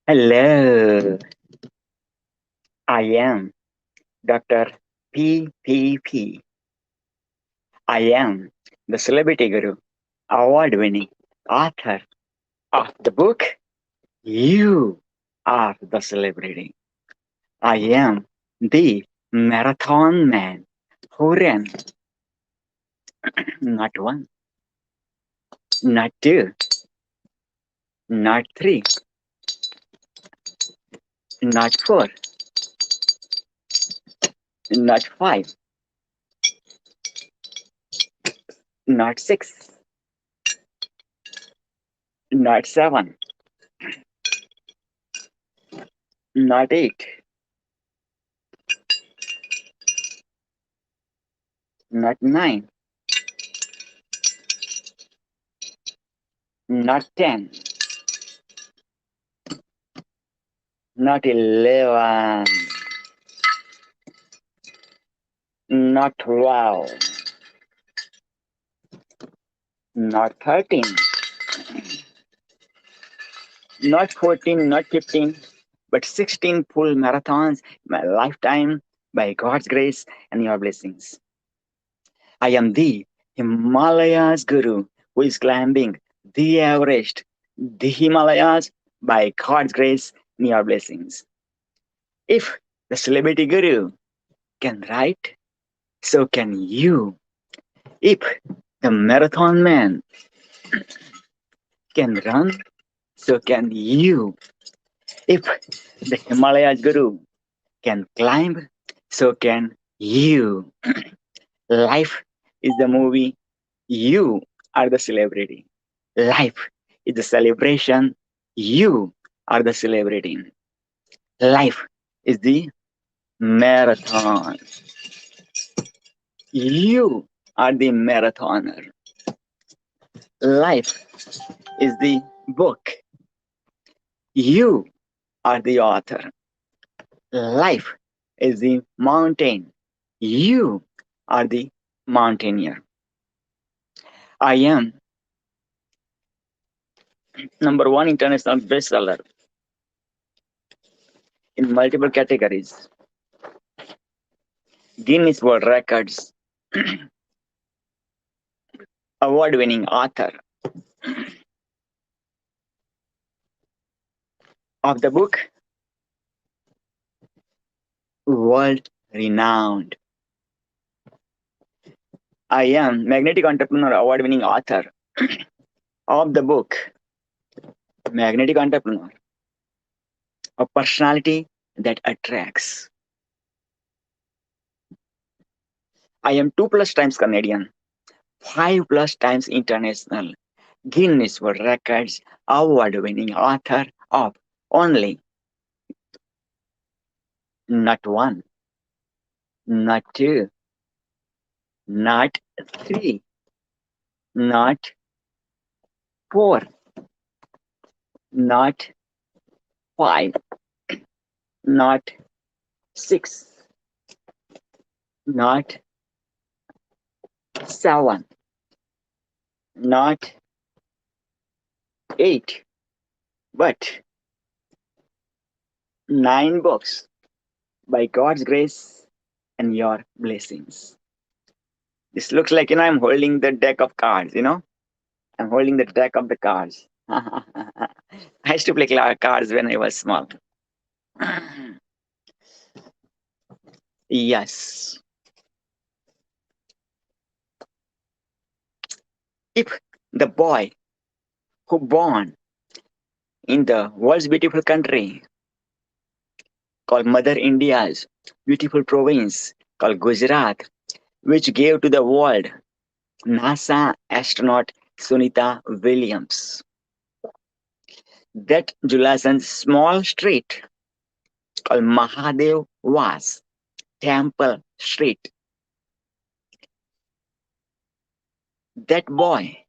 Hello, I am Dr. PPP. I am the Celebrity Guru, award winning author of the book You Are the Celebrity. I am the marathon man who ran not one, not two, not three, not four, not five, not six, not seven, not eight, not nine, not 10, not 11, not 12, not 13, not 14, not 15, but 16 full marathons in my lifetime by God's grace and your blessings. I am the Himalayas Guru who is climbing the Everest, the Himalayas by God's grace and your blessings. If the celebrity guru can write, so can you. If the marathon man can run, so can you. If the Himalayas Guru can climb, so can you. Life is the movie, you are the celebrity. Life is the celebration, you are the celebrity. Life is the marathon, you are the marathoner. Life is the book, you are the author. Life is the mountain, you are the mountaineer. I am number one international bestseller in multiple categories. Guinness World Records, award winning author of the book, world renowned. I am magnetic entrepreneur, award winning author of the book, magnetic entrepreneur, a personality that attracts. I am 2+ times Canadian, 5+ times international, Guinness World Records award winning author of only not one, not two, not three, not four, not five, not six, not seven, not eight, but 9 books by God's grace and your blessings. This looks like, I'm holding the deck of cards. I'm holding the deck of the cards. I used to play cards when I was small. Yes. If the boy who born in the world's beautiful country called Mother India's beautiful province called Gujarat, which gave to the world NASA astronaut Sunita Williams. That Julasan's small street called Mahadev Vas Temple Street. That boy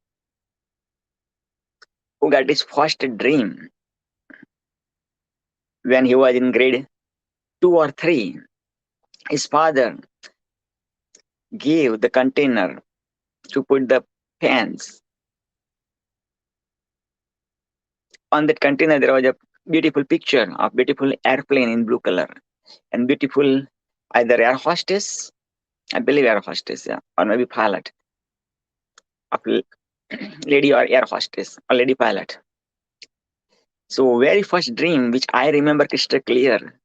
who got his first dream when he was in grade 2 or 3, his father gave the container to put the pens. On that container, there was a beautiful picture of beautiful airplane in blue color and beautiful either air hostess, I believe air hostess, yeah, or maybe pilot, of lady or air hostess or lady pilot. So very first dream which I remember crystal clear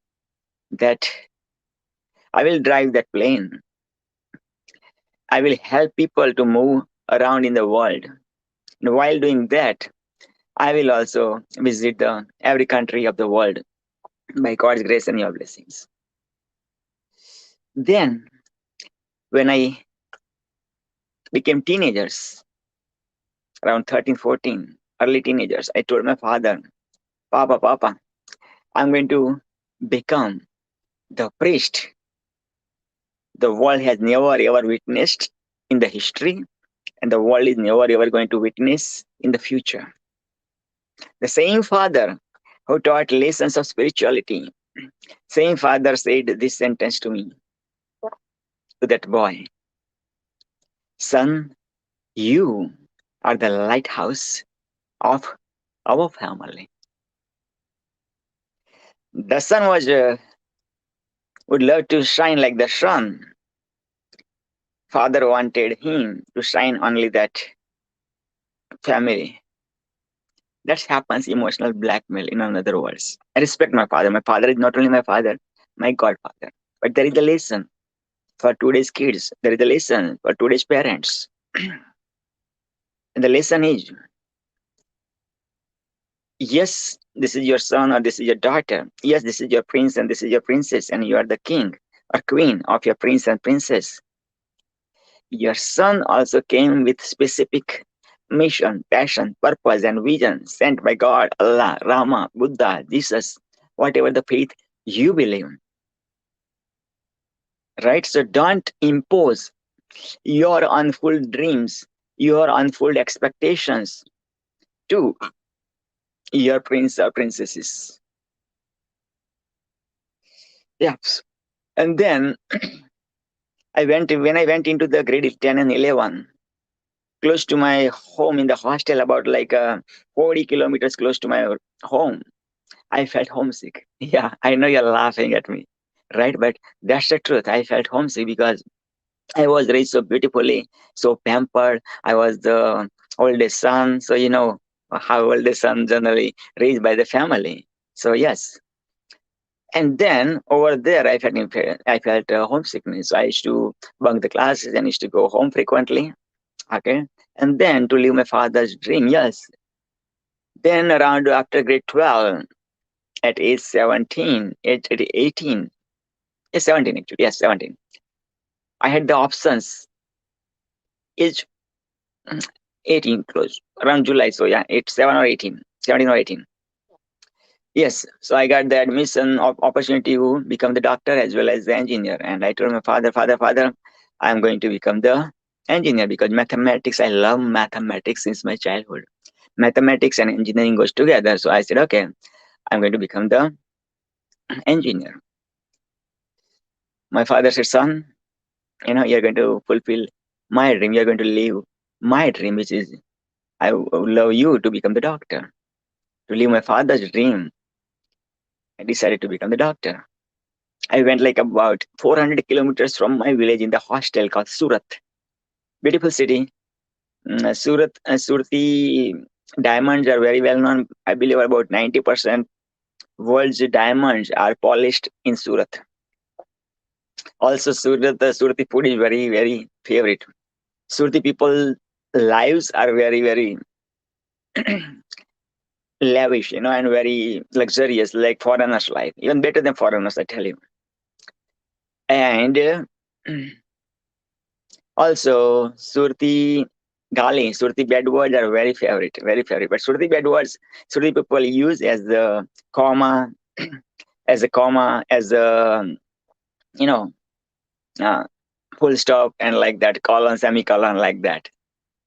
that I will drive that plane. I will help people to move around in the world. And while doing that, I will also visit every country of the world by God's grace and your blessings. Then, when I became teenagers, around 13, 14, early teenagers, I told my father, Papa, I'm going to become the priest the world has never ever witnessed in the history, and the world is never ever going to witness in the future. The same father who taught lessons of spirituality, same father said this sentence to me, to that boy, son, you are the lighthouse of our family. The son would love to shine like the sun. Father wanted him to shine only that family. That happens emotional blackmail in another words. I respect my father. My father is not only my father, my godfather. But there is a lesson for today's kids. There is a lesson for today's parents. And the lesson is yes, this is your son or this is your daughter. Yes, this is your prince and this is your princess, and you are the king or queen of your prince and princess. Your son also came with specific mission, passion, purpose, and vision sent by God, Allah, Rama, Buddha, Jesus, whatever the faith you believe. Right? So don't impose your unfulfilled dreams, your unfulfilled expectations to your prince or princesses. Yeah. And then when I went into the grade 10 and 11, close to my home in the hostel, about like 40 kilometers close to my home, I felt homesick. Yeah, I know you're laughing at me, right? But that's the truth. I felt homesick because I was raised so beautifully, so pampered. I was the oldest son. So, you know how oldest son generally raised by the family. So, yes. And then over there, I felt homesickness. So I used to bunk the classes and used to go home frequently. Okay. And then to live my father's dream, yes. Then around after grade 12, at age 17, at 18, yes, 17 actually, yes, 17. I had the options, age 18 close, around July. So yeah, it's 7 or 18, 17 or 18. Yes, so I got the admission opportunity to become the doctor as well as the engineer. And I told my father, I'm going to become the engineer because mathematics, I love mathematics since my childhood. Mathematics and engineering goes together. So I said, okay, I'm going to become the engineer. My father said, son, you're going to fulfill my dream. You're going to live my dream, which is I would love you to become the doctor. To live my father's dream, I decided to become the doctor. I went like about 400 kilometers from my village in the hostel called Surat. Beautiful city. Surati diamonds are very well known. I believe about 90% world's diamonds are polished in Surat. Also, the Surati food is very, very favorite. Surati people lives are very, very lavish, and very luxurious, like foreigners' life, even better than foreigners, I tell you. And also, Surti bad words are very favorite, very favorite. But Surti bad words, Surti people use as the comma, as a, you know, uh, full stop and like that, colon, semicolon, like that.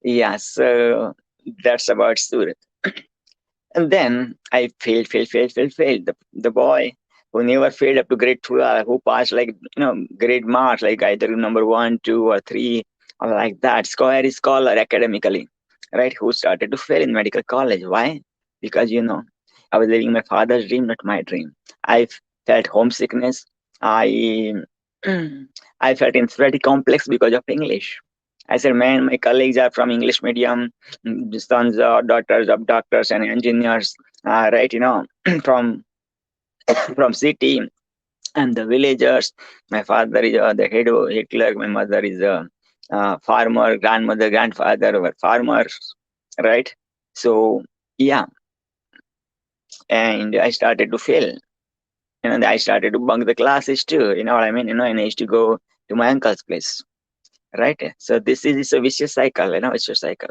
Yeah, so that's about Surat. And then I failed. The boy who never failed up to grade 12, who passed like, grade marks, like either number one, two, or three, or like that, scholar academically, right? Who started to fail in medical college. Why? Because, I was living my father's dream, not my dream. I felt homesickness. I I felt inferiority complex because of English. I said, man, my colleagues are from English medium, sons or daughters of doctors and engineers, right? From from city and the villagers. My father is the head of Hitler. My mother is a farmer. Grandmother, grandfather were farmers, right? So yeah, and I started to fail. I started to bunk the classes too. You know what I mean? And I used to go to my uncle's place, right? So this is a vicious cycle. Vicious cycle.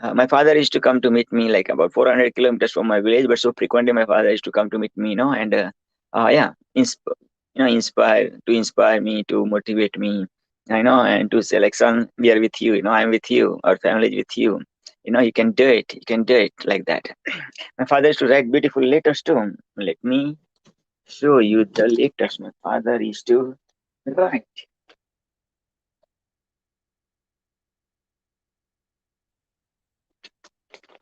My father used to come to meet me like about 400 kilometers from my village, but so frequently my father used to come to meet me, and yeah, inspire me, to motivate me, and to say like, son, we are with you, I'm with you, our family is with you, you can do it like that. My father used to write beautiful letters too. Let me show you the letters my father used to write.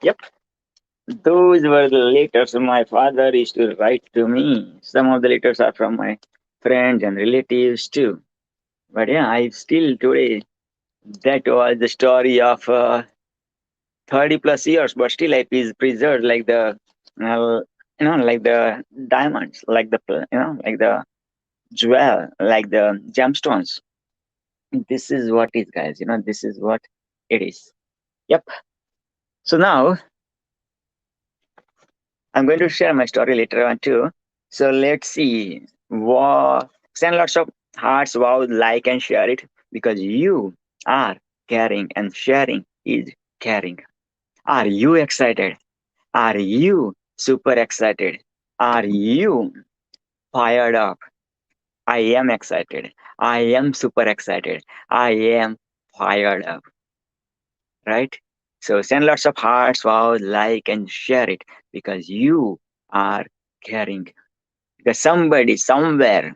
Yep. Those were the letters my father used to write to me. Some of the letters are from my friends and relatives too. But yeah, I still today, that was the story of 30 plus years, but still I preserved like uh, like the diamonds, like like the jewel, like the gemstones. This is what it is, guys. This is what it is. Yep. So now I'm going to share my story later on too. So let's see. Wow. Send lots of hearts, wow, like and share it, because you are caring and sharing is caring. Are you excited? Are you super excited? Are you fired up? I am excited. I am super excited. I am fired up, right? So send lots of hearts, wow, like and share it, because you are caring. Because somebody somewhere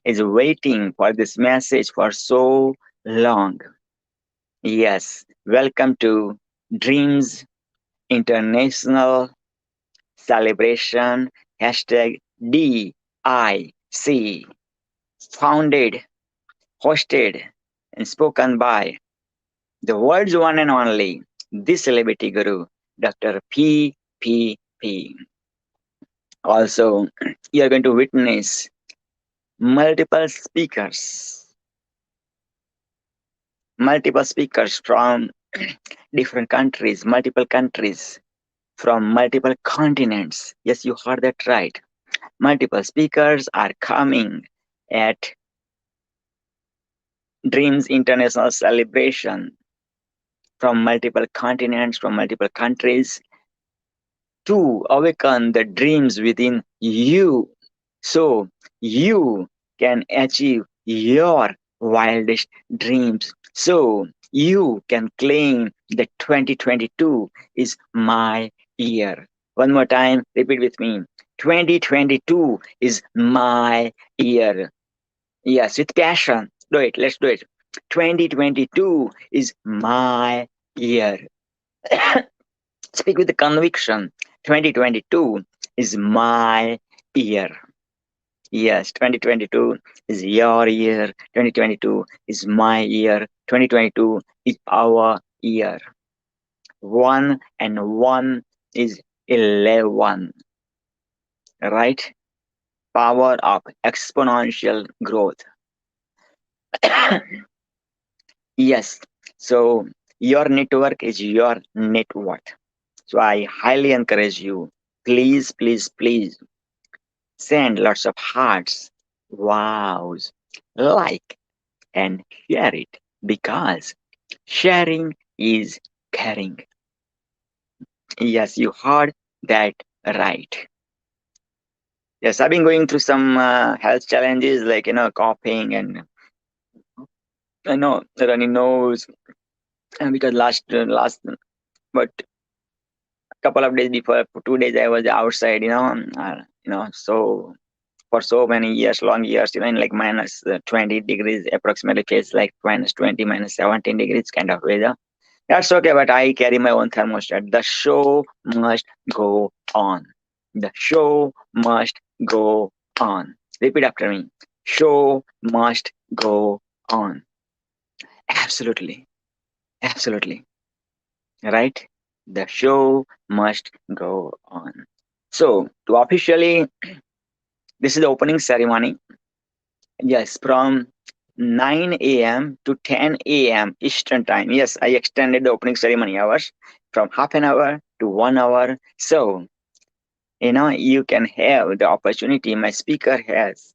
is waiting for this message for so long. Yes, welcome to Dreams International Celebration hashtag DIC, founded, hosted, and spoken by the world's one and only, this celebrity guru, Dr. P. Also, you're going to witness multiple speakers, from different countries, multiple countries, from multiple continents. Yes, you heard that right. Multiple speakers are coming at Dreams International Celebration from multiple continents, from multiple countries, to awaken the dreams within you, so you can achieve your wildest dreams, so you can claim that 2022 is my year. One more time, repeat with me. 2022 is my year. Yes, with passion. Do it. Let's do it. 2022 is my year. Speak with the conviction. 2022 is my year. Yes, 2022 is your year. 2022 is my year. 2022 is our year. 1 and 1 is 11, right? Power of exponential growth. Yes, so your network is your net worth. So I highly encourage you, please send lots of hearts, wows, like, and share it, because sharing is caring. Yes, you heard that right. Yes, I've been going through some health challenges, like coughing and runny nose, and because last but couple of days before, for 2 days I was outside, so for so many years, long years, in like minus 20 degrees, approximately feels like minus 20, minus 17 degrees kind of weather. That's okay, but I carry my own thermostat. The show must go on. The show must go on. Repeat after me. Show must go on. Absolutely. Absolutely. Right? The show must go on. So, to officially, this is the opening ceremony. Yes, from 9 a.m. to 10 a.m. Eastern Time. Yes, I extended the opening ceremony hours from half an hour to 1 hour. So, you can have the opportunity, my speaker has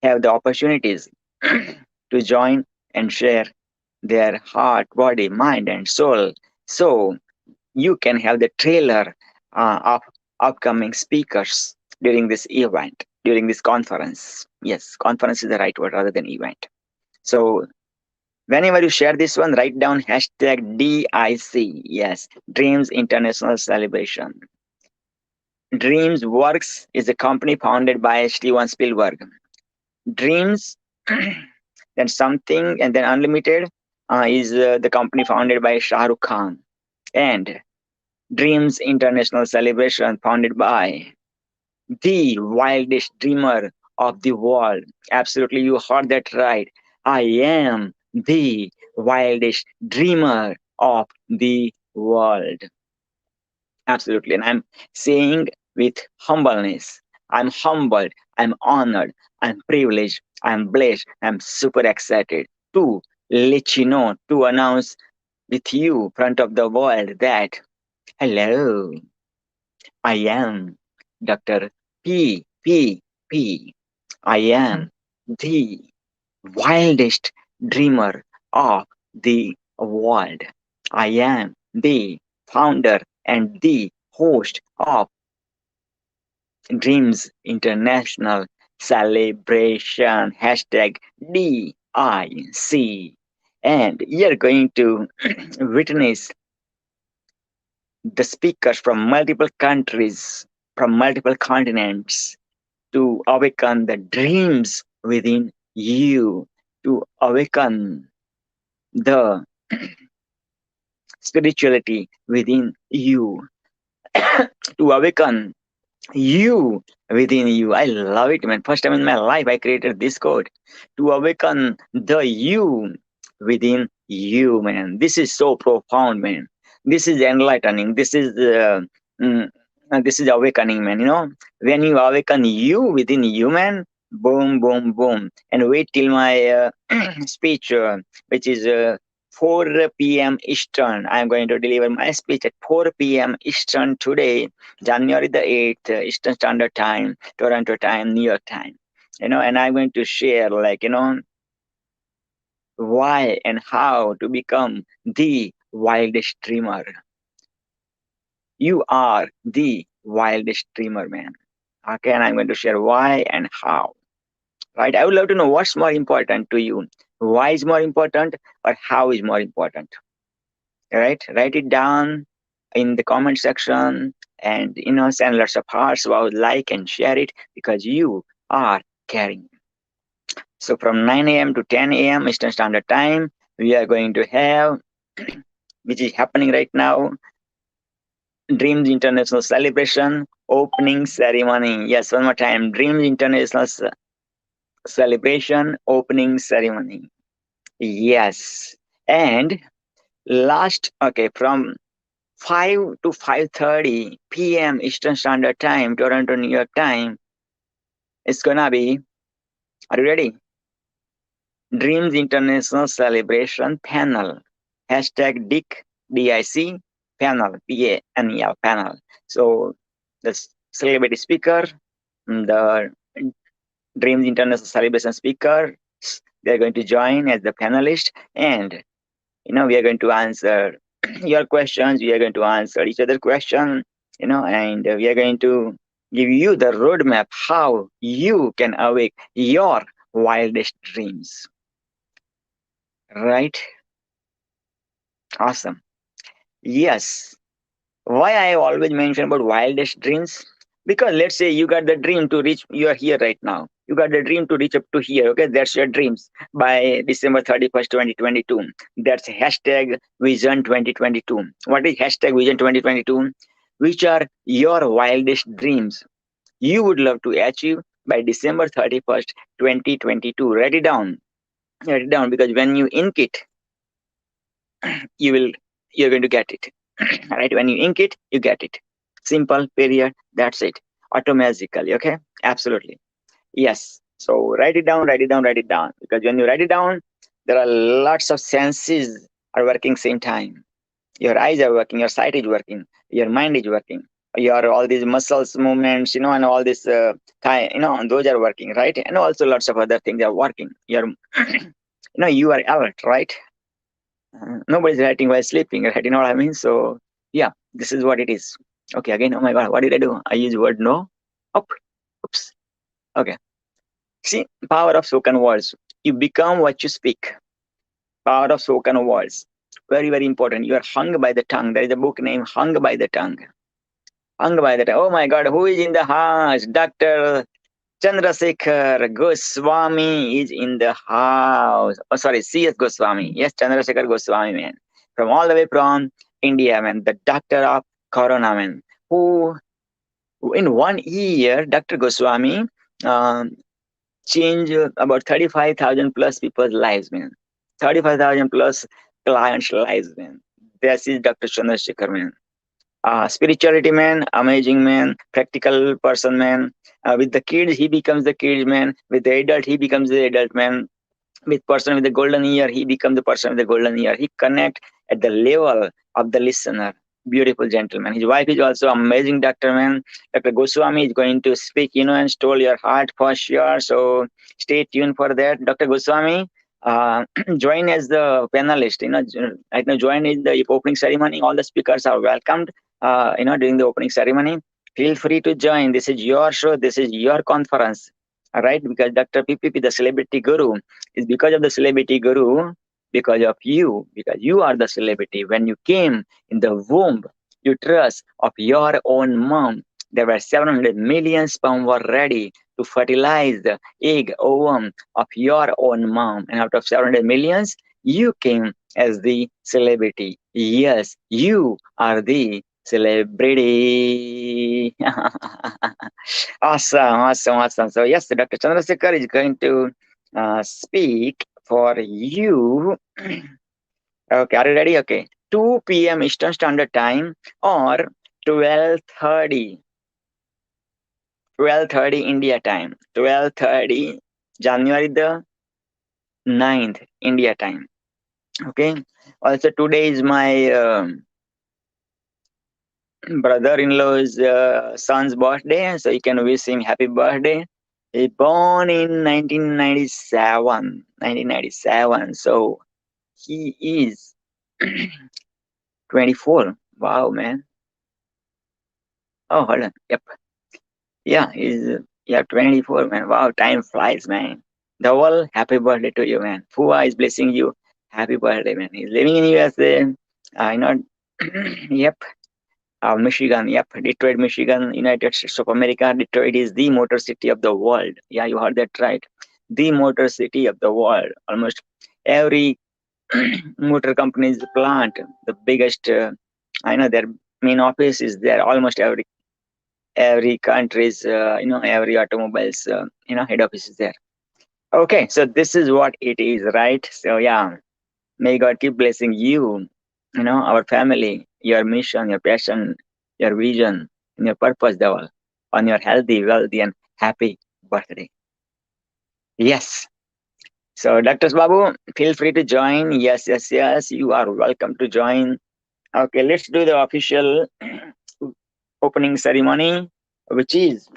have the opportunities to join and share their heart, body, mind, and soul. So, you can have the trailer of upcoming speakers during this event, during this conference. Yes, conference is the right word rather than event. So whenever you share this one, write down hashtag DIC. Yes, Dreams International Celebration. Dreams Works is a company founded by Steven Spielberg. Dreams, then something, and then Unlimited is the company founded by Shah Rukh Khan. And Dreams International Celebration founded by the wildest dreamer of the world. Absolutely, you heard that right. I am the wildest dreamer of the world. Absolutely. And I'm saying with humbleness, I'm humbled, I'm honored, I'm privileged, I'm blessed, I'm super excited to let you know, to announce with you front of the world that hello, I am Dr. P. P. P. I am the wildest dreamer of the world. I am the founder and the host of Dreams International Celebration hashtag DIC. And you're going to witness the speakers from multiple countries, from multiple continents, to awaken the dreams within you, to awaken the spirituality within you, to awaken you within you. I love it, man. First time in my life, I created this code to awaken the you within you, man. This is so profound, man. This is enlightening. Mm, this is awakening, man. When you awaken you within you, man, boom, boom, boom. And wait till my speech, which is 4 p.m. Eastern. I'm going to deliver my speech at 4 p.m. Eastern today, January the 8th, Eastern Standard Time, Toronto time, New York time. And I'm going to share, like, why and how to become the wildest dreamer. You are the wildest dreamer, man. Okay, and I'm going to share why and how. Right? I would love to know what's more important to you. Why is more important or how is more important? Right? Write it down in the comment section and send lots of hearts about like and share it because you are caring. So from 9 a.m. to 10 a.m. Eastern Standard Time, we are going to have, which is happening right now, Dreams International Celebration opening ceremony. Yes, one more time. Dreams International Celebration opening ceremony. Yes. And okay, from 5 to 5:30 p.m. Eastern Standard Time, Toronto, New York time, it's gonna be, are you ready? Dreams International Celebration Panel. Hashtag DIC panel, PANEL panel. So the celebrity speaker, the Dreams International Celebration speaker, they're going to join as the panelist, and we are going to answer your questions. We are going to answer each other question, and we are going to give you the roadmap how you can awake your wildest dreams. Right? Awesome. Yes. Why I always mention about wildest dreams? Because let's say you got the dream to reach, you are here right now. You got the dream to reach up to here. Okay, that's your dreams by December 31st, 2022. That's hashtag Vision 2022. What is hashtag Vision 2022? Which are your wildest dreams you would love to achieve by December 31st, 2022? Write it down. Write it down, because when you ink it, you will you're going to get it. Right? When you ink it, you get it. Simple, period. That's it. Automatically. Okay? Absolutely. Yes. So write it down, write it down, write it down. Because when you write it down, there are lots of senses are working same time. Your eyes are working, your sight is working, your mind is working, your all these muscles movements, and all this thigh, those are working, right? And also lots of other things are working. You're you are alert, right? Nobody's writing while sleeping, right? You know what I mean? So yeah, this is what it is. Okay, again, oh my god, what did I do? I use word no. Up. Oops. Okay. See, power of spoken words. You become what you speak. Power of spoken words. Very, very important. You are hung by the tongue. There is a book named Hung by the Tongue. Hung by the tongue. Oh my God, who is in the house? Dr. Chandrasekhar Goswami is in the house. Oh, sorry, C.S. Goswami. Yes, Chandrasekhar Goswami, man. From all the way from India, man. The doctor of Corona, man. Who, in 1 year, Dr. Goswami um, changed about 35,000 plus people's lives, man. 35,000 plus clients' lives, man. This is Dr. Chandrasekhar, man. Spirituality man, amazing man, practical person man. With the kids, he becomes the kids man. With the adult, he becomes the adult man. With person with the golden ear, he becomes the person with the golden ear. He connect at the level of the listener. Beautiful gentleman. His wife is also amazing doctor man. Dr. Goswami is going to speak, and stole your heart for sure. So stay tuned for that. Dr. Goswami, join as the panelist. Right now join in the opening ceremony. All the speakers are welcomed. During the opening ceremony, feel free to join. This is your show. This is your conference. All right, because Dr. PPP, the celebrity guru, is because of the celebrity guru, because of you, because you are the celebrity. When you came in the womb, uterus of your own mom, there were 700 million sperm were ready to fertilize the egg ovum of your own mom. And out of 700 millions, you came as the celebrity. Yes, you are the celebrity. Awesome, awesome, awesome. So yes, Dr. Chandrasekhar is going to speak for you. Okay, are you ready? Okay. 2 p.m. Eastern Standard Time or 12:30, 12:30 India time, 12:30 January the 9th India time. Okay. Also, today is my brother-in-law's son's birthday, so you can wish him happy birthday. He born in 1997, 1997. So he is 24. Wow, man. Oh, hold on. Yep. Yeah, he's 24, man. Wow, time flies, man. Dhawal, happy birthday to you, man. Fua is blessing you. Happy birthday, man. He's living in USA. I know. Yep. Michigan, yep, Detroit, Michigan, United States of America. Detroit is the motor city of the world. Yeah, you heard that right. The motor city of the world. Almost every motor company's plant, the biggest, I know their main office is there. Almost every country's, every automobile's, head office is there. Okay, so this is what it is, right? So yeah, may God keep blessing you, our family, your mission, your passion, your vision, and your purpose, Dawal, on your healthy, wealthy, and happy birthday. Yes. So, Dr. Babu, feel free to join. Yes, yes, yes. You are welcome to join. Okay, let's do the official opening ceremony, which is,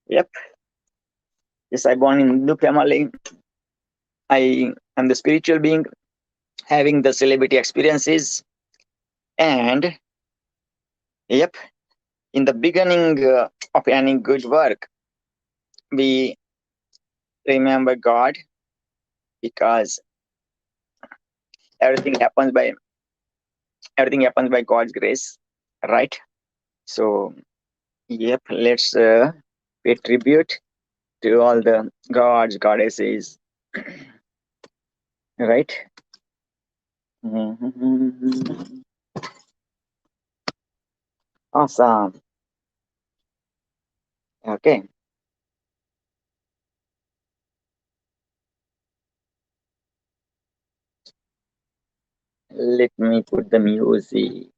yep, yes, I born in Hindu family. I am the spiritual being having the celebrity experiences. And, yep, in the beginning of any good work, we remember God, because everything happens by everything happens by God's grace, right? So, yep, let's pay tribute to all the gods, goddesses, right? Awesome. Okay, let me put the music.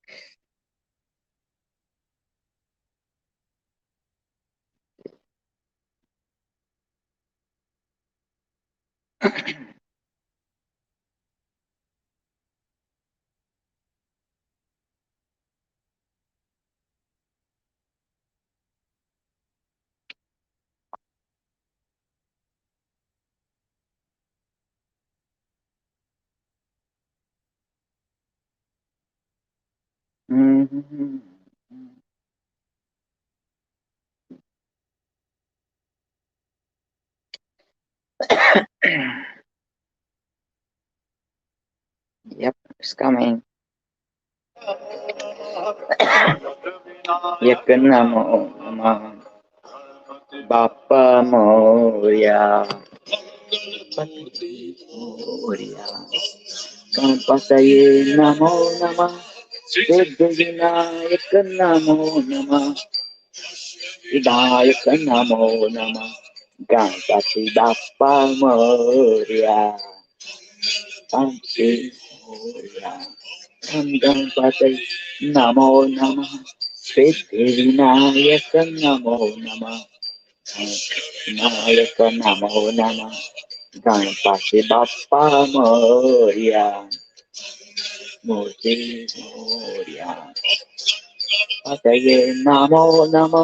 Yep, it's coming. Yakanamo Nama Bappa Moria Moria Kampataye Namo Nama Siddhivinayak Namo Nama Hidayaka Namo Nama Ganpati Bappa Moria Panchi Moria Ganpati Namo Nama Siddhivinayaka Namo Nama Vinayaka Namo Nama Ganpati Bappa Moria Murti Moria Pataye Namo Nama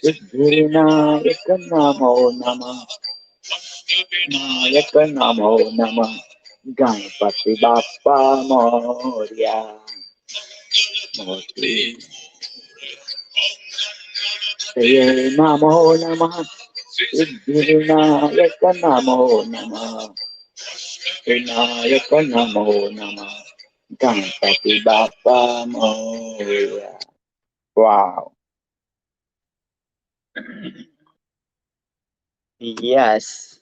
Siddhinayaka Namo Nama Vinayaka Namo Nama Ganpati Bappa Moria Murti Pataye Namo Nama Siddhinayaka Namo Nama Vinayaka Namo Nama Ganpati Bappa Moria. Wow. Yes.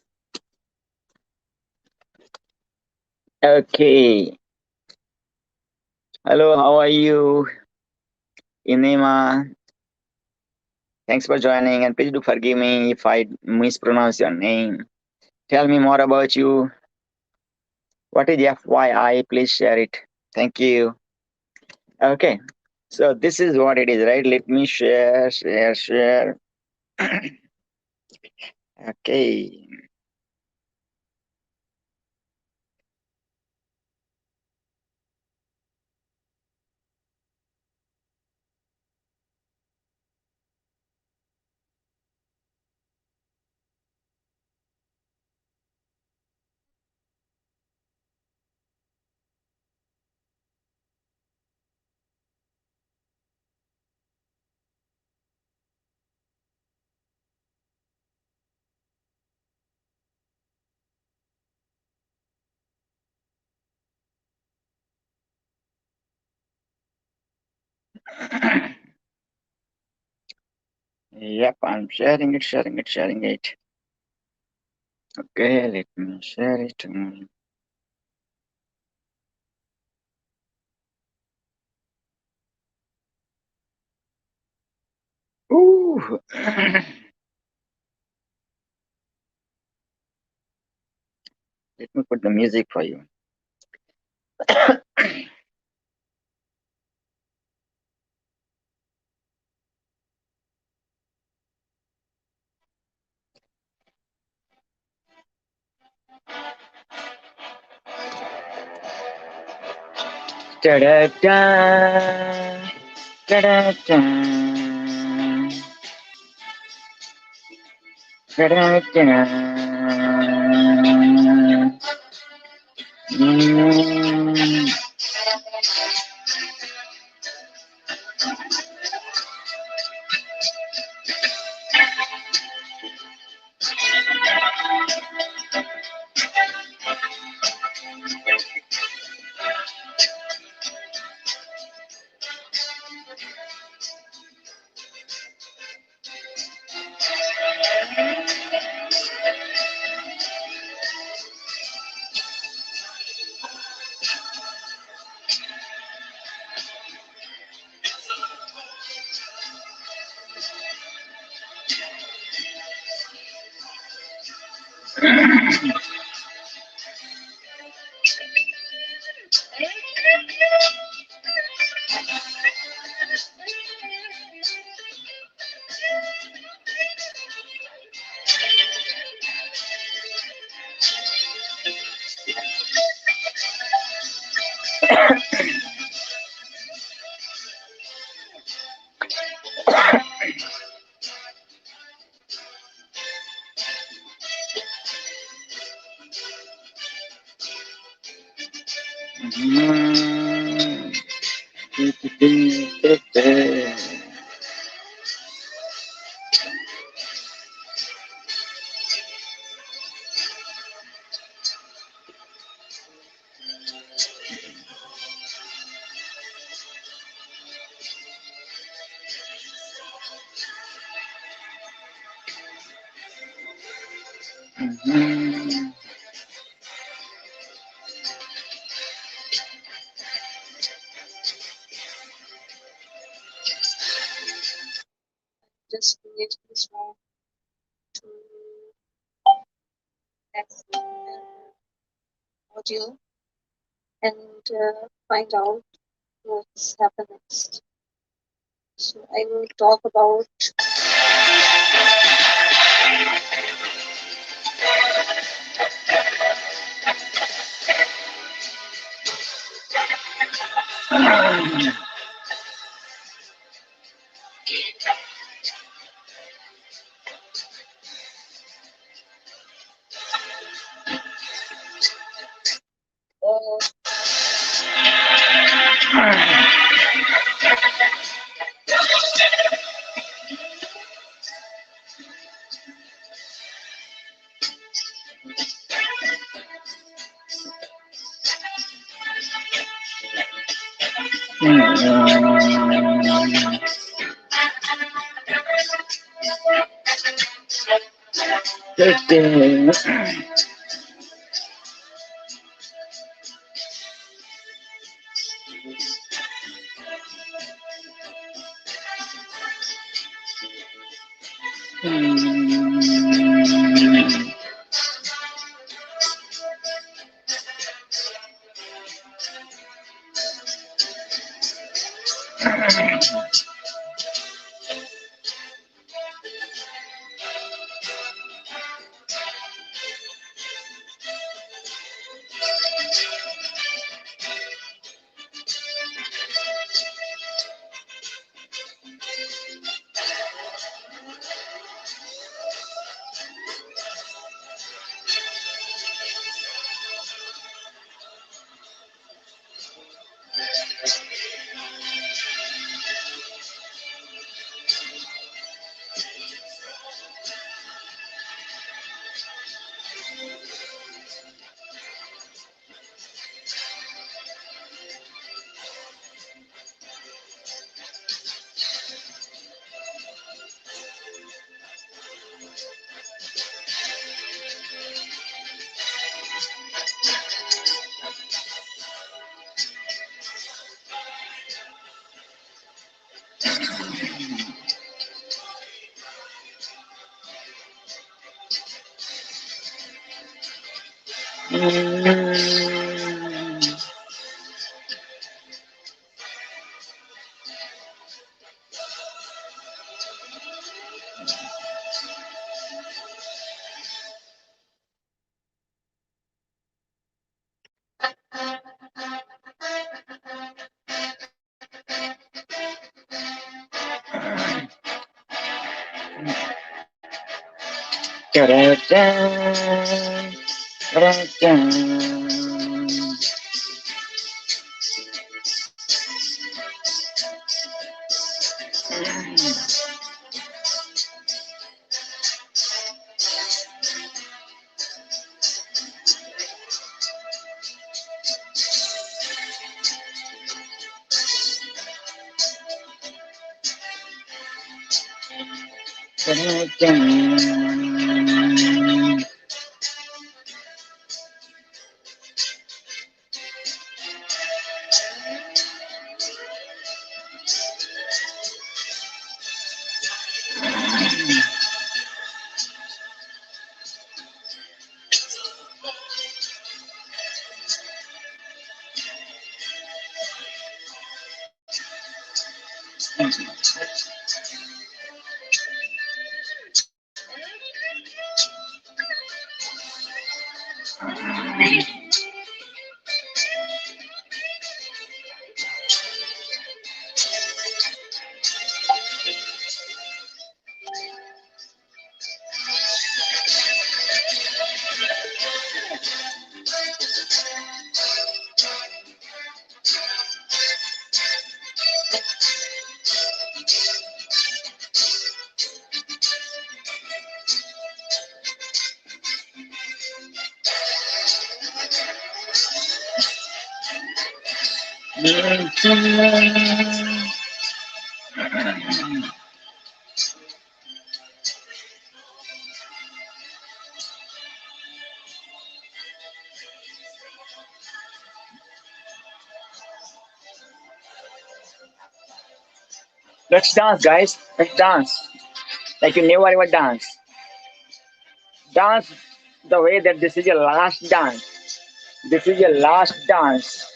Okay. Hello, how are you, Inema? Thanks for joining, and please do forgive me if I mispronounce your name. Tell me more about you. What is FYI? Please share it. Thank you. Okay. So this is what it is, right? Let me share. Okay. Yep, I'm sharing it. Okay, let me share it. Ooh. Let me put the music for you. Da-da-da, da-da-da, da-da-da. Mm. Just create this round to next audio and find out what's happened next. So I will talk about uh, Let's dance, guys. Let's dance. Like you never ever dance. Dance the way that this is your last dance. This is your last dance.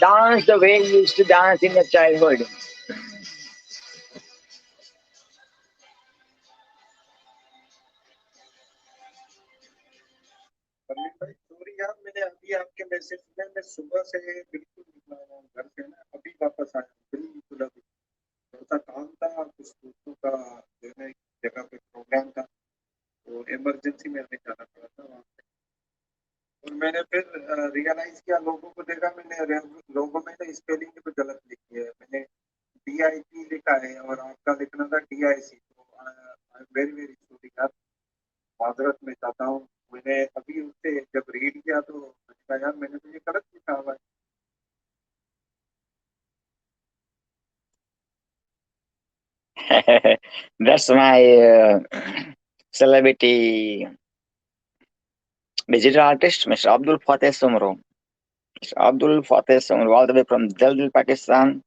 Dance the way you used to dance in your childhood. Parveen भाई sorry यार, मैंने अभी आपके message में, मैं सुबह से बिल्कुल निकला हुआ हूँ घर से ना, अभी वापस आया हूँ, बिल्कुल अभी। थोड़ा सा काम था, कुछ दोस्तों का जो है ना एक जगह पे प्रोग्राम था, तो इमरजेंसी में हमें जाना पड़ा था वहाँ पे। और मैंने फिर रियलाइज किया, लोगों को देखा मैंने, लोगों में ना स्पेलिंग भी गलत लिखी है, मैंने DIP लिखा है और आपका लिखना था DIC। तो I am very very sorry यार, माजरत में चाहता हूँ। मैंने अभी उससे जब रीड किया तो मैंने कहा यार मैंने तो ये गलत लिखा हुआ है। That's my celebrity digital artist, Mr. Abdul Fateh Sumro. Mr. Abdul Fateh Sumro, all the way from Delhi, Pakistan.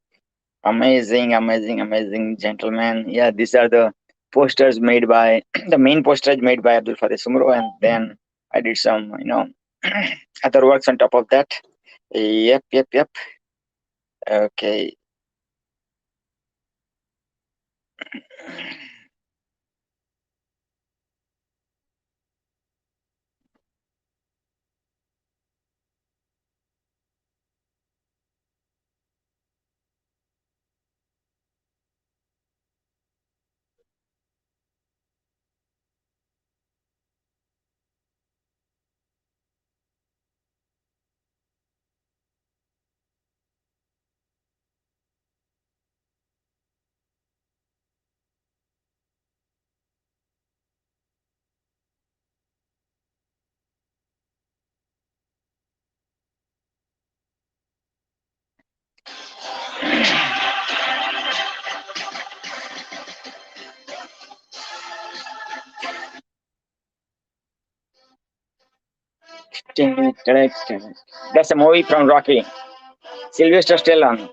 Amazing, amazing, amazing gentleman. Yeah, these are the posters made by the main posters made by Abdul Fateh Sumro, and then I did some, other works on top of that. Yep, yep, yep. Okay. That's a movie from Rocky. Sylvester Stallone.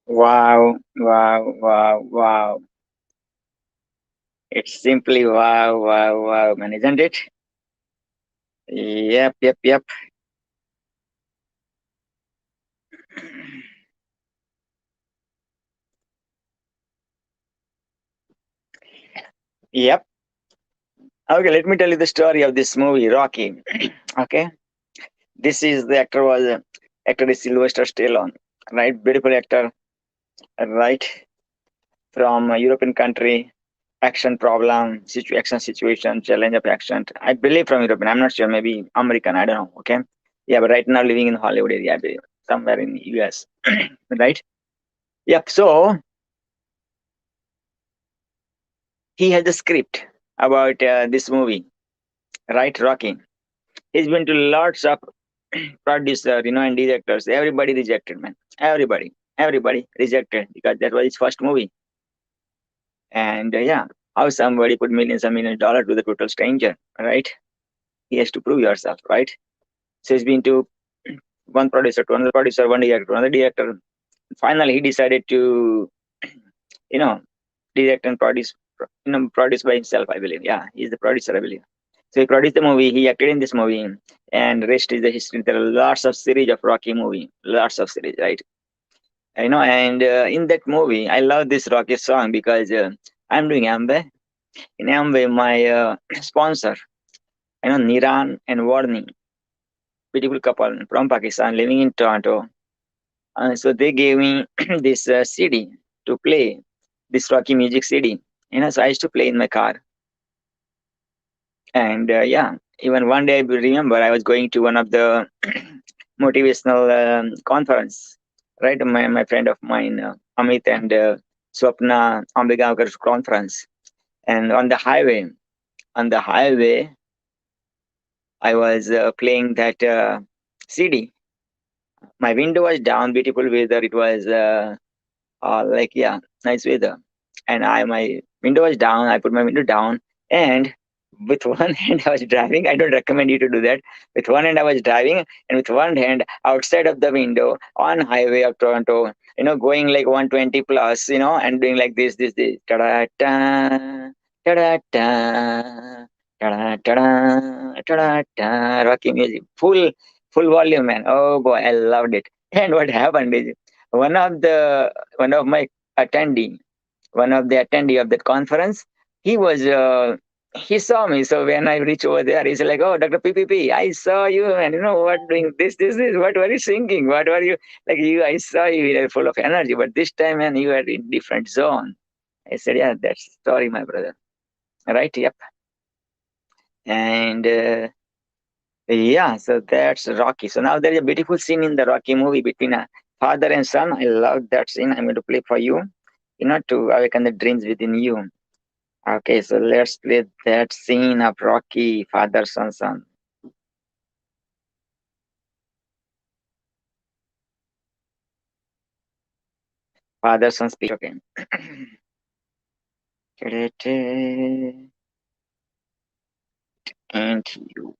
Wow, wow, wow, wow. It's simply wow, wow, wow, man, isn't it? Yep, yep, yep. Yep. Okay, let me tell you the story of this movie, Rocky. Okay. This is the actor was actor is Sylvester Stallone, right? Beautiful actor, right? From a European country, action problem, action situation, challenge of action. I believe from European. I'm not sure. Maybe American. I don't know. Okay. Yeah, but right now living in Hollywood area, I believe, somewhere in the US, right? Yep. So he has a script about this movie, right? Rocky. He's been to lots of producer, and directors. Everybody rejected, man. Everybody rejected because that was his first movie. And yeah, how somebody put millions and millions of dollars to the total stranger, right? He has to prove yourself, right? So he's been to one producer, to another producer, one director, another director. Finally, he decided to, you know, direct and produce, produce by himself. I believe. Yeah, he's the producer, I believe. So he produced the movie. He acted in this movie, and rest is the history. There are lots of series of Rocky movie, lots of series, right? And in that movie, I love this Rocky song because I'm doing Amway. In Amway, my sponsor, Niran and Warni, beautiful couple from Pakistan living in Toronto. So they gave me this CD to play, this Rocky music CD. So I used to play in my car. And yeah, even one day I remember I was going to one of the motivational conference, right? My friend of mine, Amit and Swapna Ambigawkar's conference. And on the highway, I was playing that. CD. My window was down, beautiful weather. It was like, yeah, nice weather. And my window was down. I put my window down, and with one hand I was driving. I don't recommend you to do that. With one hand I was driving, and with one hand outside of the window on highway of Toronto, going like 120 plus, and doing like this, ta-da, ta, ta-da, ta, ta-da, ta-da, ta-da, ta, rocky music, full volume, man. Oh boy, I loved it. And what happened is one of the one of my attendee, one of the attendee of that conference, he was he saw me. So when I reach over there, he's like, "Oh, Dr. PPP, I saw you, and what doing this. What were you singing? What were you like? I saw you were full of energy, but this time, man, you were in different zone." I said, "Yeah, that's the story, my brother." Right? Yep. And yeah, so that's Rocky. So now there is a beautiful scene in the Rocky movie between a father and son. I love that scene. I'm going to play for you, to awaken the dreams within you. Okay, so let's play that scene of Rocky, father, son. Father, son speech. Okay. And you.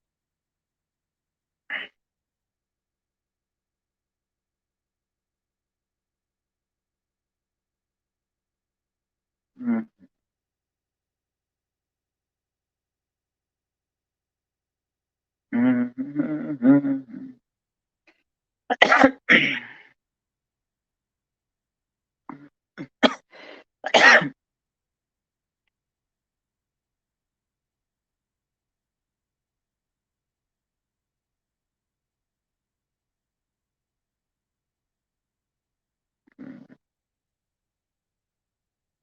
Mm. Mhm.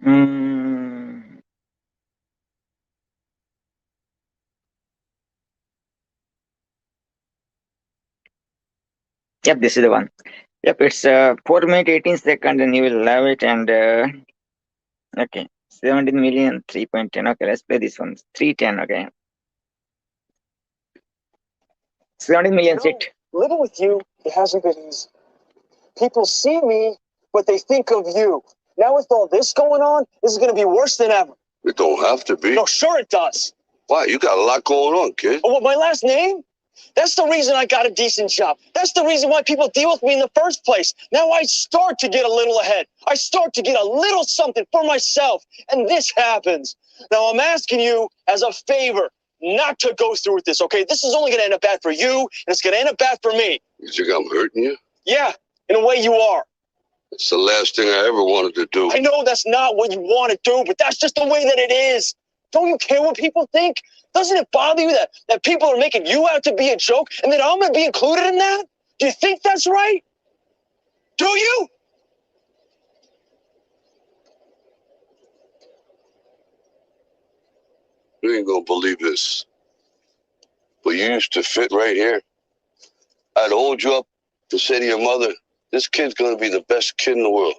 Mm. Yep, this is the one. Yep, it's 4 minutes 18 seconds, and you will love it. And okay, 17 million 3.10. Okay, let's play this one. 310. Okay, 17 million sit. Living with you, it hasn't been easy. People see me, but they think of you. Now with all this going on, this is going to be worse than ever. It don't have to be. No, sure it does. Why? You got a lot going on, kid. Oh, what, my last name? That's the reason I got a decent job. That's the reason why people deal with me in the first place. Now I start to get a little ahead. I start to get a little something for myself. And this happens. Now I'm asking you as a favor not to go through with this, okay? This is only going to end up bad for you, and it's going to end up bad for me. You think I'm hurting you? Yeah, in a way you are. It's the last thing I ever wanted to do. I know that's not what you want to do, but that's just the way that it is. Don't you care what people think? Doesn't it bother you that people are making you out to be a joke and that I'm going to be included in that? Do you think that's right? Do you? You ain't gonna believe this. But you used to fit right here. I'd hold you up to say to your mother, this kid's gonna be the best kid in the world.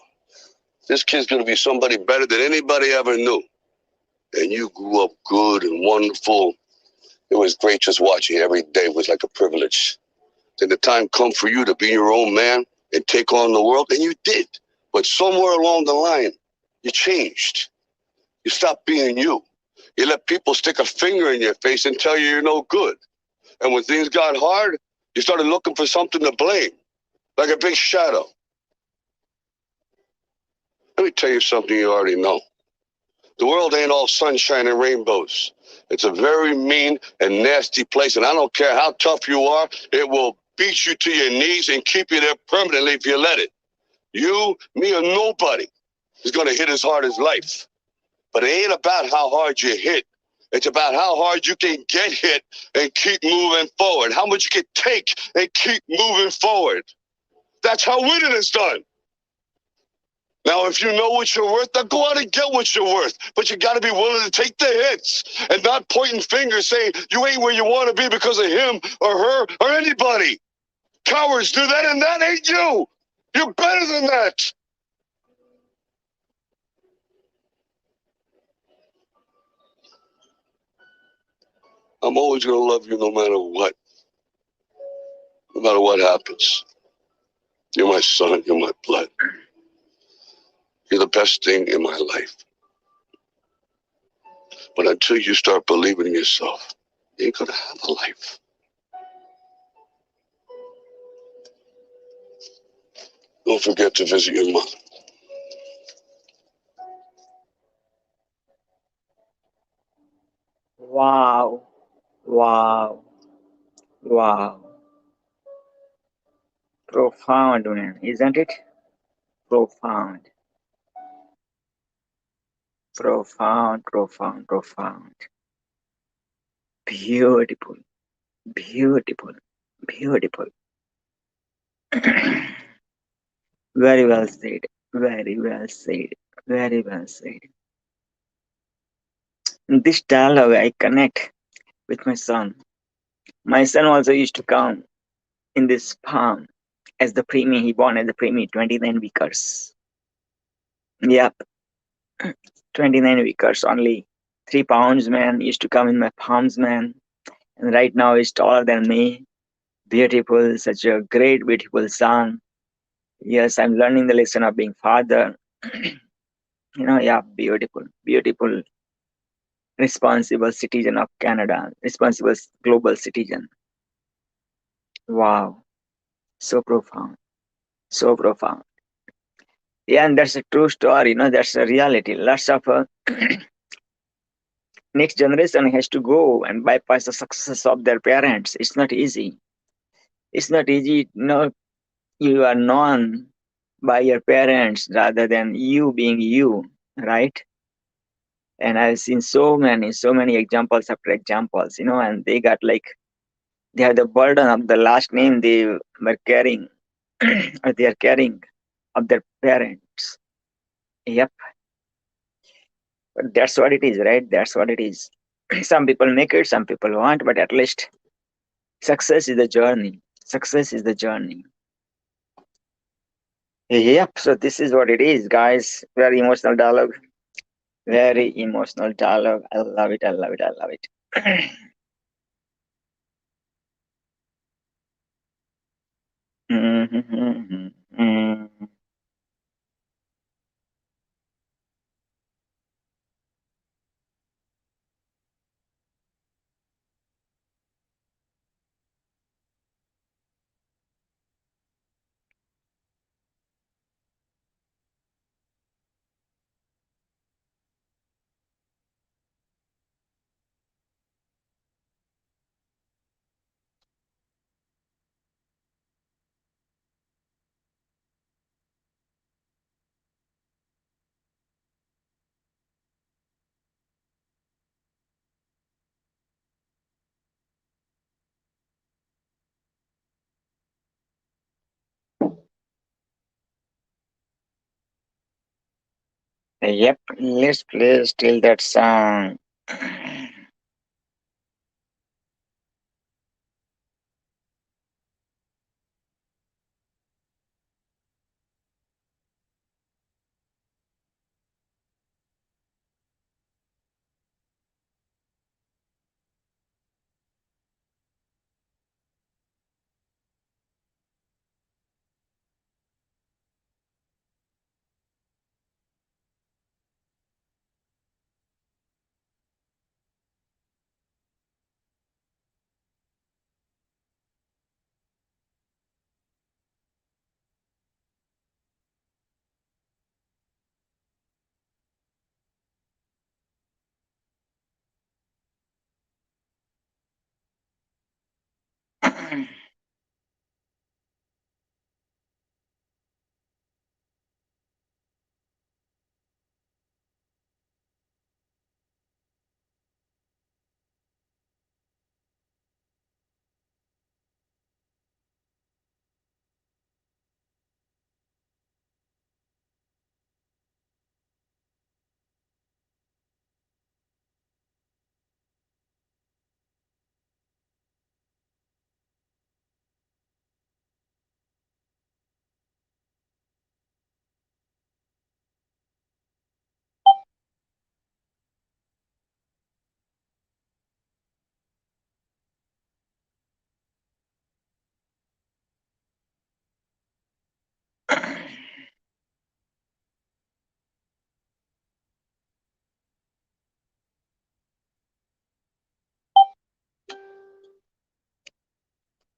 This kid's gonna be somebody better than anybody ever knew. And you grew up good and wonderful. It was great just watching you every day. It was like a privilege. Then the time come for you to be your own man and take on the world, and you did. But somewhere along the line, you changed. You stopped being you. You let people stick a finger in your face and tell you you're no good. And when things got hard, you started looking for something to blame, like a big shadow. Let me tell you something you already know. The world ain't all sunshine and rainbows. It's a very mean and nasty place, and I don't care how tough you are, it will beat you to your knees and keep you there permanently if you let it. You, me, or nobody is going to hit as hard as life. But it ain't about how hard you hit. It's about how hard you can get hit and keep moving forward. How much you can take and keep moving forward. That's how winning is done. Now, if you know what you're worth, now go out and get what you're worth. But you got to be willing to take the hits and not pointing fingers saying you ain't where you want to be because of him or her or anybody. Cowards do that, and that ain't you. You're better than that. I'm always going to love you no matter what. No matter what happens, you're my son, you're my blood. You're the best thing in my life. But until you start believing in yourself, you ain't gonna have a life. Don't forget to visit your mother. Wow, wow, wow. Profound, man, isn't it? Profound, profound, profound, profound. Beautiful, beautiful, beautiful. Very well said, very well said, very well said. In this dialogue, I connect with my son. My son also used to come in this farm as the preemie. He born as the preemie, 29 weekers. Yep, 29 weekers, only 3 pounds, man. Used to come in my palms, man. And right now he's taller than me. Beautiful, such a great, beautiful son. Yes, I'm learning the lesson of being father. Yeah, beautiful, beautiful, responsible citizen of Canada, responsible global citizen. Wow, so profound, so profound. Yeah, and that's a true story. That's a reality. Lots of next generation has to go and bypass the success of their parents. It's not easy. It's not easy. You are known by your parents rather than you being you, right? And I've seen so many examples after examples, and they got like they have the burden of the last name they were carrying or they are carrying of their parents. Yep, but that's what it is, right? That's what it is. Some people make it, some people won't, but at least success is the journey. Success is the journey. Yep, so this is what it is, guys. Very emotional dialogue. Very emotional dialogue. I love it. I love it. I love it. Mhm, mhm. Yep, let's play still that song.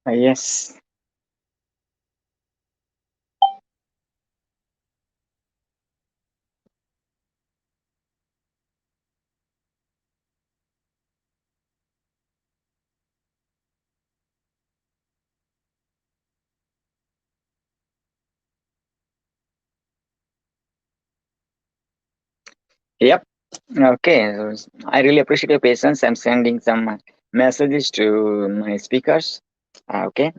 Yes. Yep. Okay. I really appreciate your patience. I'm sending some messages to my speakers. Okay.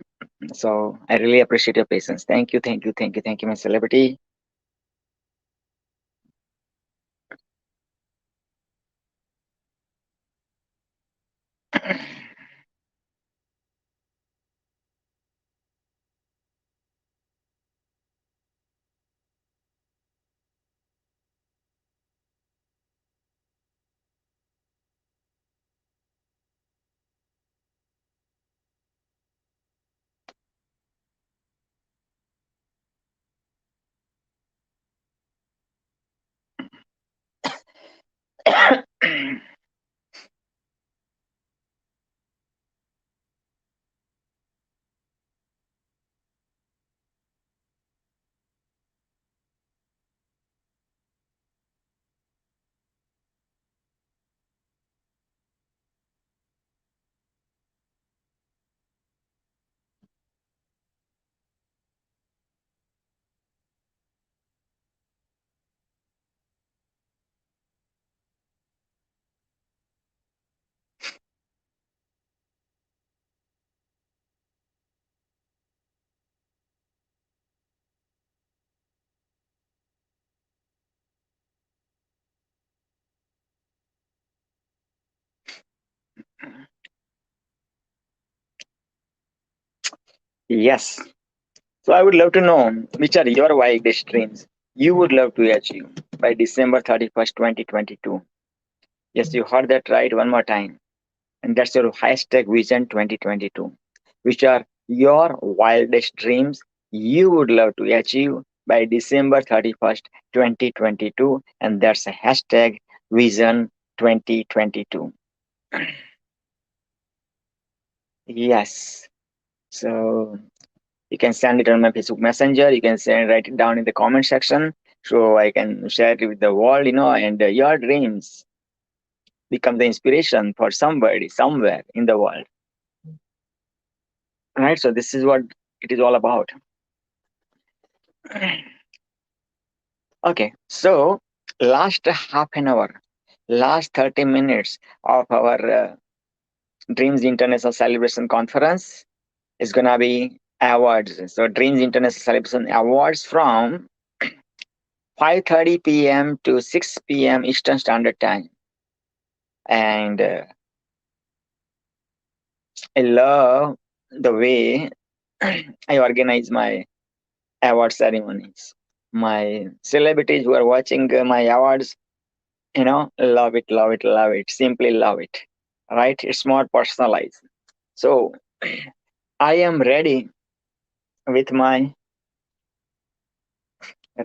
So I really appreciate your patience. Thank you. Thank you. Thank you. Thank you, my celebrity. Yes. So I would love to know which are your wildest dreams you would love to achieve by December 31st, 2022. Yes, you heard that right one more time. And that's your hashtag vision 2022, which are your wildest dreams you would love to achieve by December 31st, 2022. And that's a hashtag vision 2022. Yes. So you can send it on my Facebook Messenger. You can send write it down in the comment section so I can share it with the world, and your dreams become the inspiration for somebody somewhere in the world. Right? So this is what it is all about. Okay, so last half an hour, last 30 minutes of our Dreams International Celebration Conference is gonna be awards. So Dreams International Celebration Awards from 5:30 p.m. to 6 p.m. Eastern Standard Time. And I love the way I organize my award ceremonies. My celebrities who are watching my awards, love it, love it, love it, simply love it. Right? It's more personalized. So I am ready with my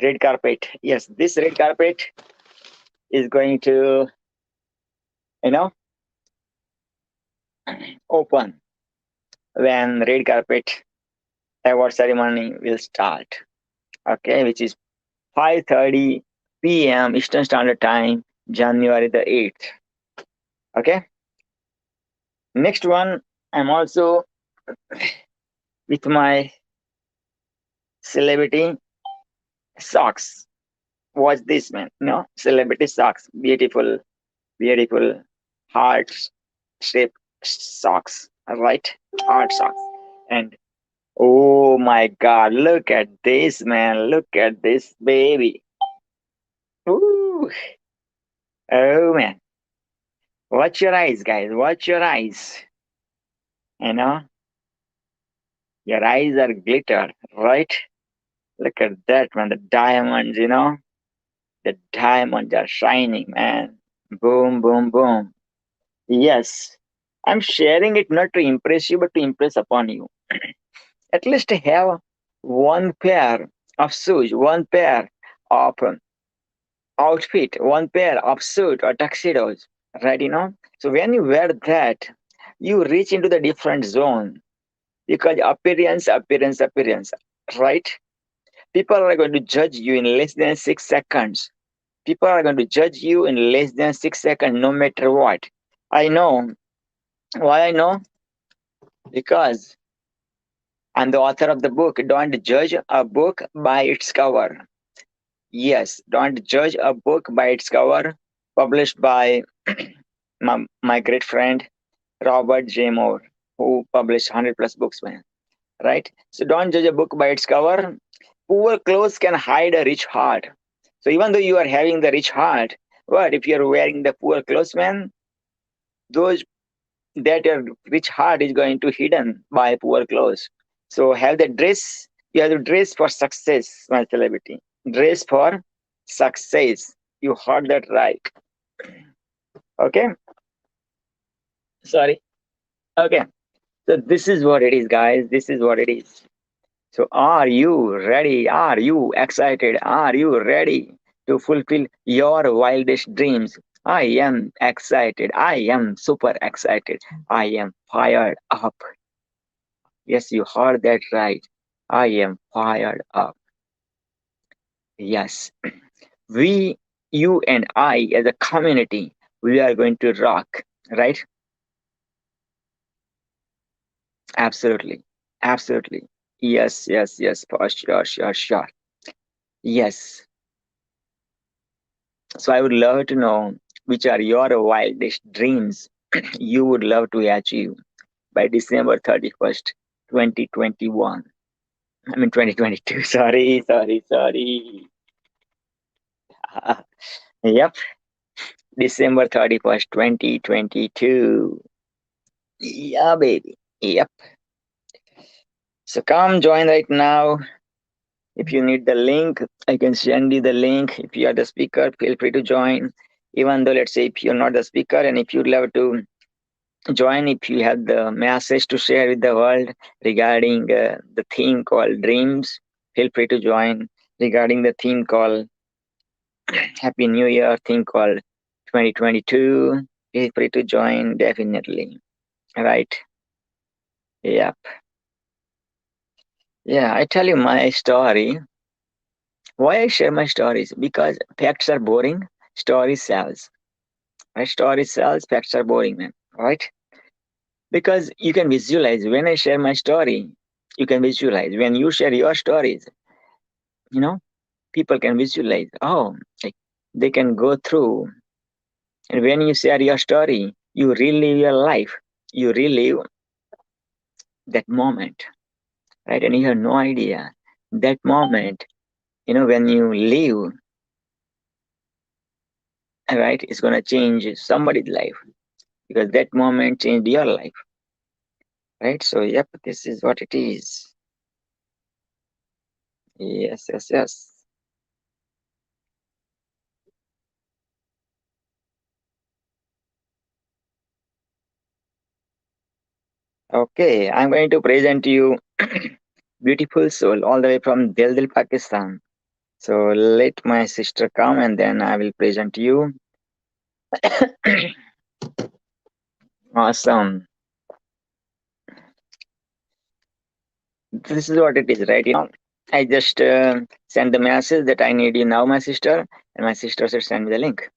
red carpet. Yes, this red carpet is going to, you know, open when red carpet award ceremony will start. Okay, which is 5:30 p.m. Eastern Standard Time, January the 8th. Okay. Next one, I'm also with my celebrity socks. Watch this, man. Celebrity socks. Beautiful, beautiful heart shaped socks. All right, heart socks. And oh my God, look at this, man. Look at this baby. Ooh, oh man. Watch your eyes, guys. Watch your eyes. You know, your eyes are glitter, right? Look at that, man. The diamonds, the diamonds are shining, man. Boom, boom, boom. Yes, I'm sharing it not to impress you, but to impress upon you. At least have one pair of shoes, one pair of outfit, one pair of suit or tuxedos, right? So when you wear that, you reach into the different zone. Because appearance, right? People are going to judge you in less than 6 seconds. People are going to judge you in less than 6 seconds, no matter what. I know. Why I know? Because I'm the author of the book. Don't judge a book by its cover. Yes, don't judge a book by its cover. Published by my great friend Robert J. Moore, who published 100 plus books, man. Right? So don't judge a book by its cover. Poor clothes can hide a rich heart. So even though you are having the rich heart, what if you're wearing the poor clothes, man? Those that your rich heart is going to hidden by poor clothes. So have the dress. You have to dress for success, my celebrity. Dress for success. You heard that right. Okay. Sorry. Okay. So this is what it is, guys. This is what it is. So are you ready? Are you excited? Are you ready to fulfill your wildest dreams? I am excited. I am super excited. I am fired up. Yes, you heard that right. I am fired up. Yes. We, you and I as a community, we are going to rock, right? Absolutely. Absolutely. Yes, yes, yes, for sure, sure, sure. Yes. So I would love to know which are your wildest dreams you would love to achieve by December 31st, 2021. I mean 2022. Sorry, sorry, sorry. Yep, December 31st, 2022. Yeah, baby. Yep. So come join right now. If you need the link, I can send you the link. If you are the speaker, feel free to join. Even though, let's say, if you're not the speaker and if you'd love to join, if you have the message to share with the world regarding the theme called dreams, feel free to join. Regarding the theme called Happy New Year, theme called 2022, feel free to join definitely. Right? Yeah. Yeah, I tell you my story. Why I share my stories? Because facts are boring, stories sells. Right? Stories sells, facts are boring, man. Right? Because you can visualize when I share my story, you can visualize when you share your stories, you know, people can visualize, oh, like they can go through. And when you share your story, you relive your life, you relive that moment, right? And you have no idea that moment, when you live, right, it's going to change somebody's life because that moment changed your life, right? So, yep, this is what it is. Yes, yes, yes. Okay, I'm going to present you beautiful soul all the way from Delhi, Pakistan. So let my sister come and then I will present you. Awesome. This is what it is, right? I just sent the message that I need you now, my sister, and my sister said send me the link.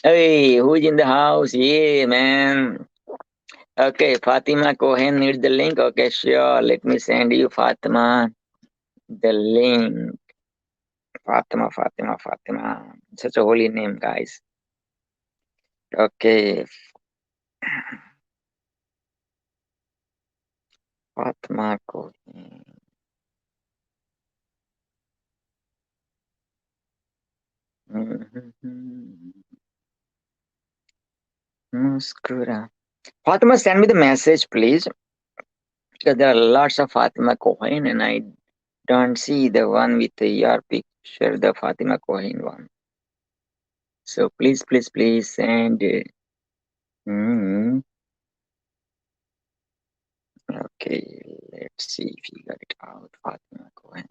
Hey, who's in the house? Yeah, man. Okay, Fatima Cohen needs the link. Okay, sure. Let me send you, Fatima, the link. Fatima, Fatima, Fatima. Such a holy name, guys. Okay, Fatima Cohen. Muskura. Fatima, send me the message, please, because there are lots of Fatima Cohen, and I don't see the one with your picture, the Fatima Cohen one. So please, please, please send. Mm, okay, let's see if you got it out, Fatima Cohen.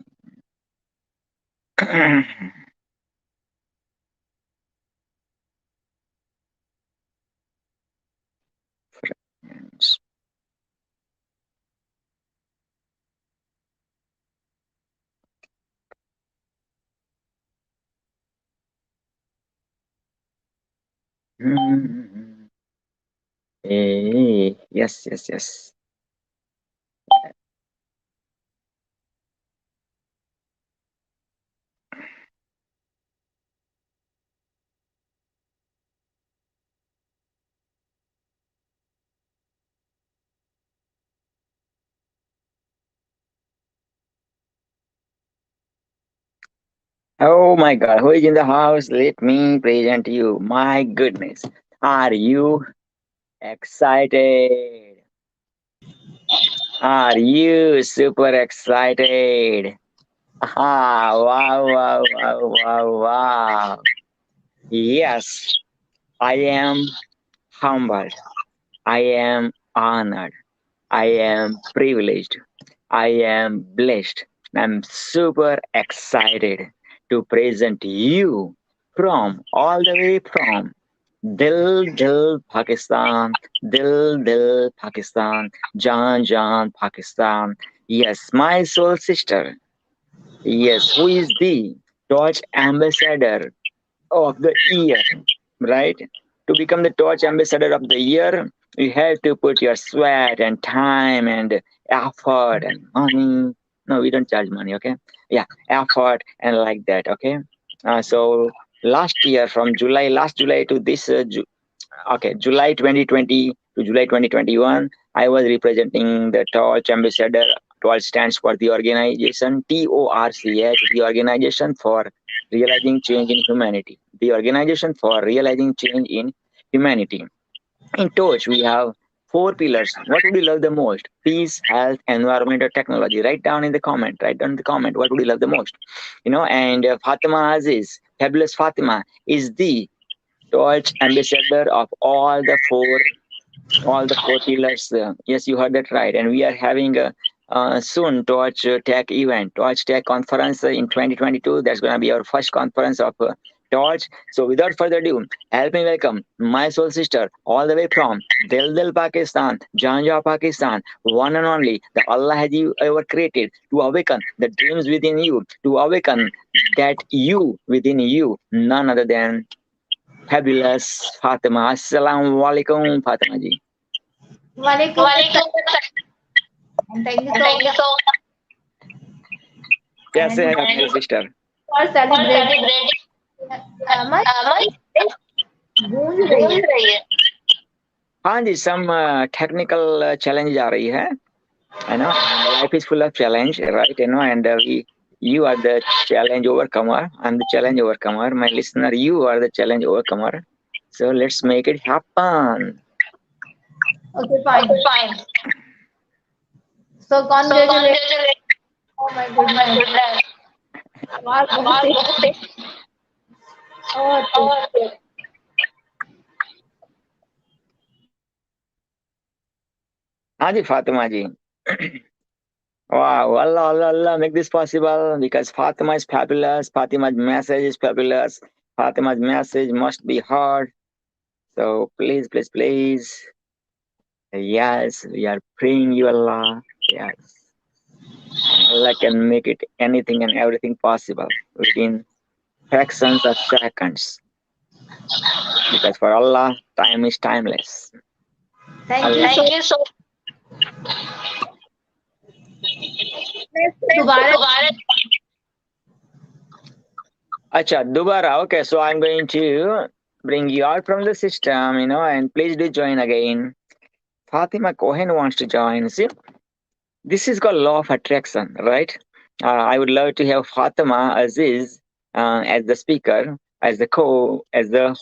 Hmm. Yes, yes, yes. Oh my God, who is in the house? Let me present you. My goodness. Are you excited? Are you super excited? Ah, wow, wow, wow, wow, wow. Yes, I am humbled. I am honored. I am privileged. I am blessed. I'm super excited to present you from all the way from Dil Pakistan, Dil Pakistan, Jan Pakistan. Yes, my soul sister. Yes, who is the Dutch ambassador of the year, right? To become the torch ambassador of the year, you have to put your sweat and time and effort and money. No, we don't charge money, okay? Yeah, effort and like that, okay? So last year, from last July to this okay, July 2020 to July 2021, I was representing the Torch Ambassador. Torch stands for the organization, TORCH, the Organization for Realizing Change in Humanity. The Organization for Realizing Change in Humanity. In Torch, we have four pillars. What would you love the most? Peace, health, environment, or technology. Write down in the comment. Write down in the comment. What would you love the most? And Fatima Aziz, fabulous Fatima, is the Torch ambassador of all the four pillars. Yes, you heard that right. And we are having a soon Torch Tech event, Torch Tech conference in 2022. That's going to be our first conference of Torch. So without further ado, help me welcome my soul sister all the way from Dil Pakistan, Janja, Pakistan, one and only, the Allah has you ever created to awaken the dreams within you, to awaken that you within you, none other than fabulous Fatima. Assalamu alaikum, Fatima ji. Walaikum assalam. And thank you so much. कैसे And है आपकी sister? for celebrating my गूंज रही है. हाँ जी, some technical challenge आ रही है. Life is full of challenge, right? And you are the challenge overcomer. I'm the challenge overcomer. My listener, you are the challenge overcomer. So let's make it happen. Okay, fine. So congratulations. Oh my goodness. आवाज बहुत तेज. Okay. हाँ जी, फातिमा जी. Wow, Allah, Allah, Allah, make this possible because Fatima is fabulous. Fatima's message is fabulous. Fatima's message must be heard. So please, please, please. Yes, we are praying you, Allah. Yes. And Allah can make it anything and everything possible within fractions of seconds. Because for Allah, time is timeless. Thank you Allah. so much. दोबारा Acha, Dubara. Okay, so I'm going to bring you out from the system, and please do join again. Fatima Cohen wants to join. See, this is called law of attraction, right? I would love to have Fatima Aziz as the speaker, as the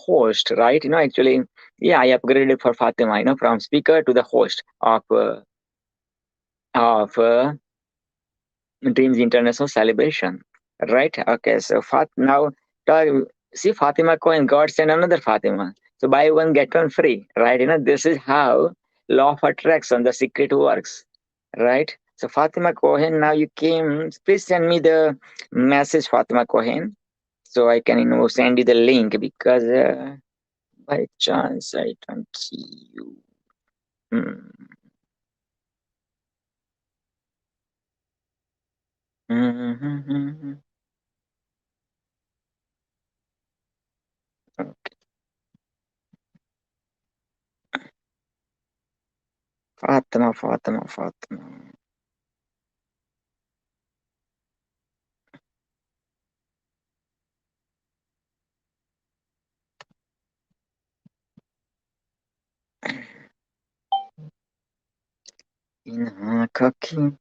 host, right? Actually, yeah, I upgraded for Fatima, from speaker to the host of Dreams International Celebration, right? Okay, so now see Fatima Cohen, God send another Fatima. So buy one get one free, right? This is how law of attraction, the secret works, right? So Fatima Cohen, now you came. Please send me the message, Fatima Cohen, so I can send you the link because by chance I don't see you. Hmm. Mm-hmm. Fatima, Fatima, Fatima. In Hakaki.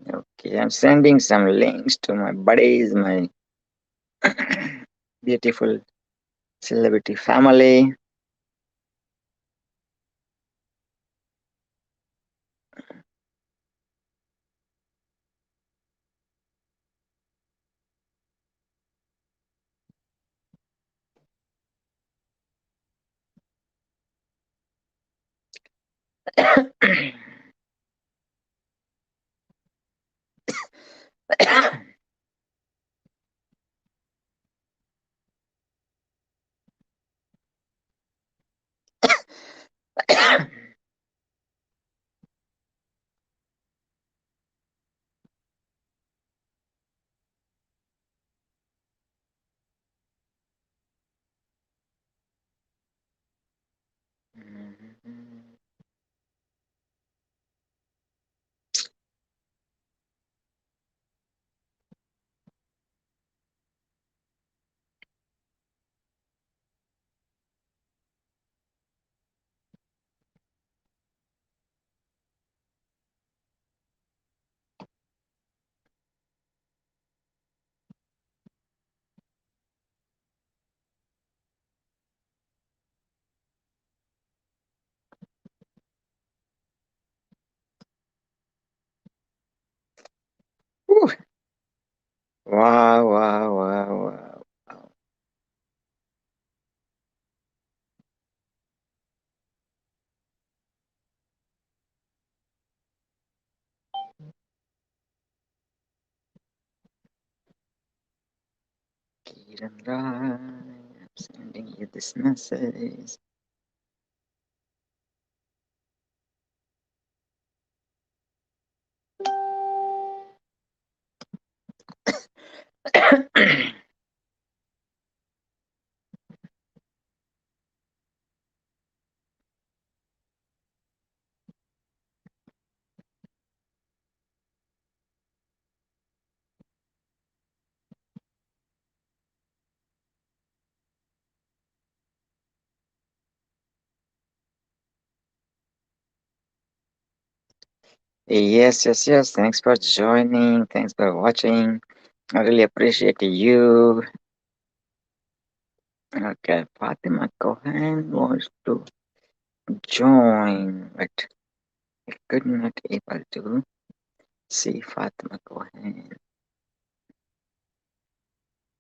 Okay, I'm sending some links to my buddies, my beautiful celebrity family. Whew. Wow, wow, wow, wow. Kiran Rai, I'm sending you this message. Yes, yes, yes. Thanks for joining. Thanks for watching. I really appreciate you. Okay, Fatima Cohen wants to join, but I could not able to see Fatima Cohen.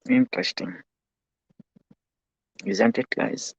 Interesting, isn't it, guys?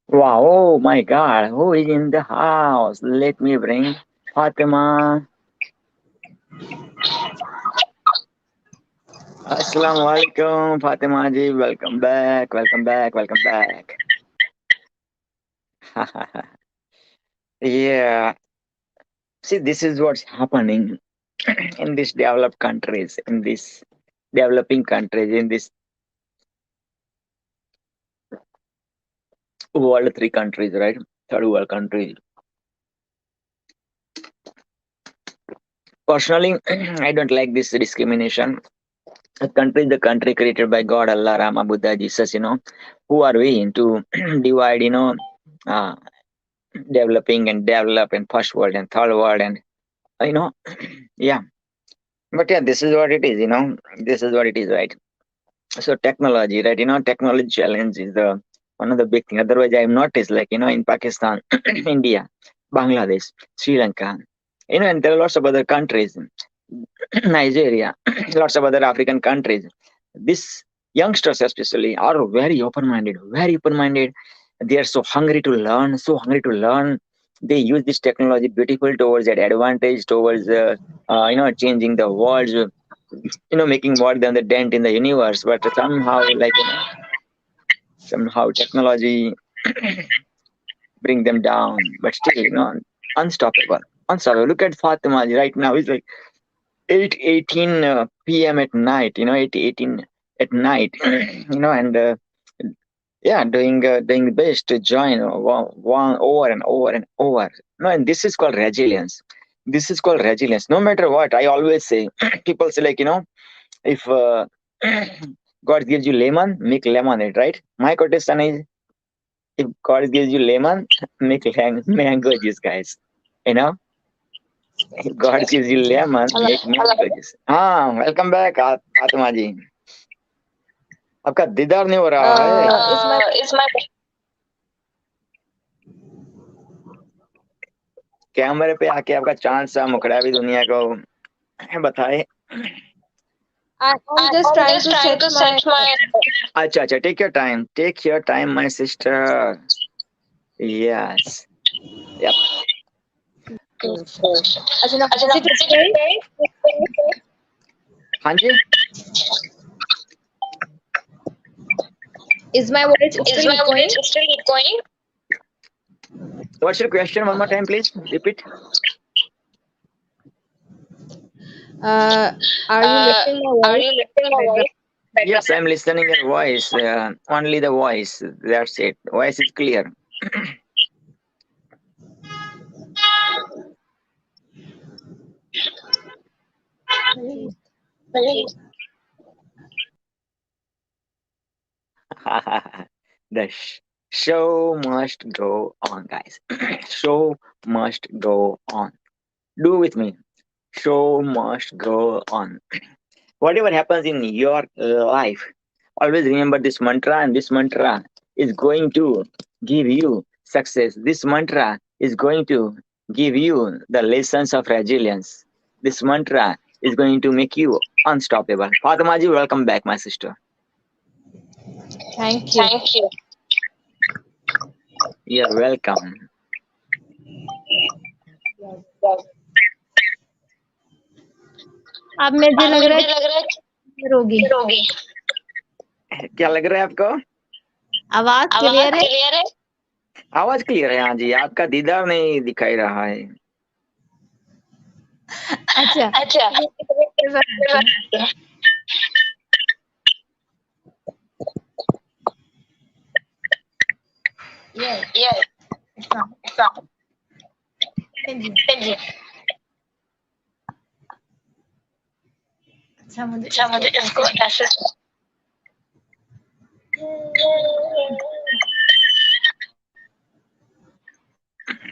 Wow, oh my God, who is in the house? Let me bring Fatima. Assalamu alaikum, Fatima ji. Welcome back, welcome back, welcome back. Yeah, See, this is what's happening in these developed countries, in these developing countries, in this world three countries, right? Third world countries. Personally, I don't like this discrimination. A country is the country created by God, Allah, Rama, Buddha, Jesus, who are we to divide, uh, developing and develop and first world and third world and, you know, yeah. But yeah, this is what it is, this is what it is, right? So technology, right? Technology challenge is the one of the big thing. Otherwise, I've noticed, like, in Pakistan, India, Bangladesh, Sri Lanka, and there are lots of other countries, Nigeria, lots of other African countries. These youngsters, especially, are very open minded, very open minded. They are so hungry to learn, so hungry to learn. They use this technology beautiful towards their advantage, towards, changing the world, making more than the dent in the universe. But somehow, like, somehow technology bring them down. But still, unstoppable, unstoppable. Look at Fatima right now. It's like 8:18 p.m. at night. 8:18 at night. And yeah, doing the best to join one over and over and over. No, and this is called resilience. This is called resilience. No matter what, I always say, people say, like, if God gives you lemon, make lemonade, right? My quotation is, if God gives you lemon, make mango juice, guys. You know, if God gives you lemon, Hello. make mango juice. हाँ, welcome back, आत्मा जी. आपका दीदार नहीं हो रहा है. Is my कैमरे पे आके आपका चांद सा मुखड़ा भी दुनिया को बताए. I'm just trying to set my अच्छा अच्छा, take your time. Take your time, my sister. Yes. Yep. अच्छा now is it okay? हाँ जी. Is my voice still going? What's your question? One more time, please. Repeat. Are you listening my voice? Yes, I'm listening your voice. Only the voice. That's it. Voice is clear. The show must go on, guys. Show must go on. Do with me. Show must go on. Whatever happens in your life, always remember this mantra, and this mantra is going to give you success. This mantra is going to give you the lessons of resilience. This mantra is going to make you unstoppable. Fatima ji, welcome back, my sister. Thank you. You're welcome. अब मुझे लग रहा है clear होगी क्या लग रहा है आपको? आवाज क्लियर है आवाज क्लियर है. हाँ जी, आपका दीदार नहीं दिखाई रहा है. अच्छा yes it's not अच्छा मुझे इसको ऐसे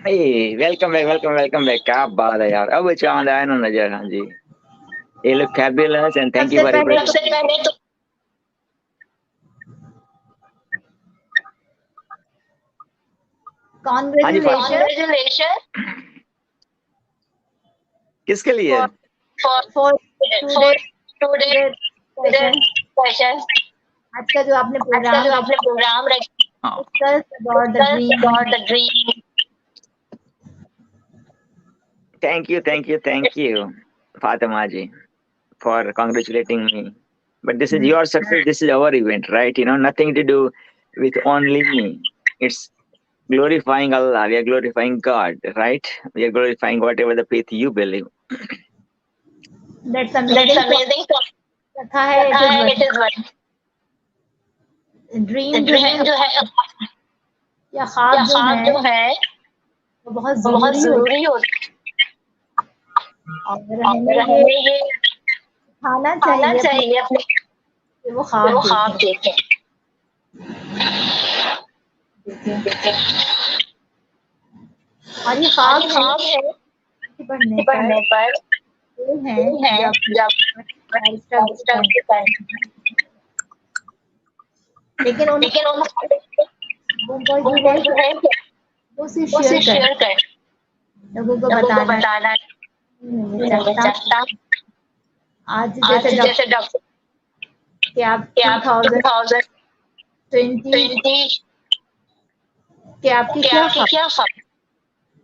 Hey, welcome back, welcome, welcome back. क्या बात है यार. अब चांद आया ना नजर. हाँ जी. You look fabulous and thank you for everything. congratulations किसके लिए? for today session आज का जो आपने programme Oh, discuss about the dream thank you, Fatima ji, for congratulating me. But this is your success. This is our event, right? Nothing to do with only me. It's glorifying Allah, we are glorifying God, right? We are glorifying whatever the faith you believe. That's That's amazing. amazing. कथा है कथा है, it it is one. is dream जो dream है जो है या या ख्वाब जो ख्वाब जो है है वो बहुत वो बहुत ज़रूरी होता जरूरी होता है और है हमें और ये हमें ये खाना आना चाहिए अपने चाहिए अपने कि वो ख्वाब वो ख्वाब देखें। देखें। और ये और ख्वाब ये है ख्वाब है कि बढ़ने पढ़ने पर वो है वो है जब जब और स्ट्रगल स्टफ करें। के टाइम, लेकिन उन लेकिन वो वो जो है जो है वो उसे वो शेयर शेयर करें, कर लोगों को लोगों को बताना बताना नहीं नहीं चाहता। चाहता। आज आज जैसे जैसे डॉक्टर कि आप कि आप 2020 2020 कि आपकी के क्या आपके ख्वाब क्या ख्वाब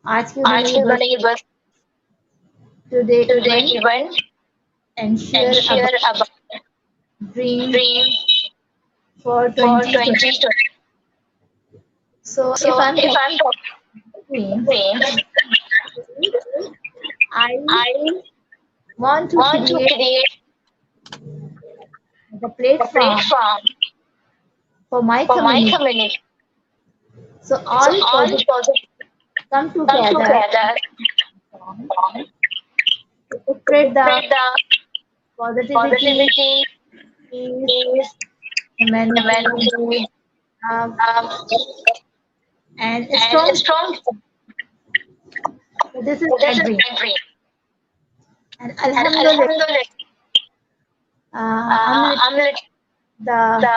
आज के आज के बनेंगे बस बनेंगे बस today today even even and and share share about about dream dream for for 2020. 2020. So So if I'm if I'm talking talking dream, dream, I I want to want to create create the a platform platform for my for my community. community. So So all all positive positive come come together together to spread to the spread the positivity, positivity, peace, peace, humanity, humanity, love, and a and strong. strong. So this is So my this is dream. my dream. And And Alhamdulillah, Alhamdulillah, I'm I'm like the the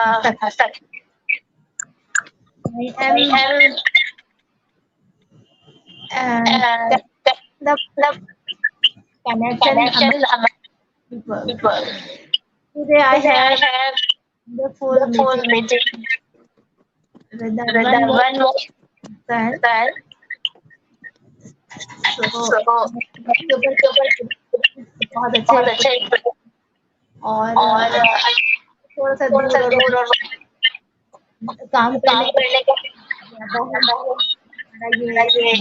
I am and uh, the the connection connection among among people. people. Today I Today I have have the full the full meeting meeting with the with one the more one more person. son. So So super बहुत बहुत अच्छे अच्छे और और थोड़ा सा थोड़ा सा दूर और दूर और काम करने काम का करने का ज्यादा है हमारा ज्यादा ये ये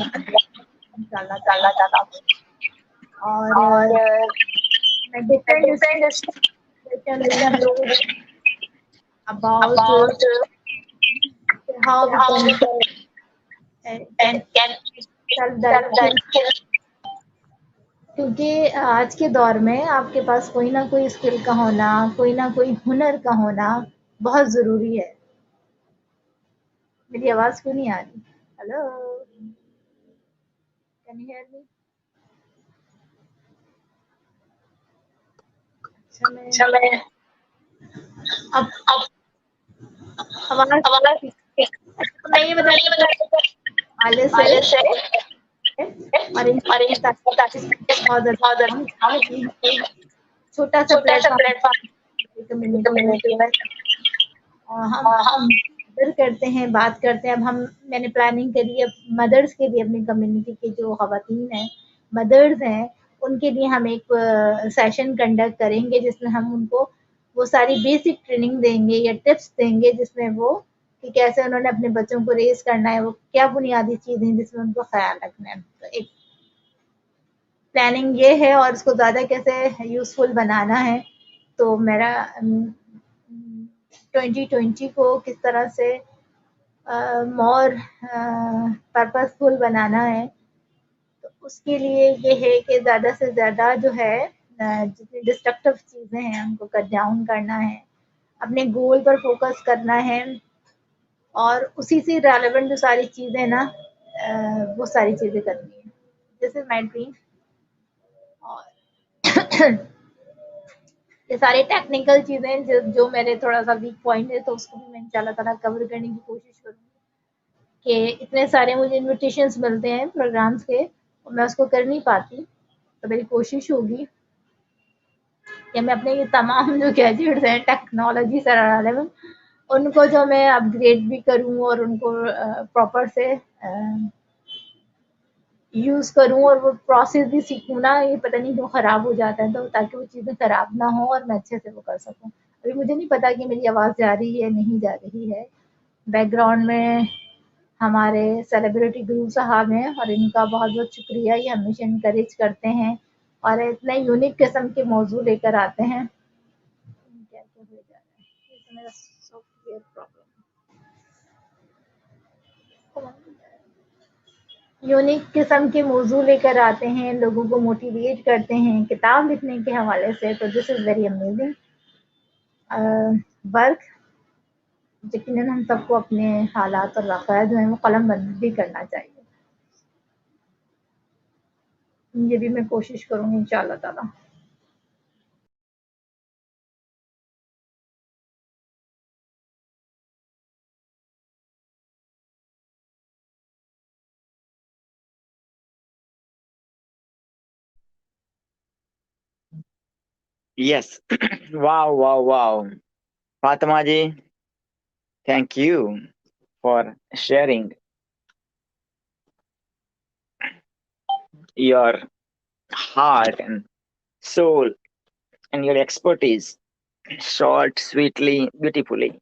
इंशाल्लाह ताला निकालना चाहता हूँ और और मैं डिफरेंट डिफरेंट डिस्कशन डिस्कशन लूंगी लूंगी about about how we how we can can self self direction direction. क्योंकि आज के दौर में आपके पास कोई ना कोई स्किल का होना कोई ना कोई हुनर का होना बहुत ज़रूरी है। मेरी आवाज़ क्यों नहीं आ रही? Hello, can you hear me? अच्छा मैं अब अब आवाज़ हमारा अच्छा मैं ये बता ये बता वाले वाले से से और इन और बहुत ज़्यादा हम छोटा सा छोटा सा प्लेटफॉर्म प्लेटफॉर्म कम्युनिटी में कम्युनिटी में हम हम कदर करते हैं, बात करते हैं। अब हम मैंने प्लानिंग करी है मदर्स के लिए, अपनी कम्युनिटी की जो ख़वातीन हैं, मदर्स हैं, उनके लिए हम एक सेशन कंडक्ट करेंगे जिसमें हम उनको वो सारी बेसिक ट्रेनिंग देंगे या टिप्स देंगे जिसमें वो कि कैसे उन्होंने अपने बच्चों को रेज़ करना है, वो क्या बुनियादी चीज़ें हैं जिसमें उनको ख़्याल रखना है। तो एक प्लानिंग ये है और इसको ज़्यादा कैसे यूज़फुल बनाना है। तो मेरा 2020 को किस तरह से मोर पर्पसफुल बनाना है, तो उसके लिए ये है कि ज़्यादा से ज़्यादा जो है जितनी डिस्ट्रक्टिव चीज़ें हैं उनको कट डाउन करना है, अपने गोल पर फोकस करना है और उसी से रेलेवेंट जो सारी चीज़ें ना वो सारी चीज़ें करनी है। This is my dream. और ये सारी टेक्निकल चीज़ें जो मेरे थोड़ा सा वीक पॉइंट है, तो उसको भी मैं इंशाल्लाह ताला कवर करने की कोशिश करूँगी कि इतने सारे मुझे इन्विटेशंस मिलते हैं प्रोग्राम्स के और मैं उसको कर नहीं पाती। तो मेरी कोशिश होगी कि मैं अपने ये तमाम जो गैजेट्स हैं टेक्नोलॉजी से रिलेवेंट उनको जो मैं अपग्रेड भी करूँ और उनको प्रॉपर से यूज़ करूँ और वो प्रोसेस भी सीखूँ ना। ये पता नहीं क्यों ख़राब हो जाता है, तो ताकि वो चीज़ें ख़राब ना हो और मैं अच्छे से वो कर सकूँ। अभी मुझे नहीं पता कि मेरी आवाज़ जा रही है, नहीं जा रही है। बैकग्राउंड में हमारे सेलिब्रिटी गुरु साहब हैं और इनका बहुत-बहुत शुक्रिया, ये हमेशा इनकरेज करते हैं और इतने यूनिक किस्म के मौजू लेकर आते हैं। क्या-क्या हो जा रहा है? ये तो मेरा सॉफ्टवेयर प्रॉब्लम यूनिक किस्म के मौजू लेकर आते हैं, लोगों को मोटिवेट करते हैं किताब लिखने के हवाले से, तो this is very amazing work. यकीनन हम सबको अपने हालात और वाक़या जो हैं वो कलमबंद भी करना चाहिए। ये भी मैं कोशिश करूँगी इंशाअल्लाह ताला। Yes. Wow, wow, wow. Fatima ji, thank you for sharing your heart and soul and your expertise short, sweetly, beautifully.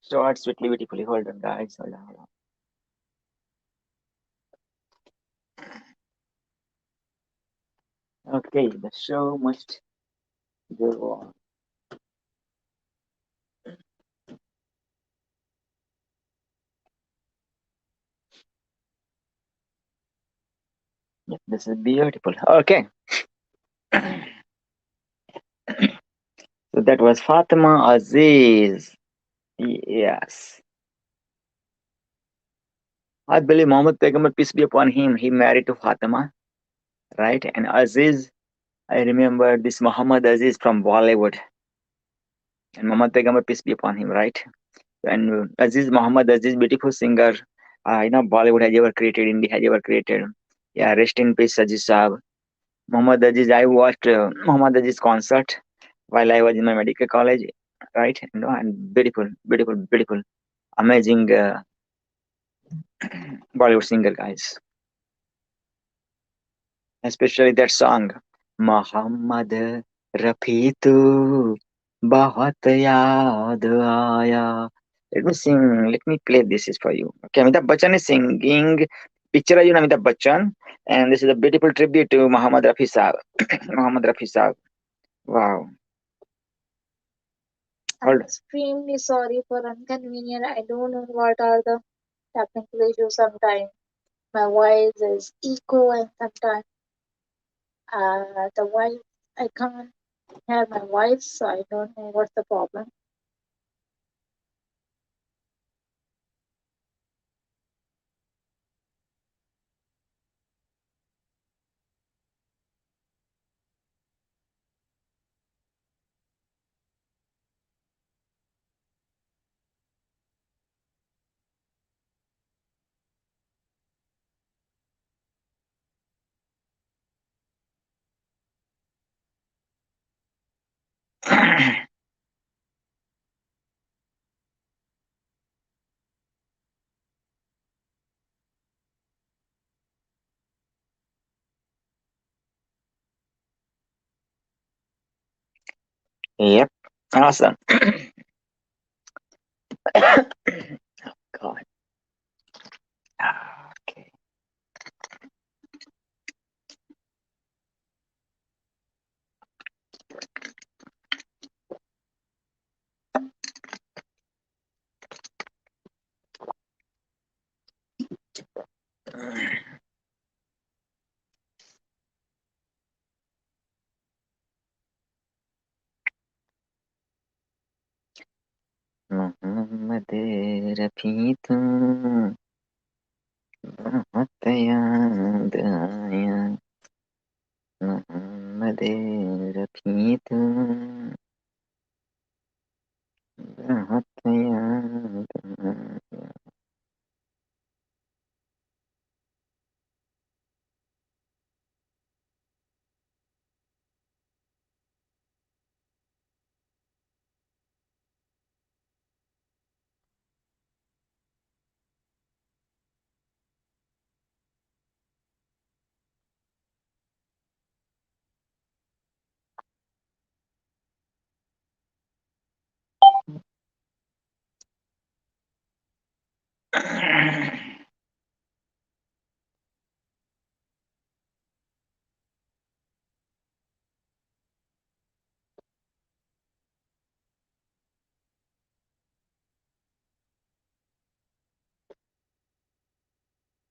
Short, sweetly, beautifully. Hold on, guys. Hold on, hold on. Okay, the show must go on. Yep, this is beautiful. Okay. So that was Fatima Aziz. Yes. I believe Muhammad Paigambar, peace be upon him, he married to Fatima, right? And Aziz, I remember this Muhammad Aziz from Bollywood. And Muhammad Paigambar, peace be upon him, right? And Aziz Muhammad Aziz, beautiful singer. Bollywood has ever created, India has ever created. Yeah, rest in peace, Aziz Saab. Muhammad Aziz, I watched Muhammad Aziz concert while I was in my medical college, right? And beautiful, beautiful, beautiful, amazing Bollywood singer, guys. Especially that song, Muhammad Rafi tu bahut yaad aaya. Let me sing. Let me play this is for you. Okay, Amitabh Bachchan is singing. Picture you Amitabh Bachchan, and this is a beautiful tribute to Muhammad Rafi Saab. Muhammad Rafi Saab. Wow. I'm Hold. extremely sorry for inconvenience. I don't know what are the technical issues sometimes. My voice is echo and sometimes the voice I can't hear my voice, so I don't know what's the problem. Yep. Awesome. God. Okay. Mohammad Rafi तू बहुत याद आया मोहम्मद रफी तू बहुत याद आया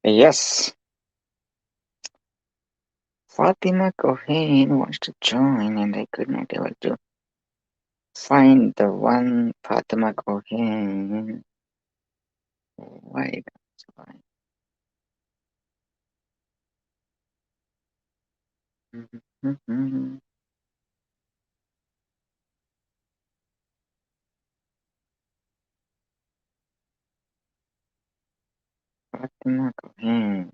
Yes, Fatima Cohen wants to join, and I could not able to find the one Fatima Cohen. Why? That's why. Fatima Cohen.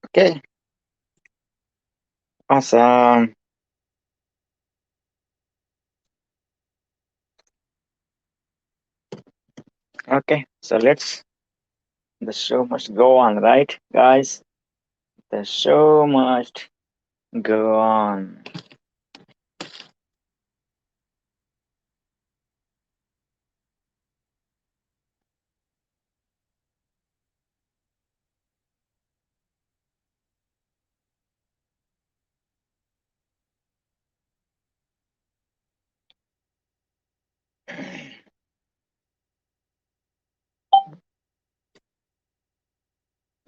Okay, awesome. Okay, so the show must go on, right, guys? The show must go on.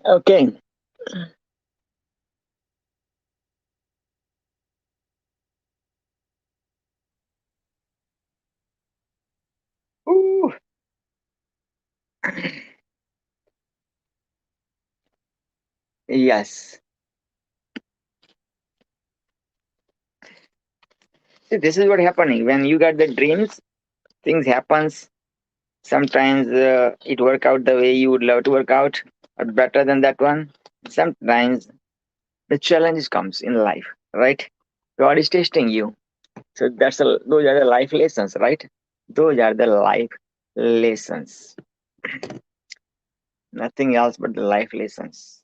Okay. Ooh, yes. See, this is what happening when you got the dreams. Things happens. Sometimes it work out the way you would love to work out, or better than that one. Sometimes the challenges comes in life, right? God is testing you. So those are the life lessons, right? Those are the life lessons. Nothing else but the life lessons.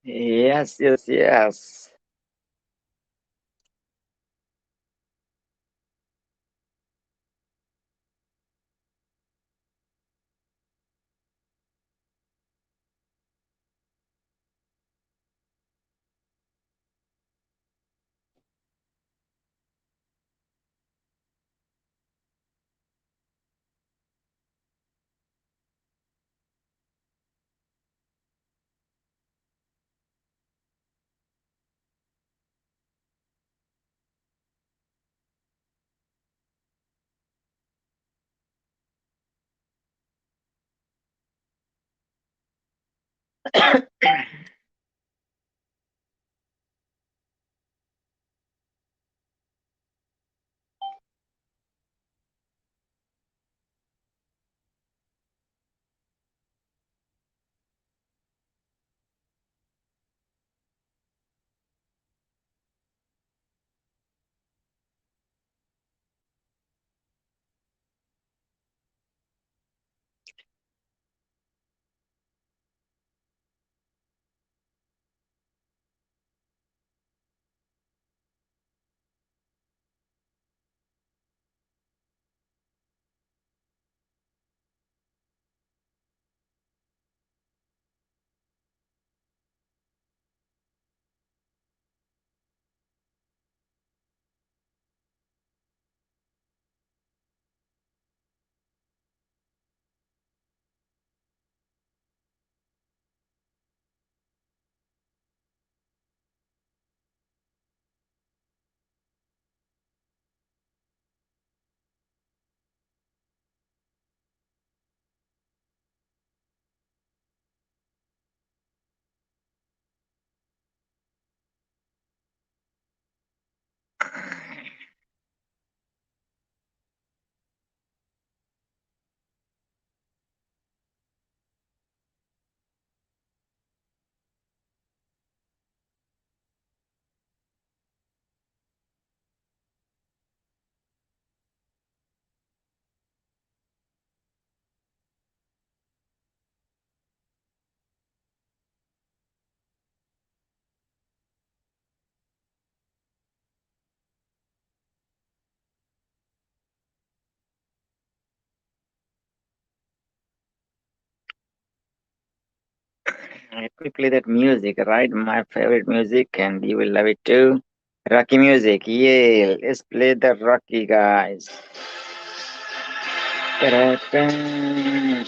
Yes, yes, yes. Let me play that music, right? My favorite music, and you will love it too. Rocky music, yeah. Let's play the Rocky, guys. Ta-da-da.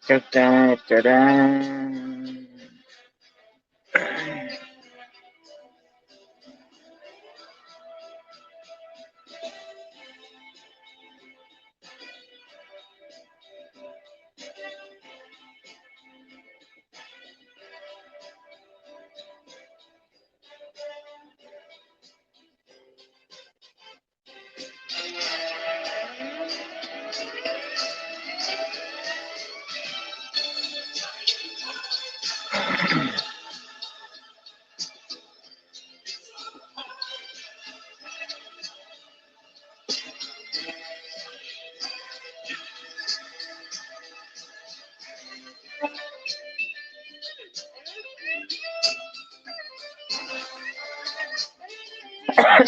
Ta-da-da-da. Mhm.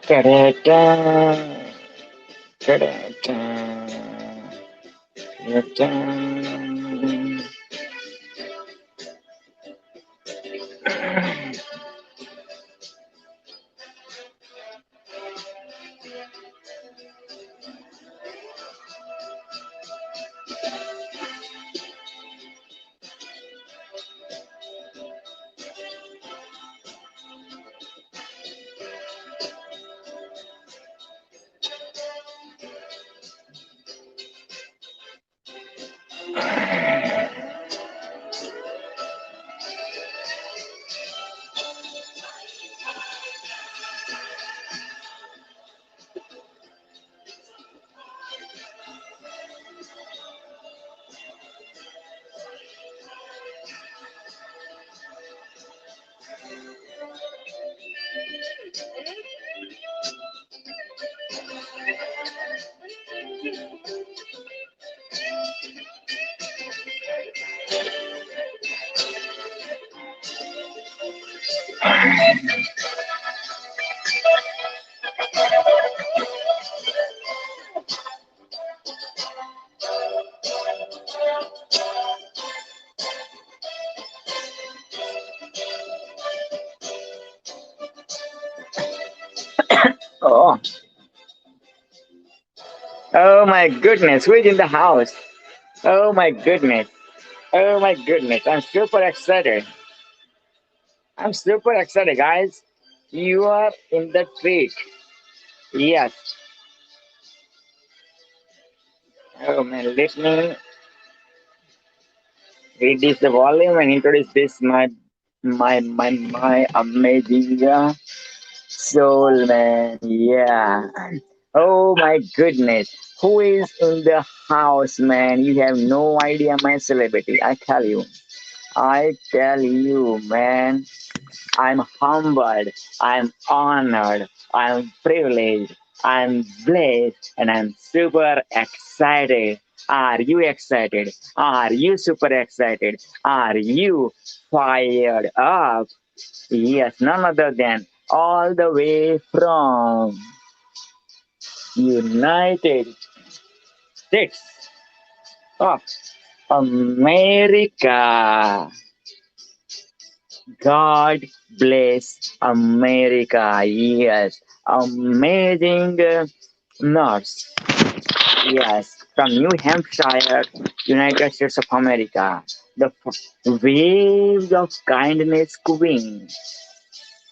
Ta-da-da. Ta-da-da. Ta-da. Oh, oh my goodness, who is in the house? Oh my goodness. Oh my goodness. I'm super excited. I'm super excited, guys. You are in the treat. Yes. Oh man, let me reduce the volume and introduce this my amazing soul man. Yeah. Oh my goodness. Who is in the house, man? You have no idea my celebrity. I tell you. I tell you, man. I'm humbled, I'm honored, I'm privileged, I'm blessed, and I'm super excited. Are you excited? Are you super excited? Are you fired up? Yes, none other than all the way from United States of America. God bless America. Yes, amazing nurse. Yes, from New Hampshire, United States of America. The waves of kindness queen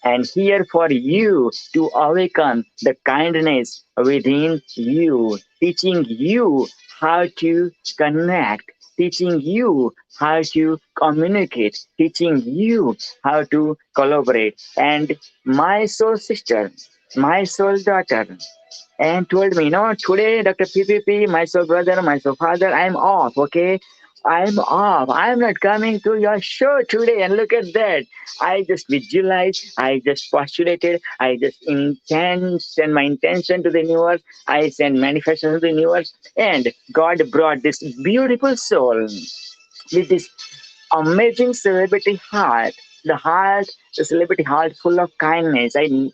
and here for you to awaken the kindness within you, teaching you how to connect, teaching you how to communicate, teaching you how to collaborate. And my soul sister, my soul daughter, and told me, no, today, Dr. PPP, my soul brother, my soul father, I'm off, okay? I'm off. I'm not coming to your show today. And look at that. I just visualized, I just postulated, I just send my intention to the universe, I send manifestation to the universe, and God brought this beautiful soul with this amazing celebrity heart. The heart, the celebrity heart full of kindness. I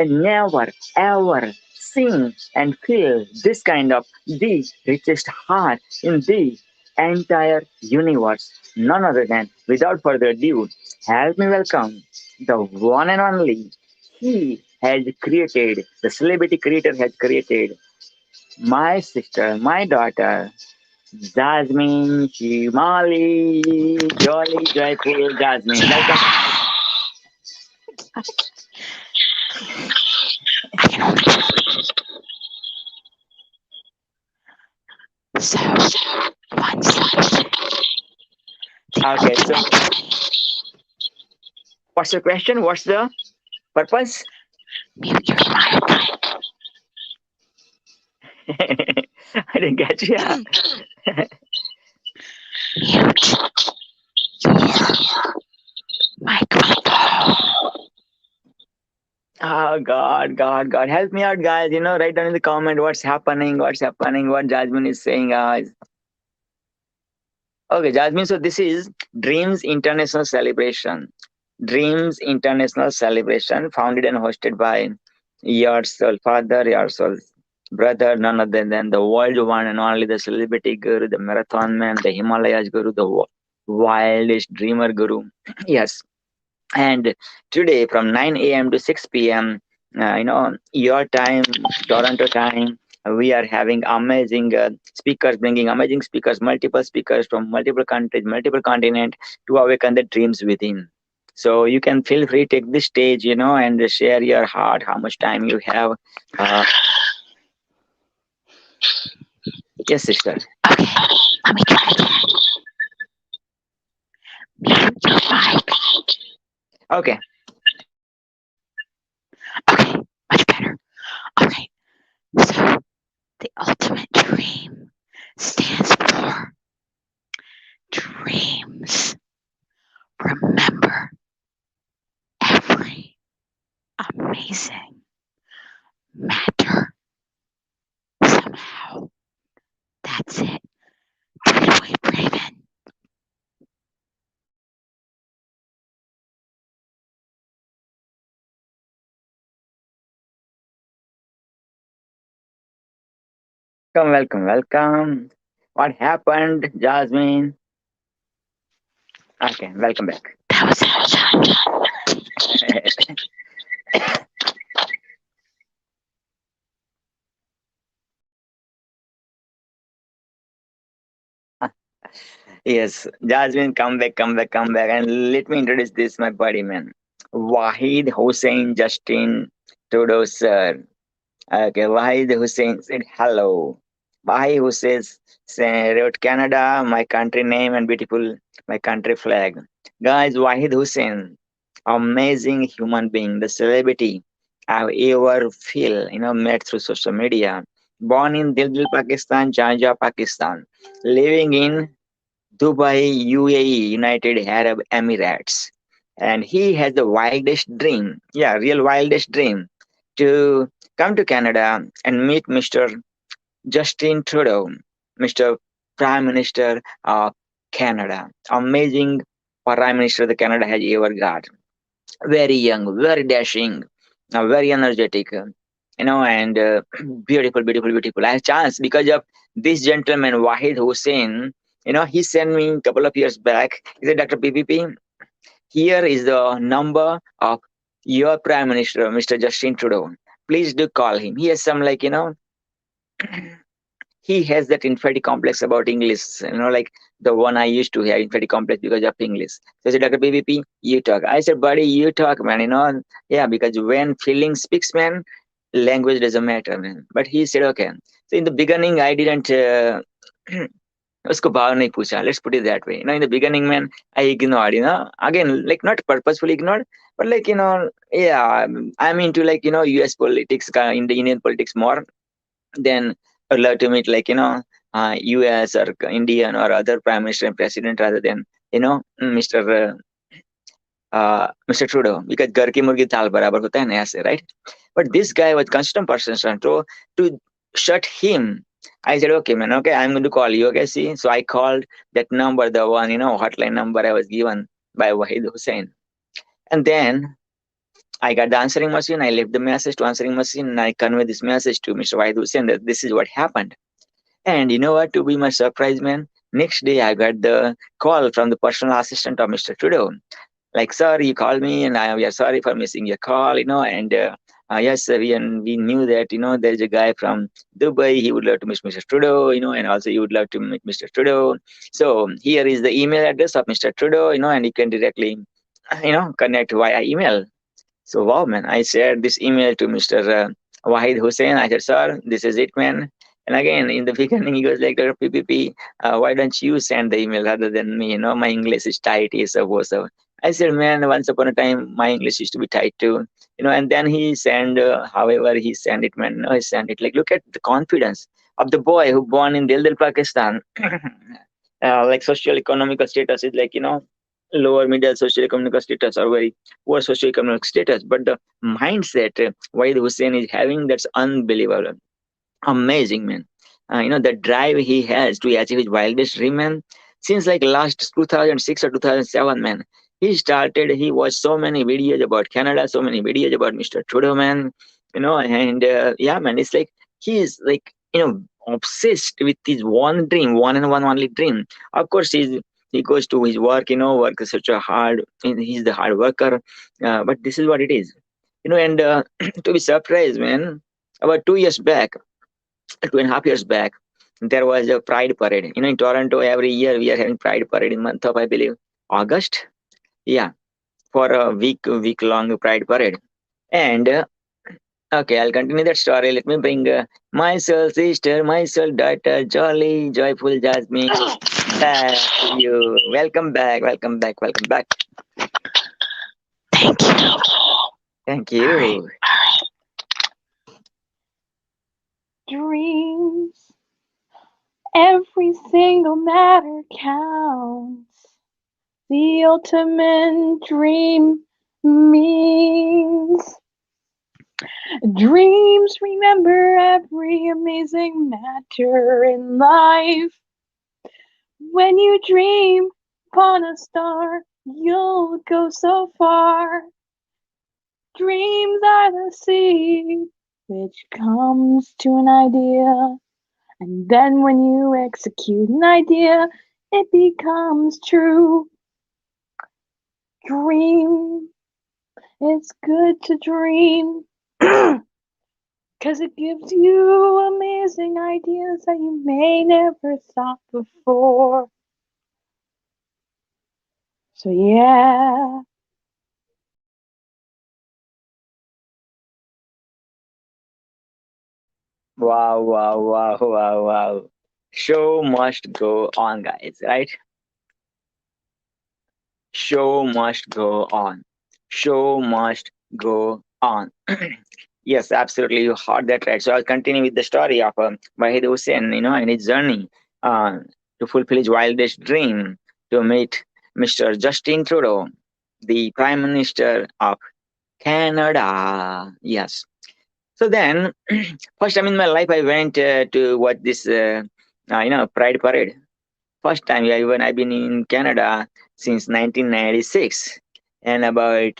never ever seen and feel this kind of the richest heart in the entire universe. None other than, without further ado, help me welcome the one and only. He has created, the celebrity creator has created my sister, my daughter, Jasmine Shimali, Jolly Joyful Jasmine. Welcome. So once Okay, so what's the question? What's the purpose? mute your mic, I didn't get you. mute your microphone. Oh God, God, God, help me out, guys. Write down in the comment what's happening, what Jasmine is saying, guys. Okay, Jasmine. So this is Dreams International Celebration. Dreams International Celebration, founded and hosted by your soul father, your soul brother, none other than the world one and only the celebrity guru, the marathon man, the Himalayas guru, the wildest dreamer guru. Yes. And today from 9 a.m. to 6 p.m., your time, Toronto time, we are having amazing speakers, bringing amazing speakers, multiple speakers from multiple countries, multiple continents to awaken the dreams within. So you can feel free take this stage, and share your heart, how much time you have. Uh, yes, sister. Okay, let me try again. Mute your mic. Okay. Okay, much better. Alright, so the ultimate dream stands for dreams. Remember every amazing matter somehow. That's it. Take it away, Braven. Welcome, welcome, welcome. What happened, Jasmine? Okay, welcome back. That was it, John. Yes, Jasmine, come back, come back, come back. And let me introduce this, my buddy, man. Wahid Hussein Justin Trudeau, sir. Okay, Wahid Hussein said hello. Wahid Hussein wrote Canada, my country name and beautiful, my country flag. Guys, Wahid Hussein, amazing human being, the celebrity I've ever feel, met through social media. Born in Dildil, Pakistan, Janja, Pakistan, living in Dubai, UAE, United Arab Emirates. And he has the wildest dream, yeah, real wildest dream, to come to Canada and meet Mr. Justin Trudeau, Mr. Prime Minister of Canada. Amazing Prime Minister that Canada has ever got. Very young, very dashing, very energetic, and beautiful, beautiful, beautiful. I have chance because of this gentleman, Wahid Hussein. He sent me a couple of years back. He said, Dr. PPP, here is the number of your Prime Minister, Mr. Justin Trudeau. Please do call him. He has some, he has that inferiority complex about English, like the one I used to have inferiority complex because of English. So I said, Dr. PVP, you talk. I said, buddy, you talk, man, yeah, because when feeling speaks, man, language doesn't matter, man. But he said, okay. So in the beginning, I didn't, उसको भाव नहीं पूछा. Let's put it that way. In the beginning, man, I ignored, again, like not purposefully ignored, but yeah, I'm into US politics, in the Indian politics more then I'd love to meet US or Indian or other prime minister and president rather than Mr. Trudeau because घर की मुर्गी दाल बराबर होता है ना ऐसे right. But this guy was constant person to shut him. I said, okay, man, okay, I'm going to call you. Okay, see. So I called that number, the one, hotline number I was given by Wahid Hussein. And then I got the answering machine. I left the message to answering machine and I conveyed this message to Mr. Wahid Hussein that this is what happened. And you know what? To be my surprise, man, next day I got the call from the personal assistant of Mr. Trudeau. Like, sir, you called me and we are sorry for missing your call, and yes, sir, we knew that, there's a guy from Dubai, he would love to meet Mr. Trudeau, and also you would love to meet Mr. Trudeau. So here is the email address of Mr. Trudeau, and you can directly, connect via email. So wow, man, I shared this email to Mr. Wahid Hussein. I said, sir, this is it, man. And again, in the beginning, he goes like, Dr. PPP, why don't you send the email rather than me? My English is tight, he suppose. So I said, man, once upon a time, my English used to be tight too. And then he sent, however, he sent it, man. No, he sent it. Like, look at the confidence of the boy who born in Dildil, Pakistan. Like social economical status is like, lower middle socio-economic status or very poor socio-economic status. But the mindset Wahid Hussein is having, that's unbelievable. Amazing, man. The drive he has to achieve his wildest dream, man. Since like last 2006 or 2007, man. He watched so many videos about Canada, so many videos about Mr. Trudeau, man. And yeah, man, it's like he is like, obsessed with his one dream, one and one only dream. Of course, he goes to his work, work is such a hard, he's the hard worker. But this is what it is, and to be surprised, man, about 2 years back, 2.5 years back, there was a Pride parade. In Toronto, every year we are having Pride parade in month of, I believe, August. Yeah, for a week long Pride parade. And okay, I'll continue that story. Let me bring my soul sister, my soul daughter, jolly, joyful Jasmine back to you. Welcome back, welcome back, welcome back. Thank you. Thank you. Dreams, every single matter counts. The ultimate dream means dreams. Remember every amazing matter in life. When you dream upon a star, you'll go so far. Dreams are the seed which comes to an idea, and then when you execute an idea, it becomes true. Dream, it's good to dream, 'cause it gives you amazing ideas that you may never thought before. So yeah. Wow, wow, wow, wow, wow. Show must go on, guys, right? Show must go on. Show must go on. Yes, absolutely. You heard that right. So I'll continue with the story of Wahid Hussein, and his journey uh, to fulfill his wildest dream to meet Mr. Justin Trudeau, the Prime Minister of Canada. Yes. So then, first time in my life, I went to watch this, Pride Parade. First time, yeah, even I've been in Canada since 1996 and about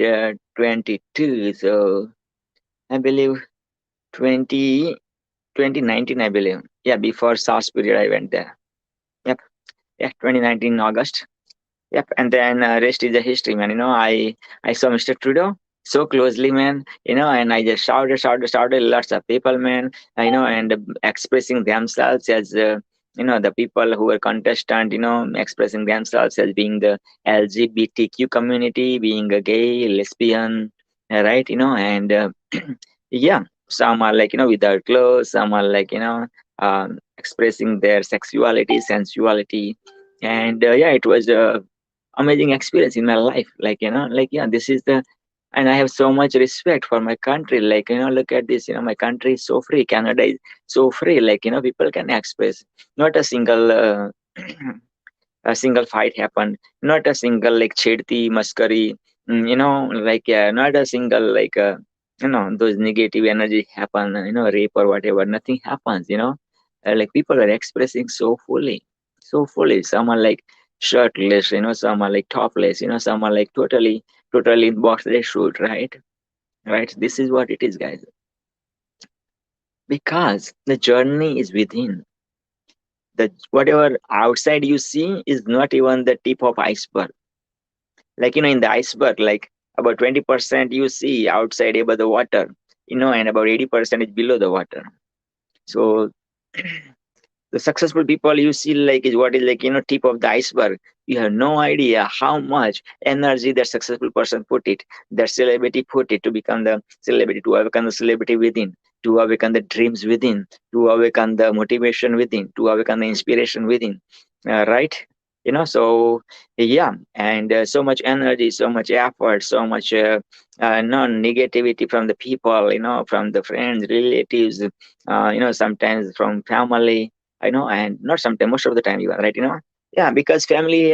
22. So I believe 20, 2019, I believe. Yeah, before SARS period, I went there. Yep. Yeah, 2019 August. Yep, and then rest is the history, man. I saw Mr. Trudeau so closely, man. And I just shouted, shouted, shouted. Lots of people, man. And expressing themselves as the people who were contestant. Expressing themselves as being the LGBTQ community, being a gay, lesbian, right? And yeah, some are like without clothes. Some are like expressing their sexuality, sensuality, and yeah, it was a amazing experience in my life, yeah, this is the and I have so much respect for my country, look at this, my country is so free. Canada is so free, people can express. Not a single a single fight happened, not a single like chedti maskari, not a single those negative energy happen, rape or whatever, nothing happens, like people are expressing so fully. Some are like shirtless, some are like topless, some are like totally in boxer shoot, right, this is what it is, guys, because the journey is within. The whatever outside you see is not even the tip of iceberg. In the iceberg, like about 20% you see outside above the water, and about 80% is below the water. So the successful people you see like is what is like tip of the iceberg. You have no idea how much energy that successful person put it, that celebrity put it to become the celebrity, to awaken the celebrity within, to awaken the dreams within, to awaken the motivation within, to awaken the inspiration within, right? So yeah, and so much energy, so much effort, so much non negativity from the people, from the friends, relatives, sometimes from family, and not sometimes, most of the time, you are right, yeah, because family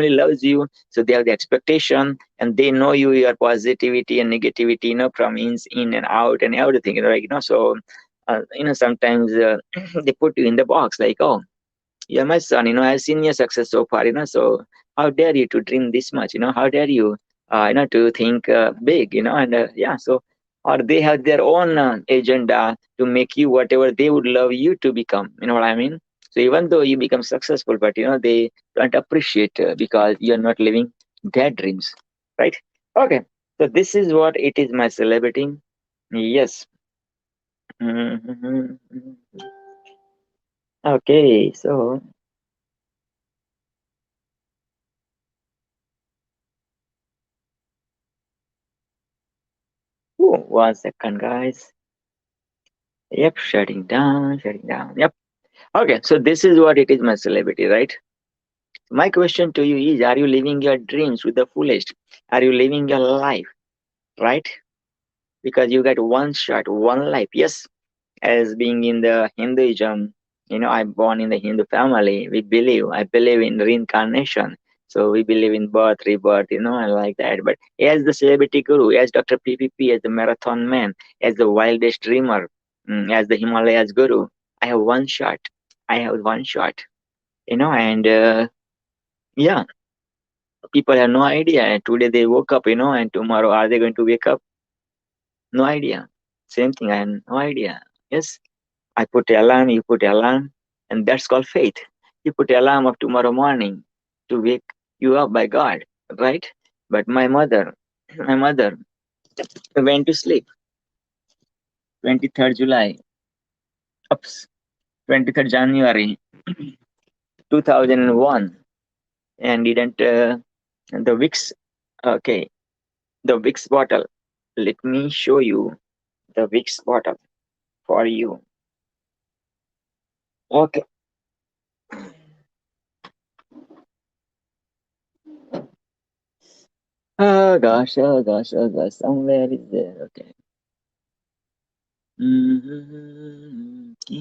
loves you, so they have the expectation, and they know your positivity and negativity, from in and out and everything, so sometimes they put you in the box like, oh, you're my son, I've seen your success so far, so how dare you to dream this much, how dare you, to think big, and yeah, so, or they have their own agenda to make you whatever they would love you to become, you know what I mean? So even though you become successful, but, they don't appreciate because you're not living their dreams, right? Okay, so this is what it is, my celebrity. Yes. Mhm. Okay, so, ooh, 1 second, guys. Yep, shutting down, shutting down. Yep. Okay, so this is what it is, my celebrity, right? My question to you is, are you living your dreams with the fullest? Are you living your life, right? Because you get one shot, one life. Yes, as being in the Hinduism, I'm born in the Hindu family. I believe in reincarnation. So we believe in birth, rebirth, and like that. But as the celebrity guru, as Dr. PPP, as the marathon man, as the wildest dreamer, as the Himalayas guru, I have one shot. I have one shot, and yeah, people have no idea. And today they woke up, and tomorrow are they going to wake up? No idea. Same thing, I have no idea. Yes, I put alarm, you put alarm, and that's called faith. You put alarm of tomorrow morning to wake you up by God, right? But my mother went to sleep 23rd July, oops, 23rd January 2001, and didn't And the Vicks, okay, the Vicks bottle. Let me show you the Vicks bottle for you. Okay. Oh gosh, oh gosh, oh gosh. Somewhere is there. Okay. की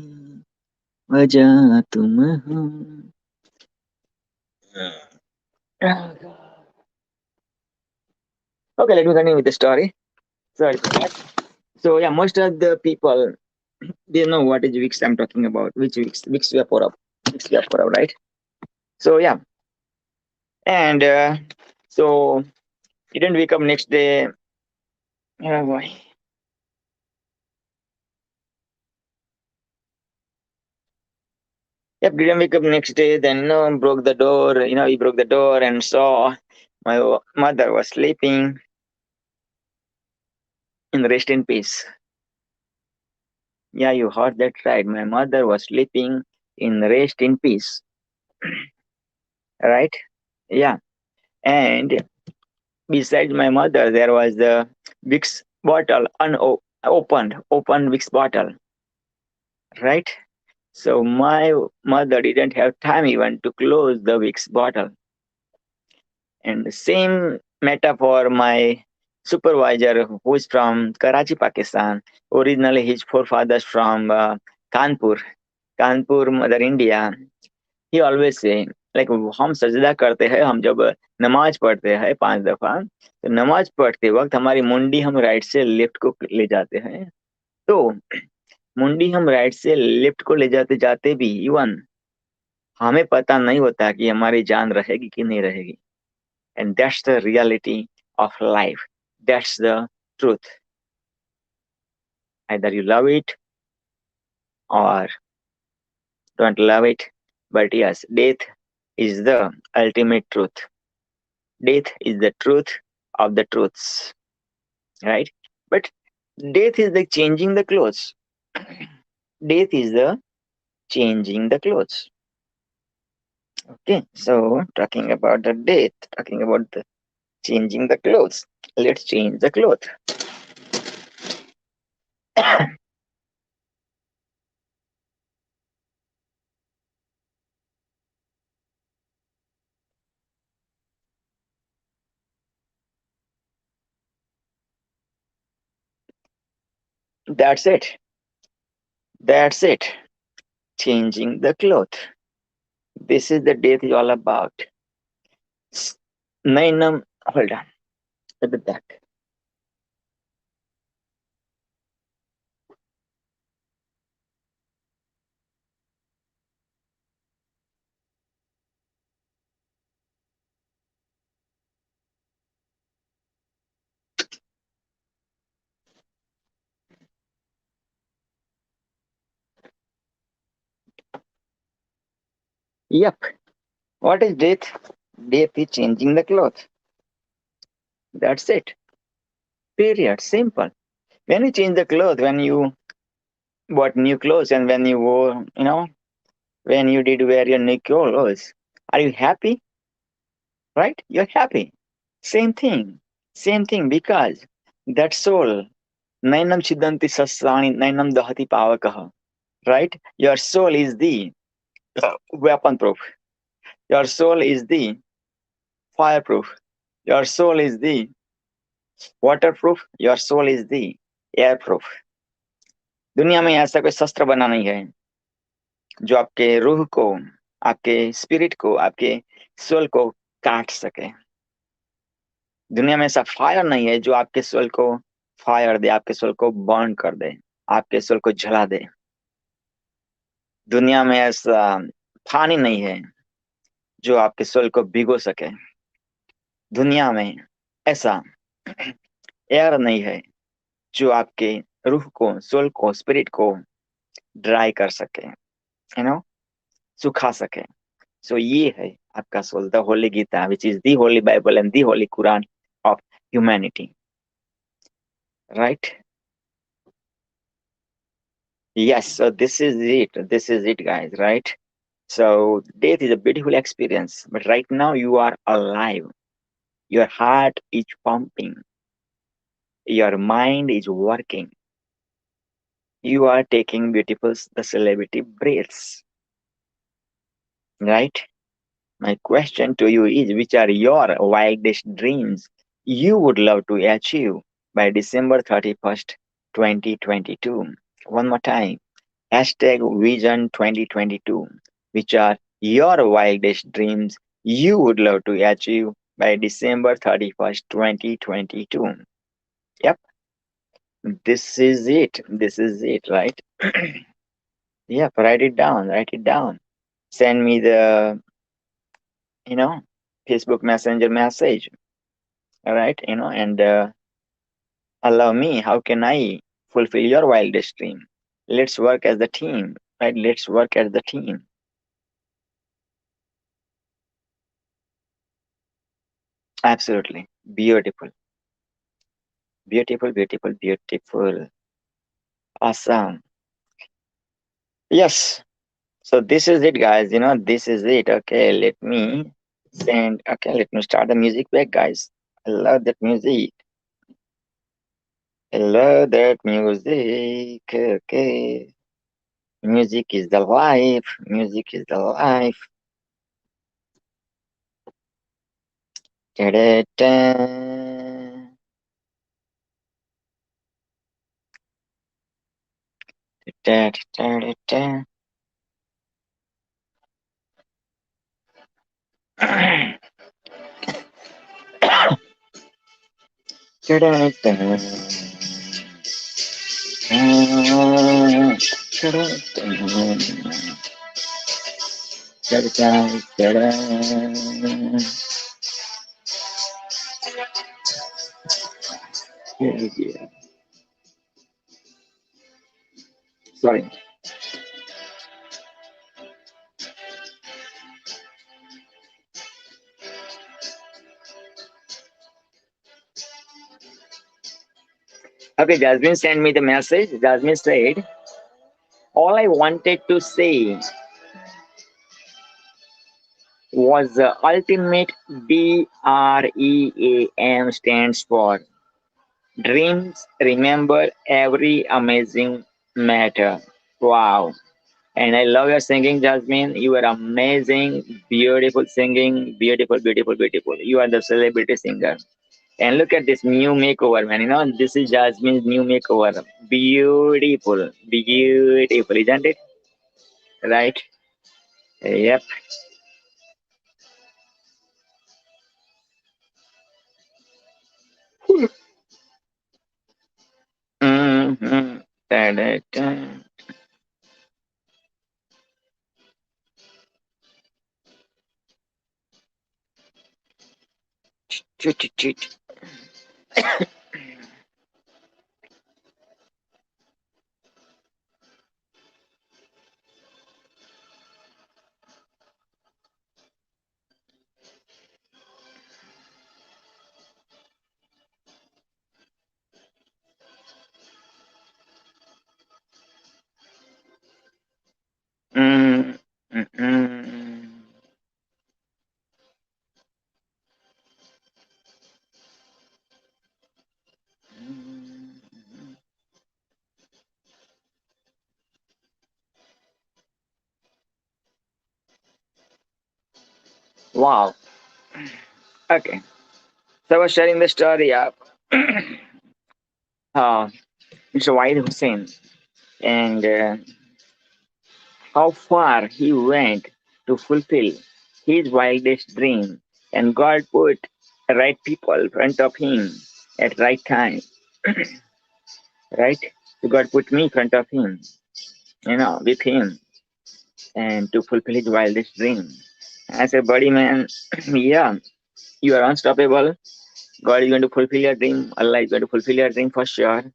वजह तुम हो. Oh, God. Okay, let me continue with the story. Sorry for that. So yeah, most of the people they know what is Vicks I'm talking about. Which Vicks? Vicks Vaporub. Vicks Vaporub, right? So yeah, and so he didn't wake up next day. Oh boy. Yep, didn't wake up next day. Then broke the door. He broke the door and saw my mother was sleeping in rest in peace. Yeah, you heard that right. My mother was sleeping in rest in peace. Right? Yeah. And beside my mother, there was the Vicks bottle, open Vicks bottle. Right? So my mother didn't have time even to close the Vicks bottle. And the same metaphor, my supervisor, who is from Karachi, Pakistan, originally his forefathers from Kanpur, Mother India. He always say, like हम सजदा करते हैं, हम जब नमाज पढ़ते हैं 5 दफा, तो नमाज पढ़ते वक्त हमारी मुंडी हम राइट से लेफ्ट को ले जाते हैं. तो मुंडी हम राइट से लेफ्ट को ले जाते जाते भी इवन हमें पता नहीं होता कि हमारी जान रहेगी कि नहीं रहेगी. And that's the reality of life. That's the truth. Either you love it or don't love it. But yes, death is the ultimate truth. Death is the truth of the truths, right? But death is the changing the clothes. Death is the changing the clothes. Okay, so talking about the death, talking about the changing the clothes. Let's change the cloth. That's it. That's it. Changing the cloth. This is the death is all about. Nainam, hold on. Look at that. Yep. What is death? Death is changing the cloth. That's it. Period. Simple. When you change the cloth, when you bought new clothes and when you wore, when you did wear your new clothes, are you happy? Right? You're happy. Same thing. Same thing because that soul, nainam chidanti sasani, nainam dahati pavakaha. Right? Your soul is the weapon proof. Your soul is the fireproof. Your soul is the waterproof. Your soul is the airproof. दुनिया में ऐसा कोई शस्त्र बना नहीं है जो आपके रूह को, आपके स्पिरिट को, आपके सोल को काट सके. दुनिया में ऐसा फायर नहीं है जो आपके सोल को फायर दे, आपके सोल को बर्न कर दे, आपके सोल को जला दे. दुनिया में ऐसा पानी नहीं है जो आपके सोल को भिगो सके. दुनिया में ऐसा एयर नहीं है जो आपके रूह को, सोल को, स्पिरिट को ड्राई कर सके, सुखा सके. सो ये है आपका soul, the holy Gita, which is the holy Bible and the holy Quran of humanity. Right? Yes, so this is it. This is it, guys, right? So death is a beautiful experience, but right now you are alive. Your heart is pumping. Your mind is working. You are taking beautiful the celebrity breaths, right? My question to you is, which are your wildest dreams you would love to achieve by December 31st, 2022? One more time. Hashtag Vision 2022. Which are your wildest dreams you would love to achieve by December 31st, 2022? Yep, this is it. This is it, right? Yep, write it down. Write it down. Send me the, you know, Facebook Messenger message. All right, and allow me. How can I fulfill your wildest dream? Let's work as the team, right? Let's work as the team. Absolutely. Beautiful. Beautiful, beautiful, beautiful. Awesome. Yes. So this is it, guys. This is it. Okay, let me start the music back, guys. I love that music. I love that music. Okay. Music is the life. Music is the life. Da-da-da. Da-da-da-da-da. Da-da-da. Da-da-da. Da-da-da. Yeah, yeah. Sorry. Okay, Jasmine sent me the message. Jasmine said, all I wanted to say was the ultimate DREAM stands for Dreams Remember Every Amazing Matter. Wow. And I love your singing, Jasmine. You are amazing, beautiful singing, beautiful, beautiful, beautiful. You are the celebrity singer. And look at this new makeover, man. This is Jasmine's new makeover. Beautiful, beautiful, isn't it? Right? Yep. Mm-hmm. Da-da-da. Chut-chut-chut. Mm, mm-mm. Wow. Okay. So I was sharing the story of uh, Mr. Wahid Hussein and how far he went to fulfill his wildest dream. And God put the right people in front of him at right time, right? So God put me in front of him, with him, and to fulfill his wildest dream. I said, buddy, man, yeah, you are unstoppable. God is going to fulfill your dream. Allah is going to fulfill your dream for sure,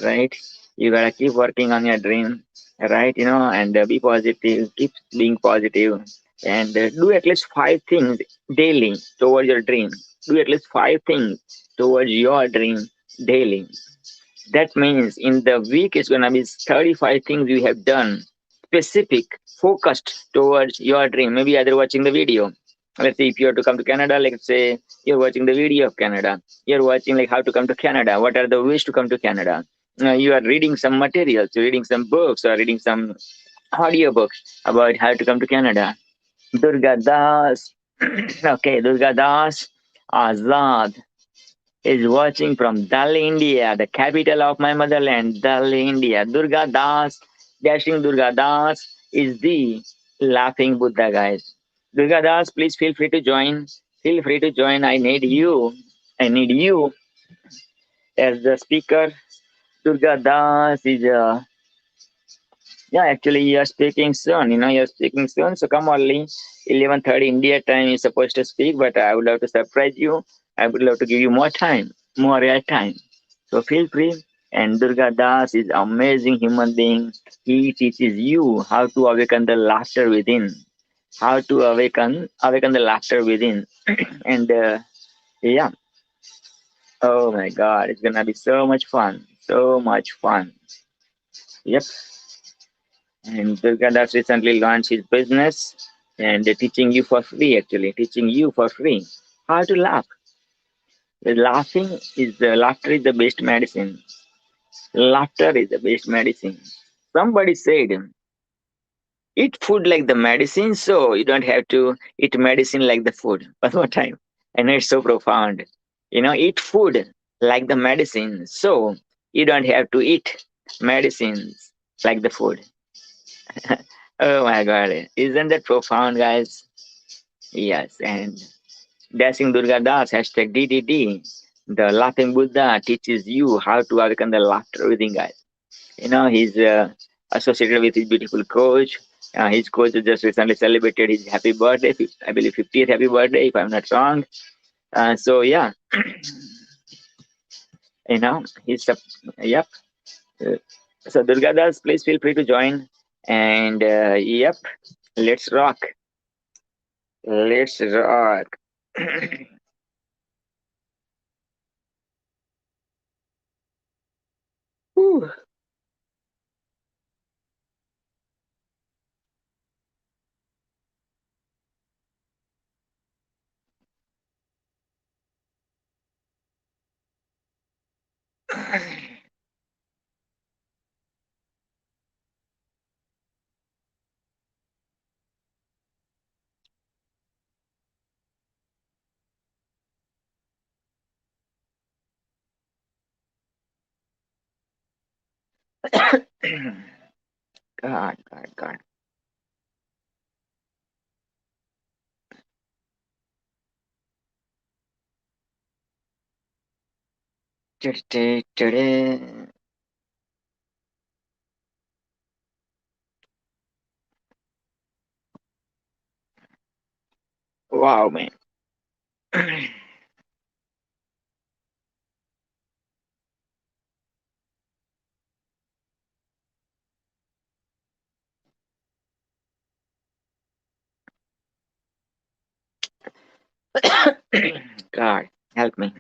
right? You gotta keep working on your dream, right? And be positive, keep being positive, and do at least 5 things daily towards your dream. Do at least 5 things towards your dream daily. That means in the week it's gonna be 35 things you have done, specific, focused towards your dream. Maybe either watching the video, Let's say if you are to come to Canada, let's say you're watching the video of Canada. You're watching like how to come to Canada. What are the ways to come to Canada? You are reading some materials, reading some books, or reading some audiobooks about how to come to Canada. Durga Das, okay, Durga Das Azad is watching from Delhi, India, the capital of my motherland, Delhi, India. Durga Das, dashing Durga Das is the laughing Buddha, guys. Durga Das, please feel free to join. Feel free to join. I need you. I need you as the speaker. Durga Das is yeah, actually, you're speaking soon. You're speaking soon. So come early. 11:30 India time is supposed to speak, but I would love to surprise you. I would love to give you more time, more air time. So feel free. And Durga Das is amazing human being. He teaches you how to awaken the laughter within, how to awaken the laughter within. And yeah, oh my God, it's gonna be so much fun, so much fun. Yep. And Durgadas recently launched his business and teaching you for free, actually, teaching you for free how to laugh. Laughter is the best medicine. Laughter is the best medicine. Somebody said, eat food like the medicine, so you don't have to eat medicine like the food. One more time. I know it's so profound. Eat food like the medicine, so you don't have to eat medicines like the food. Oh my God. Isn't that profound, guys? Yes. And Dashing Durga Das, hashtag DDD. The Laughing Buddha teaches you how to awaken the laughter within, guys. He's associated with his beautiful coach. His coach just recently celebrated his happy birthday, I believe 50th happy birthday, if I'm not wrong. So, yeah, he's, yep. Uh, so, Durga Das, please feel free to join. And, yep, let's rock. Let's rock. Whew. God, God, God. Wow, man. God, help me.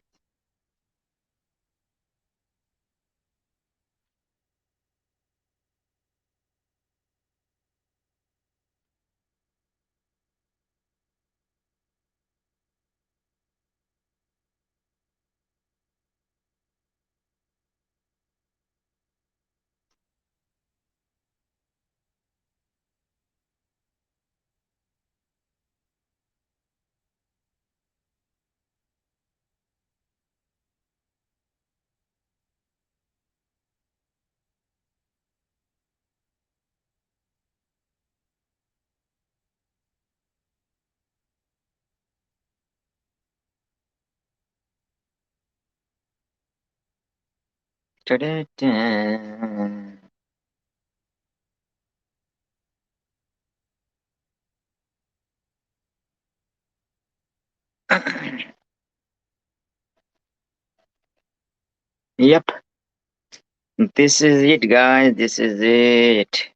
Ta-da-da. Yep, this is it, guys. This is it.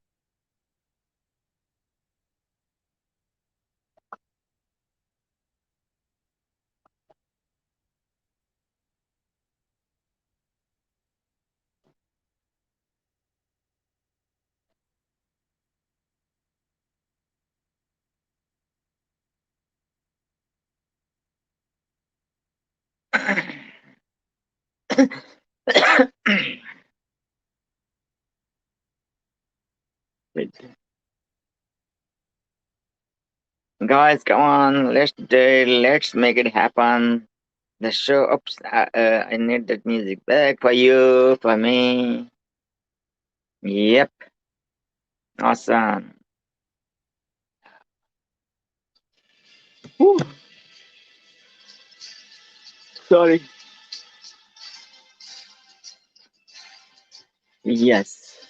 Wait. Guys, come on, let's do it. Let's make it happen. The show. Oops, I need that music back for you, for me. Yep, awesome. Whew. Sorry. Yes,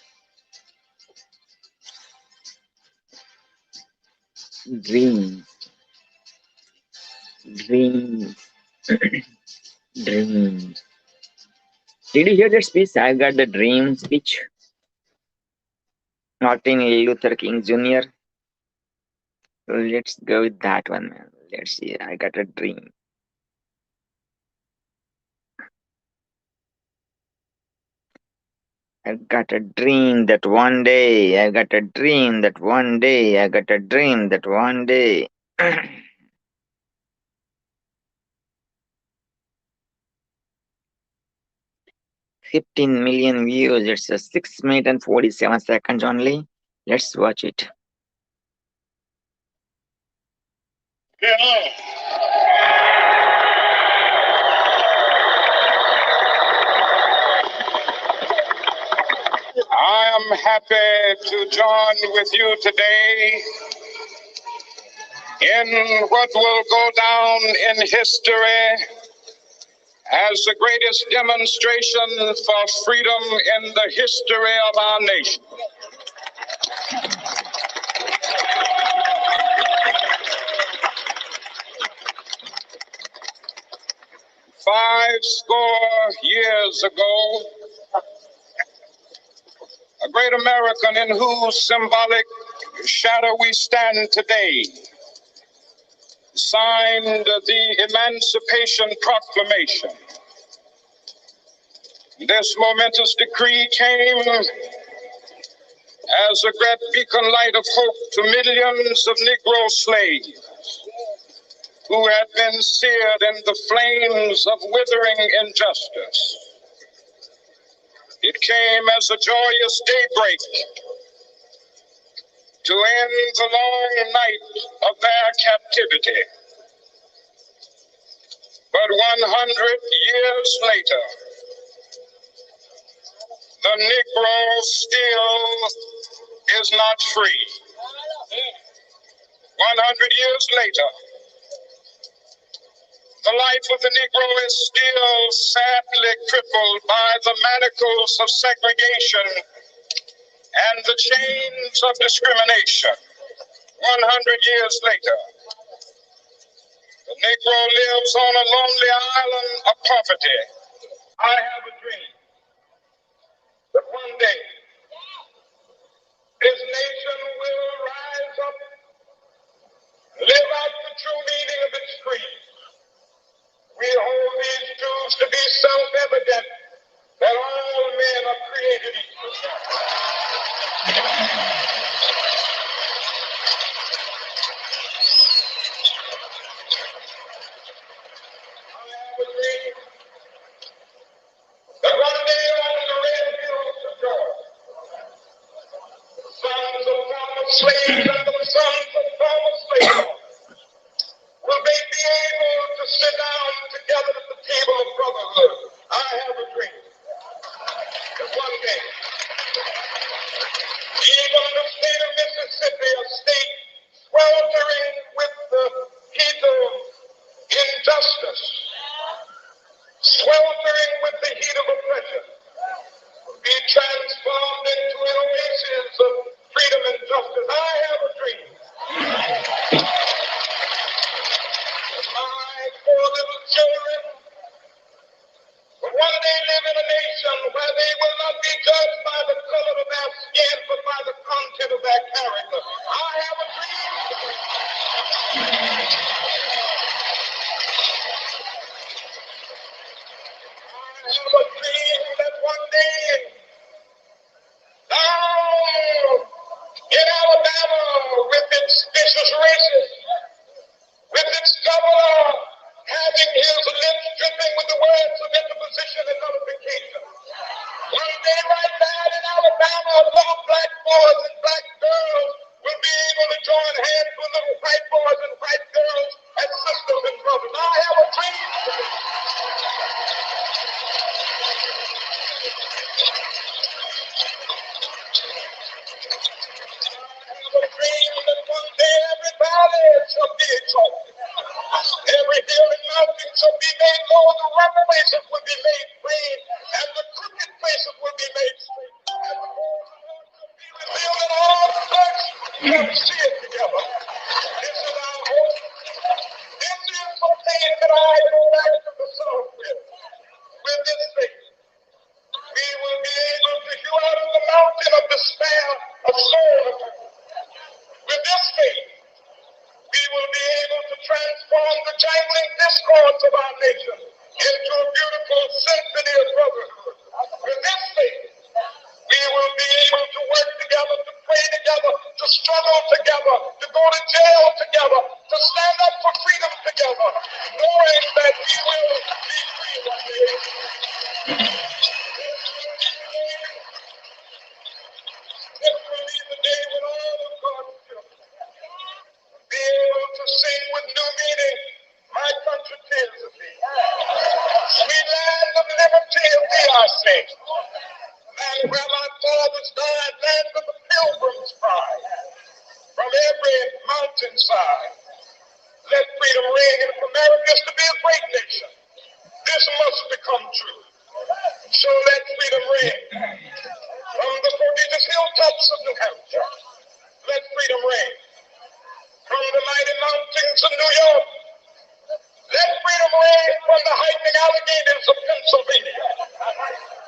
dreams, dreams, dreams. Did you hear that speech? I got the dream speech. Martin Luther King Jr. Let's go with that one, man. Let's see. I got a dream. I got a dream that one day. I got a dream that one day. I got a dream that one day. 15 million views. It's a 6 minutes and 47 seconds only. Let's watch it. I am happy to join with you today in what will go down in history as the greatest demonstration for freedom in the history of our nation. Five score years ago, a great American in whose symbolic shadow we stand today signed the Emancipation Proclamation. This momentous decree came as a great beacon light of hope to millions of Negro slaves who had been seared in the flames of withering injustice. It came as a joyous daybreak to end the long night of their captivity. But 100 years later, the Negro still is not free. 100 years later, the life of the Negro is still sadly crippled by the manacles of segregation and the chains of discrimination. 100 years later, the Negro lives on a lonely island of poverty. I have a dream that one day this nation will rise up, live out the true meaning of its creed. We hold these truths to be self-evident, that all men are created equal. I have a dream that one day on the red hills of Georgia, the sons of former slaves and the sons of former slave owners will they be able to sit down together at the table of brotherhood. I have a dream that one day, even the state of Mississippi, a state sweltering with the heat of injustice, sweltering with the heat of oppression, will be transformed into an oasis of freedom and justice. I have a dream. My poor little children will one day live in a nation where they will not be judged by the color of their skin, but by the content of their character. I have a dream. I have a dream that one day, down in Alabama, with its vicious races, with its governor having his lips dripping with the words of interposition and shall be exalted. Every hill and mountain shall be made low, the rough places will be made plain, and the crooked places will be made straight. And the glory of the Lord shall be revealed, and all flesh shall see it together. This is our hope. This is the faith that I go back to the South with. With this faith, we will be able to hew out of the mountain of despair a soul. With this faith, we will be able to transform the jangling discords of our nation into a beautiful symphony of brotherhood. With this faith, we will be able to work together, to pray together, to struggle together, to go to jail together, to stand up for freedom together, knowing that we will be free one day. This will be the day when all of God's children be able to sing with new meaning, my country tears of thee. Sweet land of liberty of thee I sing. Land where my fathers died, land of the pilgrims cry. From every mountainside, let freedom ring. And if America is to be a great nation, this must become true. So let freedom ring. From the prodigious hilltops of New Hampshire, let freedom ring. From the mighty mountains of New York, let freedom ring. From the hiking Alleghenies of Pennsylvania,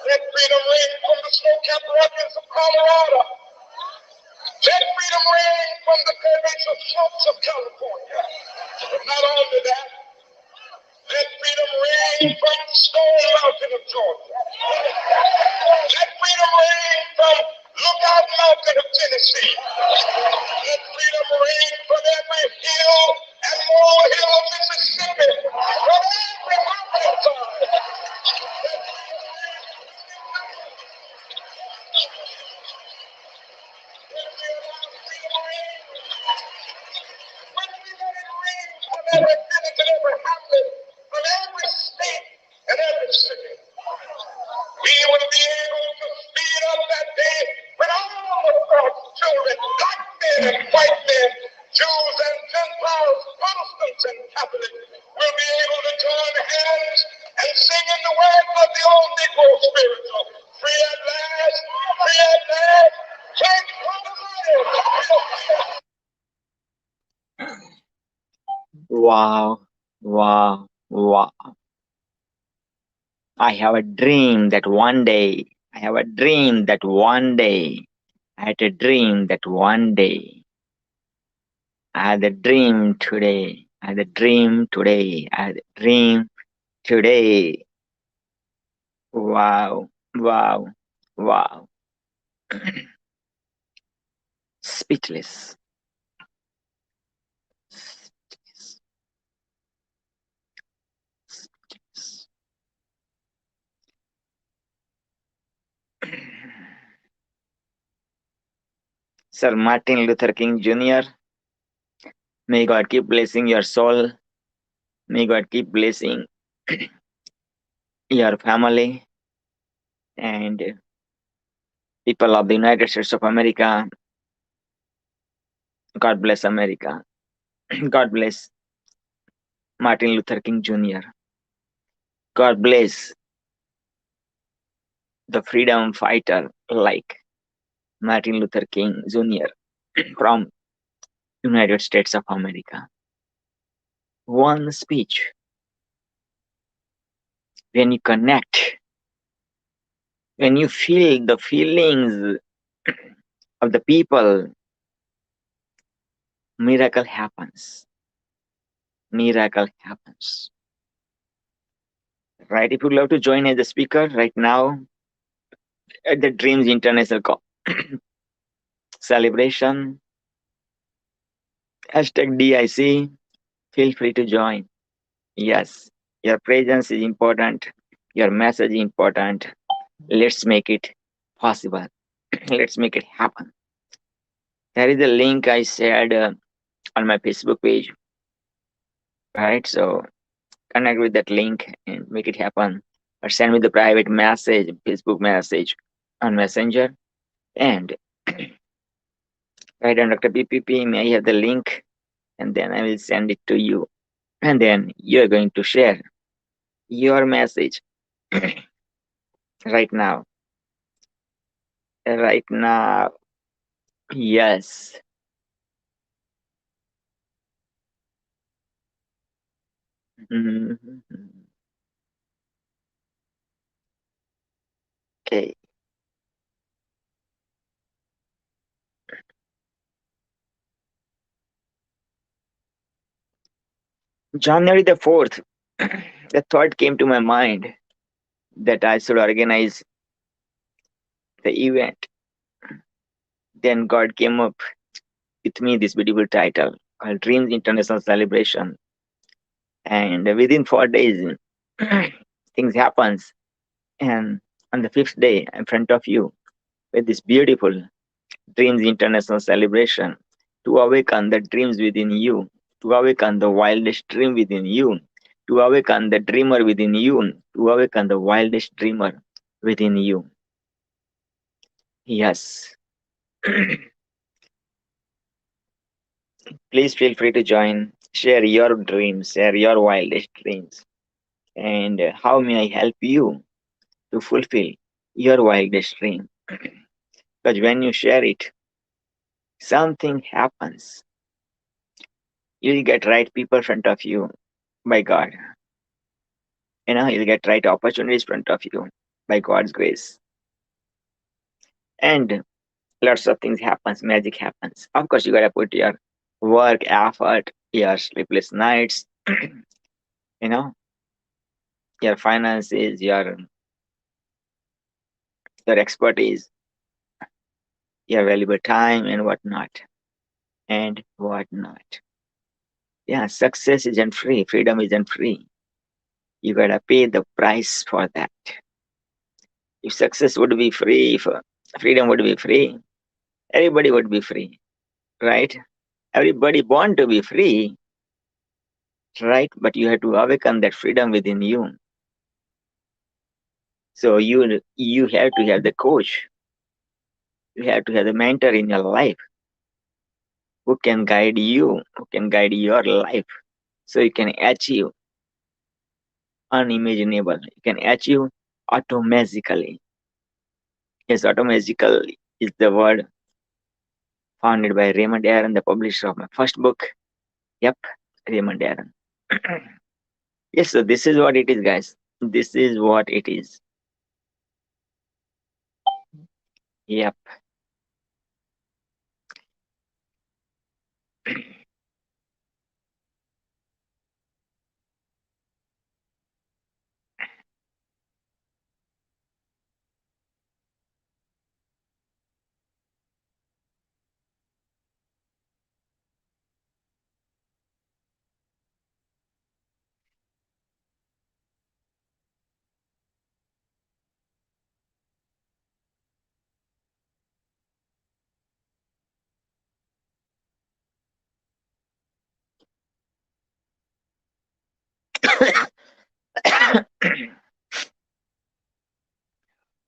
let freedom ring. From the snow-capped Rockies of Colorado, let freedom ring. From the curvaceous slopes of California. But not only that, let freedom ring from Stone Mountain of Georgia. Let freedom ring from Lookout Mountain of Tennessee. Let freedom ring from every hill and molehill of Mississippi. From every mountainside. When we allow freedom ring, when we let it ring from every village and every hamlet, from every state and every city, we will be able to speed up that day when all of God's children, black men and white men, Jews and Gentiles, Protestants and Catholics, will be able to join hands and sing in the words of the old Negro spiritual. Free at last, free at last, take from the land. Wow, wow, wow. I have a dream that one day, I have a dream that one day, I had a dream that one day, I had a dream today, I had a dream today, I had a dream today. Wow, wow, wow. Speechless. Speechless. Speechless. Sir Martin Luther King Jr., may God keep blessing your soul. May God keep blessing your family and people of the United States of America. God bless America. God bless Martin Luther King Jr. God bless the freedom fighter like Martin Luther King Jr. from United States of America. One speech, when you connect, when you feel the feelings of the people, miracle happens. Miracle happens. Right? If you'd love to join as a speaker right now at the Dreams International celebration, #DIC, feel free to join. Yes, your presence is important. Your message is important. Let's make it possible. Let's make it happen. There is a link I shared on my Facebook page. Right? So connect with that link and make it happen. Or send me the private message, Facebook message on Messenger. And right on Dr. PPP, may I have the link and then I will send it to you. And then you're going to share your message right now. Right now. Yes. Mhm. Okay. January the 4th, the thought came to my mind that I should organize the event. Then God came up with me this beautiful title called Dreams International Celebration. And within 4 days, things happens. And on the fifth day, in front of you with this beautiful Dreams International Celebration to awaken the dreams within you, to awaken the wildest dream within you, to awaken the dreamer within you, to awaken the wildest dreamer within you. Yes. Please feel free to join, share your dreams, share your wildest dreams, and how may I help you to fulfill your wildest dream? Because when you share it, something happens. You'll get right people in front of you by God. You'll get right opportunities in front of you by God's grace. And lots of things happens, magic happens. Of course, you gotta put your work, effort, your sleepless nights, you know, your finances, your expertise, your valuable time and whatnot. And whatnot. Yeah, success isn't free, freedom isn't free. You gotta pay the price for that. If success would be free, if freedom would be free, everybody would be free, right? Everybody born to be free, right? But you have to awaken that freedom within you. So you have to have the coach. You have to have the mentor in your life who can guide you, who can guide your life, so you can achieve unimaginable. You can achieve automatically. Yes, automagical is the word founded by Raymond Aaron, the publisher of my first book. Yep, Raymond Aaron. Yes, so this is what it is, guys. This is what it is. Yep.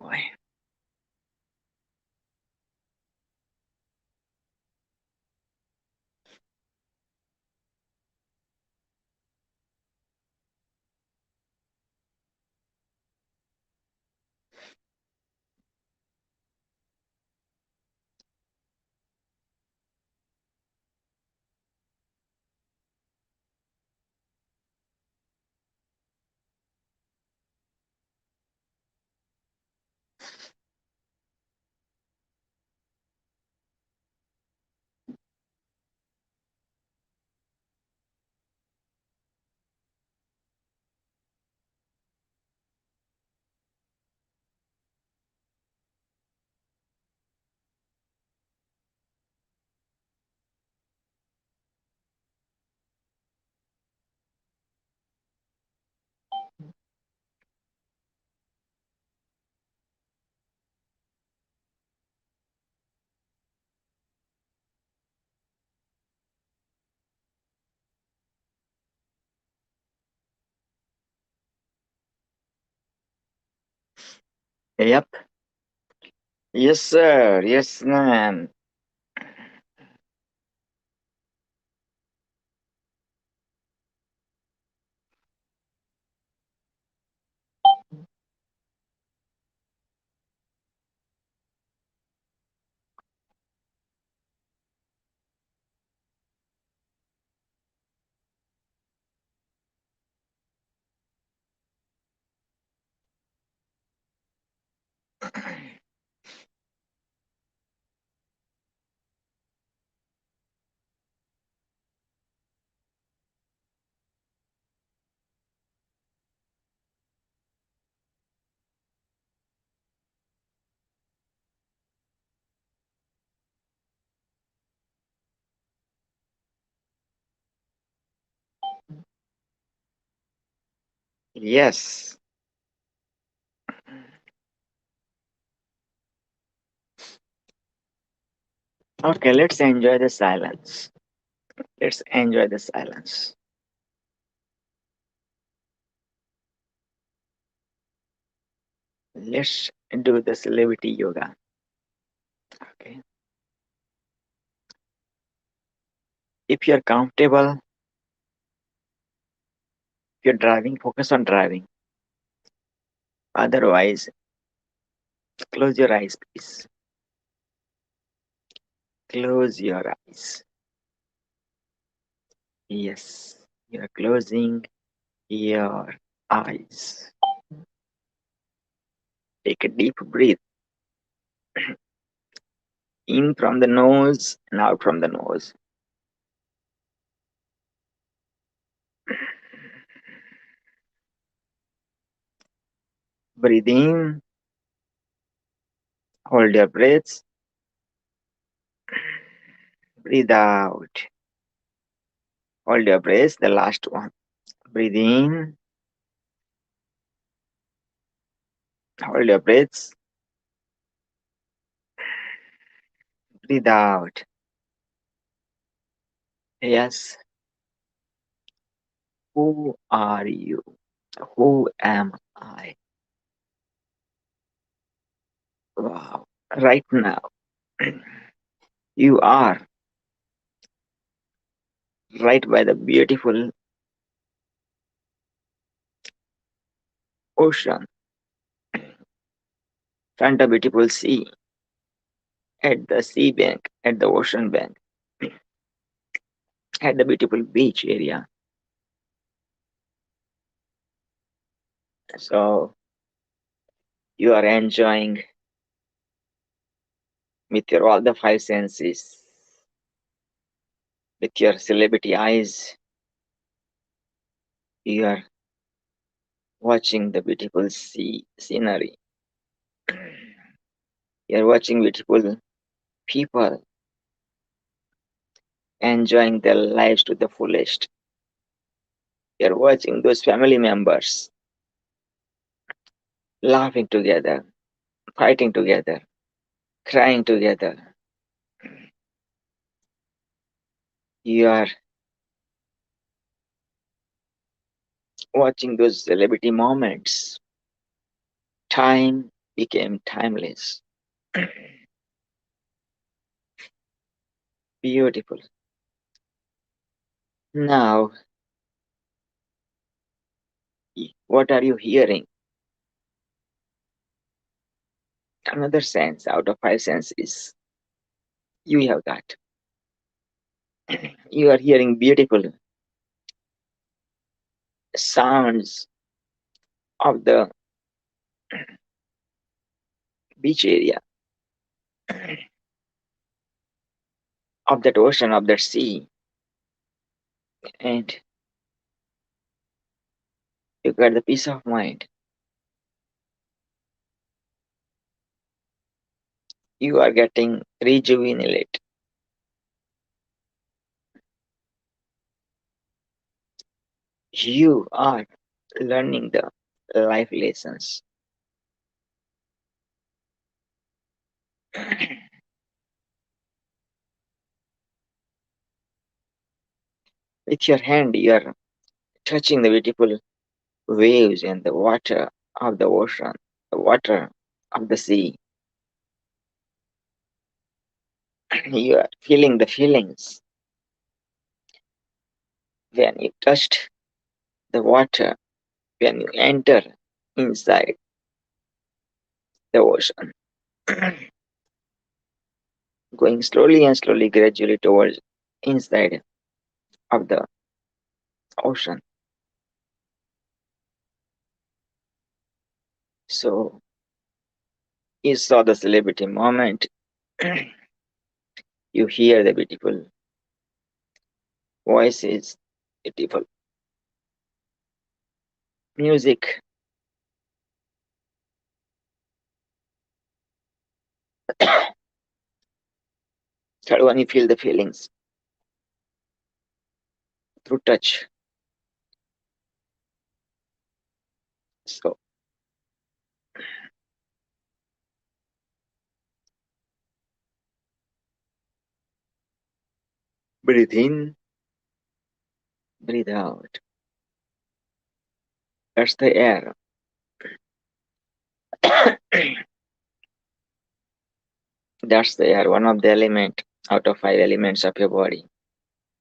Boy. Yep. Yes, sir. Yes, ma'am. Yes. Okay, let's enjoy the silence. Let's enjoy the silence. Let's do the celebrity yoga. Okay. If you're comfortable, if you're driving, focus on driving. Otherwise, close your eyes, please. Close your eyes. Yes, you're closing your eyes. Take a deep breath in from the nose and out from the nose. Breathe in, hold your breath, breathe out. Hold your breath, the last one. Breathe in, hold your breath, breathe out. Yes, who are you? Who am I? Wow. Right now, you are right by the beautiful ocean, front of beautiful sea, at the sea bank, at the ocean bank, at the beautiful beach area. So you are enjoying with your all the five senses, with your celebrity eyes. You are watching the beautiful sea scenery. You are watching beautiful people enjoying their lives to the fullest. You are watching those family members laughing together, fighting together, crying together. You are watching those celebrity moments. Time became timeless. Beautiful. Now, what are you hearing? Another sense out of five senses you have got. You are hearing beautiful sounds of the beach area, of that ocean, of that sea, and you got the peace of mind. You are getting rejuvenated. You are learning the life lessons. With your hand, you are touching the beautiful waves and the water of the ocean, the water of the sea. You are feeling the feelings when you touched the water, when you enter inside the ocean, going slowly and slowly, gradually towards inside of the ocean. So You saw the celebrity moment. You hear the beautiful voices, beautiful music. Third one, you feel the feelings through touch. So breathe in, breathe out. That's the air. That's the air, one of the element out of five elements of your body.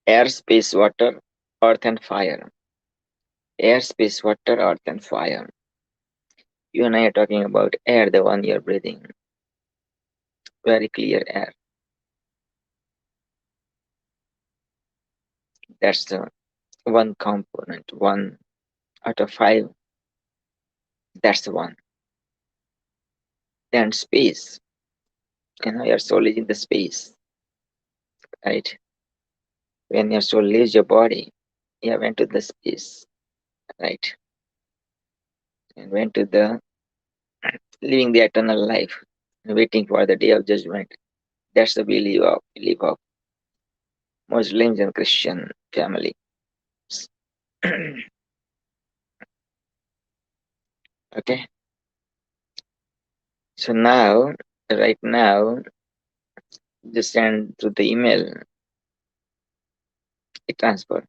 Air, space, water, earth, and fire. Air, space, water, earth, and fire. You and I are talking about air, the one you're breathing. Very clear air. That's the one component, one out of five. That's the one. Then space. Your soul is in the space, right? When your soul leaves your body, you went to the space, right? And went to the living the eternal life, waiting for the day of judgment. That's the belief of Muslims and Christian families. Okay. So now, right now, just send through the email a transfer,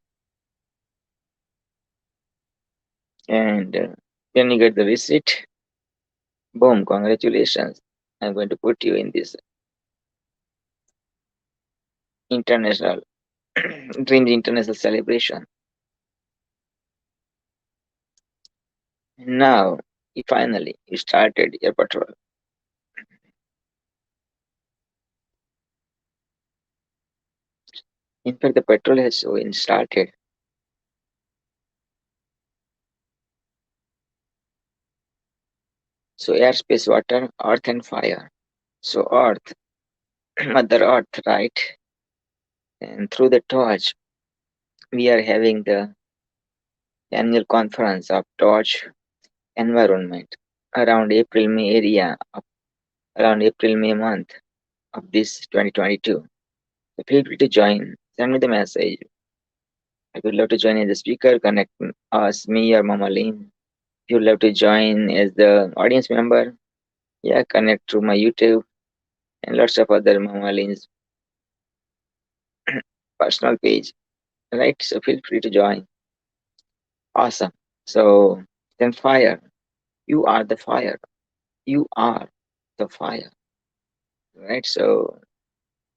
and when you get the receipt, boom, congratulations. I'm going to put you in this international dreams international celebration. Now, you started your patrol. In fact, the patrol has been started. So air, space, water, earth, and fire. So earth, Mother Earth, right? And through the torch, we are having the annual conference of torch environment around April-May area, around April-May month of this 2022. So feel free to join. Send me the message. I would love to join as a speaker. Connect us, me or Mama Lynn. If you'd love to join as the audience member, yeah, connect through my YouTube and lots of other Mama Lynn's personal page. Right? So feel free to join. Awesome. So then fire. You are the fire. You are the fire. Right? So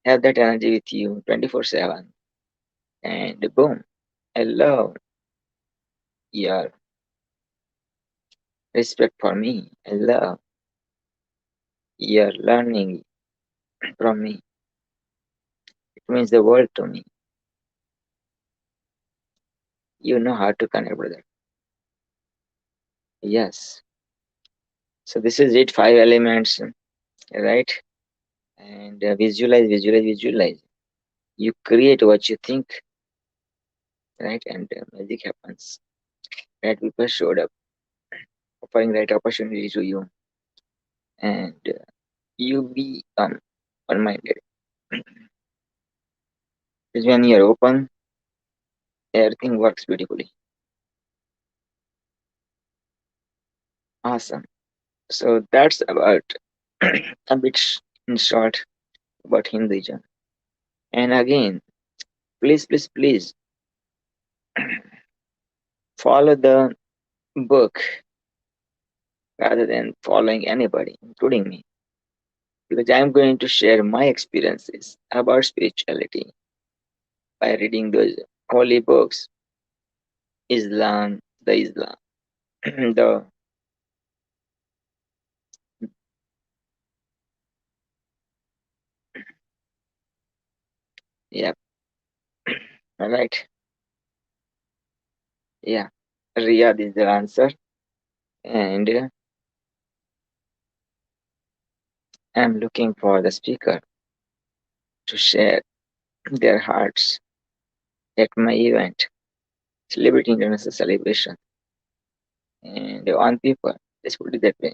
have that energy with you 24/7. And boom. I love your respect for me. I love your learning from me. It means the world to me. You know how to connect, brother. Yes. So this is it, five elements, right? And visualize, visualize, visualize. You create what you think, right? And magic happens. Right? People showed up, offering right opportunity to you, and you become one-minded. Because when you're open, everything works beautifully. Awesome. So that's about a bit in short about Hinduism. And again, please, please, please follow the book rather than following anybody, including me, because I'm going to share my experiences about spirituality by reading those holy books, Islam, the Islam, the yeah, all right, yeah, Riyadh is the answer, and I'm looking for the speaker to share their hearts at my event, Celebrity International Celebration. And they want people. Let's put it that way.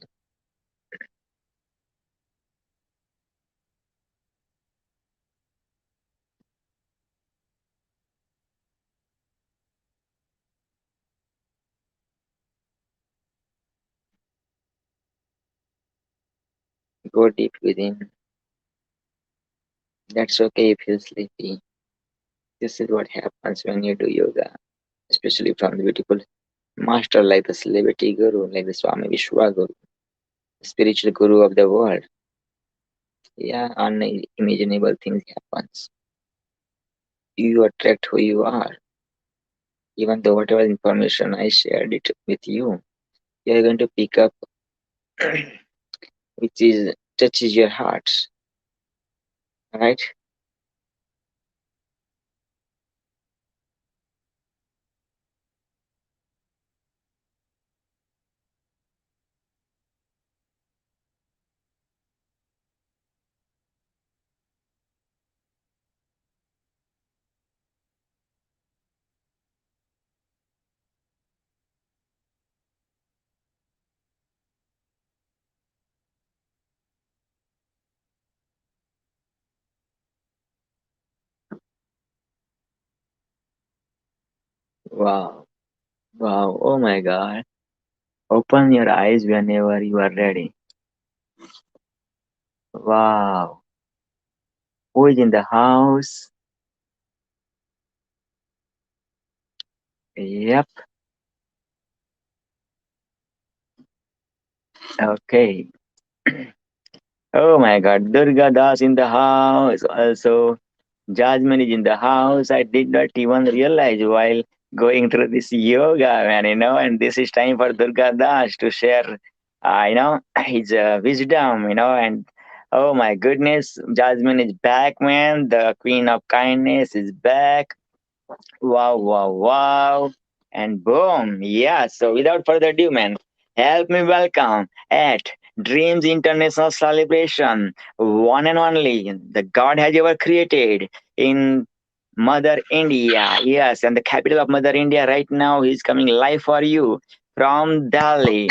Go deep within. That's okay if you're sleepy. This is what happens when you do yoga, especially from the beautiful master like the celebrity guru, like the Swami Vishwaguru, spiritual guru of the world. Yeah, unimaginable things happens. You attract who you are. Even though whatever information I shared it with you, you are going to pick up which is touches your heart. Right? Wow. Wow. Oh my God. Open your eyes whenever you are ready. Wow. Who is in the house? Yep. Okay. Oh my God. Durga Das in the house. Also, Jasmine is in the house. I did not even realize while going through this yoga, man, and this is time for Durga Das to share, his wisdom, and oh my goodness, Jasmine is back, man. The queen of kindness is back. Wow, wow, wow. And boom. Yeah. So without further ado, man, help me welcome at Dreams International Celebration, one and only, the God has ever created in Mother India. Yes, and the capital of Mother India right now is coming live for you from Delhi.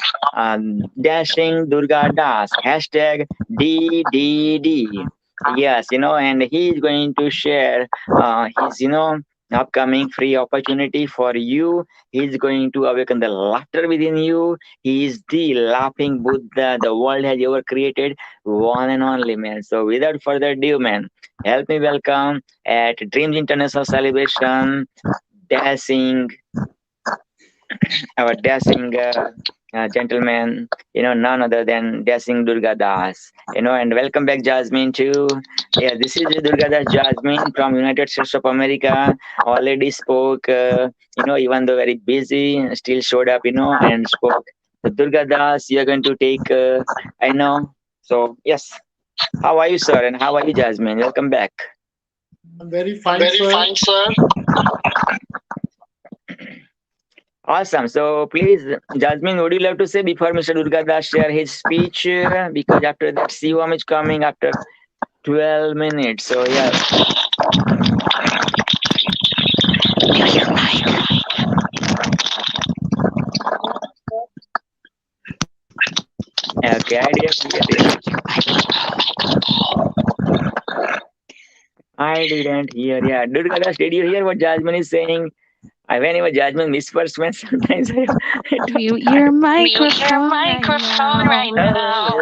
Dashing Durga Das, hashtag DDD. Yes, and he is going to share his, upcoming free opportunity for you. He's going to awaken the laughter within you. He is the laughing Buddha the world has ever created, one and only, man. So without further ado, man, help me welcome at Dreams International Celebration, dashing our dashing gentleman, none other than dashing Durga Das, and welcome back, Jasmine, too. Yeah, this is Durga Das Jasmine from United States of America. Already spoke, even though very busy, still showed up, and spoke. So, Durga Das, you're going to take, I know. So, yes. How are you, sir? And how are you, Jasmine? Welcome back. I'm very I'm fine, very sir. fine, sir. Awesome. So please, Jasmine, would you love to say before Mr. Durgadas share his speech? Because after that, Sivam is coming after 12 minutes. So yes. Mute your mic. Okay, I didn't hear it. Your mic is I didn't hear. Yeah, Durgadas, did you hear what Jasmine is saying? Whenever Jasmine whispers, man, sometimes I don't. Mute your Mute your microphone right microphone now. right now.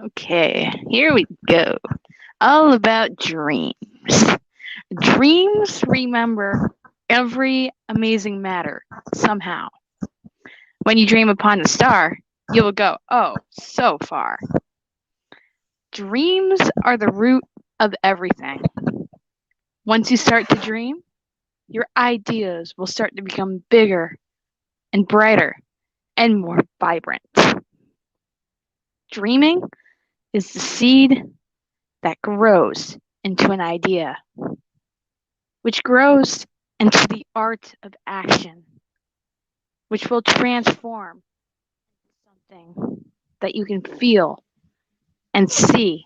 Okay, here we go. All about dreams. Dreams remember every amazing matter somehow. When you dream upon a star, you will go, oh, so far. Dreams are the root of everything. Once you start to dream, your ideas will start to become bigger and brighter and more vibrant. Dreaming is the seed that grows into an idea, which grows into the art of action, which will transform something that you can feel and see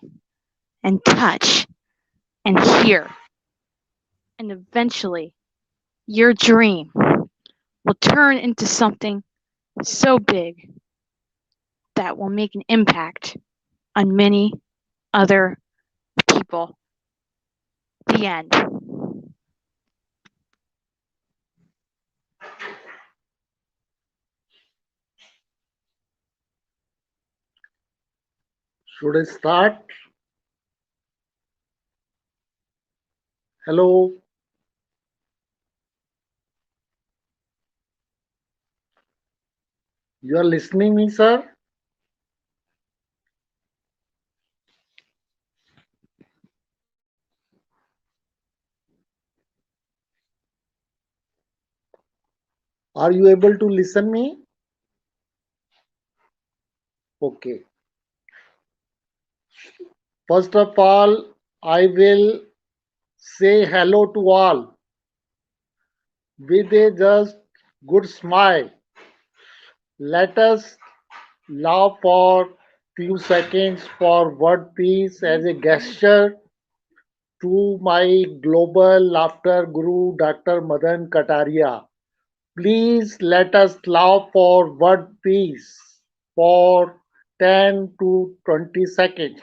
and touch and hear. And eventually, your dream will turn into something so big that will make an impact on many other people. The end. Should I start? Hello, you are listening me, sir? Are you able to listen me? Okay. First of all, I will say hello to all with a just good smile. Let us laugh for few seconds for word peace as a gesture to my global laughter guru Dr. Madan Kataria. Please let us laugh for word peace for 10 to 20 seconds.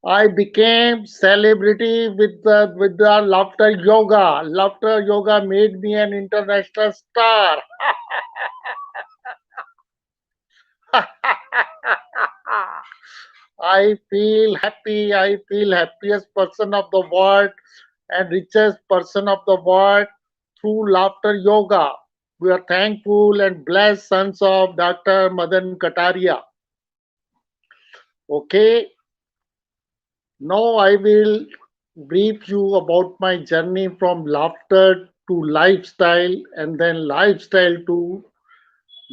I became celebrity with the laughter yoga. Laughter yoga made me an international star. I feel happy. I feel happiest person of the world and richest person of the world through laughter yoga. We are thankful and blessed sons of Dr. Madan Kataria. Okay, now I will brief you about my journey from laughter to lifestyle and then lifestyle to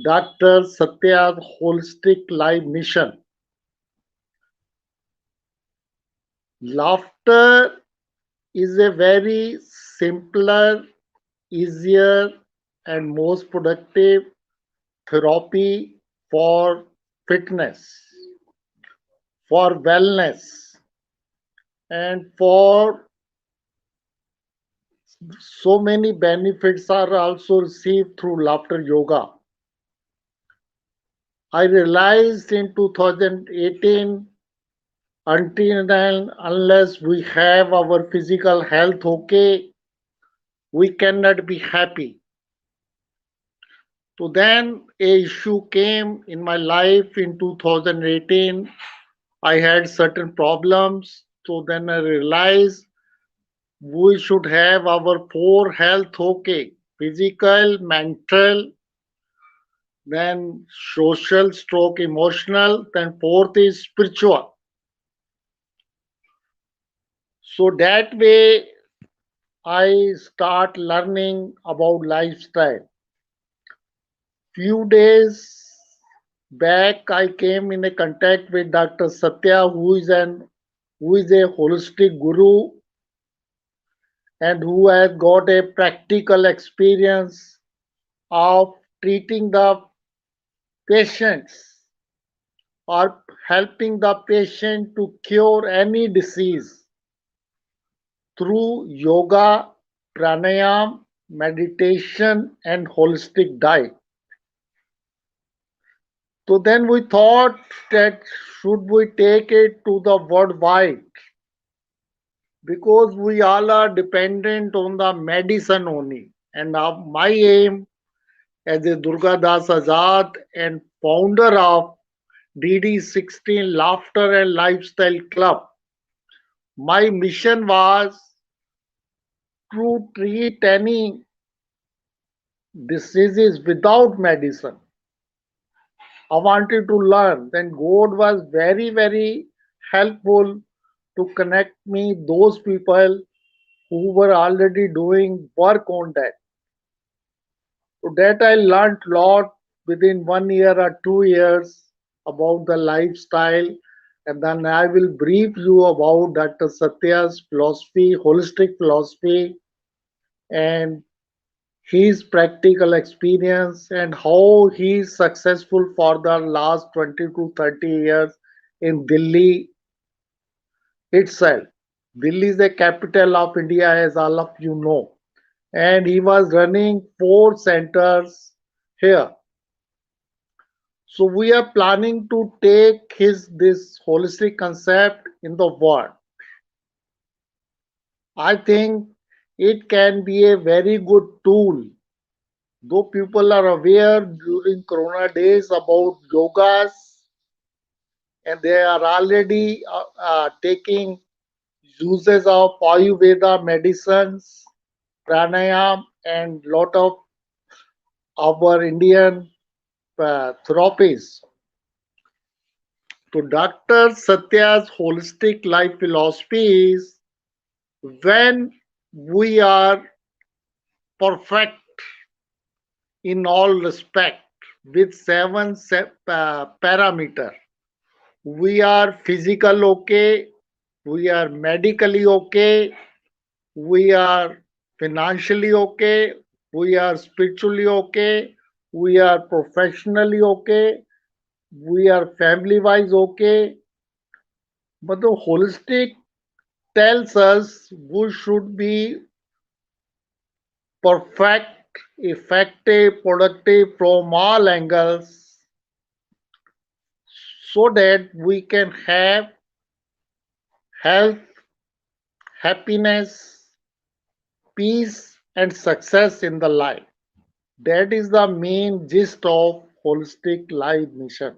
Dr. Satya's holistic life mission. Laughter is a very simpler, easier, and most productive therapy for fitness, for wellness, and for so many benefits are also received through laughter yoga. I realized in 2018 until and unless we have our physical health okay, we cannot be happy. So then a issue came in my life in 2018. I had certain problems. So then I realized we should have our four health okay: physical, mental, then social stroke emotional, then fourth is spiritual. So that way I start learning about lifestyle. Few days back I came in a contact with Dr. Satya who is a holistic guru and who has got a practical experience of treating the patients or helping the patient to cure any disease through yoga, pranayam, meditation, and holistic diet. So then we thought that should we take it to the worldwide because we all are dependent on the medicine only. And now my aim as a Durga Das Azad and founder of DD16 Laughter and Lifestyle Club, my mission was to treat any diseases without medicine. I wanted to learn. Then God was very, very helpful to connect me those people who were already doing work on that. So that I learned lot within 1 year or 2 years about the lifestyle, and then I will brief you about Dr. Satya's philosophy, holistic philosophy, and his practical experience and how he is successful for the last 20 to 30 years in Delhi itself. Delhi is the capital of India, as all of you know, and he was running 4 centers here. So we are planning to take his this holistic concept in the world. I think it can be a very good tool. Though people are aware during Corona days about yogas, and they are already taking uses of Ayurveda medicines, pranayam, and lot of our Indian therapies. So Dr. Satya's holistic life philosophy is when we are perfect in all respect with seven parameter. We are physical okay, we are medically okay, we are financially okay, we are spiritually okay, we are professionally okay, we are family wise okay. But the holistic tells us we should be perfect, effective, productive from all angles so that we can have health, happiness, peace, and success in the life. That is the main gist of holistic life mission.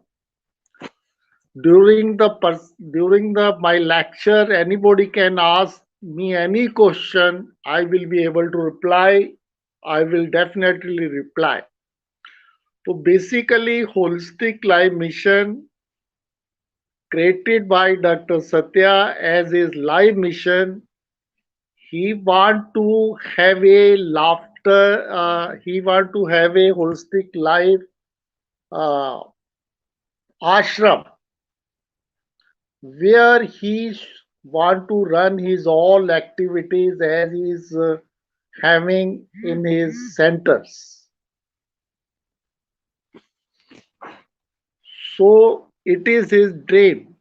During the my lecture, anybody can ask me any question. I will be able to reply. I will definitely reply. So basically, holistic life mission created by Dr. Satya as his life mission. He want to have a laughter. He want to have a holistic life uh, ashram where he want to run his all activities as he is having in his centers. So it is his dream.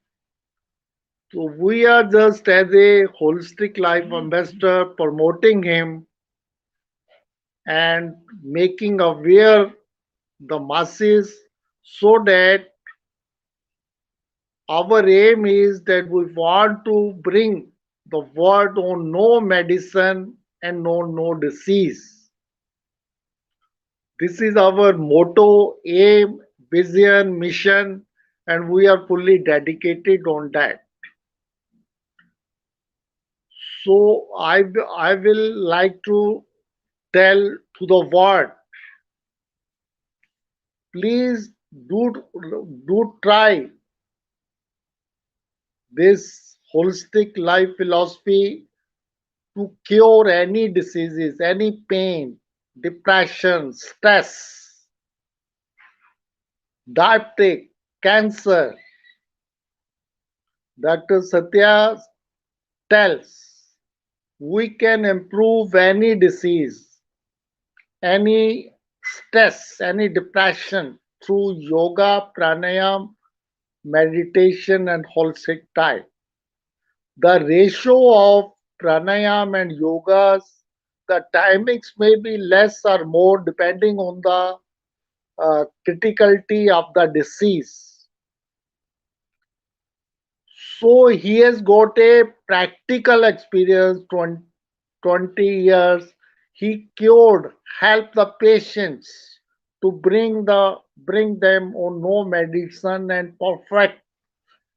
So we are just as a holistic life ambassador promoting him and making aware the masses so that our aim is that we want to bring the word on no medicine and no disease. This is our motto, aim, vision, mission, and we are fully dedicated on that. So I will like to tell to the world, please do try this holistic life philosophy to cure any diseases, any pain, depression, stress, diabetic, cancer. Dr. Satya tells we can improve any disease, any stress, any depression through yoga, pranayam, meditation, and holistic diet. The ratio of pranayam and yogas, the timings may be less or more depending on the criticality of the disease. So he has got a practical experience, 20 years. He cured, helped the patients to bring them on no medicine and perfect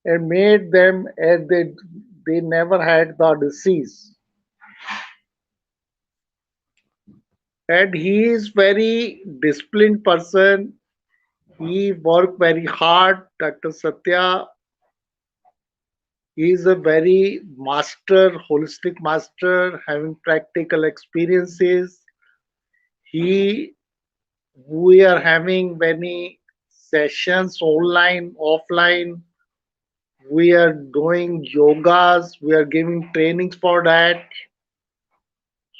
and made them as they never had the disease. And he is very disciplined person. He worked very hard. Dr. Satya He is a very master, holistic master, having practical experiences. He, we are having many sessions online, offline. We are doing yogas. We are giving trainings for that.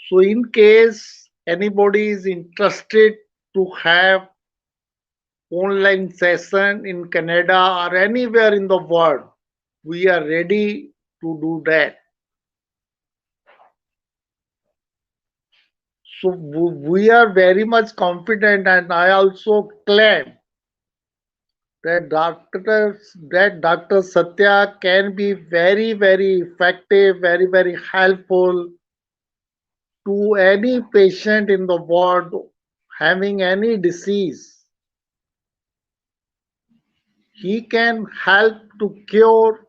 So, in case anybody is interested to have online session in Canada or anywhere in the world, we are ready to do that. So we are very much confident, and I also claim that Dr. Satya can be very, very effective, very, very helpful to any patient in the world having any disease. He can help to cure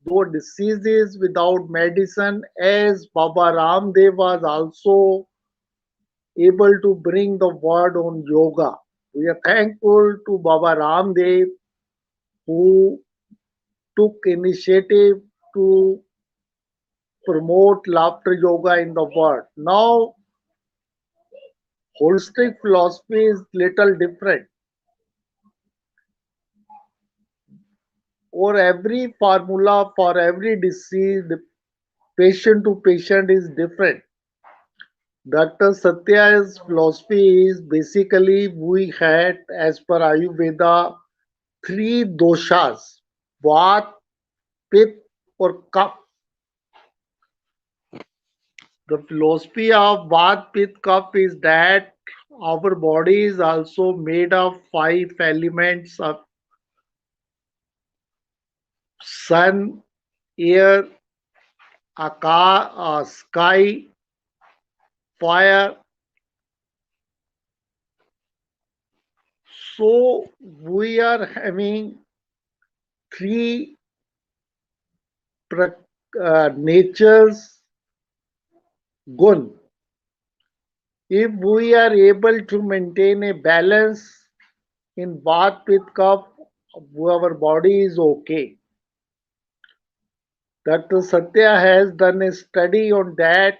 those diseases without medicine, as Baba Ramdev was also able to bring the word on yoga. We are thankful to Baba Ramdev who took initiative to promote laughter yoga in the world. Now, holistic philosophy is little different. For every formula, for every disease, the patient to patient is different. Dr. Satya's philosophy is basically we had, as per Ayurveda, three doshas: Vat, Pitta, or Kapha. The philosophy of Vat, Pitta, Kapha is that our body is also made of five elements of sun, air, sky, fire. So we are having three nature's gun. If we are able to maintain a balance in Vat, Pitta, Kapha, our body is okay. Dr. Satya has done a study on that.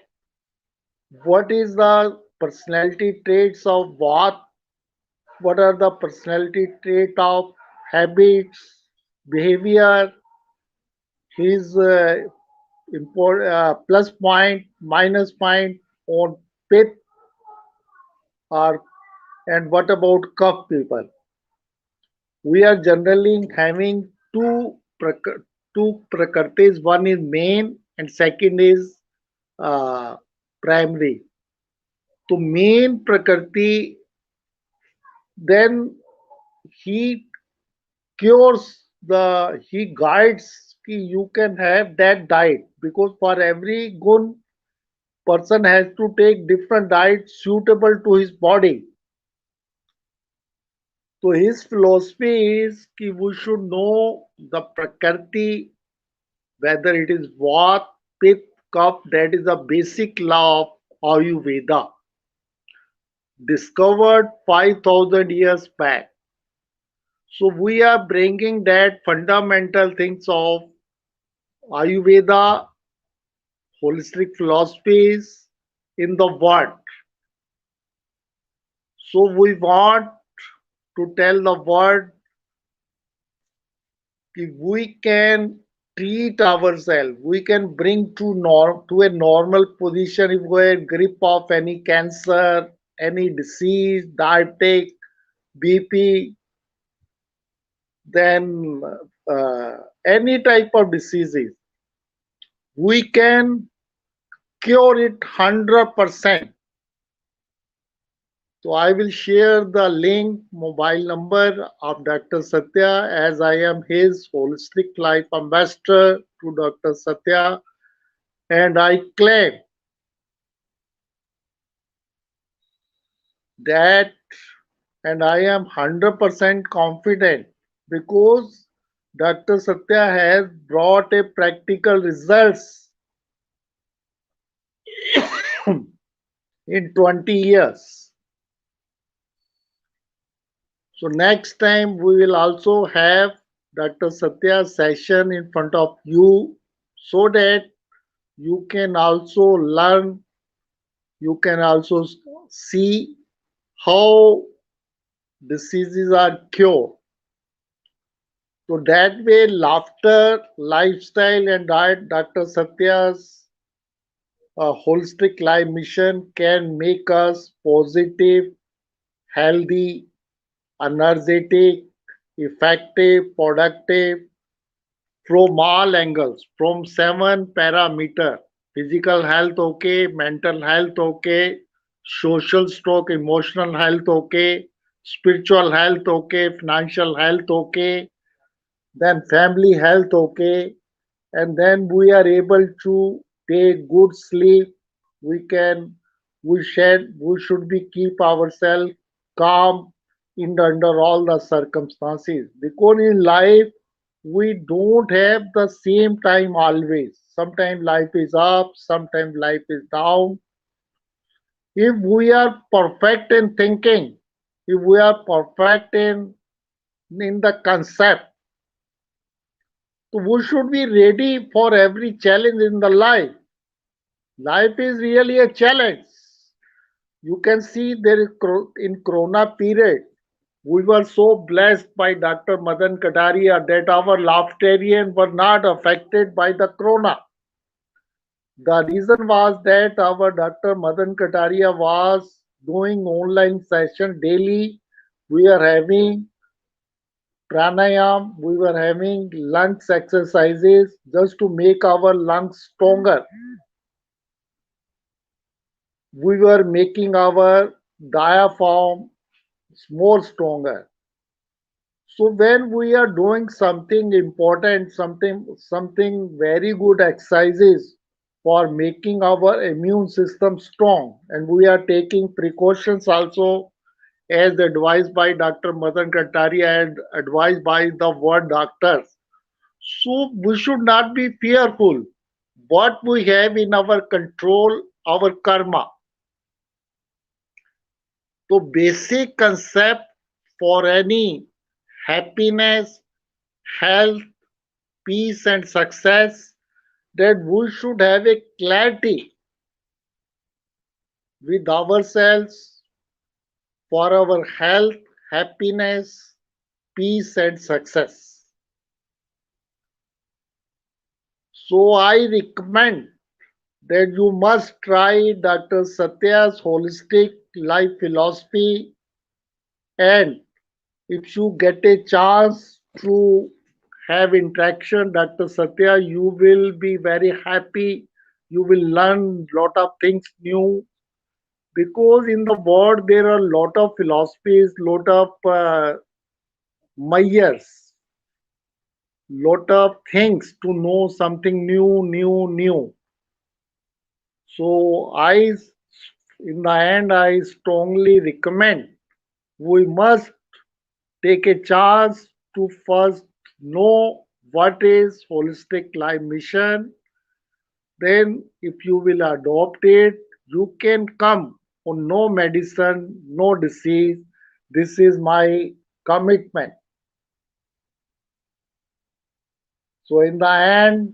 What is the personality traits of what? What are the personality traits of habits, behavior, his plus point, minus point on pit, or and what about cuff people? We are generally having two prakritis. One is main and second is uh, primary. So main prakriti, then he cures he guides कि you can have that diet, because for every gun person has to take different diet suitable to his body. So his philosophy is कि we should know the prakriti, whether it is Vat, Pitta, Kapha. That is a basic law of Ayurveda, discovered 5,000 years back. So we are bringing that fundamental things of Ayurveda, holistic philosophies in the world. So we want to tell the world that we can treat ourselves, we can bring to a normal position if we are grip of any cancer, any disease, diabetic, BP, then uh, any type of diseases. We can cure it 100%. So I will share the link, mobile number of Dr. Satya, as I am his holistic life ambassador to Dr. Satya, and I claim that, and I am 100% confident because Dr. Satya has brought a practical results in 20 years. So next time we will also have Dr. Satya session in front of you so that you can also learn, you can also see how diseases are cured. So that way, laughter, lifestyle, and diet, Dr. Satya's holistic life mission can make us positive, healthy, energetic, effective, productive from all angles, from seven parameter: physical health okay, mental health okay, social stroke emotional health okay, spiritual health okay, financial health okay, then family health okay, and then we are able to take good sleep. We can, we should be keep ourselves calm in under all the circumstances, because in life we don't have the same time always. Sometimes life is up, sometimes life is down. If we are perfect in thinking, if we are perfect in the concept, so we should be ready for every challenge in the life. Life is really a challenge. You can see there is in Corona period, we were so blessed by Dr. Madan Kataria that our Laftarian were not affected by the Corona. The reason was that our Dr. Madan Kataria was doing online session daily. We are having pranayam, we were having lungs exercises just to make our lungs stronger. We were making our diaphragm more stronger. So when we are doing something important, something very good exercises for making our immune system strong, and we are taking precautions also as advised by Dr. Madan Kataria and advised by the world doctors. So we should not be fearful. What we have in our control, our karma. So basic concept for any happiness, health, peace and success, that we should have a clarity with ourselves for our health, happiness, peace and success. So I recommend that you must try Dr. Satya's holistic life philosophy, and if you get a chance to have interaction, Dr. Satya, you will be very happy. You will learn lot of things new, because in the world there are lot of philosophies, lot of mayors, lot of things to know something new. So in the end, I strongly recommend we must take a chance to first know what is holistic life mission. Then if you will adopt it, you can come on no medicine, no disease. This is my commitment. So in the end,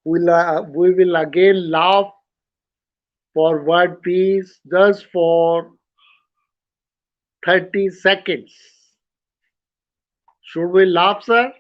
we will again laugh for word peace just for 30 seconds. Should we laugh, sir?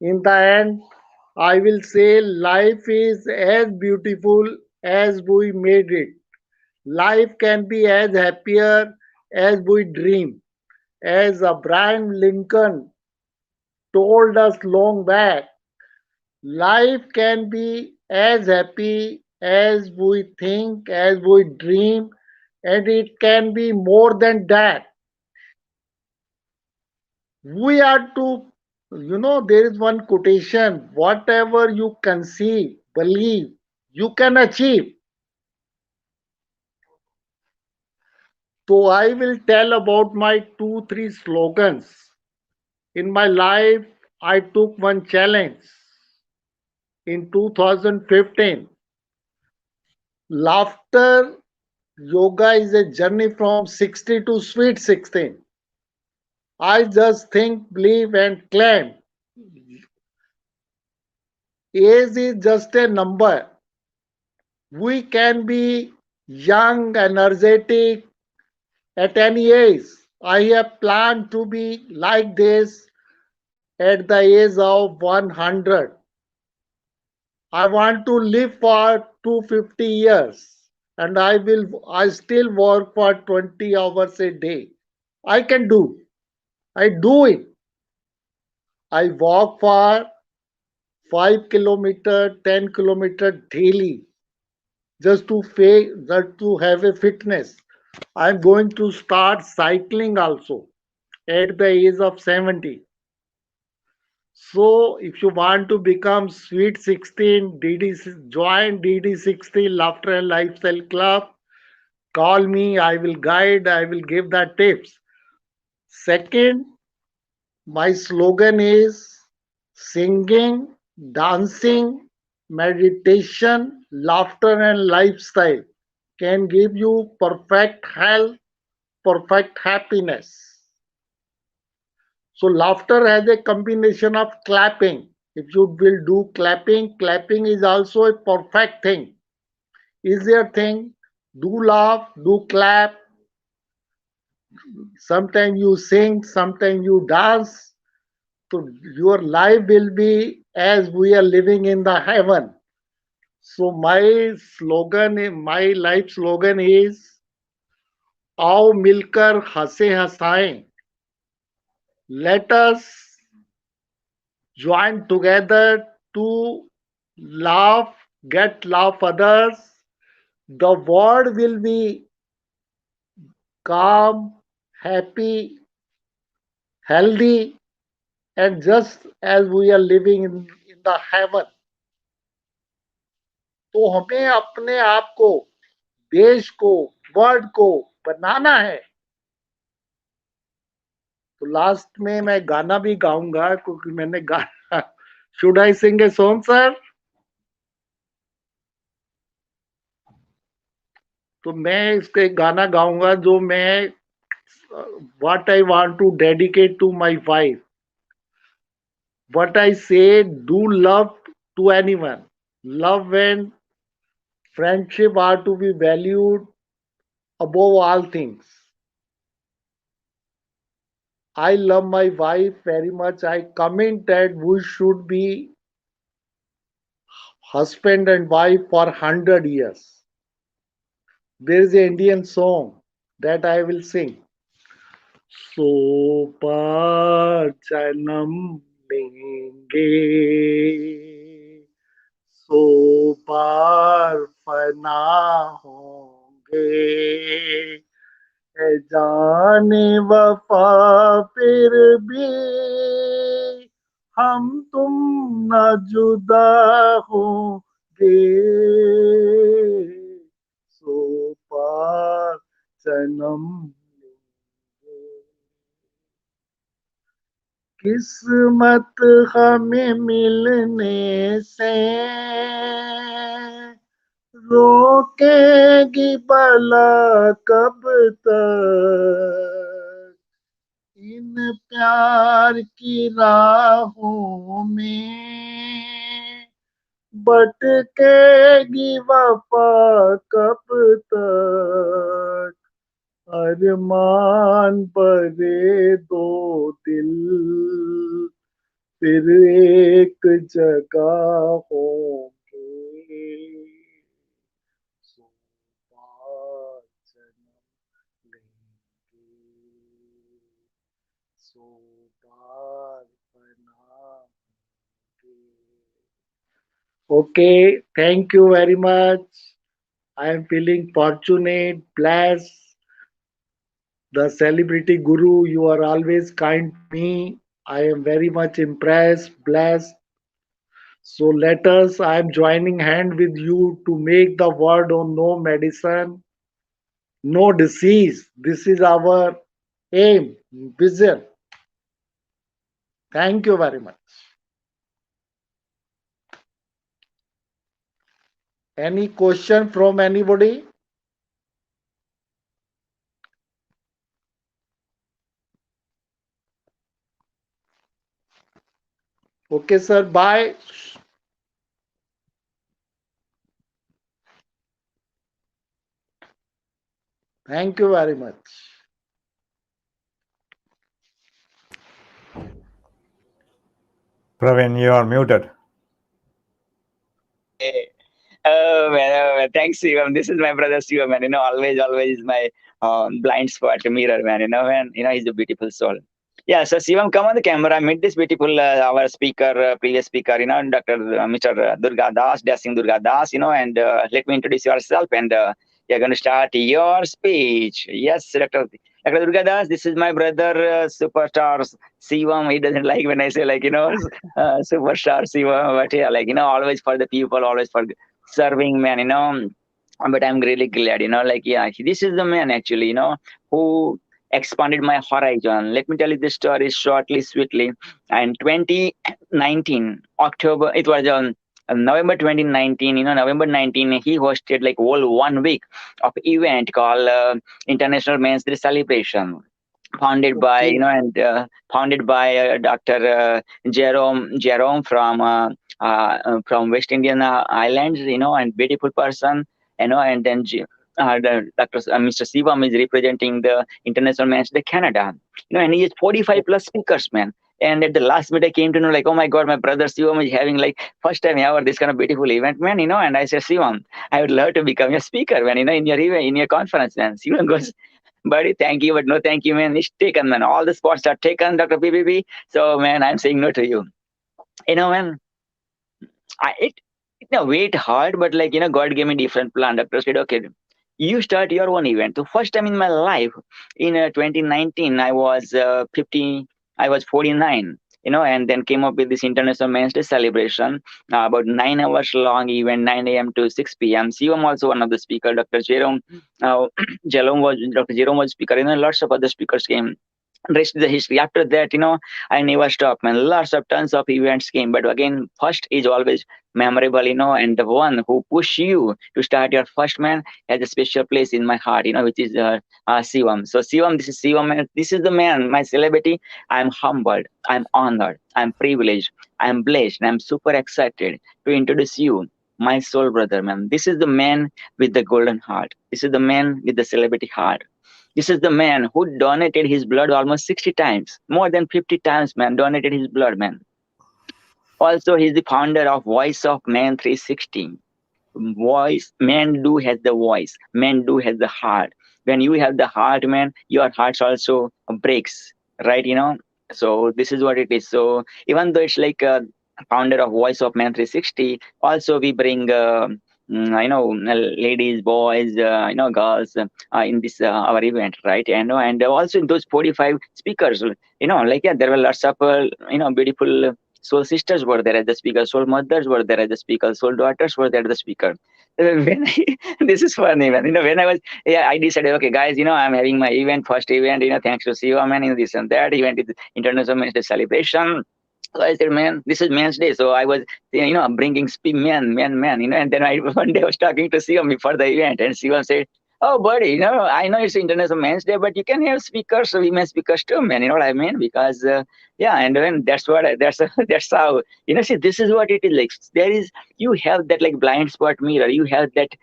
In the end, I will say life is as beautiful as we made it. Life can be as happier as we dream. As Abraham Lincoln told us long back, life can be as happy as we think, as we dream, and it can be more than that. We are to There is one quotation: whatever you conceive, believe, you can achieve. So I will tell about my two, three slogans. In my life, I took one challenge in 2015. Laughter yoga is a journey from 60 to sweet 16. I just think, believe, and claim. Age is just a number. We can be young, energetic at any age. I have planned to be like this at the age of 100. I want to live for 250 years and I still work for 20 hours a day. I can do. I do it. I walk for 5 kilometer, 10 kilometer daily just to have a fitness. I'm going to start cycling also at the age of 70. So if you want to become sweet 16, join DD60 Laughter and Lifestyle Club. Call me, I will guide, I will give the tips. Second, my slogan is singing, dancing, meditation, laughter, and lifestyle can give you perfect health, perfect happiness. So, laughter has a combination of clapping. If you will do clapping, clapping is also a perfect thing, easier thing. Do laugh, do clap. Sometimes you sing, sometimes you dance. So your life will be as we are living in the heaven. So my life slogan is आओ मिलकर हंसे हंसाएं. Let us join together to laugh, get laugh others. The world will be calm, happy, healthy, and just as we are living in the heaven. तो हमें अपने आप को, देश को, वर्ल्ड को बनाना है. तो लास्ट में मैं गाना भी गाऊंगा क्योंकि मैंने गाना should I sing a song sir. तो मैं इसके गाना गाऊंगा जो मैं what I want to dedicate to my wife. What I say do love to anyone. Love and friendship are to be valued above all things. I love my wife very much. I comment that we should be husband and wife for 100 years. There is an Indian song that I will sing. So par janam lenge, so par fana honge. है जाने वफा फिर भी हम तुम न जुदा होंगे. सो पार जन्म किस्मत हमें मिलने से रोकेगी भला कब तक. इन प्यार की राहों में भटकेगी वफा कब तक. अरमान भरे दो दिल फिर एक जगह होंगे. सो पार जन्म लेंगे, सो पार बना होंगे. Okay, thank you very much. I am feeling fortunate, blessed. The celebrity guru, you are always kind to me. I am very much impressed, blessed. So let us, I am joining hand with you to make the world on no medicine, no disease. This is our aim, vision. Thank you very much. Any question from anybody? Okay, sir. Bye. Thank you very much. Praveen, you are muted. Hey. Oh man, thanks, Shivam. This is my brother Shivam, man. Always my blind spot mirror, man. He's a beautiful soul. Yeah, so Shivam, come on the camera. Meet this beautiful our speaker, previous speaker. Dr. Mr. Durga Das, Dashing Durga Das. And let me introduce yourself, and you're going to start your speech. Yes, Dr. Durga Das. This is my brother, superstar Shivam. He doesn't like when I say superstar Shivam, but yeah, always for the people, always for serving man, but I'm really glad, yeah, this is the man actually, who expanded my horizon. Let me tell you this story shortly, sweetly. And 2019 October, it was November 2019, November 19, he hosted like whole 1 week of event called International Men's Day Celebration, founded by Okay. and founded by Dr. Jerome from West Indian Islands, and beautiful person, and then Dr. Mr. Sivam is representing the International Men's Day Canada, and he is 45 plus speakers, man. And at the last minute, I came to know, like, oh my God, my brother Sivam is having like first time ever this kind of beautiful event, man. And I said, Sivam, I would love to become your speaker, man. In your event, in your conference, man. Sivam goes, buddy, thank you, but no thank you, man. It's taken, man. All the spots are taken, Dr. PPP. So, man, I'm saying no to you. Man, it in a way it hard, but God gave me different plan. Doctor said, okay, you start your own event. So first time in my life, in 2019, I was 50, I was 49. And then came up with this International Men's Day celebration, about 9 hours long event, 9 a.m. to 6 p.m. Sivam also one of the speaker, Dr. Jerome, Dr. Jerome was speaker. Lots of other speakers came. Rest is the history. After that, I never stopped, man. Lots of tons of events came, but again, first is always memorable, and the one who push you to start your first, man, has a special place in my heart, which is Sivam. So Sivam, this is Sivam, man. This is the man, my celebrity. I'm humbled, I'm honored, I'm privileged, I'm blessed, and I'm super excited to introduce you, my soul brother, man. This is the man with the golden heart. This is the man with the celebrity heart. This is the man who donated his blood almost 60 times, more than 50 times, man, donated his blood, man. Also, he's the founder of Voice of Man 360. Voice, man do has the voice, man do has the heart. When you have the heart, man, your heart also breaks, right? So this is what it is. So even though it's like a founder of Voice of Man 360, also we bring ladies, boys, girls, in this our event, right? And also in those 45 speakers, yeah, there were lots of beautiful soul sisters were there as the speaker, soul mothers were there as the speaker, soul daughters were there as the speaker. When this is funny, man. When I was, yeah, I decided, okay, guys, I'm having my event, first event, thanks to CEO, man, this and that event is International Men's Day celebration. So I said, man, this is Men's Day. So I was, bringing men, and then I one day I was talking to CEO before the event, and CEO said, oh, buddy, I know it's International Men's Day, but you can have speakers, women speakers too, man. You know what I mean? Because, yeah, and then that's what, that's how, see, this is what it is like. There is, you have that like blind spot mirror, you have that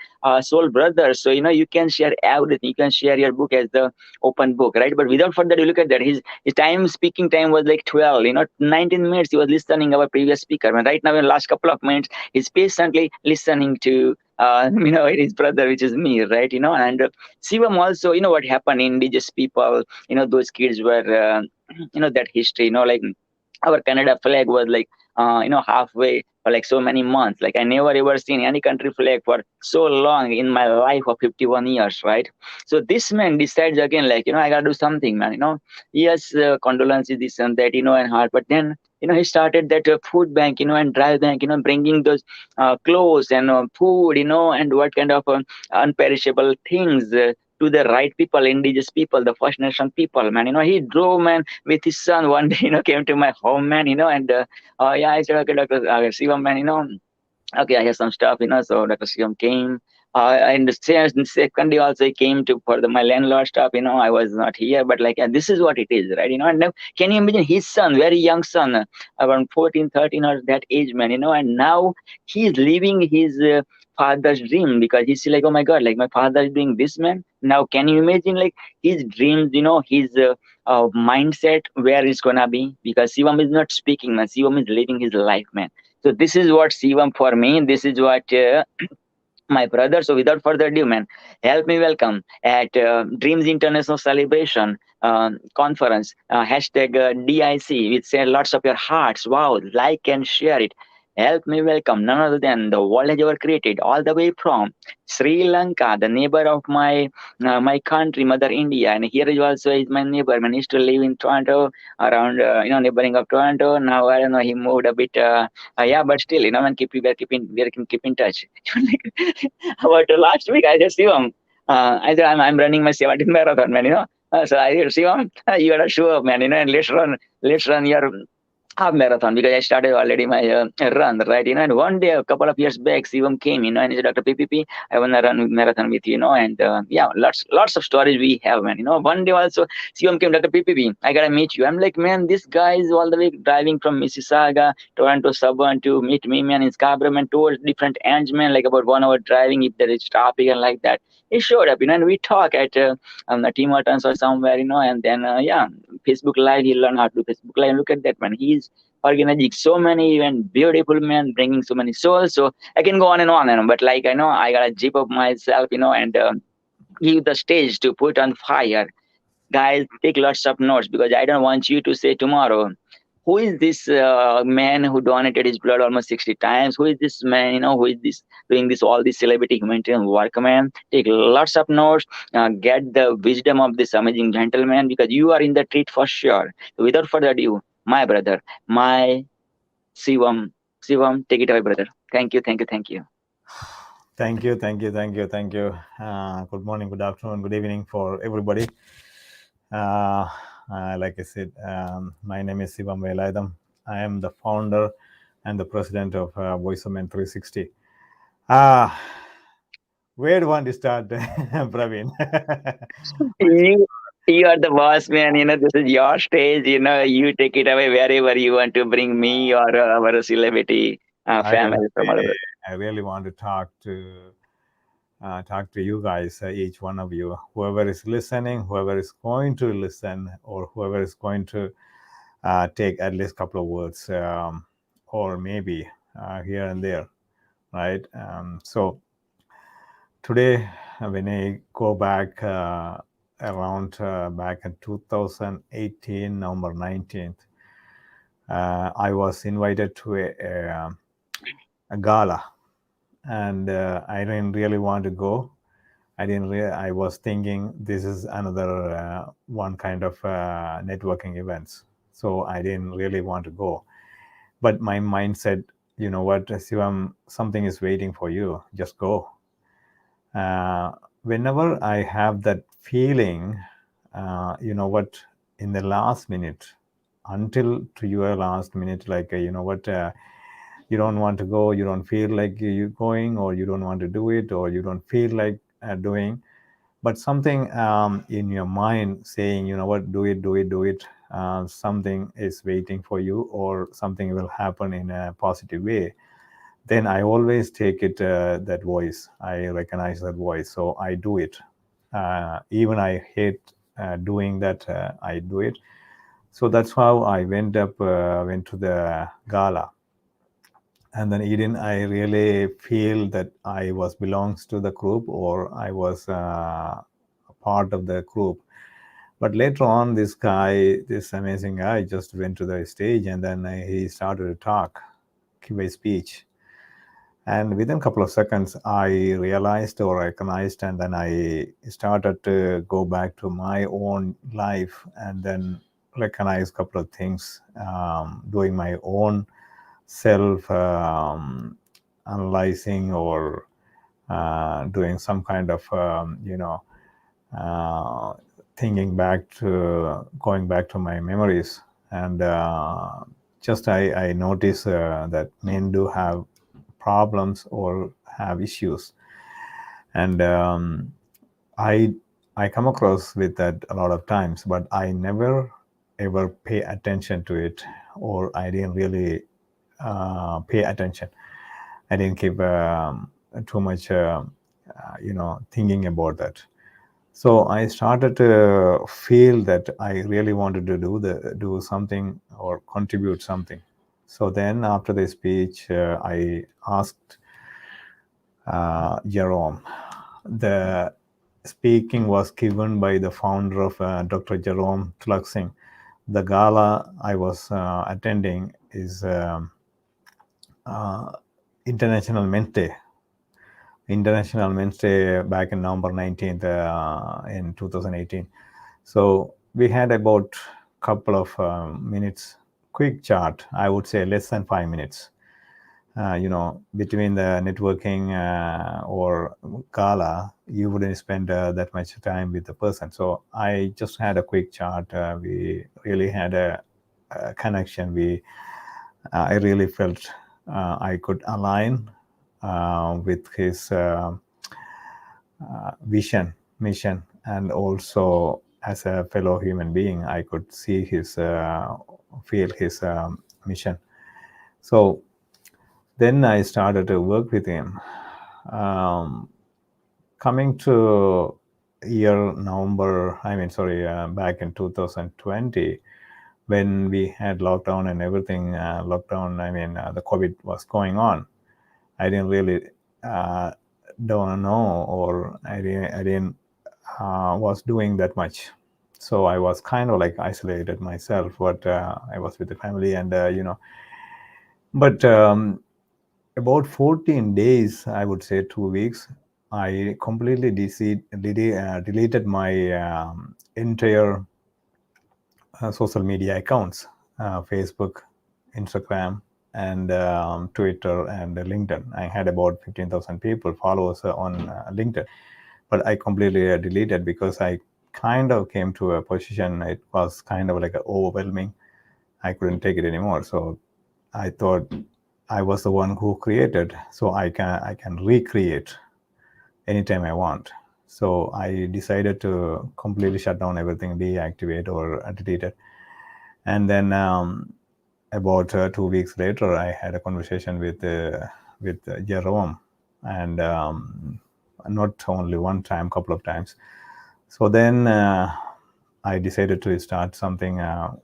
soul brother. So, you can share everything. You can share your book as the open book, right? But without further ado, look at that. His time, speaking time was like 12, 19 minutes. He was listening our previous speaker. And right now, in the last couple of minutes, he's patiently listening to his brother, which is me, right? And Shivam also, what happened in indigenous people, those kids were, that history, like our Canada flag was like halfway for like so many months. Like I never ever seen any country flag for so long in my life of 51 years, right? So this man decides again, like I gotta do something, man. Yes, condolences, this and that, and heart. But then he started that food bank, and drive bank, bringing those clothes and food, and what kind of unperishable things. To the right people, indigenous people, the First Nation people, man. He drove, man, with his son one day, came to my home, man, and yeah, I said, okay, Dr. Shivam, man, okay, I have some stuff, so Dr. Shivam came. And the second day also he came to for my landlord stuff, I was not here, but like, this is what it is, right? And now, can you imagine his son, very young son, around 14, 13 or that age, man, and now he's living his father's dream because he's like, oh my God, like my father is doing this, man. Now, can you imagine like his dreams, his mindset, where it's gonna be? Because Shivam is not speaking, man. Shivam is living his life, man. So this is what Shivam for me. This is what my brother. So without further ado, man, help me welcome at Dreams International Celebration conference hashtag DIC, which share lots of your hearts. Wow, like and share it. Help me welcome none other than the world has ever created, all the way from Sri Lanka, the neighbor of my country, Mother India, and here is also is my neighbor. Man, he used to live in Toronto, around neighboring of Toronto. Now I don't know, he moved a bit. Yeah, but still, man, keep in touch. About last week, I just see him. I said, I'm running my 17th marathon, man. So I said, see him. You gotta show up, man. And let's run your half marathon because I started already my run, right? And one day, a couple of years back, Shivam came, and he said, Dr. PPP, I want to run marathon with you, and yeah, lots of stories we have, man. One day also, Shivam came, Dr. PPP, I gotta meet you. I'm like, man, this guy is all the way driving from Mississauga, Toronto suburban to meet me, man, in Scarborough, man, towards different ends, man, like about 1 hour driving if there is traffic and like that. He showed up, and we talk at the Tim Hortons or somewhere, and then yeah, Facebook Live. He learned how to do Facebook Live. Look at that, man. He's organizing so many even beautiful men, bringing so many souls. So I can go on and on, but like I know I gotta zip up myself, and give the stage to put on fire. Guys, take lots of notes because I don't want you to say tomorrow, who is this man who donated his blood almost 60 times? Who is this man? Who is this doing this all this celebrity humanitarian work, man? Take lots of notes. Get the wisdom of this amazing gentleman because you are in the treat for sure. So without further ado, my brother, my Shivam, Shivam, take it away, brother. Thank you, thank you, thank you. Thank you, thank you, thank you, thank you. Good morning, good afternoon, good evening for everybody. Like I said, my name is Shivam Velayadam. I am the founder and the president of Voice of Men 360. Where do you want to start, Praveen? You, you are the boss, man. This is your stage. You take it away wherever you want to bring me or our celebrity family from all over. I really want to talk to you guys, each one of you, whoever is listening, whoever is going to listen, or whoever is going to take at least a couple of words, or maybe here and there, right? So today, when I go back around back in 2018, November 19th, I was invited to a gala, and I didn't really want to go. I was thinking this is another one kind of networking events, so I didn't really want to go. But my mind said, you know what, Shivam, something is waiting for you. Just go. Whenever I have that feeling, you know what, in the last minute, until to your last minute, like you know what, you don't want to go, you don't feel like you going, or you don't want to do it, or you don't feel like doing, but something in your mind saying, you know what, do it, do it, do it. Something is waiting for you, or something will happen in a positive way. Then I always take it, that voice. I recognize that voice, so I do it. Even I hate doing that, I do it. So that's how I went to the gala. And then Eden, I really feel that I was belongs to the group, or I was a part of the group. But later on, this guy, this amazing guy, just went to the stage, and then he started to talk, give a speech. And within a couple of seconds, I realized or recognized, and then I started to go back to my own life and then recognize a couple of things, doing my own self analyzing, or doing some kind of, uh, thinking back to, going back to my memories. And just I notice that men do have problems or have issues. And I come across with that a lot of times, but I never ever pay attention to it, or I didn't really pay attention. I didn't keep too much, thinking about that. So I started to feel that I really wanted to do something or contribute something. So then after the speech, I asked Jerome. The speaking was given by the founder of Dr. Jerome Tlaxing. The gala I was attending is International Men's Day. International Men's Day back in November 19th in 2018. So we had about a couple of minutes, quick chat, I would say less than 5 minutes. Between the networking or gala, you wouldn't spend that much time with the person. So I just had a quick chat. We really had a connection. I really felt I could align with his vision, mission, and also as a fellow human being, I could see his, feel his mission. So then I started to work with him. Coming to back in 2020, when we had lockdown and everything, the COVID was going on. I didn't really don't know, or I didn't was doing that much. So I was kind of like isolated myself, but I was with the family, and but about 14 days, I would say 2 weeks, I completely deleted my entire social media accounts, Facebook, Instagram, and Twitter and LinkedIn. I had about 15,000 people, followers on LinkedIn, but I completely deleted because I kind of came to a position, it was kind of like overwhelming. I couldn't take it anymore. So I thought I was the one who created, so I can recreate anytime I want. So I decided to completely shut down everything, deactivate or delete it. And then about 2 weeks later, I had a conversation with Jerome, and not only one time, couple of times. So then I decided to start something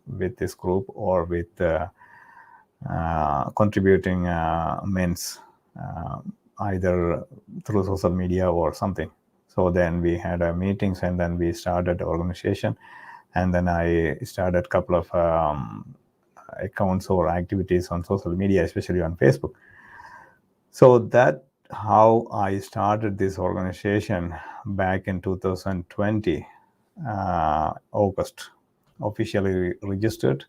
with this group, or with contributing men's, either through social media or something. So then we had meetings, and then we started the organization, and then I started a couple of accounts or activities on social media, especially on Facebook. So that how I started this organization back in 2020, August, officially registered,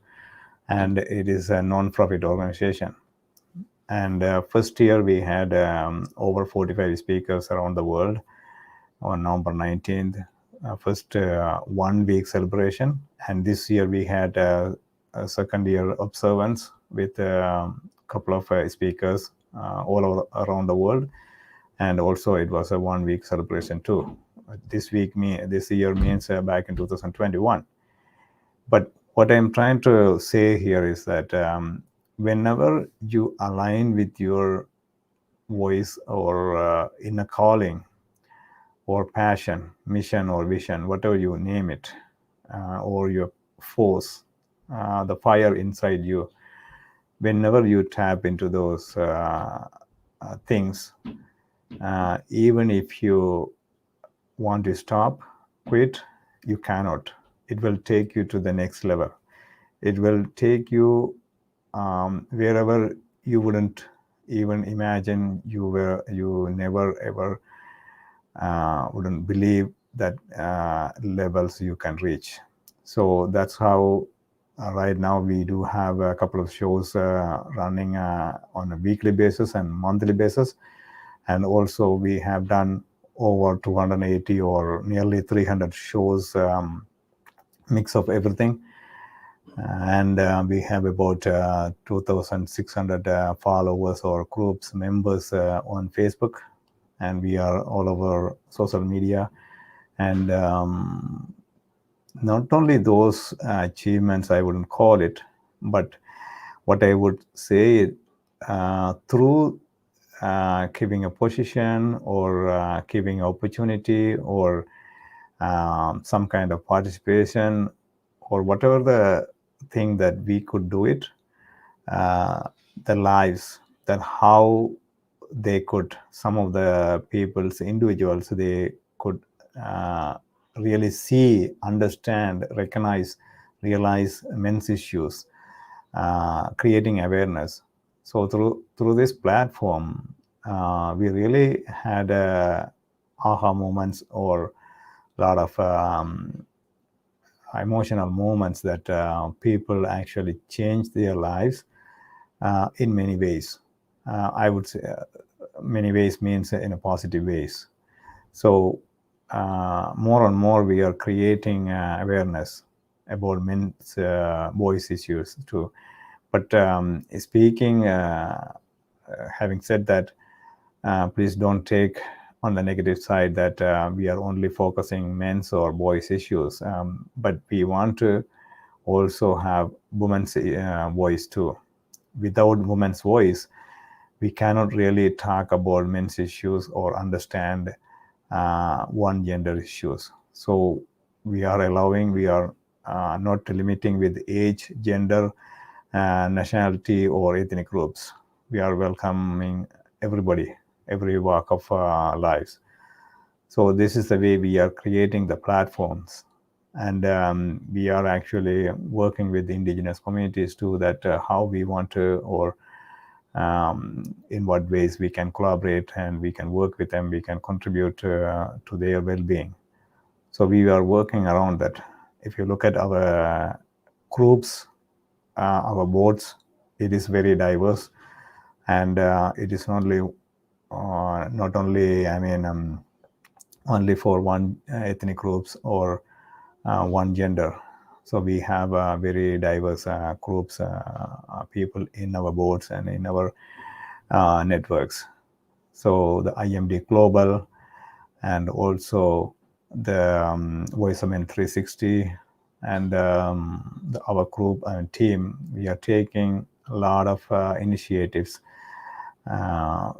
and it is a non-profit organization. And first year we had over 45 speakers around the world on November 19th, first 1 week celebration. And this year we had a second year observance with a couple of speakers all around the world. And also it was a 1 week celebration too. This year means back in 2021. But what I'm trying to say here is that whenever you align with your voice, or inner calling, or passion, mission, or vision, whatever you name it, or your force, the fire inside you, whenever you tap into those things, even if you want to stop, quit, you cannot. it will take you to the next level. It will take you wherever you wouldn't even imagine you never ever wouldn't believe that levels you can reach. So that's how right now we do have a couple of shows running on a weekly basis and monthly basis. And also we have done over 280 or nearly 300 shows, mix of everything. And we have about 2,600 followers or groups members on Facebook, and we are all over social media. And not only those achievements, I wouldn't call it, but what I would say, through giving a position or giving opportunity or some kind of participation or whatever the thing that we could do it, the lives, that how they could, some of the people's individuals, they could really see, understand, recognize, realize men's issues, creating awareness. So through this platform, we really had aha moments or a lot of emotional moments that people actually change their lives in many ways. I would say many ways means in a positive ways. So more and more we are creating awareness about men's voice issues too. But speaking, having said that, please don't take on the negative side that we are only focusing men's or boys issues, but we want to also have women's voice too. Without women's voice, we cannot really talk about men's issues or understand one gender issues. So we are allowing, we are not limiting with age, gender, nationality, or ethnic groups. We are welcoming everybody, every walk of lives. So this is the way we are creating the platforms. And we are actually working with the indigenous communities too, that how we want to, or in what ways we can collaborate and we can work with them, we can contribute to their well-being. So we are working around that. If you look at our groups, our boards, it is very diverse, and it is not only, I mean, only for one ethnic groups or one gender. So we have very diverse groups, people in our boards and in our networks. So the IMD Global, and also the Voice of Men 360, and our group and team, we are taking a lot of initiatives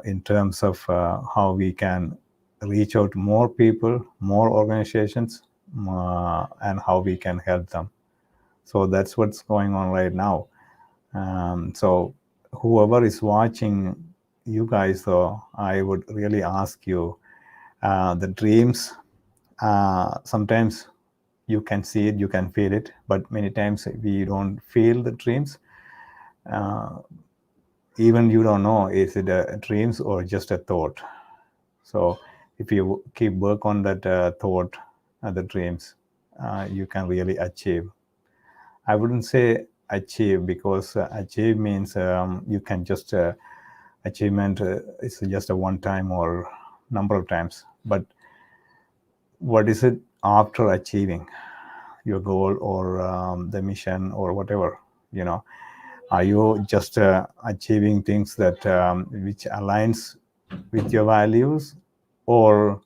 in terms of how we can reach out to more people, more organizations, and how we can help them. So that's what's going on right now. So whoever is watching you guys, though, I would really ask you, the dreams, sometimes you can see it, you can feel it, but many times we don't feel the dreams. Even you don't know, is it a dreams or just a thought? So if you keep work on that thought, the dreams, you can really achieve. I wouldn't say achieve, because achieve means you can just achievement is just a one time or number of times. But what is it after achieving your goal or the mission or whatever, are you just achieving things that which aligns with your values, or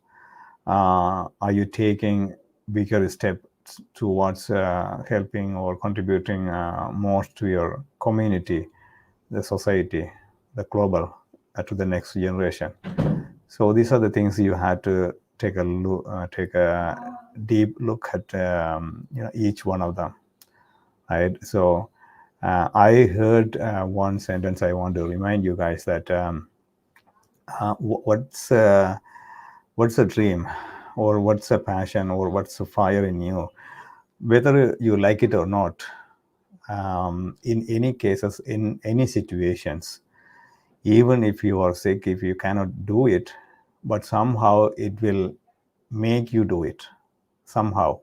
are you taking bigger steps towards helping or contributing more to your community, the society, the global, to the next generation? So these are the things you had to take a look, take a deep look at, each one of them, right? So I heard one sentence. I want to remind you guys that what's a dream, or what's a passion, or what's a fire in you? whether you like it or not, in any cases, in any situations, even if you are sick, if you cannot do it, but somehow it will make you do it somehow.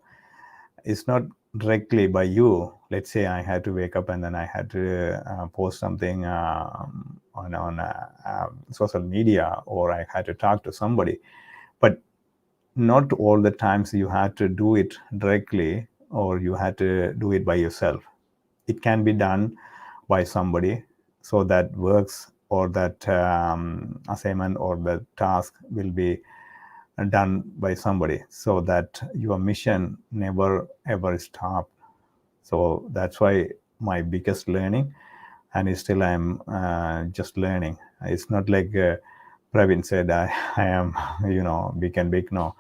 It's not directly by you. Let's say I had to wake up and then I had to post something on social media, or I had to talk to somebody, but not all the times you had to do it directly, or you had to do it by yourself. It can be done by somebody, so that works, or that assignment or the task will be done by somebody, so that your mission never ever stop. So that's why my biggest learning, and still I'm just learning. It's not like Praveen said, I am, big and big. No,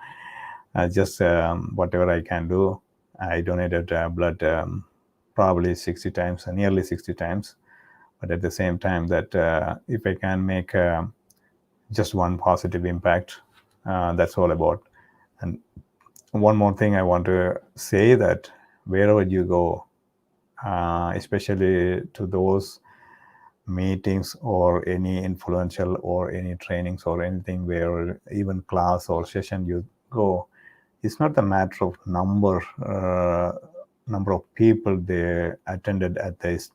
just whatever I can do. I donated blood probably 60 times, nearly 60 times. But at the same time, that if I can make just one positive impact, that's all about. And one more thing I want to say, that wherever you go, especially to those meetings or any influential or any trainings or anything, where even class or session you go, it's not a matter of number of people they attended at this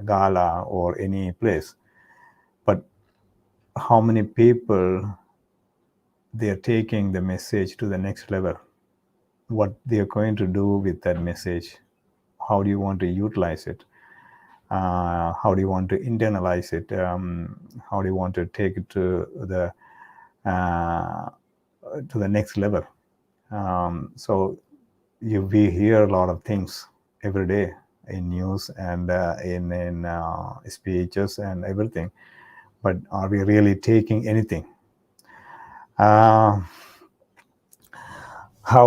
gala or any place, but how many people they are taking the message to the next level, what they are going to do with that message, how do you want to utilize it, how do you want to internalize it, how do you want to take it uh, to the next level. So we hear a lot of things every day in news and in speeches and everything, but are we really taking anything? How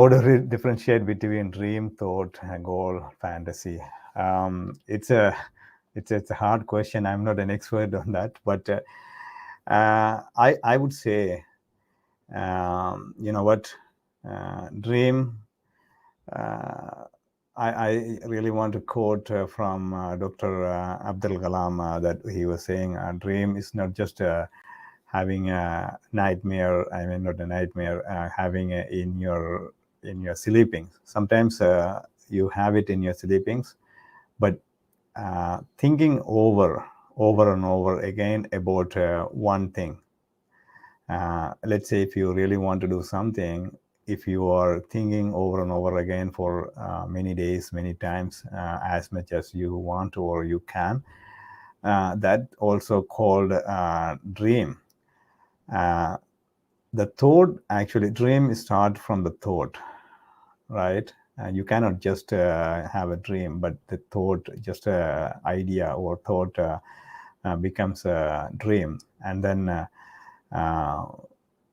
do we differentiate between dream, thought, goal, fantasy? It's a hard question. I'm not an expert on that, but I would say, you know what, dream. I really want to quote from Dr. Abdul Kalam, that he was saying, a dream is not just having a nightmare. I mean, not a nightmare, having in your sleeping. Sometimes you have it in your sleepings, but thinking over and over again about one thing. Let's say if you really want to do something, if you are thinking over and over again for many days, many times, as much as you want to or you can, that also called dream. The thought, actually, dream start from the thought, right? You cannot just have a dream, but the thought, just a idea or thought, becomes a dream. And then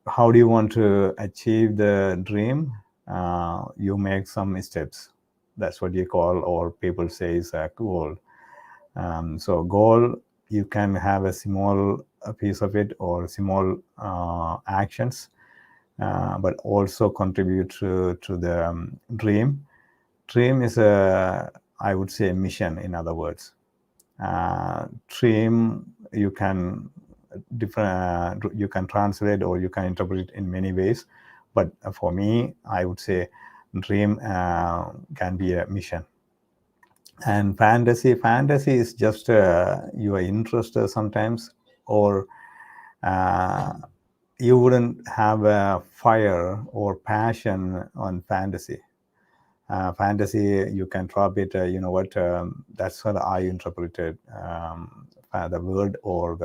how do you want to achieve the dream? You make some steps. That's what you call, or people say, is a goal. So goal, you can have a small piece of it or small actions, but also contribute to the dream. Dream is I would say, a mission, in other words. Dream, you can you can translate or you can interpret it in many ways, but for me, I would say dream can be a mission. And fantasy is just your interest sometimes, or you wouldn't have a fire or passion on fantasy. Fantasy, you can drop it, you know what, that's what I interpreted the word or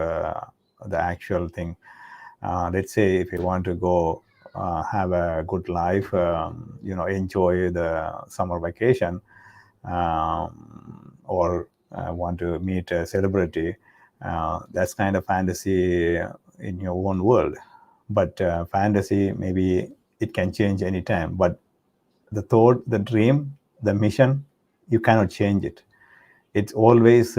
the actual thing. Let's say if you want to go have a good life, enjoy the summer vacation, or want to meet a celebrity, that's kind of fantasy in your own world. But fantasy, maybe it can change anytime, but the thought, the dream, the mission, you cannot change it. It's always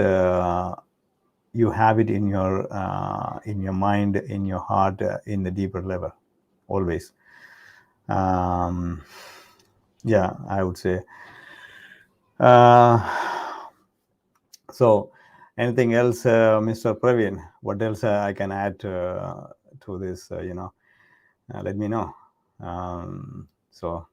you have it in your mind, in your heart, in the deeper level, always. Yeah, I would say. Uh, so, anything else, Mr. Praveen? What else I can add to this? Let me know. So,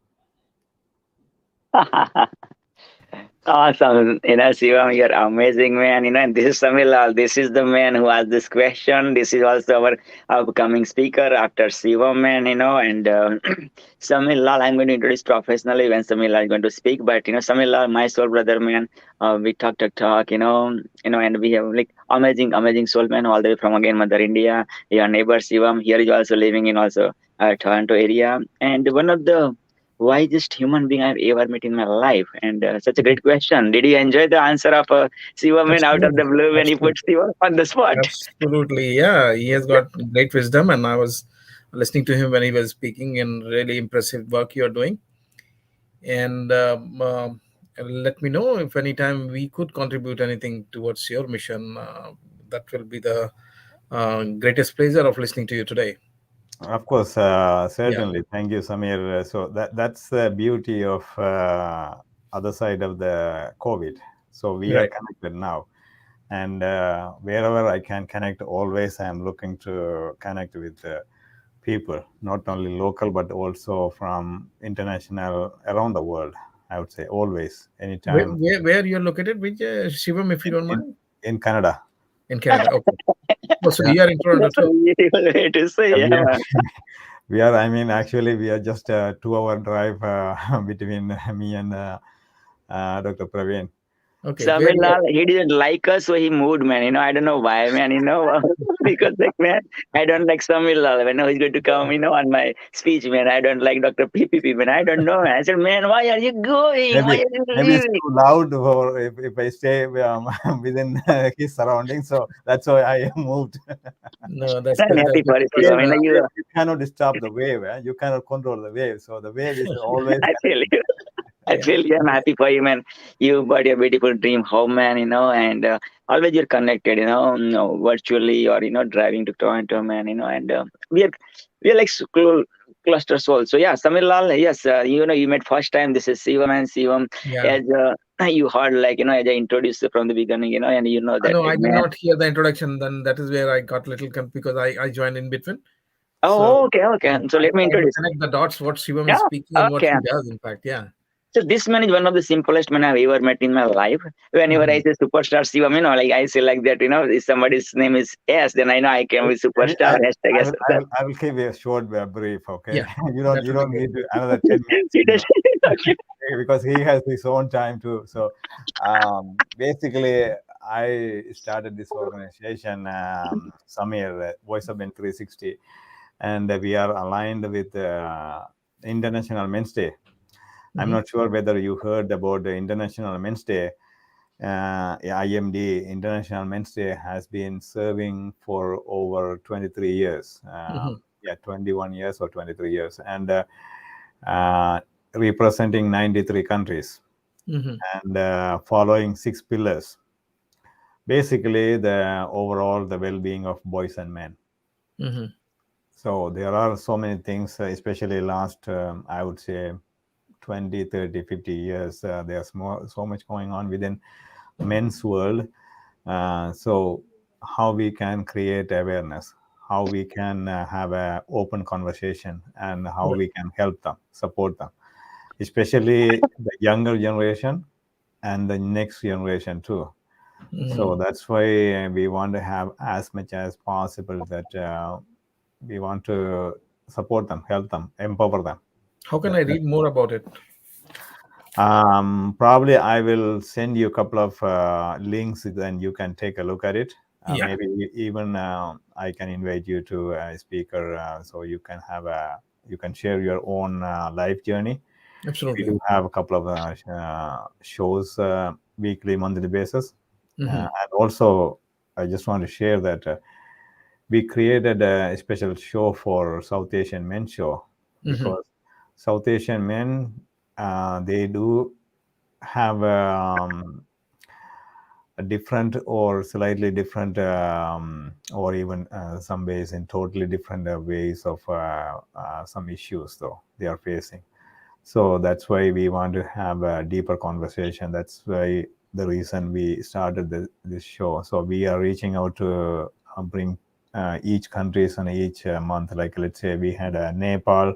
Awesome. Shivam, you're amazing, man. And this is Samilal. This is the man who asked this question. This is also our upcoming speaker after Shivam, man. And Samilal, I'm going to introduce professionally when Samilal is going to speak. But, Samilal, my soul brother, man, we talk, and we have like amazing, amazing soul, man, all the way from again, Mother India. Your neighbor, Shivam, here is also living in also Toronto area. And one of the wisest human being I've ever met in my life? And such a great question. Did you enjoy the answer of Sivaman out of the Absolutely, blue when he put absolutely, Siva on the spot? absolutely. Yeah, he has got great wisdom, and I was listening to him when he was speaking, and really impressive work you are doing. And let me know if anytime we could contribute anything towards your mission. That will be the greatest pleasure of listening to you today. of course, Yeah, certainly. Thank you, Samir. So that's the beauty of other side of the COVID. So we are right. connected now, and wherever I can connect, always I am looking to connect with people, not only local but also from international around the world. I would say always, anytime Where you're located, which Shivam, if you don't in mind, in Canada. in Canada. Okay. Oh, so Yeah, you are in Toronto That's a too. beautiful way to yeah, say, we yeah, are. man. We are. I mean, actually, we are just a 2 hour drive between me and Dr. Praveen. Okay, where you are? Samilal, he didn't like us, so he moved, man. I don't know why, man. Because like, man, I don't like Samilal. When he's going to come, on my speech, man, I don't like Dr. PPP, man. I don't know, man. I said, man, why are you going? Why Maybe are you maybe it's leaving? too loud for if I stay within his surroundings. So that's why I moved. No, that's I'm good. That's happy good for it, because Shivam. You cannot stop the wave. You cannot control the wave. So the wave is always I feel connected. you. I yeah, feel you. I'm happy for you, man. You bought your beautiful dream home, man. And always you're connected, virtually or driving to Toronto, man. And we are like cluster souls. So yeah, Samir Lal, yes, you met first time. This is Sivam and Sivam, yeah. as you heard, like as I introduced from the beginning, and you know that No, like I did man. not hear the introduction. Then that is where I got little because I joined in between. So Oh, okay, okay. So I'm let me trying to introduce. connect the dots. What Shivam is Yeah, speaking and what okay. he does. In fact, yeah. So this man is one of the simplest men I've ever met in my life. Whenever I Mhm. say superstar Shivam, like I say like that, if somebody's name is S, then I know I can be superstar. Hashtag S. I will give you a short brief. Okay, Yeah, you that will be don't great. need another 10 minutes. It is okay. Because he has his own time too. So basically, I started this organization, Samir, Voice of Men 360, and we are aligned with International Men's Day. I'm Hmm. not sure whether you heard about the International Men's Day. Yeah, IMD, International Men's Day, has been serving for over 23 years. Hmm. Yeah, 21 years or 23 years. And uh, representing 93 countries Hmm. and following 6 pillars. Basically, the overall the well-being of boys and men. Hmm. So there are so many things, especially last, I would say, 20, 30, 50 years. There's so much going on within men's world. So how we can create awareness, how we can have a open conversation, and how Right. we can help them, support them, especially the younger generation and the next generation too. Hmm. So that's why we want to have as much as possible that we want to support them, help them, empower them. How can That, I that read more about it? Probably I will send you a couple of links, then you can take a look at it. Yeah, Maybe even I can invite you to a speaker, so you can you can share your own life journey. We absolutely. do have a couple of shows, weekly, monthly basis, Hmm. and also I just want to share that we created a special show for South Asian men show, Hmm. because South Asian men, they do have a different or slightly different, or even some ways in totally different ways of some issues though they are facing. So that's why we want to have a deeper conversation. That's why the reason we started this show. So we are reaching out to bring each countries on each month. Like let's say we had Nepal,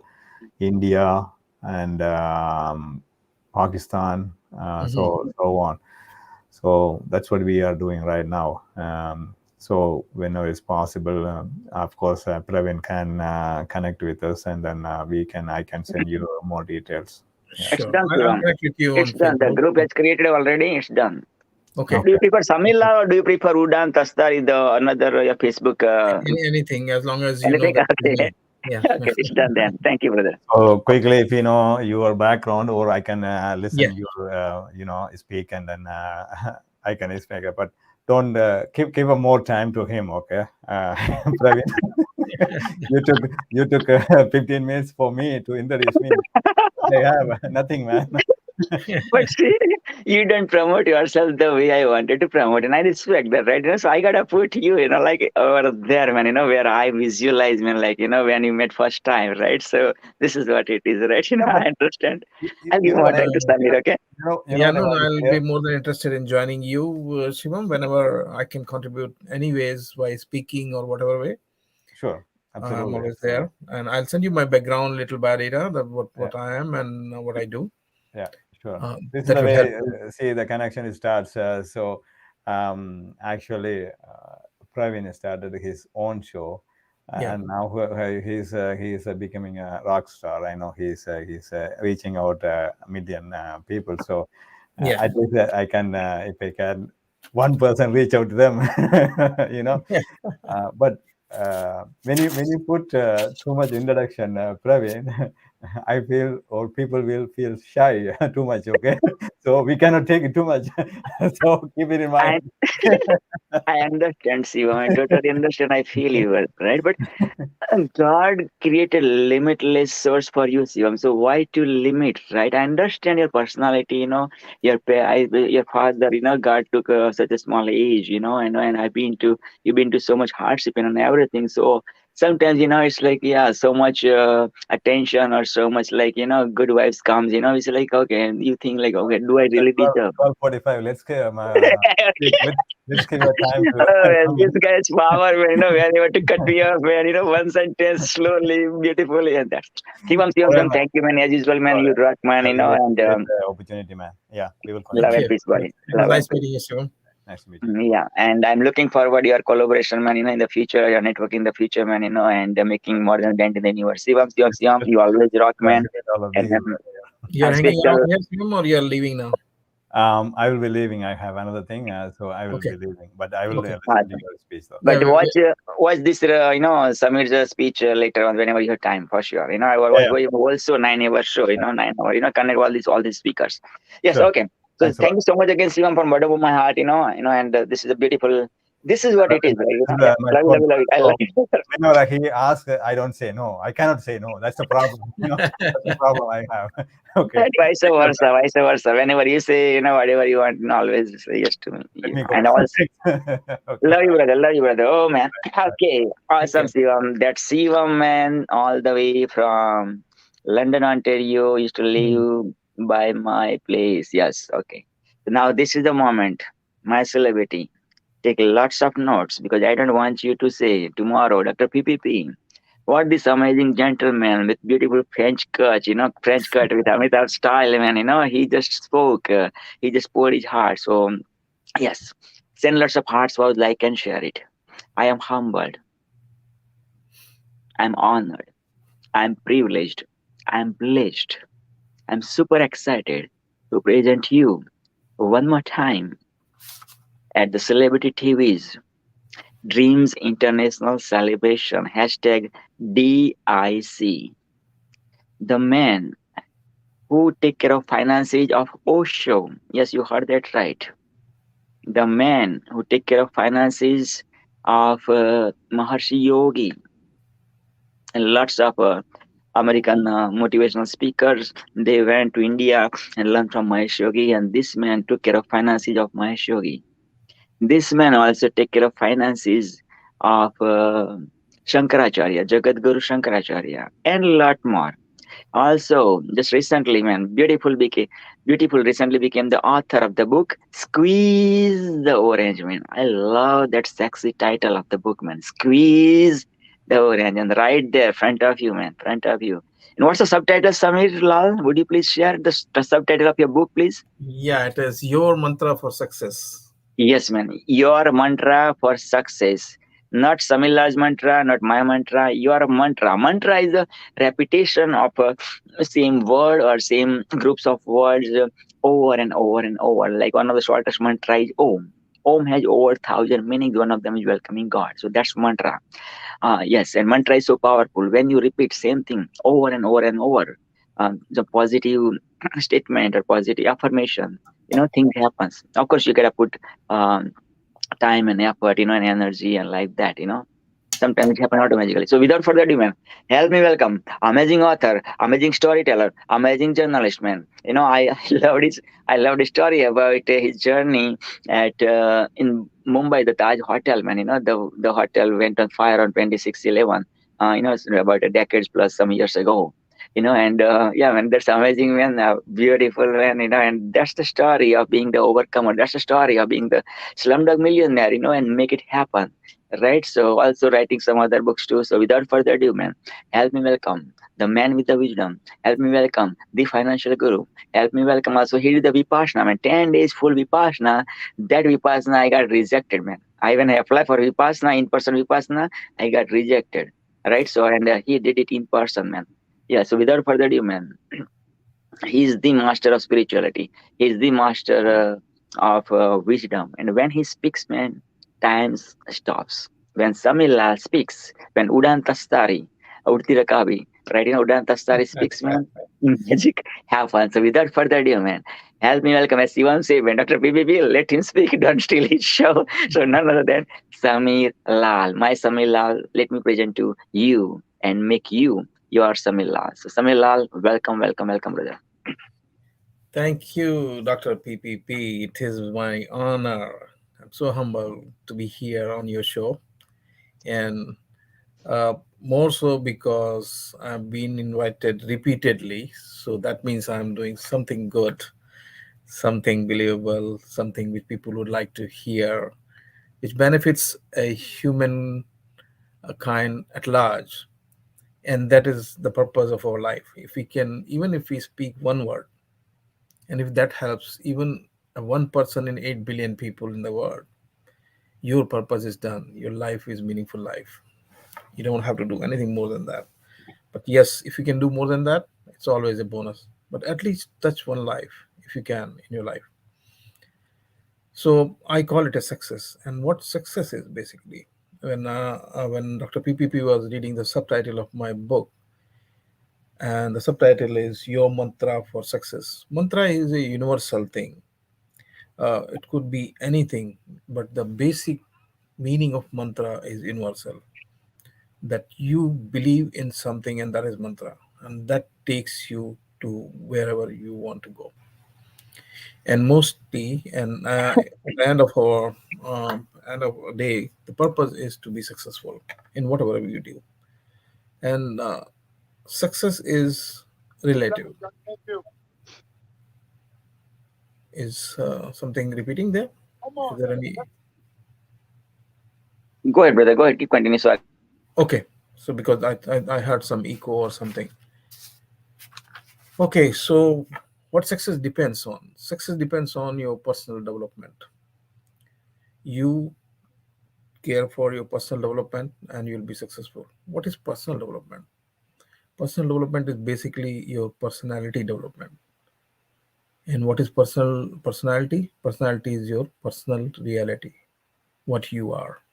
India, and Pakistan, Hmm. so on. So that's what we are doing right now. So whenever it's possible, of course, Praveen can connect with us, and then I can send you more details. Yeah. It's Sure. done, I'll Shivam. connect with you It's on done. The Facebook. group is created already. It's done. Okay. Do you Okay. prefer Samila or do you prefer Udan Tastar in the another Facebook? Anything, as long as you know Anything? that it is Okay. me. Yeah. Okay, it's done then. Thank you, brother. So quickly, if you know your background, or I can Yeah. listen your speak, and then I can speak. But don't give a more time to him. Okay, Praveen. You took 15 minutes for me to introduce me. I have nothing, man. But see, you don't promote yourself the way I wanted to promote, and I respect that, right? So I gotta put you, like over there, man. Where I visualize, man, like when you met first time, right? So this is what it is, right? Yeah, but I understand. you, you, I'll you give know more what I time to mean. Samir, okay? Yeah, What I no, no, want to I'll say. be more than interested in joining you, Shivam, whenever I can contribute anyways by speaking or whatever way. Sure, I'm absolutely. always So there. And I'll send you my background, little biodata, that yeah, what I am and what I do. yeah, sure. This is That the will help way. you. See, the connection starts. Actually, Praveen started his own show, Yeah, and now he's becoming a rock star. I know he's reaching out a million people. So yeah, at least I can, if I can, one person reach out to them. you know, yeah. but when you put too much introduction, Praveen, I feel or people will feel shy too much. Okay, so we cannot take it too much. So keep it in mind. And I understand, Siva. I totally understand. I feel you, right? But God created limitless source for you, Shivam. So why to limit, right? I understand your personality, your father, God took such a small age, and you've been to so much hardship and everything. So sometimes, it's like, yeah, so much attention or so much like, good vibes comes, it's like, okay, and you think like, okay, do I really deserve? 12:45. Let's give a time to Oh, come this in. guy's power, man, when you want to cut me off, man, one sentence slowly, beautifully, and that's Shivam, Forever. thank you, man, as usual, man, Sure. you rock, man, I really and appreciate the opportunity, man. Yeah, we will Thank love continue. and you. peace, buddy, It was love and nice peace. meeting you, Shivam. Nice to meet you. Yeah, and I'm looking forward your collaboration, man, in the future, your network in the future, man, and making more than dent in the universe. Shivam, you always rock, Sure, man, great all of and these. You're a hanging around special. here, Shivam, or you're leaving now? I will be leaving. I have another thing, so I will Okay. be leaving. But I will Okay. listen to your speech, though. Yeah, But watch this, Samir's speech later on whenever you have time for sure. I was Yeah, yeah. going also 9 hour show, 9 hour, connect all these speakers. Yes, Sure. okay. So Thanks a lot. thank you so much again, Sivam, from bottom of my heart, and this is a beautiful. This is what it is, right? This is Yeah, my love you, love phone. you, love you. I love So you. whenever he asks, I don't say no. I cannot say no. That's the problem. That's the problem I have. Okay. And vice Take your versa, time. vice versa. Whenever you say, whatever you want, always say yes to me. Let me go. And also. Okay. Love you, brother. Love you, brother. Oh man. Okay. take Awesome, care. Sivam. That's Sivam, man, all the way from London, Ontario. Used to Mm. live by my place. Yes. Okay. So now this is the moment. My celebrity. Take lots of notes because I don't want you to say tomorrow, Dr. PPP. What this amazing gentleman with beautiful French cut, French cut with Amitabh style, man. He just spoke. He just poured his heart. So yes, send lots of hearts, was like and share it. I am humbled. I'm honored. I'm privileged. I'm blessed. I'm super excited to present you one more time at the Celebrity TV's Dreams International Celebration hashtag DIC. The man who take care of finances of Osho. Yes, you heard that right. The man who take care of finances of Maharshi Yogi and lots of American motivational speakers. They went to India and learned from Mahesh Yogi, and this man took care of finances of Mahesh Yogi. This man also take care of finances of Shankaracharya, Jagat Guru Shankaracharya, and lot more. Also, just recently, man, beautiful recently became the author of the book Squeeze the Orange, man. I love that sexy title of the book, man. Squeeze the Orange, and right there, front of you, man, front of you. And what's the subtitle, Samir Lal? Would you please share the subtitle of your book, please? Yeah, it is your mantra for success. Yes, man. Your mantra for success. Not Samila's mantra, not my mantra. Your mantra. Mantra is a repetition of a same word or same groups of words over and over and over. Like one of the shortest mantra is Om. Om has over 1,000 meanings. One of them is welcoming God. So that's mantra. Yes, and mantra is so powerful. When you repeat same thing over and over and over, the positive statement or positive affirmation, things happens. Of course, you gotta put um, time and effort, and energy and like that. Sometimes it happen automatically. So without further ado, man, help me welcome amazing author, amazing storyteller, amazing journalist, man. I loved his story about his journey at in Mumbai, the Taj Hotel, man. The hotel went on fire on 26/11. It's about a decades plus some years ago. And yeah, man, that's amazing, man. Beautiful, man. And that's the story of being the overcomer. That's the story of being the slumdog millionaire. And make it happen, right? So also writing some other books too. So without further ado, man, help me welcome the man with the wisdom. Help me welcome the financial guru. Help me welcome also he did the Vipassana, man. 10 days full Vipassana. That Vipassana I got rejected, man. I when I applied for Vipassana, in-person Vipassana, I got rejected. Right? So and he did it in person, man. Yeah, so without further ado, man, he's the master of spirituality. He's the master of wisdom. And when he speaks, man, time stops. When Samilal speaks, when Udan Tastari, Urtirakabi, right? Udan Tastari speaks, man, magic happens. So without further ado, man, help me welcome, as Sivan said, when Dr. BBB, let him speak, don't steal his show. So none other than Samir Lal. My Samir Lal, let me present to you and make you your Samir Lal. So Samir Lal, welcome, welcome, welcome, brother. Thank you, Dr. PPP. It is my honor. I'm so humbled to be here on your show, and more so because I've been invited repeatedly. So that means I'm doing something good, something believable, something which people would like to hear, which benefits a human kind at large. And that is the purpose of our life. If we can, even if we speak one word, and if that helps even one person in 8 billion people in the world, your purpose is done. Your life is meaningful life. You don't have to do anything more than that. But yes, if you can do more than that, it's always a bonus. But at least touch one life if you can in your life. So I call it a success. And what success is basically, when Dr. PPP was reading the subtitle of my book, and the subtitle is Your Mantra for Success. Mantra is a universal thing. It could be anything, but the basic meaning of mantra is universal. That you believe in something, and that is mantra, and that takes you to wherever you want to go. And mostly, and at the end of a day, the purpose is to be successful in whatever you do. And success is relative. Is something repeating there? Is there any? Go ahead, brother. Go ahead. Keep continue. So Okay, so because I heard some echo or something. Okay, so what success depends on? Success depends on your personal development. You care for your personal development and you'll be successful. What is personal development? Personal development is basically your personality development. And what is personality? Personality is your personal reality, what you are.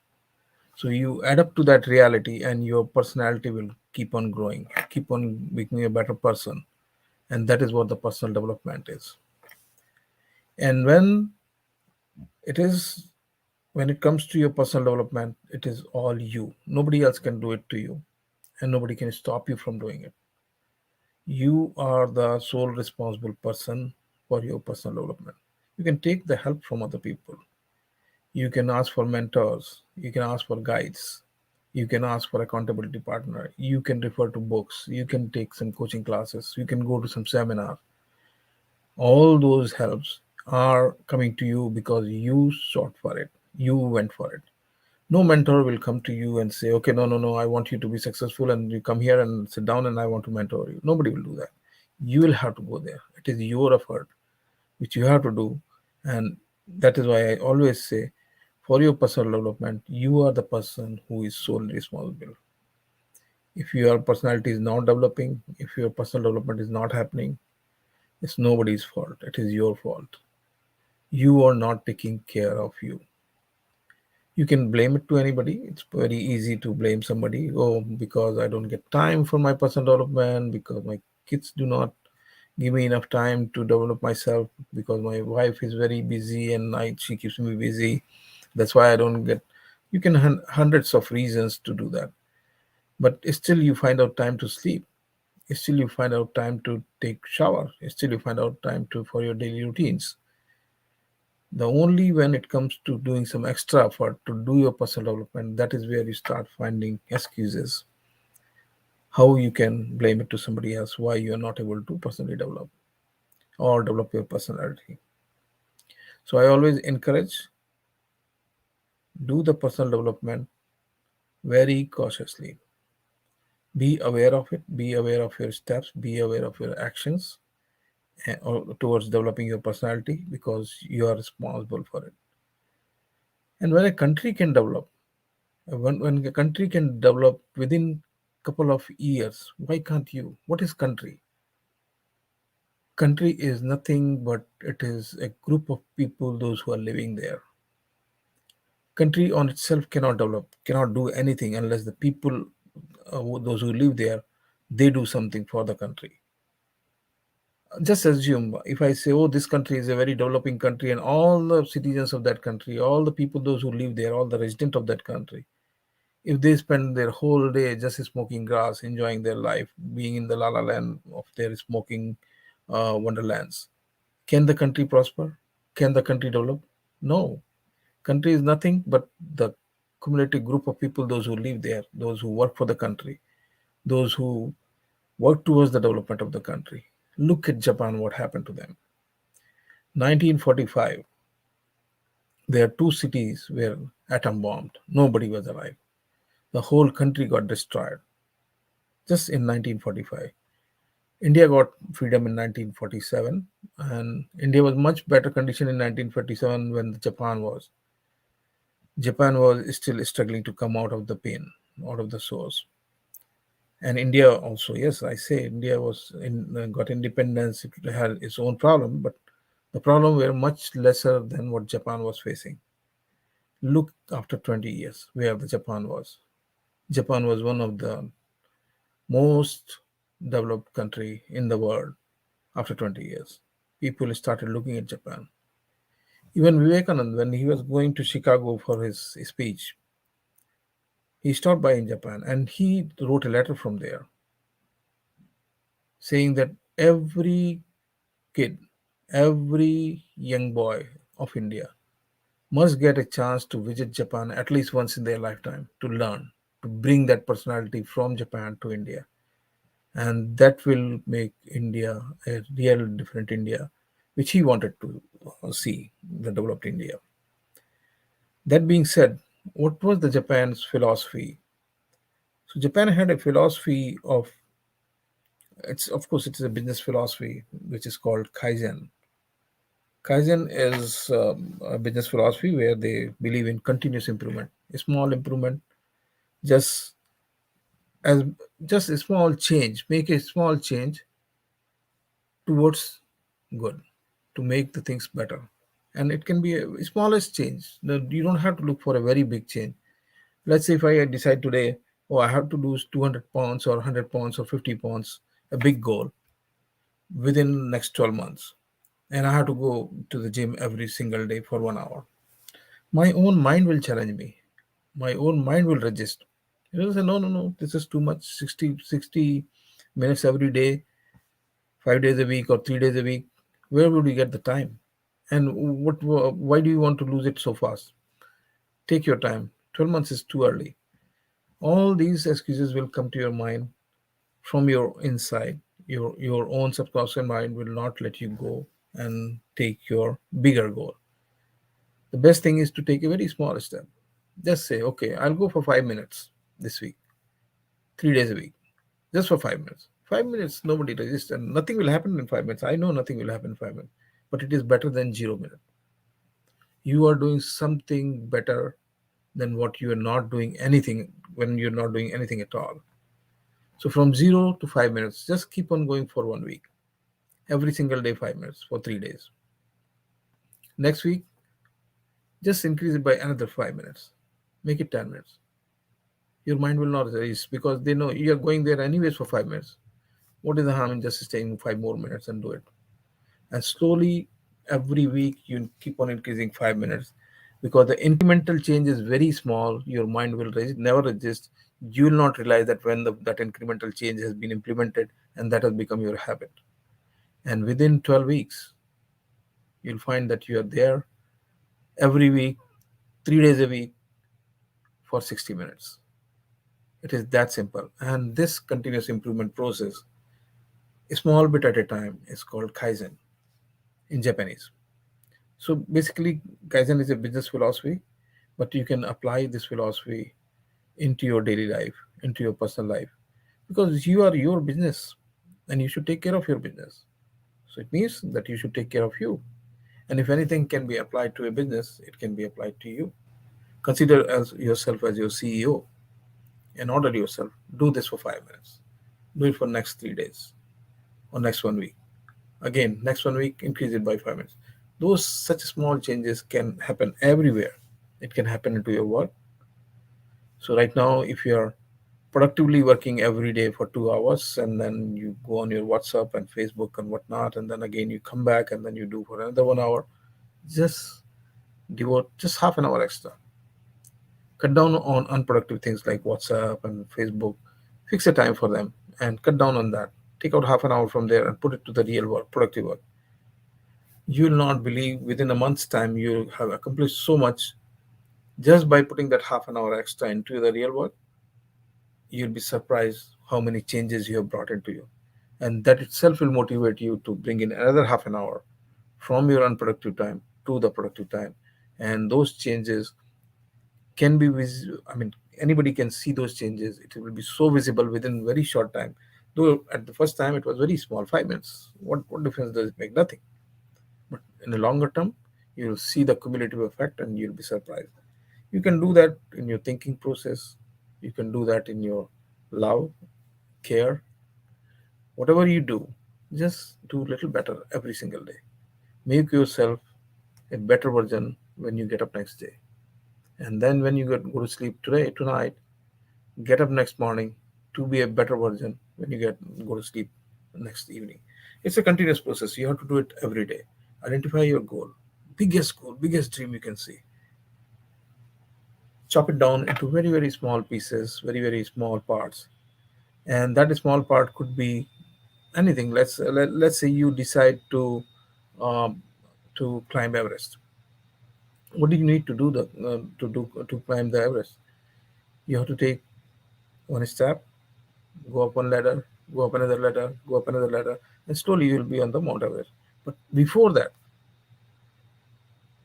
So you adapt to that reality and your personality will keep on growing, keep on becoming a better person. And that is what the personal development is. And it is when it comes to your personal development, it is all you. Nobody else can do it to you, and nobody can stop you from doing it. You are the sole responsible person for your personal development. You can take the help from other people. You can ask for mentors. You can ask for guides. You can ask for accountability partner. You can refer to books. You can take some coaching classes. You can go to some seminar. All those helps are coming to you because you sought for it. You went for it. No mentor will come to you and say, okay, no, no, no, I want you to be successful, and you come here and sit down and I want to mentor you. Nobody will do that. You will have to go there. It is your effort which you have to do. And that is why I always say, for your personal development, you are the person who is solely responsible. If your personality is not developing, if your personal development is not happening, it's nobody's fault. It is your fault. You are not taking care of you. You can blame it to anybody. It's very easy to blame somebody. Oh, because I don't get time for my personal development, because my kids do not give me enough time to develop myself, because my wife is very busy and she keeps me busy. That's why I don't get. You can hundreds of reasons to do that, but still you find out time to sleep. Still you find out time to take shower. Still you find out time to for your daily routines. The only when it comes to doing some extra effort to do your personal development, that is where you start finding excuses. How you can blame it to somebody else why you are not able to personally develop or develop your personality. So I always encourage, do the personal development very cautiously. Be aware of it, be aware of your steps, be aware of your actions or towards developing your personality, because you are responsible for it. And when a country can develop, when a country can develop within couple of years, why can't you? What is country? Country is nothing but it is a group of people, those who are living there. Country on itself cannot develop, cannot do anything unless the people, those who live there, they do something for the country. Just assume if I say, oh, this country is a very developing country, and all the citizens of that country, all the people, those who live there, all the residents of that country, if they spend their whole day just smoking grass, enjoying their life, being in the la la land of their smoking wonderlands, can the country prosper? Can the country develop? No. Country is nothing but the cumulative group of people, those who live there, those who work for the country, those who work towards the development of the country. Look at Japan, what happened to them. 1945, there are two cities were atom bombed. Nobody was alive. The whole country got destroyed just in 1945. India got freedom in 1947, and India was much better condition in 1947 when Japan was. Japan was still struggling to come out of the pain, out of the source. And India also, yes, I say India was got independence. It had its own problem, but the problem were much lesser than what Japan was facing. Look after 20 years where the Japan was. Japan was one of the most developed country in the world after 20 years. People started looking at Japan. Even Vivekananda, when he was going to Chicago for his speech, he stopped by in Japan and he wrote a letter from there saying that every kid, every young boy of India must get a chance to visit Japan at least once in their lifetime to learn, to bring that personality from Japan to India. And that will make India a real different India, which he wanted to see, the developed India. That being said, what was the Japan's philosophy? So Japan had a philosophy of, it's of course it is a business philosophy which is called Kaizen. Kaizen is a business philosophy where they believe in continuous improvement, a small improvement, just as just a small change, make a small change towards good, to make the things better. And it can be a smallest change. You don't have to look for a very big change. Let's say if I decide today, oh, I have to lose 200 pounds or 100 pounds or 50 pounds, a big goal within next 12 months, and I have to go to the gym every single day for 1 hour. My own mind will challenge me. My own mind will resist. It will say, no, no, no, this is too much. 60 minutes every day, 5 days a week or 3 days a week. Where would you get the time? And why do you want to lose it so fast? Take your time. 12 months is too early. All these excuses will come to your mind from your inside. Your own subconscious mind will not let you go and take your bigger goal. The best thing is to take a very small step. Just say, okay, I'll go for 5 minutes this week, 3 days a week, just for 5 minutes. 5 minutes, nobody resists, and nothing will happen in 5 minutes. I know nothing will happen in 5 minutes, but it is better than 0 minute. You are doing something better than what you are not doing anything, when you're not doing anything at all. So from 0 to 5 minutes, just keep on going for 1 week. Every single day, 5 minutes for 3 days. Next week, just increase it by another 5 minutes. Make it 10 minutes. Your mind will not race because they know you are going there anyways for 5 minutes. What is the harm in just staying 5 more minutes and do it? And slowly, every week, you keep on increasing 5 minutes, because the incremental change is very small. Your mind will never resist. You will not realize that when that incremental change has been implemented, and that has become your habit. And within 12 weeks, you'll find that you are there every week, 3 days a week, for 60 minutes. It is that simple. And this continuous improvement process, a small bit at a time, is called Kaizen in Japanese. So basically, Kaizen is a business philosophy, but you can apply this philosophy into your daily life, into your personal life, because you are your business and you should take care of your business. So it means that you should take care of you. And if anything can be applied to a business, it can be applied to you. Consider as yourself as your CEO and order yourself, do this for 5 minutes. Do it for next 3 days or next 1 week. Again, next 1 week, increase it by 5 minutes. Those such small changes can happen everywhere. It can happen into your work. So right now, if you are productively working every day for 2 hours, and then you go on your WhatsApp and Facebook and whatnot, and then again you come back and then you do for another 1 hour, just devote just half an hour extra. Cut down on unproductive things like WhatsApp and Facebook. Fix a time for them and cut down on that. Take out half an hour from there and put it to the real work, productive work. You will not believe, within a month's time you have accomplished so much just by putting that half an hour extra into the real work. You'll be surprised how many changes you have brought into you. And that itself will motivate you to bring in another half an hour from your unproductive time to the productive time. And those changes can be I mean, anybody can see those changes. It will be so visible within very short time. Though at the first time it was very small, 5 minutes. What difference does it make? Nothing. But in the longer term, you will see the cumulative effect and you'll be surprised. You can do that in your thinking process. You can do that in your love, care, whatever you do. Just do a little better every single day. Make yourself a better version when you get up next day. And then when you go to sleep tonight, get up next morning to be a better version when you go to sleep next evening. It's a continuous process. You have to do it every day. Identify your goal, biggest dream you can see. Chop it down into very, very small pieces, very, very small parts. And that small part could be anything. Let's say you decide um, to climb Everest. What do you need to do to climb the Everest? You have to take one step, go up one ladder, go up another ladder, go up another ladder, and slowly you will be on the Mount Everest. But before that,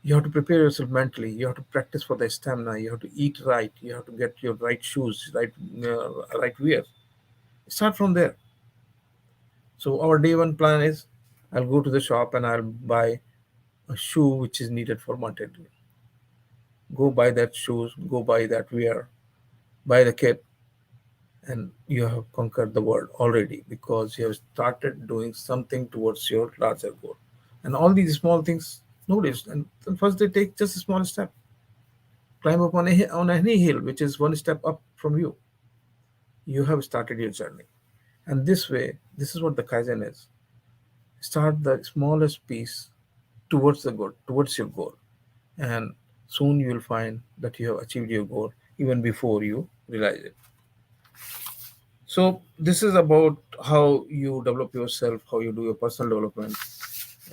you have to prepare yourself mentally. You have to practice for the stamina. You have to eat right. You have to get your right shoes, right wear. Start from there. So our day one plan is, I'll go to the shop and I'll buy a shoe which is needed for mountain. Go buy that shoes. Go buy that wear. Buy the kit, and you have conquered the world already because you have started doing something towards your larger goal. And all these small things, notice, and then first they take just a small step. Climb up on any hill which is one step up from you. You have started your journey. And this way, this is what the Kaizen is. Start the smallest piece towards the goal, towards your goal. And soon you will find that you have achieved your goal even before you realize it. So this is about how you develop yourself, how you do your personal development.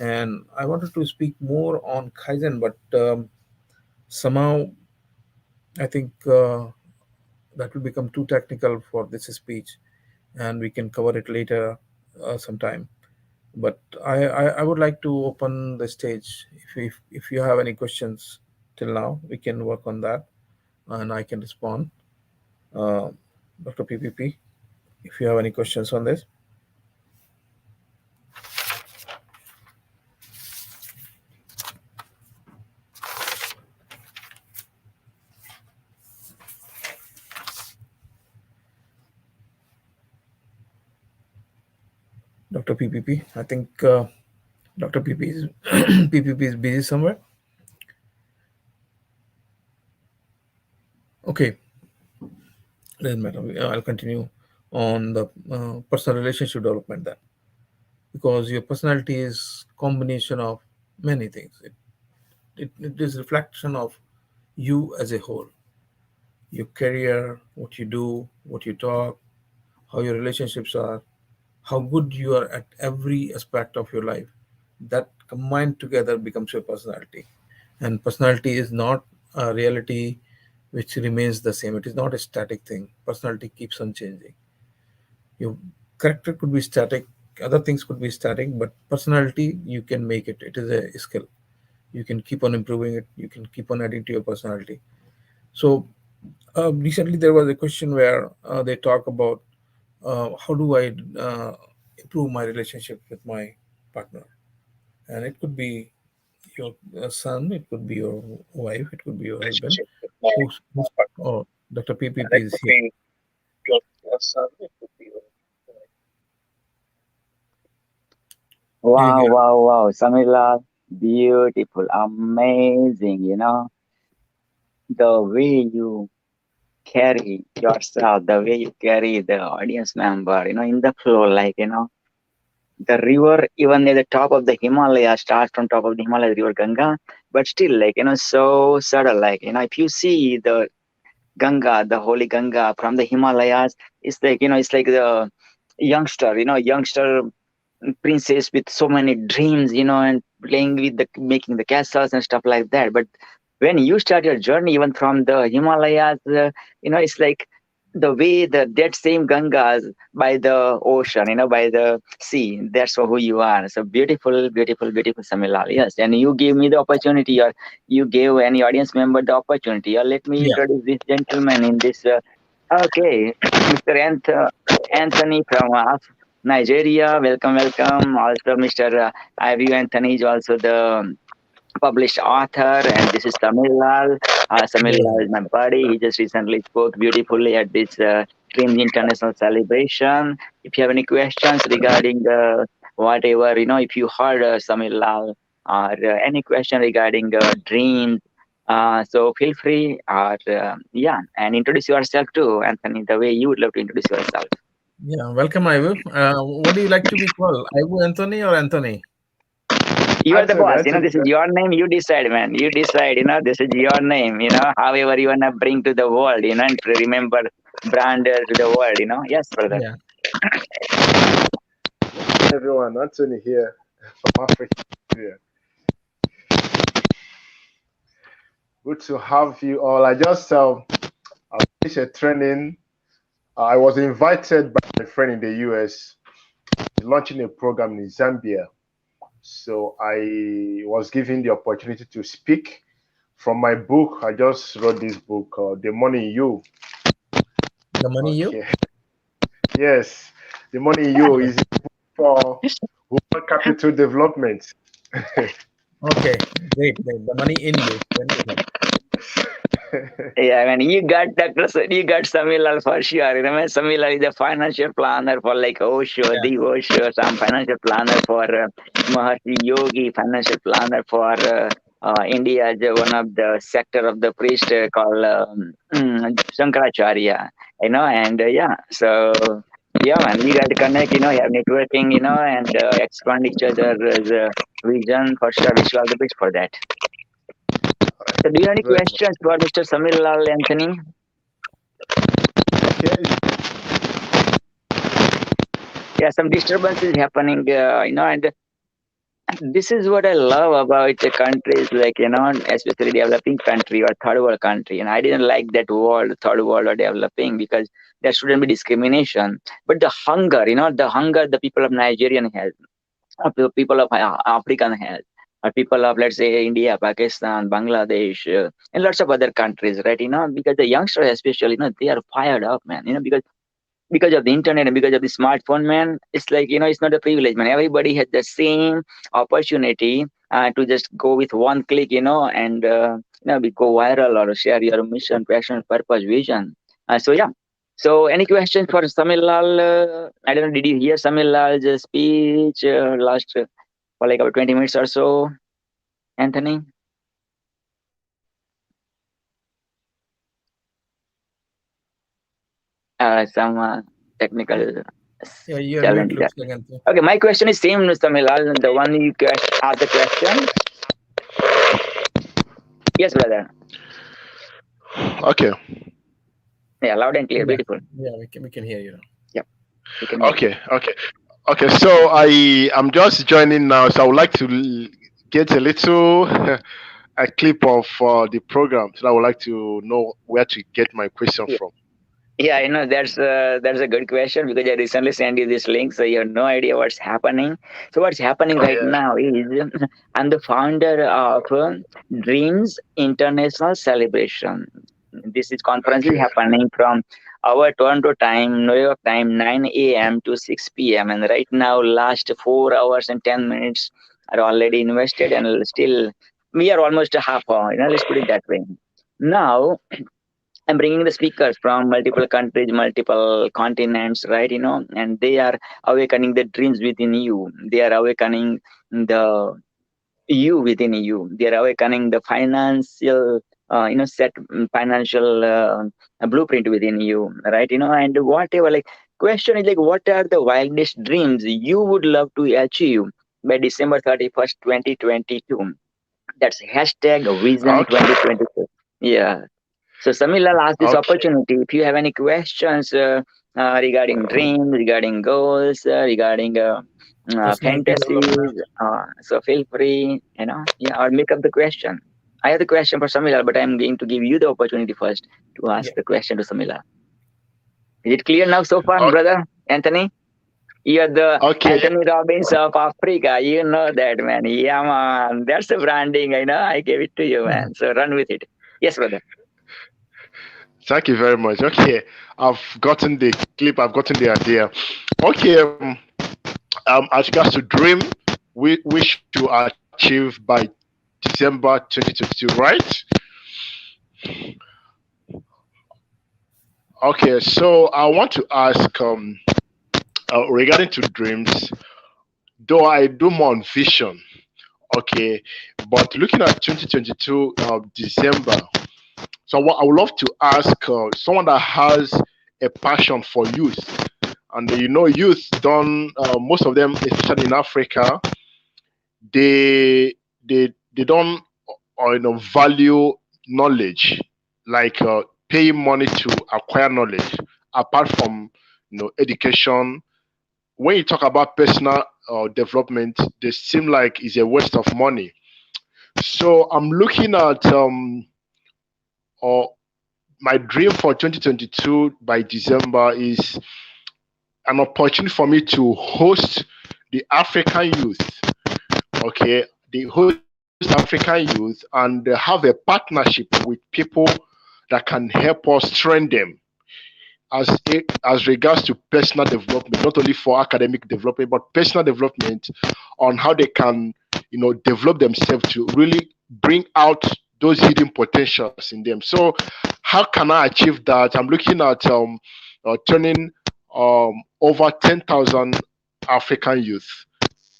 And I wanted to speak more on Kaizen, but somehow I think that will become too technical for this speech, and we can cover it later sometime. But I would like to open the stage. If you have any questions till now, we can work on that, and I can respond. Uh, Dr. PPP, if you have any questions on this. Dr. PPP, I think Dr. PP is PPP is busy somewhere. Okay, doesn't matter. I'll continue on the personal relationship development then, because your personality is combination of many things. It is reflection of you as a whole, your career, what you do, what you talk, how your relationships are, how good you are at every aspect of your life. That combined together becomes your personality. And personality is not a reality which remains the same. It is not a static thing. Personality keeps on changing. Your character could be static, other things could be static, but personality, you can make it. It is a skill. You can keep on improving it. You can keep on adding to your personality. So recently there was a question where they talk about how do I improve my relationship with my partner, and it could be your son, it could be your wife, it could be your husband. Relationship with my Who's partner. oh, Dr. And PPP it is could here. be your son, it could be your You Wow, hear? wow, wow. Samila, beautiful, amazing, the way you carry yourself, the way you carry the audience member, in the flow, like, the river, even at the top of the Himalaya, starts from top of the Himalaya, river Ganga, but still, like, so subtle, like, if you see the Ganga, the holy Ganga from the Himalayas, it's like the youngster princess with so many dreams, and playing with the making the castles and stuff like that. But when you start your journey, even from the Himalayas, it's like the way that same Gangas by the ocean, by the sea. That's who you are. So beautiful, beautiful, beautiful, Samilal. Yes, and you gave me the opportunity, or you gave any audience member the opportunity. Or let me Yeah. introduce this gentleman in this. Okay, Mr. Anthony from Nigeria. Welcome, welcome. Also, Mr. Ivy Anthony is also the published author, and this is Samir Lal. Samir Very Lal good. is my buddy. He just recently spoke beautifully at this Dreams International celebration. If you have any questions regarding whatever, if you heard Samir Lal, or any question regarding dreams, so feel free, or yeah, and introduce yourself too, Anthony, the way you would love to introduce yourself. Yeah, welcome, Ivu. What do you like to be called? Ivu Anthony or Anthony? You are the Anthony, boss, Anthony, this is your name, you decide, man. You decide, this is your name, however you wanna bring to the world, and remember brand to the world, yes, brother. Yeah. everyone. Anthony here from Africa. Yeah. Good to have you all. I finished a training. I was invited by my friend in the US, launching a program in Zambia. So I was given the opportunity to speak from my book. I just wrote this book called The Money in You. The money you? Okay. Yes, The Money in You is for human capital development. Okay, great, great. The money in you. Very good. Yeah, I mean, you got Dr. You got Samilal for sure. Man, Samilal is a financial planner for like Osho, Yeah, the Osho, some financial planner for Maharshi Yogi, financial planner for India, one of the sector of the priest called Shankaracharya, and yeah, so yeah, man, you got to connect, you have networking, and expand each other's vision for sure. Wish you all the best for that. So, do you have any Very much. questions for Mr. Samilal, Anthony? Okay. Yeah, some disturbance is happening, and This is what I love about the countries like, especially developing country or third world country. And I didn't like that word, third world or developing, because there shouldn't be discrimination. But the hunger, the hunger the people of Nigerian has, or people of African has, or people of, let's say, India, Pakistan, Bangladesh, and lots of other countries, right? Because the youngsters especially, they are fired up, man, because of the internet and because of the smartphone, man. It's like, it's not a privilege, man. Everybody has the same opportunity to just go with one click, and we go viral or share your mission, passion, purpose, vision. So yeah. So any questions for Samir Lal? I don't know, did you hear Samir Lal's speech last for like about 20 minutes or so, Anthony? Some technical Yeah, you're mute, challenge. looks like, Anthony. Okay, my question is same, Samir Lal, the one you asked the question. Yes, brother. Okay, Yeah, loud and clear. Yeah, Beautiful. yeah, we can hear you now. Yep, we can hear you. okay. So I'm just joining now, so I would like to get a little a clip of the program. So I would like to know where to get my question Yeah, from. yeah, that's a good question because I recently sent you this link, so you have no idea what's happening. So what's happening Oh right yeah. now is I'm the founder of Dreams International Celebration. This is conference is Okay. happening from our Toronto time, New York time, 9 a.m. to 6 p.m. And right now, last 4 hours and 10 minutes are already invested, and still we are almost a half hour. Let's put it that way. Now I'm bringing the speakers from multiple countries, multiple continents, right? And they are awakening the dreams within you. They are awakening the you within you. They are awakening the financial, set financial blueprint within you, right? And whatever, like, question is like, what are the wildest dreams you would love to achieve by December 31st, 2022? That's hashtag Vision Okay. 2022. Yeah. So Samil, I'll ask this Okay. opportunity. If you have any questions regarding dreams, regarding goals, regarding Personality fantasies, development. so feel free, yeah, or make up the question. I have the question for Samila, but I'm going to give you the opportunity first to ask Yeah. the question to Samila. Is it clear now so far, Okay. brother Anthony? You're the Okay. Anthony Robbins of Africa. You know that, man. Yeah, man. That's the branding. I know. I gave it to you, man. So run with it. Yes, brother. Thank you very much. Okay. I've gotten the clip. I've gotten the idea. Okay. As regards to dream, we should achieve by December 2022, right? Okay. So I want to ask regarding to dreams. Though I do more on vision, okay, but looking at 2022 December, so what I would love to ask someone that has a passion for youth, and youth don't most of them, especially in Africa, they don't value knowledge, like paying money to acquire knowledge apart from education. When you talk about personal development, they seem like it's a waste of money. So I'm looking at uh, my dream for 2022 by December is an opportunity for me to host the African youth. Okay, they host African youth and have a partnership with people that can help us train them as regards to personal development, not only for academic development, but personal development on how they can, develop themselves to really bring out those hidden potentials in them. So, how can I achieve that? I'm looking at turning over 10,000 African youth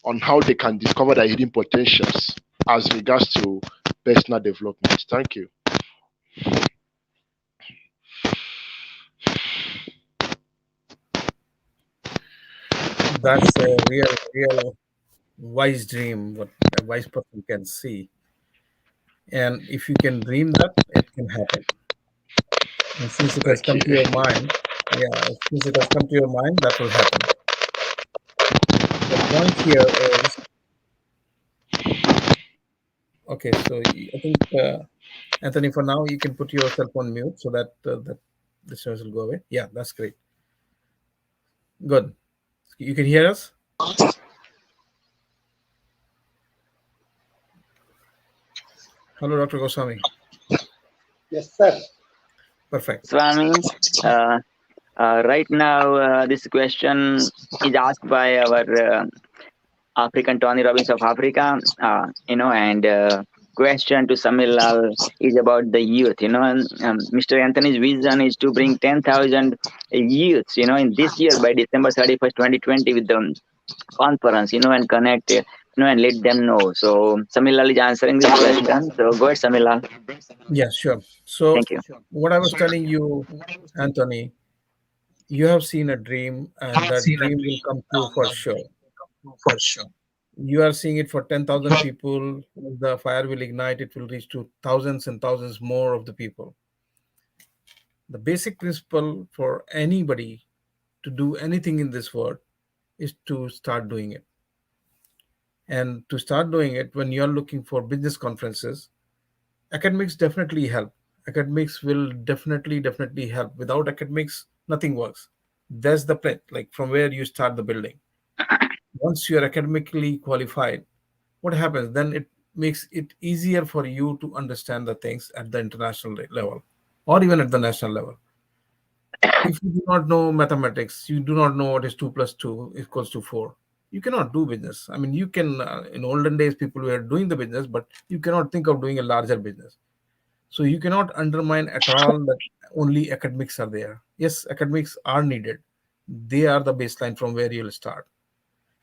on how they can discover their hidden potentials as regards to personal development. Thank you. That's a real wise dream, what a wise person can see. And if you can dream that, it can happen. And since it has come to Okay. your mind, yeah, since it has come to your mind, that will happen. The point here is Okay, so I think Anthony, for now you can put yourself on mute so that that disturbance will go away. Yeah, that's great. Good. You can hear us. Hello, Dr. Goswami. Yes, sir. Perfect. Swami, uh, right now this question is asked by our African Tony Robbins of Africa, and question to Samir Lal is about the youth, and Mr. Anthony's vision is to bring 10,000 youths, in this year by December 31st, 2020 with the conference, and connect, and let them know. So Samir Lal is answering this question. So go ahead, Samir Lal. Yeah, sure. So Thank you. what I was telling you, Anthony, you have seen a dream, and that dream will come true for sure. You are seeing it for 10,000 people. The fire will ignite, it will reach to thousands and thousands more of the people. The basic principle for anybody to do anything in this world is to start doing it. And to start doing it, when you're looking for business conferences, academics definitely help. Academics will definitely help. Without academics, nothing works. That's the plan, like from where you start the building. Once you are academically qualified, what happens then? It makes it easier for you to understand the things at the international level or even at the national level. If you do not know mathematics, you do not know what is 2 plus 2 equals to 4, you cannot do business. I mean, you can, in olden days, people were doing the business, but you cannot think of doing a larger business. So you cannot undermine at all that only academics are there. Yes, academics are needed. They are the baseline from where you'll start.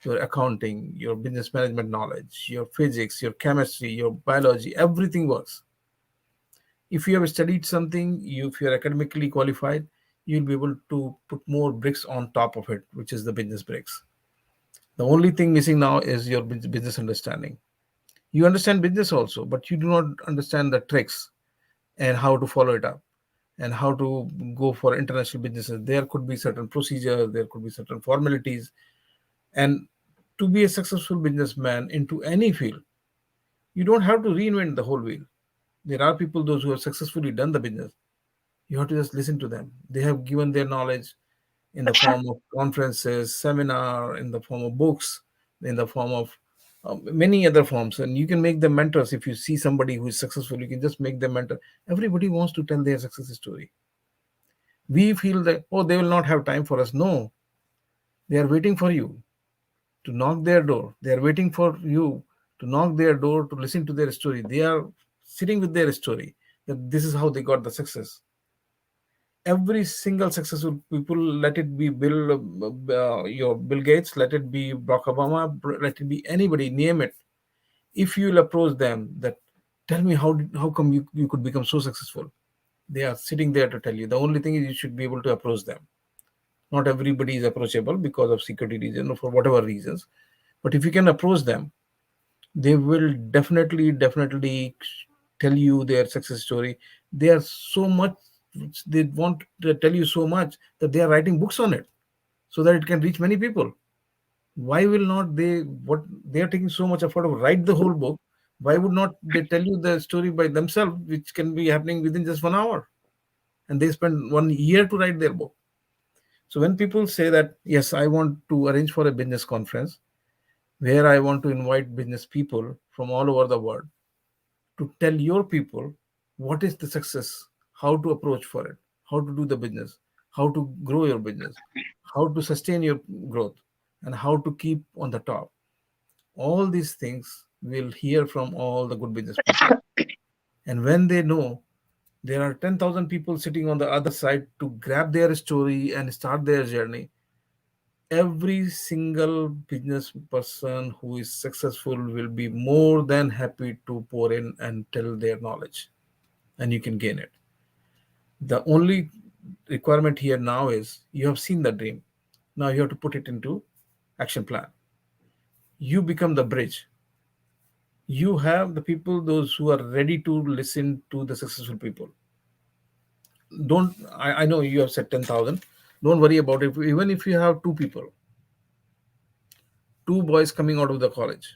Your accounting, your business management knowledge, your physics, your chemistry, your biology, everything works. If you have studied something, if you're academically qualified, you'll be able to put more bricks on top of it, which is the business bricks. The only thing missing now is your business understanding. You understand business also, but you do not understand the tricks and how to follow it up and how to go for international businesses. There could be certain procedures, there could be certain formalities. And to be a successful businessman into any field, you don't have to reinvent the whole wheel. There are people, those who have successfully done the business. You have to just listen to them. They have given their knowledge in the form of conferences, seminar, in the form of books, in the form of many other forms. And you can make them mentors. If you see somebody who is successful, you can just make them mentor. Everybody wants to tell their success story. We feel that, oh, they will not have time for us. No, they are waiting for you to knock their door. They are waiting for you to knock their door to listen to their story. They are sitting with their story, that this is how they got the success. Every single successful people, let it be your Bill Gates, let it be Barack Obama, let it be anybody, name it. If you will approach them that, tell me how come you could become so successful, they are sitting there to tell you. The only thing is you should be able to approach them. Not everybody is approachable because of security reason or for whatever reasons, but if you can approach them, they will definitely tell you their success story. They are so much, they want to tell you so much that they are writing books on it so that it can reach many people. Why will not they, what they are taking so much effort to write the whole book, why would not they tell you the story by themselves, which can be happening within just 1 hour, and they spend 1 year to write their book. So when people say that, yes, I want to arrange for a business conference where I want to invite business people from all over the world to tell your people what is the success, how to approach for it, how to do the business, how to grow your business, how to sustain your growth, and how to keep on the top. All these things we'll hear from all the good business people. And when they know there are 10,000 people sitting on the other side to grab their story and start their journey, every single business person who is successful will be more than happy to pour in and tell their knowledge, and you can gain it. The only requirement here now is you have seen the dream. Now you have to put it into action plan. You become the bridge. You have the people, those who are ready to listen to the successful people. Don't, I know you have said 10,000. Don't worry about it. Even if you have two people, two boys coming out of the college,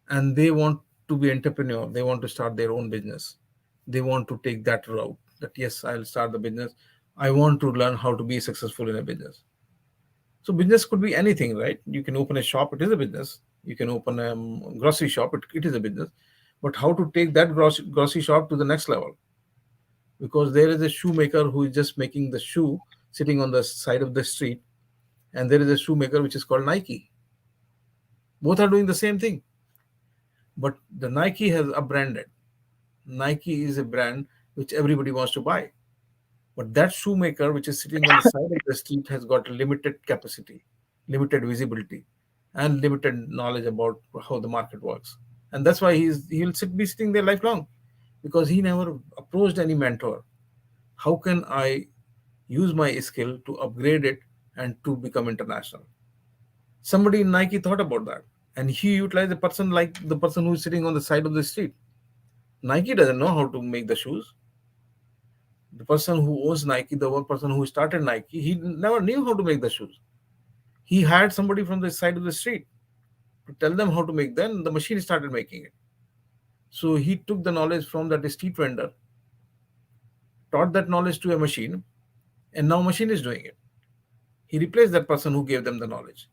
and they want to be entrepreneur, they want to start their own business, they want to take that route, that yes, I'll start the business, I want to learn how to be successful in a business. So business could be anything, right? You can open a shop, it is a business. You can open a grocery shop, it is a business. But how to take that grocery shop to the next level? Because there is a shoemaker who is just making the shoe sitting on the side of the street, and there is a shoemaker which is called Nike. Both are doing the same thing, but the Nike has a branded. Nike is a brand which everybody wants to buy. But that shoemaker, which is sitting on the side of the street, has got limited capacity, limited visibility, and limited knowledge about how the market works. And that's why be sitting there lifelong, because he never approached any mentor. How can I use my skill to upgrade it and to become international? Somebody in Nike thought about that, and he utilized a person like the person who is sitting on the side of the street. Nike doesn't know how to make the shoes. The person who owns Nike, the one person who started Nike, he never knew how to make the shoes. He hired somebody from the side of the street to tell them how to make them. The machine started making it. So he took the knowledge from that street vendor, taught that knowledge to a machine, and now machine is doing it. He replaced that person who gave them the knowledge.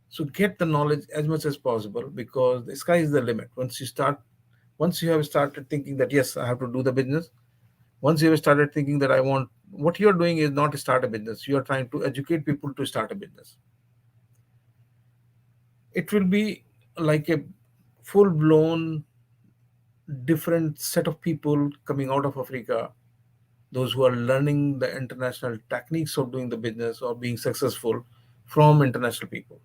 So get the knowledge as much as possible, because the sky is the limit. Once you have started thinking that yes, I have to do the business, once you have started thinking that I want, what you're doing is not to start a business, you are trying to educate people to start a business. It will be like a full blown different set of people coming out of Africa, those who are learning the international techniques of doing the business or being successful from international people.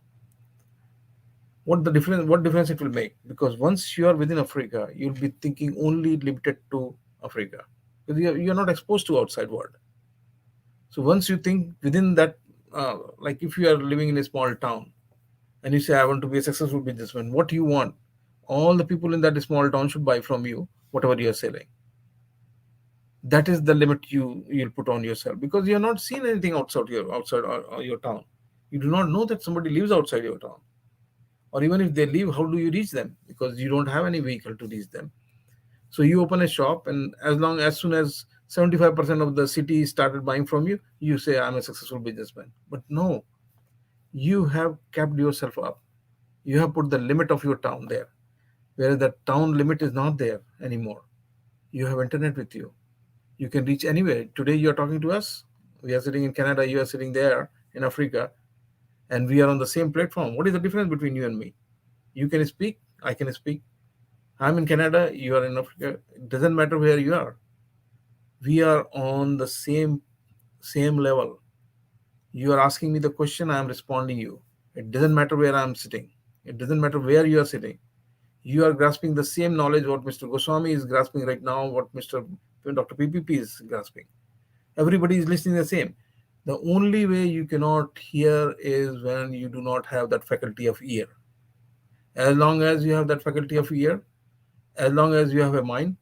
What difference it will make? Because once you are within Africa, you'll be thinking only limited to Africa, because you're not exposed to outside world. So once you think within that, like if you are living in a small town and you say, I want to be a successful businessman, what do you want? All the people in that small town should buy from you whatever you're selling. That is the limit you'll put on yourself, because you're not seen anything outside your town. You do not know that somebody lives outside your town, or even if they leave, how do you reach them? Because you don't have any vehicle to reach them. So you open a shop, and as soon as 75% of the city started buying from you, you say, I'm a successful businessman. But no, you have kept yourself up. You have put the limit of your town there, whereas the town limit is not there anymore. You have internet with you. You can reach anywhere. Today you are talking to us. We are sitting in Canada, you are sitting there in Africa, and we are on the same platform. What is the difference between you and me? You can speak, I can speak. I'm in Canada, you are in Africa. It doesn't matter where you are. We are on the same level. You are asking me the question, I am responding you. It doesn't matter where I'm sitting. It doesn't matter where you are sitting. You are grasping the same knowledge what Mr. Goswami is grasping right now, what Dr. PPP is grasping. Everybody is listening the same. The only way you cannot hear is when you do not have that faculty of ear. As long as you have that faculty of ear, as long as you have a mind,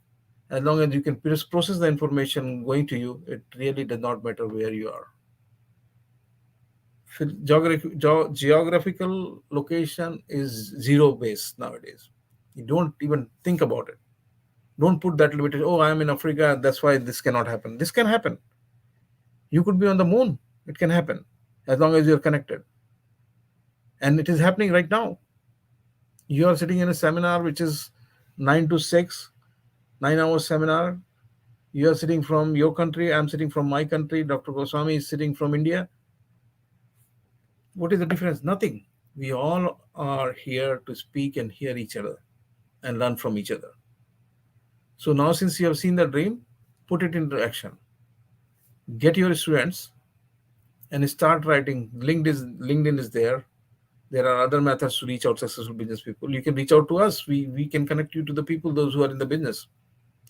as long as you can process the information going to you, it really does not matter where you are. Geographical location is zero base nowadays. You don't even think about it. Don't put that limited, oh, I'm in Africa, that's why this cannot happen. This can happen. You could be on the moon. It can happen as long as you're connected. And it is happening right now. You are sitting in a seminar which is 9 to 6, 9 hours seminar. You are sitting from your country, I'm sitting from my country, Dr. Goswami is sitting from India. What is the difference? Nothing. We all are here to speak and hear each other and learn from each other. So now, since you have seen the dream, put it into action. Get your students and start writing. LinkedIn is there. There are other methods to reach out successful business people. You can reach out to us. We can connect you to the people, those who are in the business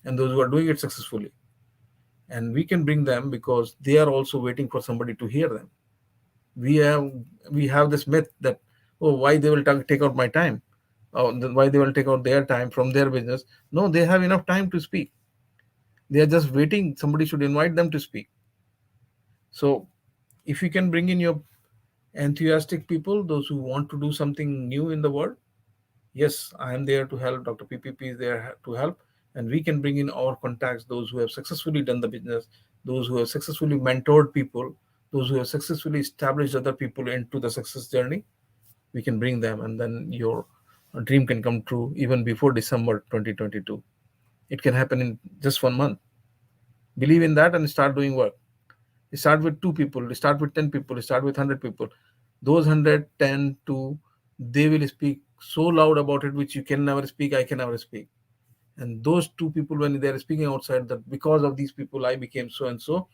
and those who are doing it successfully. And we can bring them, because they are also waiting for somebody to hear them. We have this myth that, oh, why they will take out my time, why they will take out their time from their business. No, they have enough time to speak. They are just waiting, somebody should invite them to speak. So if you can bring in your enthusiastic people, those who want to do something new in the world, Yes, I am there to help. Dr. PPP is there to help, and we can bring in our contacts, those who have successfully done the business, those who have successfully mentored people, those who have successfully established other people into the success journey. We can bring them, and then your dream can come true even before December 2022. It can happen in just 1 month. Believe in that and start doing work. Start with 2 people, start with 10 people, start with 100 people. Those 110 to they will speak so loud about it, which you can never speak, I can never speak. And those 2 people, when they are speaking outside, that because of these people I became so and so,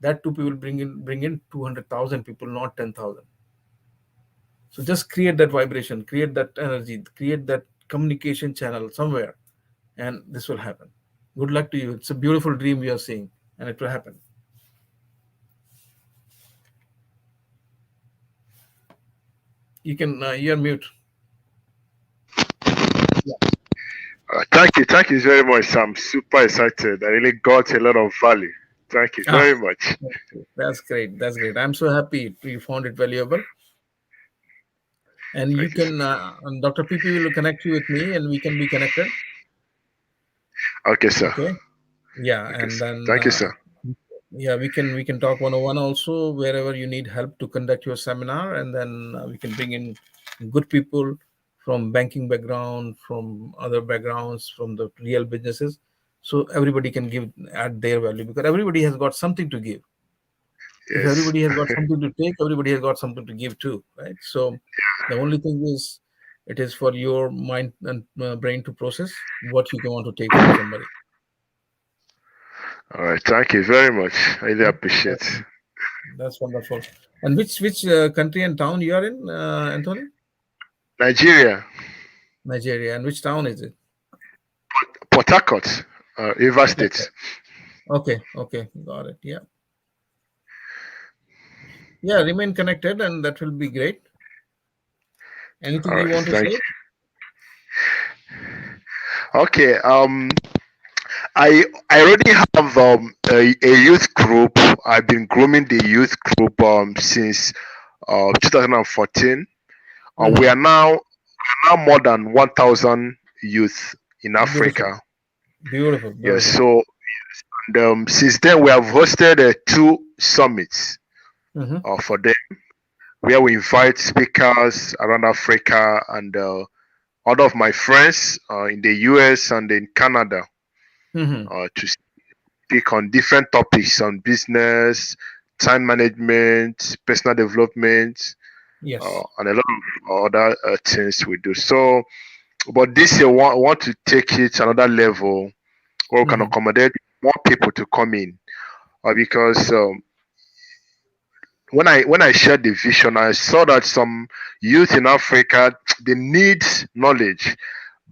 that 2 people bring in 200,000 people, not 10,000. So just create that vibration, create that energy, create that communication channel somewhere, and this will happen. Good luck to you. It's a beautiful dream you are seeing, and it will happen. You can you're mute. Yeah. Thank you very much. I'm super excited. I really got a lot of value. Thank you Ah, very much. that's great. That's great. I'm so happy you found it valuable. And you Thank you, sir. can, and Dr. PP will connect you with me, and we can be connected. Okay, sir. Okay. Yeah, Okay, and sir. then Thank you, sir. yeah, we can talk 101 also wherever you need help to conduct your seminar, and then we can bring in good people from banking background, from other backgrounds, from the real businesses, so everybody can give add their value, because everybody has got something to give. If Yes. everybody has got something to take, everybody has got something to give too, right? So the only thing is, it is for your mind and brain to process what you want to take from somebody. All right. Thank you very much. I really Yeah, appreciate. that's wonderful. And which country and town you are in, Anthony? Nigeria, Nigeria. And which town is it? Port Harcourt, River Port State. Harcourt. Okay, okay, got it. Yeah, yeah. Remain connected, and that will be great. Anything All you right. want to Thank say? you. Okay. I already have a youth group. I've been grooming the youth group since 2014. We Hmm. are now more than 1,000 youth in Beautiful, Africa. beautiful, Yes. beautiful. So and, since then we have hosted two summits Hmm. for them, where we invite speakers around Africa and all of my friends in the US and in Canada Hmm. to speak on different topics on business, time management, personal development, Yes. and a lot of other things we do. So, but this year, want to take it to another level where we can Hmm. accommodate more people to come in. Because when I shared the vision, I saw that some youth in Africa they need knowledge,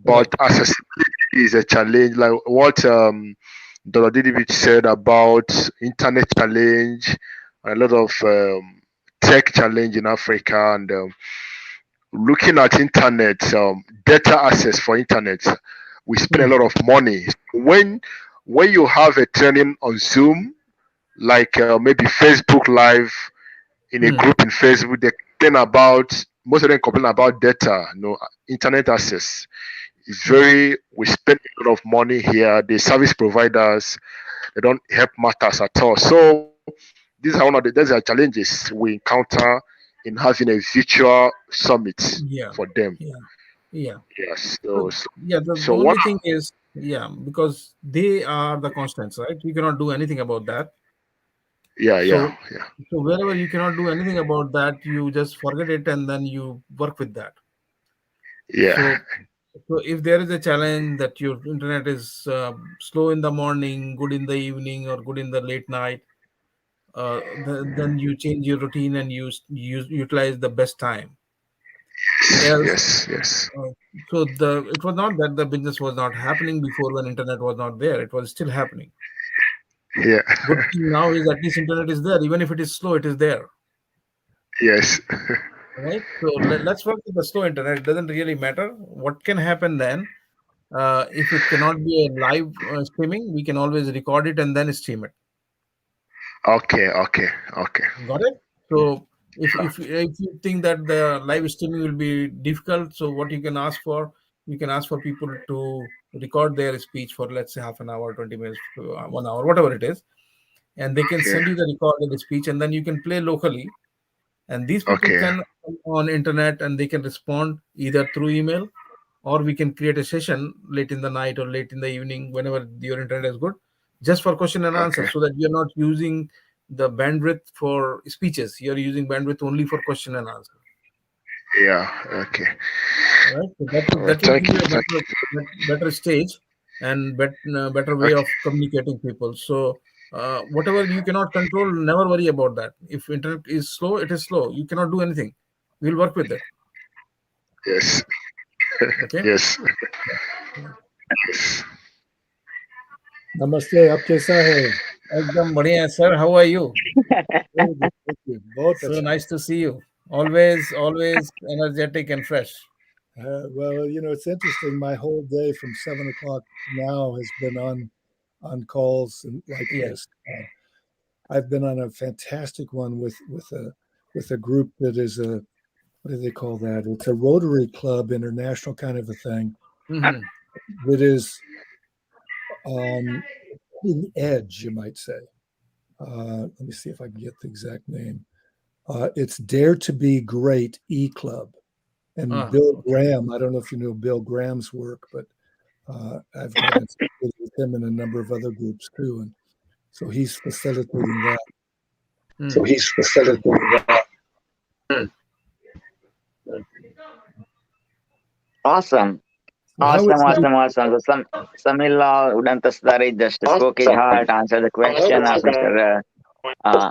but Right. accessibility is a challenge. Like what Dr. Didivich said about internet challenge, a lot of tech challenge in Africa, and looking at internet, data access for internet, we spend a Hmm. lot of money. When you have a training on Zoom, like maybe Facebook Live, in a Hmm. group in Facebook, they complain about most of them complain about data, internet access. It's Hmm. we spend a lot of money here. The service providers they don't help matters at all. So these are challenges we encounter in having a virtual summit Yeah. for them. Yeah. Yeah. Yes. So, yeah. The One. only thing is, yeah, because they are the constants, right? You cannot do anything about that. Yeah, yeah, So, yeah, so wherever you cannot do anything about that, you just forget it and then you work with that. yeah. So, so if there is a challenge that your internet is slow in the morning, good in the evening, or good in the late night, then you change your routine and you utilize the best time. Else, Yes, yes. uh, so the it was not that the business was not happening before when internet was not there. It was still happening. Yeah. Good thing now is at least internet is there. Even if it is slow, it is there. Yes. Right. So let's work with the slow internet. It doesn't really matter. What can happen then? If it cannot be a live streaming, we can always record it and then stream it. Okay, okay, okay. Got it? So If you think that the live streaming will be difficult, so what you can ask for, you can ask for people to record their speech for, let's say, half an hour, 20 minutes, 1 hour, whatever it is, and they can Okay. send you the recorded speech, and then you can play locally, and these people Okay. can come on internet and they can respond either through email, or we can create a session late in the night or late in the evening whenever your internet is good, just for question and answer, Okay. so that you're not using the bandwidth for speeches, you're using bandwidth only for question and answer. Yeah. Okay. Right, so that will Thank give you. you a Thank better stage and better way Okay. of communicating people. So whatever you cannot control, never worry about that. If internet is slow, it is slow, you cannot do anything, we'll work with it. Yes. Okay. Yes. Yeah. नमस्ते, आप कैसा है? एकदम बढ़िया है sir, how are you? Very good, thank you. बहुत So अच्छा. nice to see you, always energetic and fresh. Well, you know, it's interesting. My whole day from 7 o'clock now has been on calls and like Yeah. this. I've been on a fantastic one with a group that is a, what do they call that? It's a Rotary Club international kind of a thing Mm-hmm. that is on the edge, you might say. Let me see if I can get the exact name. It's Dare to Be Great E Club. And Bill Okay. Graham, I don't know if you know Bill Graham's work, but I've gotten with him and a number of other groups too. And so he's facilitating that. Hmm. Awesome. So how is Awesome. So Samila Udantasdari just spoke his heart, answered the question of Mr. Uh,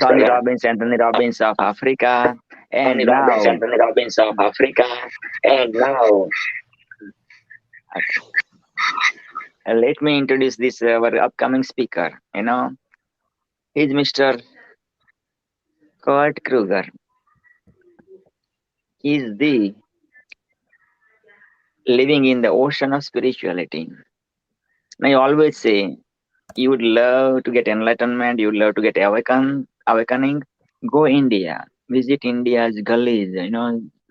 Tony Robbins, Anthony Robbins of Africa. And now, let me introduce this our upcoming speaker. He's Mr. Kurt Kruger. He's the living in the ocean of spirituality. Now, I always say you would love to get enlightenment, you would love to get awakening. Go India, visit India's gullies,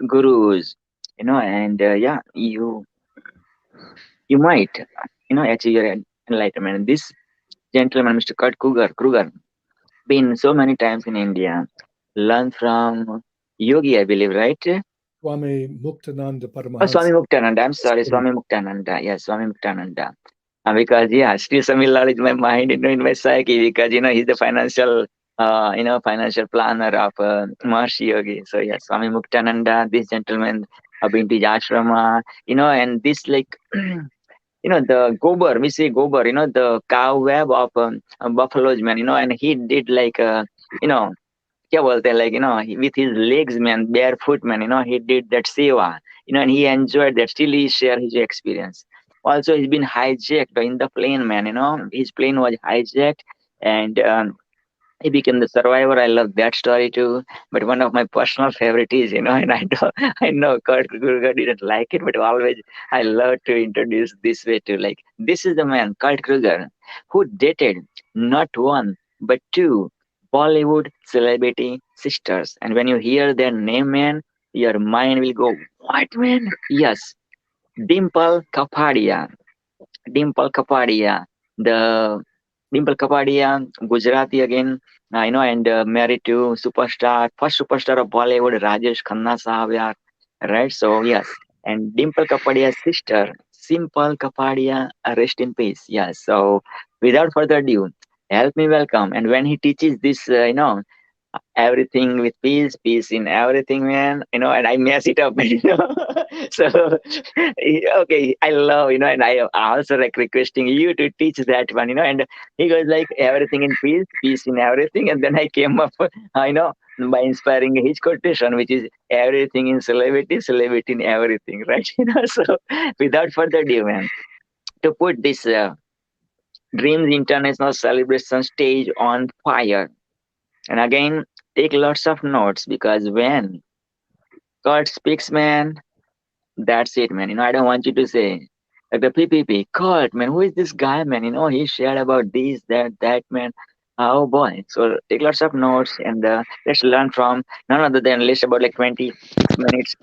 gurus, and yeah, you might, achieve your enlightenment. This gentleman, Mr. Kruger, been so many times in India, learned from Yogi, I believe, right? Swami Muktananda Oh, Swami Paramahansa? Muktananda. I'm sorry, Swami Muktananda. Yes, Swami Muktananda. Because yeah, still Samir Lal is my mind, in my psyche, because he's the financial planner of Maharshi Yogi. So yes, Swami Muktananda, this gentleman have been to his ashrama, and this like the gobar, we say gobar, the cow web of buffaloes, man, and he did like you know क्या बोलते हैं, like with his legs, man, barefoot, man, he did that seva, and he enjoyed that. Still he share his experience. Also he's been hijacked in the plane, man, his plane was hijacked, and he became the survivor. I love that story too. But one of my personal favorite is, and I know Kurt Kruger didn't like it, but always I love to introduce this way too. Like, this is the man, Kurt Kruger, who dated not one but two Bollywood celebrity sisters. And when you hear their name, man, your mind will go, what, man? Yes, Dimple Kapadia. Dimple Kapadia, the Dimple Kapadia, Gujarati again, and married to first superstar of Bollywood, Rajesh Khanna Sahab, yaar, right? So yes, and Dimple Kapadia's sister, Simple Kapadia, rest in peace. Yes. So without further ado, help me welcome. And when he teaches this, everything with peace, peace in everything, man, and I mess it up, so okay, I love, and I also like requesting you to teach that one, and he goes like everything in peace, peace in everything, and then I came up, by inspiring his quotation, which is everything in celebrity, celebrity in everything, right? So without further ado, man, to put this Dreams International Celebration stage on fire. And again, take lots of notes, because when God speaks, man, that's it, man. I don't want you to say, like the PPP, God, man, who is this guy, man? He shared about this, that, man. Oh boy. So take lots of notes and let's learn from none other than list about like 20 minutes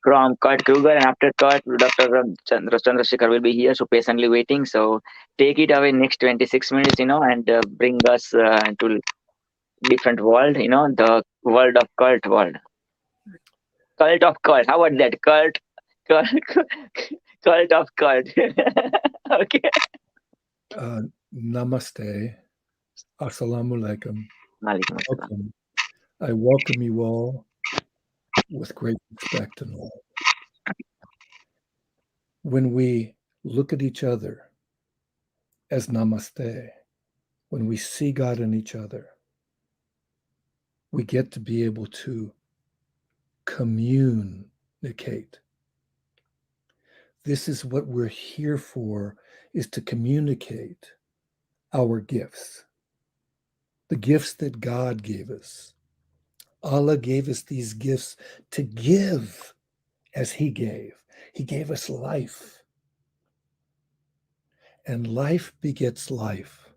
from Kurt Kruger, and after Kurt, Dr. Chandrasekhar will be here, so patiently waiting. So take it away next 26 minutes, and bring us to different world, the world of cult world. Cult of cult. How about that? Cult, cult of cult. Okay. Namaste. Assalamu alaikum. Malikum assalam. Welcome. I welcome you all with great respect and love. When we look at each other as namaste, when we see God in each other, we get to be able to communicate. This is what we're here for, is to communicate our gifts, the gifts that God gave us. Allah gave us these gifts to give as He gave. He gave us life. And life begets life.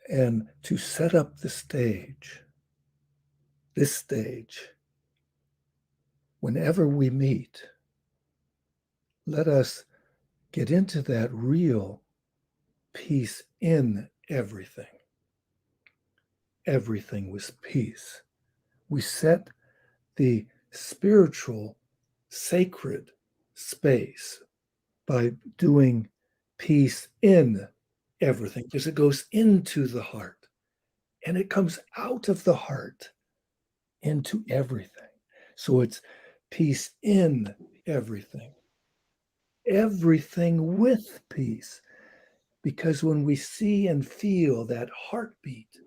And to set up the stage, this stage, whenever we meet, let us get into that real peace in everything. Everything was peace. We set the spiritual, sacred space by doing peace in everything, because it goes into the heart and it comes out of the heart into everything. So it's peace in everything, everything with peace. Because when we see and feel that heartbeat,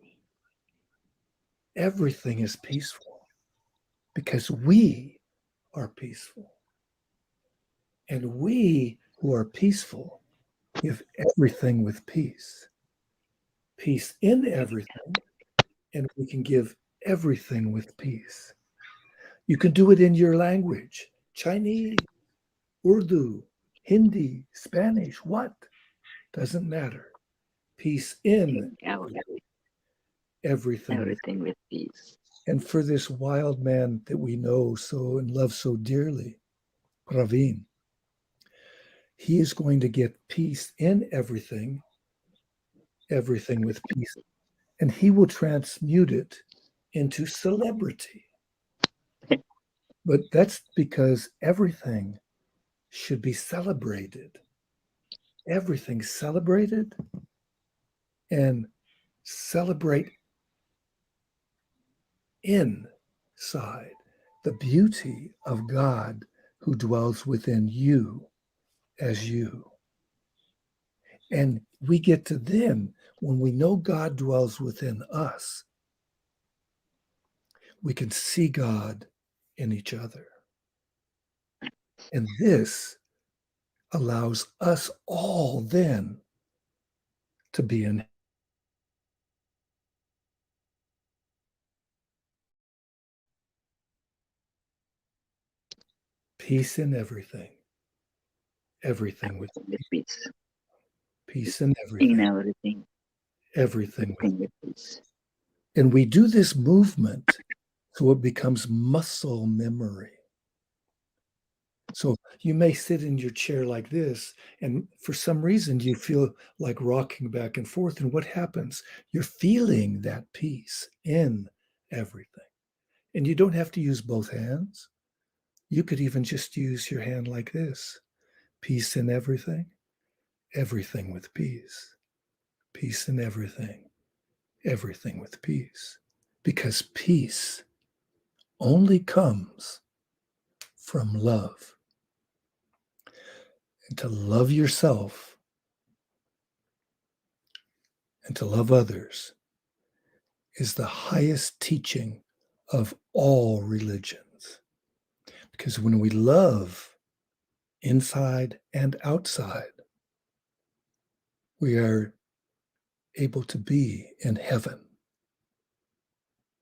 everything is peaceful because we are peaceful. And we who are peaceful give everything with peace. Peace in everything, and we can give everything with peace. You can do it in your language, Chinese, Urdu, Hindi, Spanish, what? Doesn't matter. Peace in everything. Everything with peace. And for this wild man that we know so and love so dearly, Praveen, he is going to get peace in everything, everything with peace, and he will transmute it into celebrity. But that's because everything should be celebrated. Everything celebrated, and celebrate inside the beauty of God who dwells within you as you. And we get to then, when we know God dwells within us, we can see God in each other. And this allows us all then to be in peace in everything, everything with peace. Peace in In everything, everything. everything with With peace. And we do this movement so it becomes muscle memory. So you may sit in your chair like this, and for some reason you feel like rocking back and forth. And what happens? You're feeling that peace in everything. And you don't have to use both hands. You could even just use your hand like this. Peace in everything, everything with peace. Peace in everything, everything with peace. Because peace only comes from love. And to love yourself and to love others is the highest teaching of all religions. Because when we love inside and outside, we are able to be in heaven.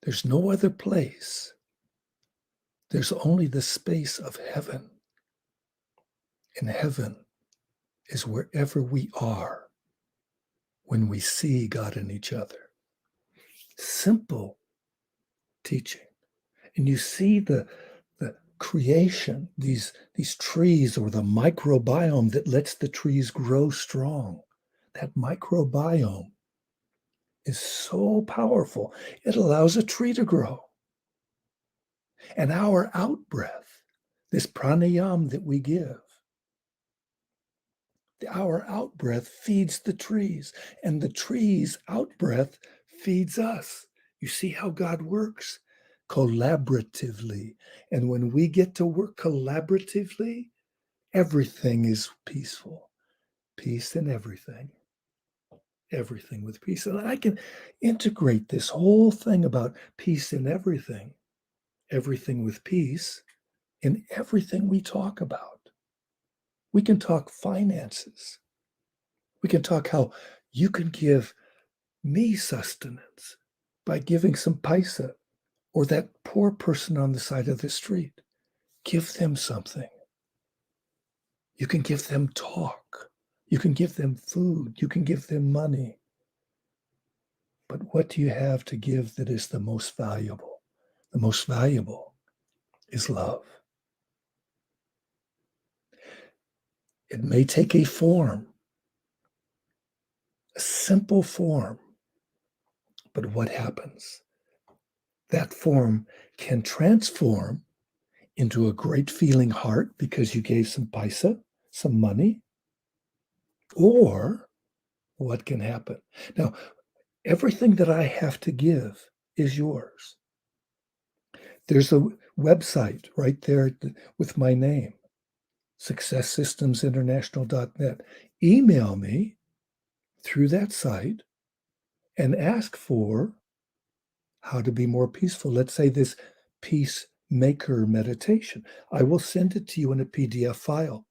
There's no other place. There's only the space of heaven. And heaven is wherever we are when we see God in each other. Simple teaching. And you see the creation, these trees, or the microbiome that lets the trees grow strong. That microbiome is so powerful. It allows a tree to grow. And our out breath, this pranayam that we give, our out breath feeds the trees, and the trees' out breath feeds us. You see how God works? Collaboratively. And when we get to work collaboratively, everything is peaceful. Peace in everything. Everything with peace. And I can integrate this whole thing about peace in everything with peace, in everything we talk about. We can talk finances. We can talk how you can give me sustenance by giving some paisa, or that poor person on the side of the street. Give them something. You can give them talk. You can give them food. You can give them money. But what do you have to give that is the most valuable? The most valuable is love. It may take a form, a simple form, but what happens? That form can transform into a great feeling heart because you gave some paisa, some money, or what can happen? Now, everything that I have to give is yours. There's a website right there with my name, successsystemsinternational.net. Email me through that site and ask for how to be more peaceful. Let's say this peacemaker meditation. I will send it to you in a PDF file.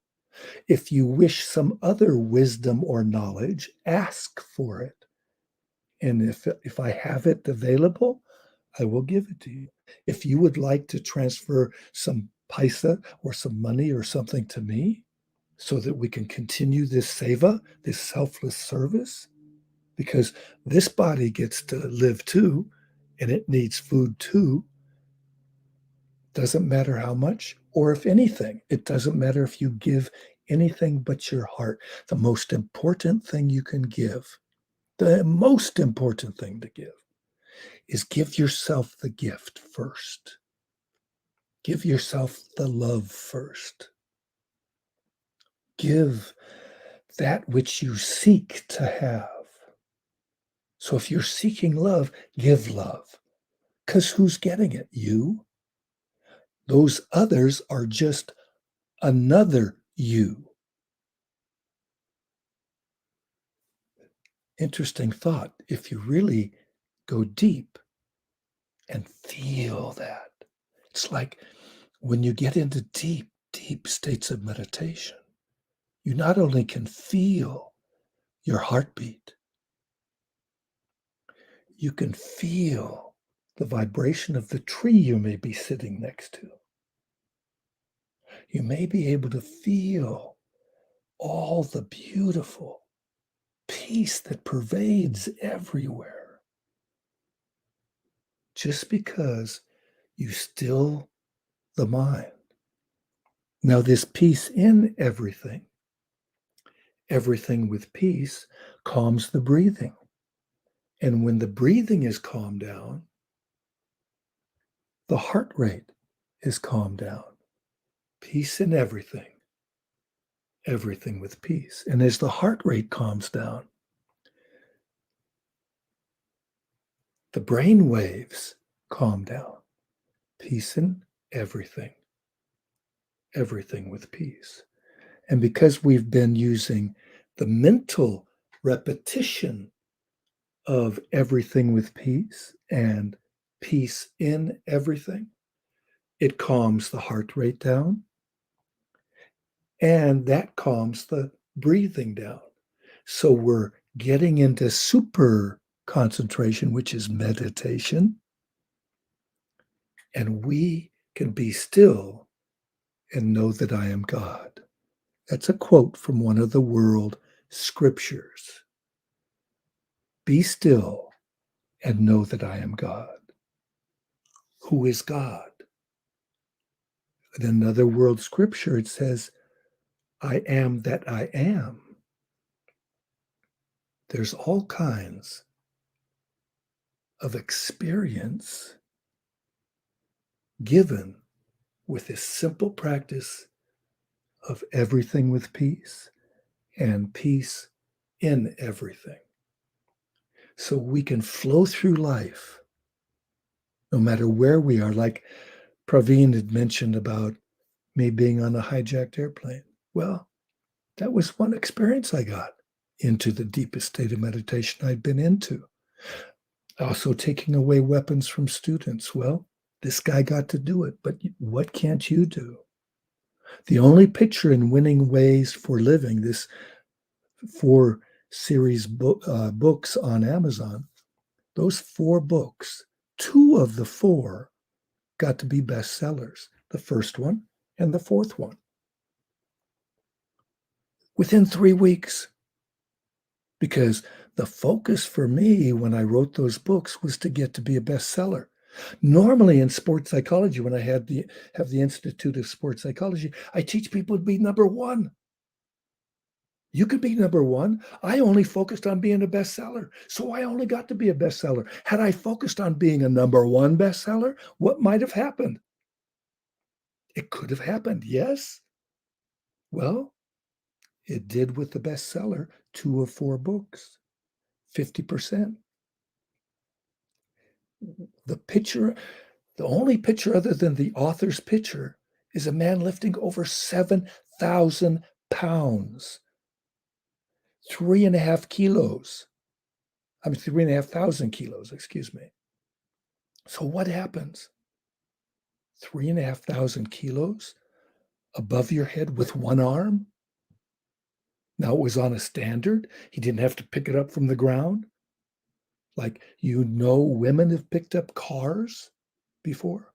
If you wish some other wisdom or knowledge, ask for it. And if I have it available, I will give it to you. If you would like to transfer some paisa or some money or something to me so that we can continue this seva, this selfless service, because this body gets to live too, and it needs food too. Doesn't matter how much or if anything. It doesn't matter if you give anything but your heart. The most important thing you can give, the most important thing to give, is give yourself the gift first. Give yourself the love first. Give that which you seek to have. So if you're seeking love, give love. Because who's getting it? You. Those others are just another you. Interesting thought. If you really go deep and feel that, it's like when you get into deep, deep states of meditation, you not only can feel your heartbeat, you can feel the vibration of the tree you may be sitting next to. You may be able to feel all the beautiful peace that pervades everywhere, just because you still the mind. Now, this peace in everything with peace, calms the breathing. And when the breathing is calmed down, the heart rate is calmed down. Peace in everything with peace. And as the heart rate calms down, the brain waves calm down. Peace in everything with peace. And because we've been using the mental repetition of everything with peace and peace in everything, it calms the heart rate down, and that calms the breathing down. So we're getting into super concentration, which is meditation, and we can be still and know that I am God. That's a quote from one of the world scriptures. Be still and know that I am God. Who is God? In another world scripture, it says, I am that I am. There's all kinds of experience given with this simple practice of everything with peace and peace in everything. So we can flow through life no matter where we are. Like Praveen had mentioned about me being on a hijacked airplane. Well, that was one experience I got into the deepest state of meditation I'd been into. Also, taking away weapons from students. Well, this guy got to do it, but what can't you do? The only picture in Winning Ways for Living, this 4 series books on Amazon, those 4 books, 2 of the 4 got to be bestsellers, the first one and the 4th one. Within 3 weeks. Because the focus for me when I wrote those books was to get to be a bestseller. Normally in sports psychology, when I have the Institute of Sports Psychology, I teach people to be number 1. You could be number 1. I only focused on being a bestseller, so I only got to be a bestseller. Had I focused on being a number 1 bestseller, what might have happened? It could have happened, yes. Well, it did with the bestseller, 2 of 4 books, 50%. The picture, the only picture other than the author's picture is a man lifting over 7,000 pounds, 3.5 kilos. 3,500 kilos, excuse me. So what happens? 3,500 kilos above your head with one arm? Now it was on a standard. He didn't have to pick it up from the ground. Like, women have picked up cars before.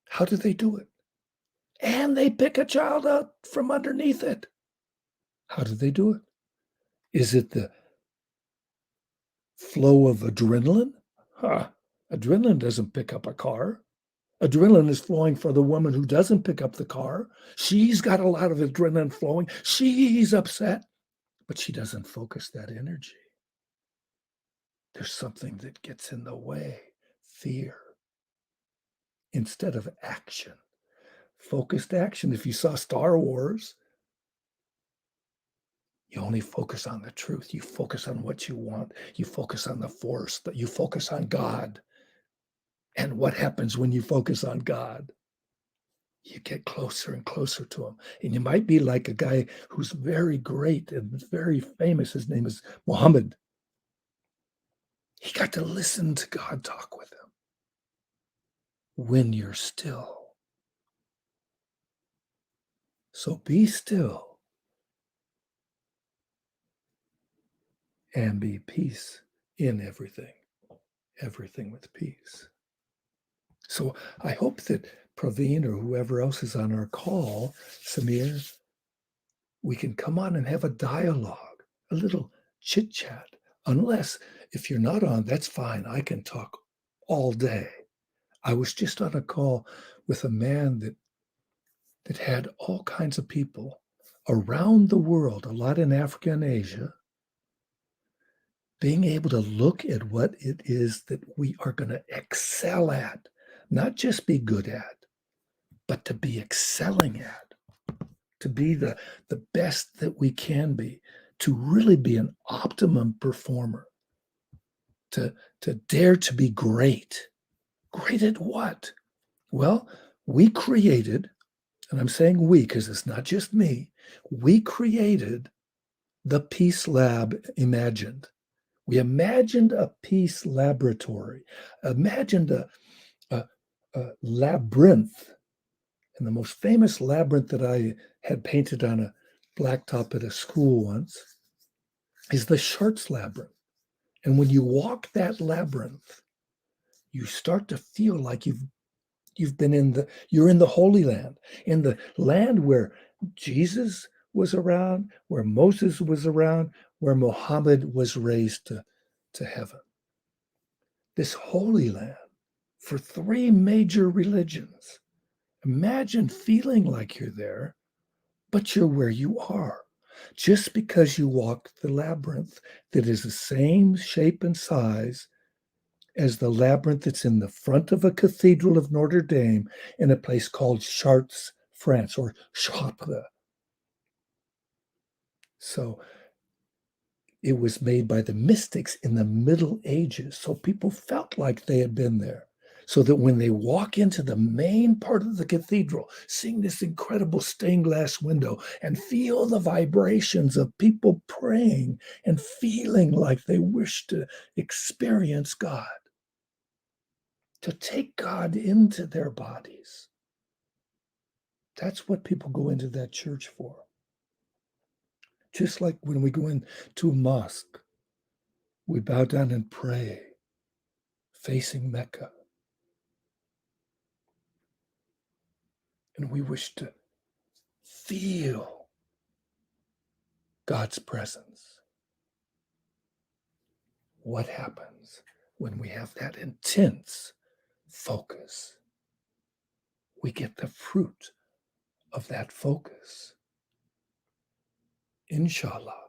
How do they do it? And they pick a child up from underneath it. How do they do it? Is it the flow of adrenaline? Adrenaline doesn't pick up a car. Adrenaline is flowing for the woman who doesn't pick up the car. She's got a lot of adrenaline flowing. She's upset, but she doesn't focus that energy. There's something that gets in the way, fear, instead of action. Focused action. If you saw Star Wars, you only focus on the truth. You focus on what you want. You focus on the force. You focus on God. And what happens when you focus on God? You get closer and closer to him. And you might be like a guy who's very great and very famous. His name is Muhammad. He got to listen to God talk with him. When you're still. So be still and be peace in everything. Everything with peace. So I hope that Praveen or whoever else is on our call, Samir, we can come on and have a dialogue, a little chit chat. Unless, if you're not on, that's fine. I can talk all day. I was just on a call with a man that had all kinds of people around the world, a lot in Africa and Asia, being able to look at what it is that we are going to excel at, not just be good at, but to be excelling at, to be the best that we can be, to really be an optimum performer, to dare to be great. Great at what? Well, we created, and I'm saying we because it's not just me, we created the Peace Lab Imagined. We imagined a peace laboratory, imagined a labyrinth. And the most famous labyrinth that I had painted on a blacktop at a school once is the Shart's Labyrinth. And when you walk that labyrinth, you start to feel like you've been you're in the Holy Land, in the land where Jesus was around, where Moses was around, where Muhammad was raised to heaven. This holy land for three major religions. Imagine feeling like you're there, but you're where you are. Just because you walk the labyrinth that is the same shape and size as the labyrinth that's in the front of a cathedral of Notre Dame in a place called Chartres, France, or Chartres. So it was made by the mystics in the Middle Ages. So people felt like they had been there. So that when they walk into the main part of the cathedral, seeing this incredible stained glass window and feel the vibrations of people praying and feeling like they wish to experience God, to take God into their bodies. That's what people go into that church for. Just like when we go into a mosque, we bow down and pray, facing Mecca. And we wish to feel God's presence. What happens when we have that intense focus? We get the fruit of that focus. Inshallah.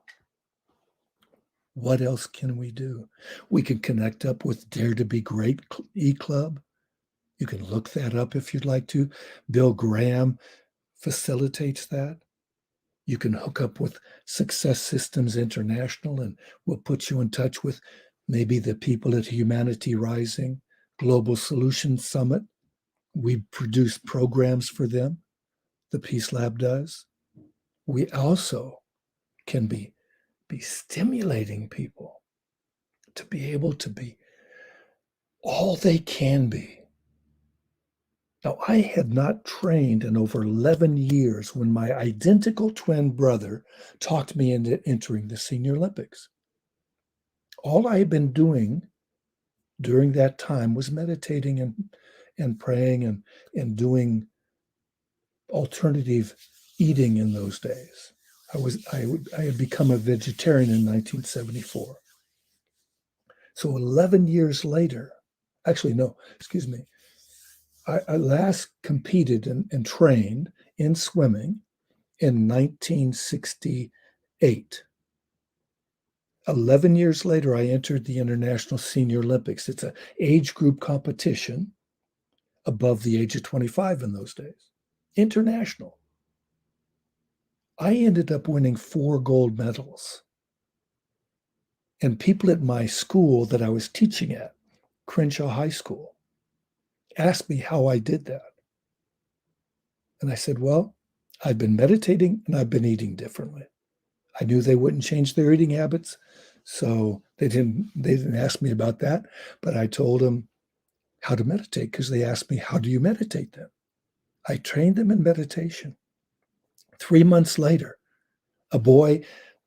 What else can we do? We can connect up with Dare to Be Great e-Club. You can look that up if you'd like to. Bill Graham facilitates that. You can hook up with Success Systems International, and we'll put you in touch with maybe the people at Humanity Rising Global Solutions Summit. We produce programs for them. The Peace Lab does. We also can be stimulating people to be able to be all they can be. Now, I had not trained in over 11 years when my identical twin brother talked me into entering the Senior Olympics. All I had been doing during that time was meditating and praying and doing alternative eating in those days. I had become a vegetarian in 1974. So 11 years later, actually, no, excuse me, I last competed and trained in swimming in 1968. 11 years later, I entered the International Senior Olympics. It's an age group competition above the age of 25 in those days. International. I ended up winning 4 gold medals. And people at my school that I was teaching at, Crenshaw High School, asked me how I did that. And I said, well, I've been meditating and I've been eating differently. I knew they wouldn't change their eating habits, so they didn't ask me about that. But I told them how to meditate because they asked me, how do you meditate then? I trained them in meditation. 3 months later, a boy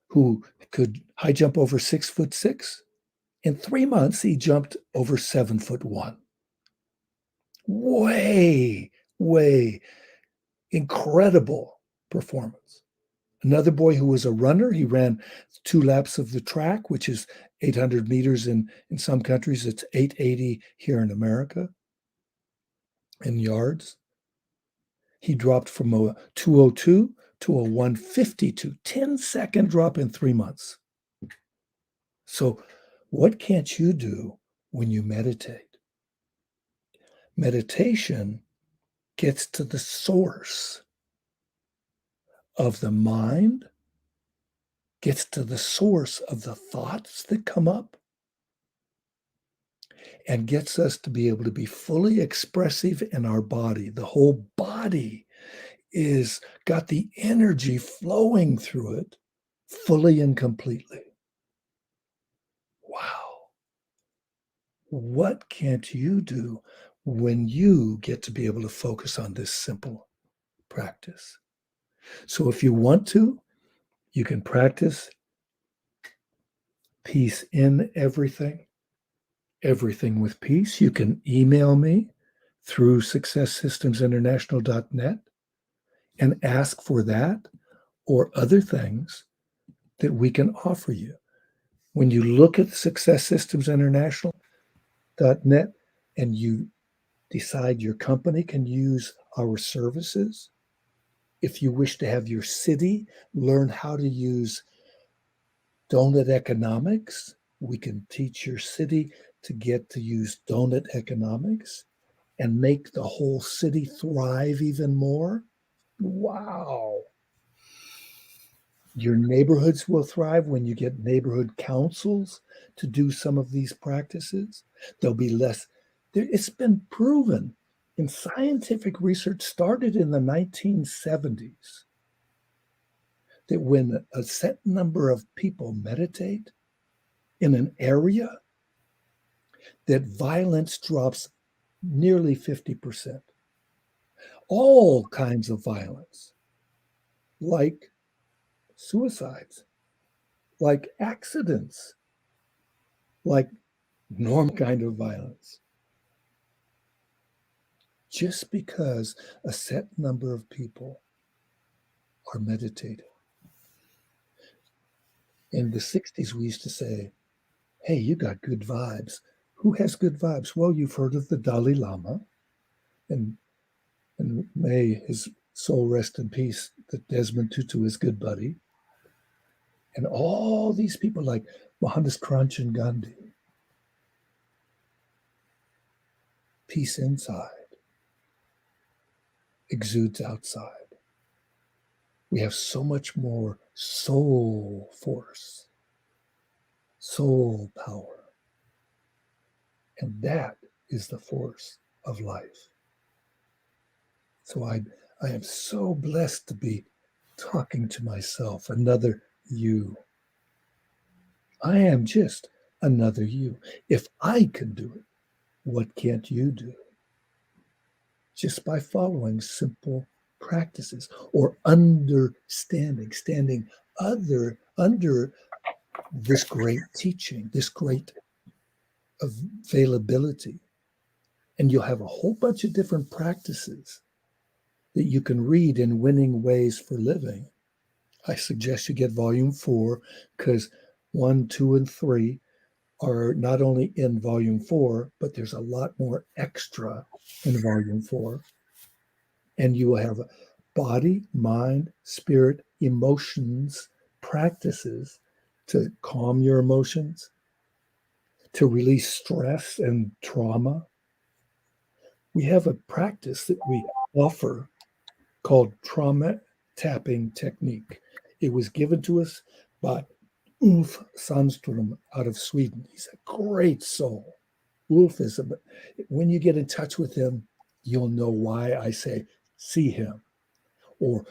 who could high jump over 6'6", in 3 months he jumped over 7'1". Way incredible performance. Another boy who was a runner, he ran 2 laps of the track, which is 800 meters in some countries. It's 880 here in America in yards. He dropped from a 202 to a 152, 10-second drop in 3 months. So what can't you do when you meditate? Meditation gets to the source of the mind, gets to the source of the thoughts that come up, and gets us to be able to be fully expressive in our body. The whole body is got the energy flowing through it fully and completely. Wow. What can't you do when you get to be able to focus on this simple practice? So if you want to, you can practice peace in everything with peace. You can email me through successsystemsinternational.net and ask for that or other things that we can offer you. When you look at successsystemsinternational.net and you decide your company can use our services, if you wish to have your city learn how to use donut economics, we can teach your city to get to use donut economics and make the whole city thrive even more. Wow. Your neighborhoods will thrive when you get neighborhood councils to do some of these practices. There'll be less. It's been proven in scientific research started in the 1970s that when a set number of people meditate in an area, that violence drops nearly 50%. All kinds of violence, like suicides, like accidents, like normal kind of violence. Just because a set number of people are meditating. In the 60s, we used to say, hey, you got good vibes. Who has good vibes? Well, you've heard of the Dalai Lama, and may his soul rest in peace, that Desmond Tutu is good buddy. And all these people like Mohandas Karamchand Gandhi. Peace inside exudes outside. We have so much more soul force, soul power. And that is the force of life. So I am so blessed to be talking to myself, another you. I am just another you. If I can do it, what can't you do? Just by following simple practices or understanding, standing under this great teaching, this great availability. And you'll have a whole bunch of different practices that you can read in Winning Ways for Living. I suggest you get volume 4 because 1, 2, and 3 are not only in volume 4, but there's a lot more extra in volume 4. And you will have body, mind, spirit, emotions, practices to calm your emotions, to release stress and trauma. We have a practice that we offer called trauma tapping technique. It was given to us by Ulf Sandström out of Sweden. He's a great soul. Ulf is when you get in touch with him, you'll know why I say see him or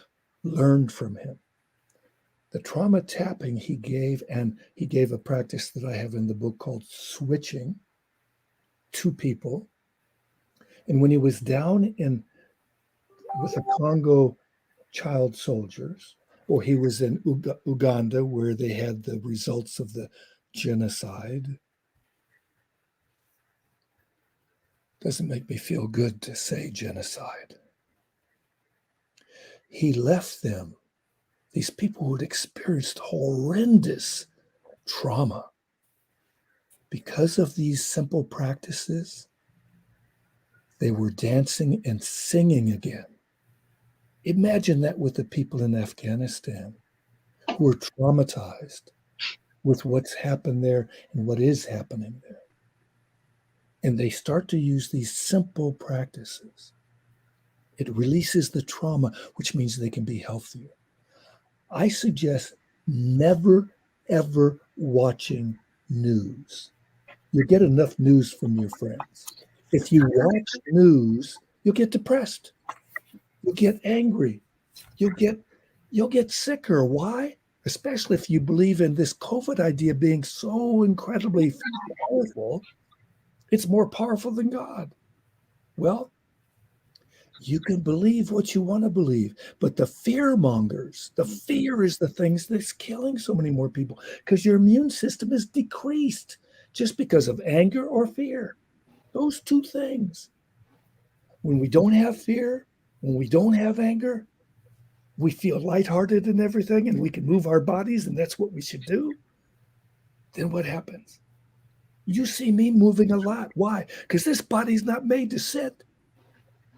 learn from him. The trauma tapping he gave, and he gave a practice that I have in the book called switching to people. And when he was down in with the Congo child soldiers, or he was in Uganda where they had the results of the genocide. Doesn't make me feel good to say genocide. He left them, these people who had experienced horrendous trauma. Because of these simple practices, they were dancing and singing again. Imagine that with the people in Afghanistan who are traumatized with what's happened there and what is happening there. And they start to use these simple practices. It releases the trauma, which means they can be healthier. I suggest never, ever watching news. You'll get enough news from your friends. If you watch news, you'll get depressed. You'll get angry. You'll get sicker. Why? Especially if you believe in this COVID idea being so incredibly powerful. It's more powerful than God. Well, you can believe what you want to believe, but the fear mongers, the fear is the things that's killing so many more people because your immune system is decreased just because of anger or fear. Those two things. When we don't have fear, when we don't have anger, we feel lighthearted and everything, and we can move our bodies, and that's what we should do, then what happens? You see me moving a lot. Why? Because this body's not made to sit.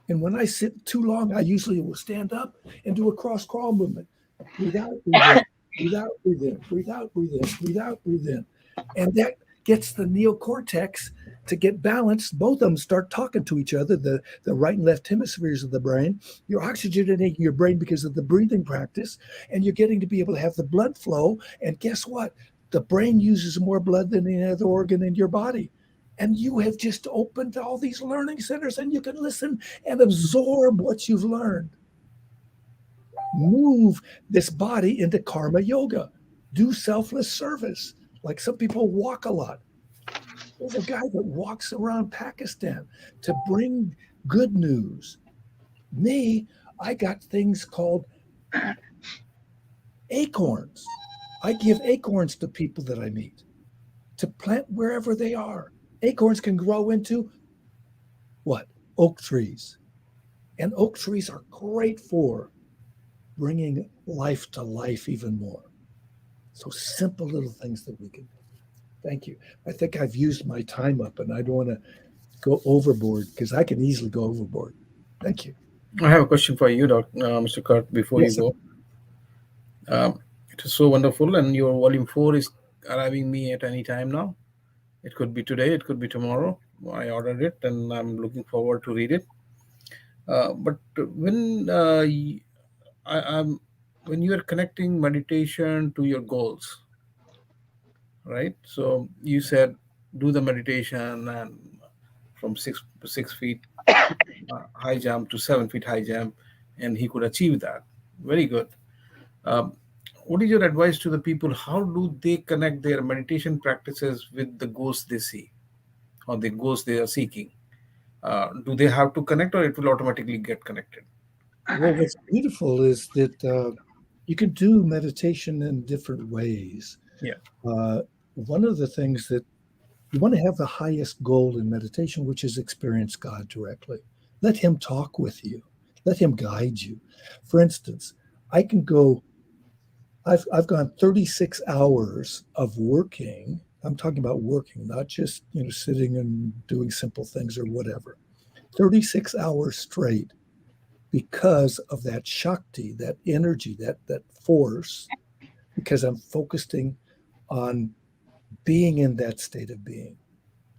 And when I sit too long, I usually will stand up and do a cross crawl movement. Breathe out, breathe in, breathe out, breathe in, breathe out, breathe in, breathe out, breathe in. And that gets the neocortex to get balanced. Both of them start talking to each other, the right and left hemispheres of the brain. You're oxygenating your brain because of the breathing practice, and you're getting to be able to have the blood flow. And guess what? The brain uses more blood than any other organ in your body. And you have just opened all these learning centers, and you can listen and absorb what you've learned. Move this body into karma yoga. Do selfless service. Like some people walk a lot. There's a guy that walks around Pakistan to bring good news. Me, I got things called acorns. I give acorns to people that I meet to plant wherever they are. Acorns can grow into what? Oak trees. And oak trees are great for bringing life to life even more. So simple little things that we can do. Thank you. I think I've used my time up, and I don't want to go overboard because I can easily go overboard. Thank you. I have a question for you, Mr. Kurt, before Yes, you go. It is so wonderful, and your volume 4 is arriving me at any time now. It could be today, it could be tomorrow. I ordered it, and I'm looking forward to read it. But I'm when you are connecting meditation to your goals, right? So you said do the meditation and from 6 feet high jump to 7 feet high jump, and he could achieve that. Very good. Um, what is your advice to the people? How do they connect their meditation practices with the goals they see or the goals they are seeking? Do they have to connect, or it will automatically get connected? Well, what's beautiful is that you can do meditation in different ways. Yeah. One of the things that you want to have the highest goal in meditation, which is experience God directly. Let Him talk with you. Let Him guide you. For instance, I can go. I've gone 36 hours of working. I'm talking about working, not just sitting and doing simple things or whatever. 36 hours straight because of that Shakti, that energy, that force, because I'm focusing on being in that state of being,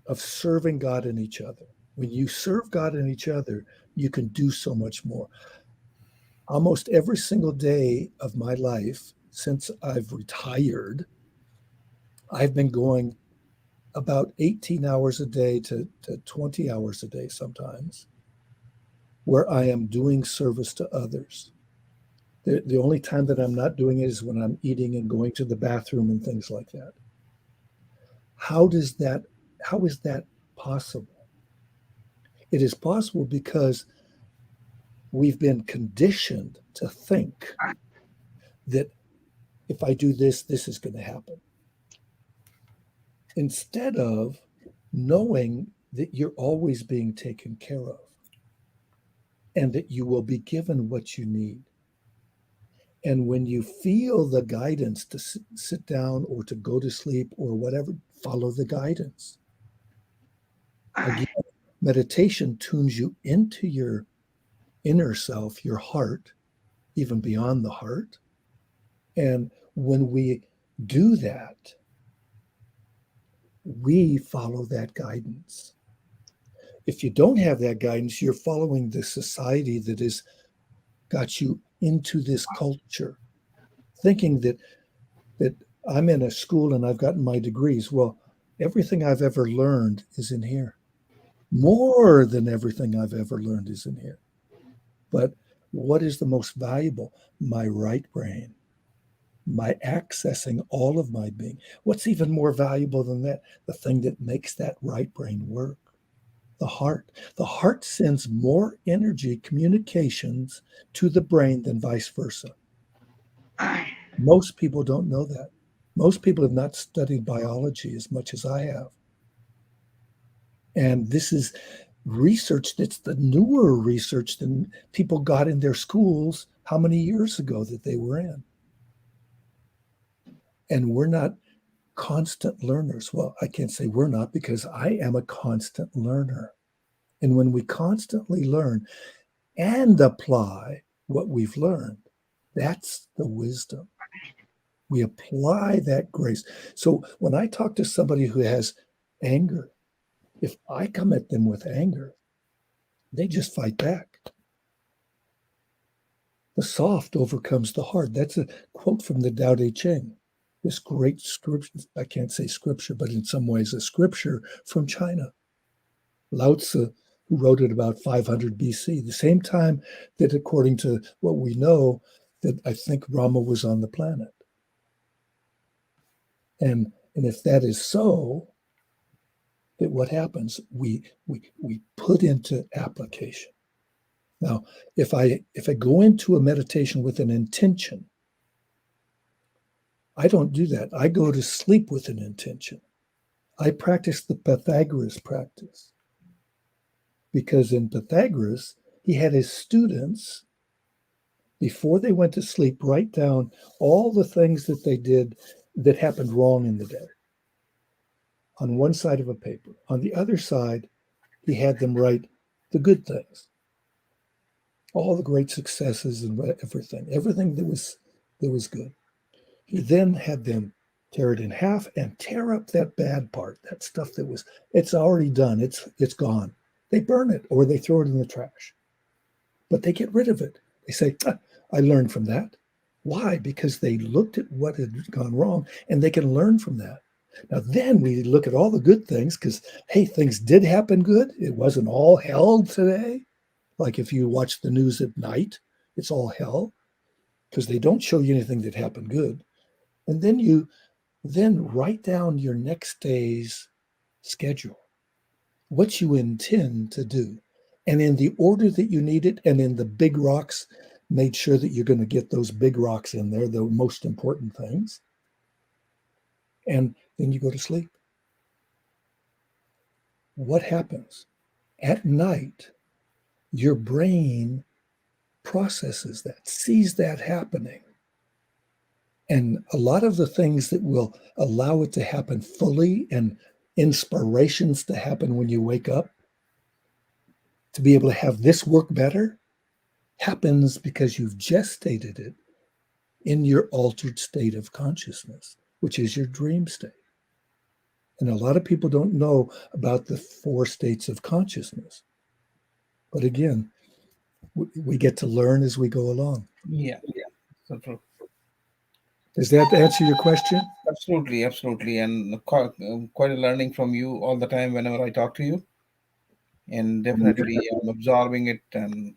of serving God and each other. When you serve God and each other, you can do so much more. Almost every single day of my life since I've retired, I've been going about 18 hours a day to 20 hours a day sometimes, where I am doing service to others. The only time that I'm not doing it is when I'm eating and going to the bathroom and things like that. How is that possible? It is possible because we've been conditioned to think that if I do this, this is going to happen. Instead of knowing that you're always being taken care of and that you will be given what you need. And when you feel the guidance to sit down or to go to sleep or whatever, follow the guidance. Again, meditation tunes you into your inner self, your heart, even beyond the heart. And when we do that, we follow that guidance. If you don't have that guidance, you're following the society that has got you into this culture, thinking that I'm in a school and I've gotten my degrees. Well, everything I've ever learned is in here. More than everything I've ever learned is in here. But what is the most valuable? My right brain, my accessing all of my being. What's even more valuable than that? The thing that makes that right brain work. The heart. The heart sends more energy communications to the brain than vice versa. Most people don't know that. Most people have not studied biology as much as I have. And this is research that's the newer research than people got in their schools how many years ago that they were in. And we're not constant learners. Well, I can't say we're not because I am a constant learner. And when we constantly learn and apply what we've learned, that's the wisdom. We apply that grace. So when I talk to somebody who has anger, if I come at them with anger, they just fight back. The soft overcomes the hard. That's a quote from the Tao Te Ching. This great scripture, I can't say scripture, but in some ways a scripture from China. Lao Tzu, who wrote it about 500 BC, the same time that, according to what we know, that I think Rama was on the planet. And if that is so, that what happens? We put into application. Now, if I go into a meditation with an intention, I don't do that. I go to sleep with an intention. I practice the Pythagoras practice because in Pythagoras, he had his students, before they went to sleep, write down all the things that they did that happened wrong in the day on one side of a paper. On the other side, he had them write the good things, all the great successes and everything that was good. He then had them tear it in half and tear up that bad part, that stuff it's already done, it's gone. They burn it or they throw it in the trash, but they get rid of it. They say, I learned from that. Why? Because they looked at what had gone wrong and they can learn from that. Now, then we look at all the good things because, hey, things did happen good. It wasn't all hell today. Like if you watch the news at night, it's all hell because they don't show you anything that happened good. And then you write down your next day's schedule, what you intend to do, and in the order that you need it, and in the big rocks, made sure that you're going to get those big rocks in there, the most important things. And then you go to sleep. What happens? At night, your brain processes that, sees that happening. And a lot of the things that will allow it to happen fully and inspirations to happen when you wake up, to be able to have this work better, happens because you've gestated it in your altered state of consciousness, which is your dream state. And a lot of people don't know about the 4 states of consciousness. But again, we get to learn as we go along. Yeah, so true. Does that answer your question? Absolutely, absolutely. And quite a learning from you all the time whenever I talk to you. And definitely I'm absorbing it and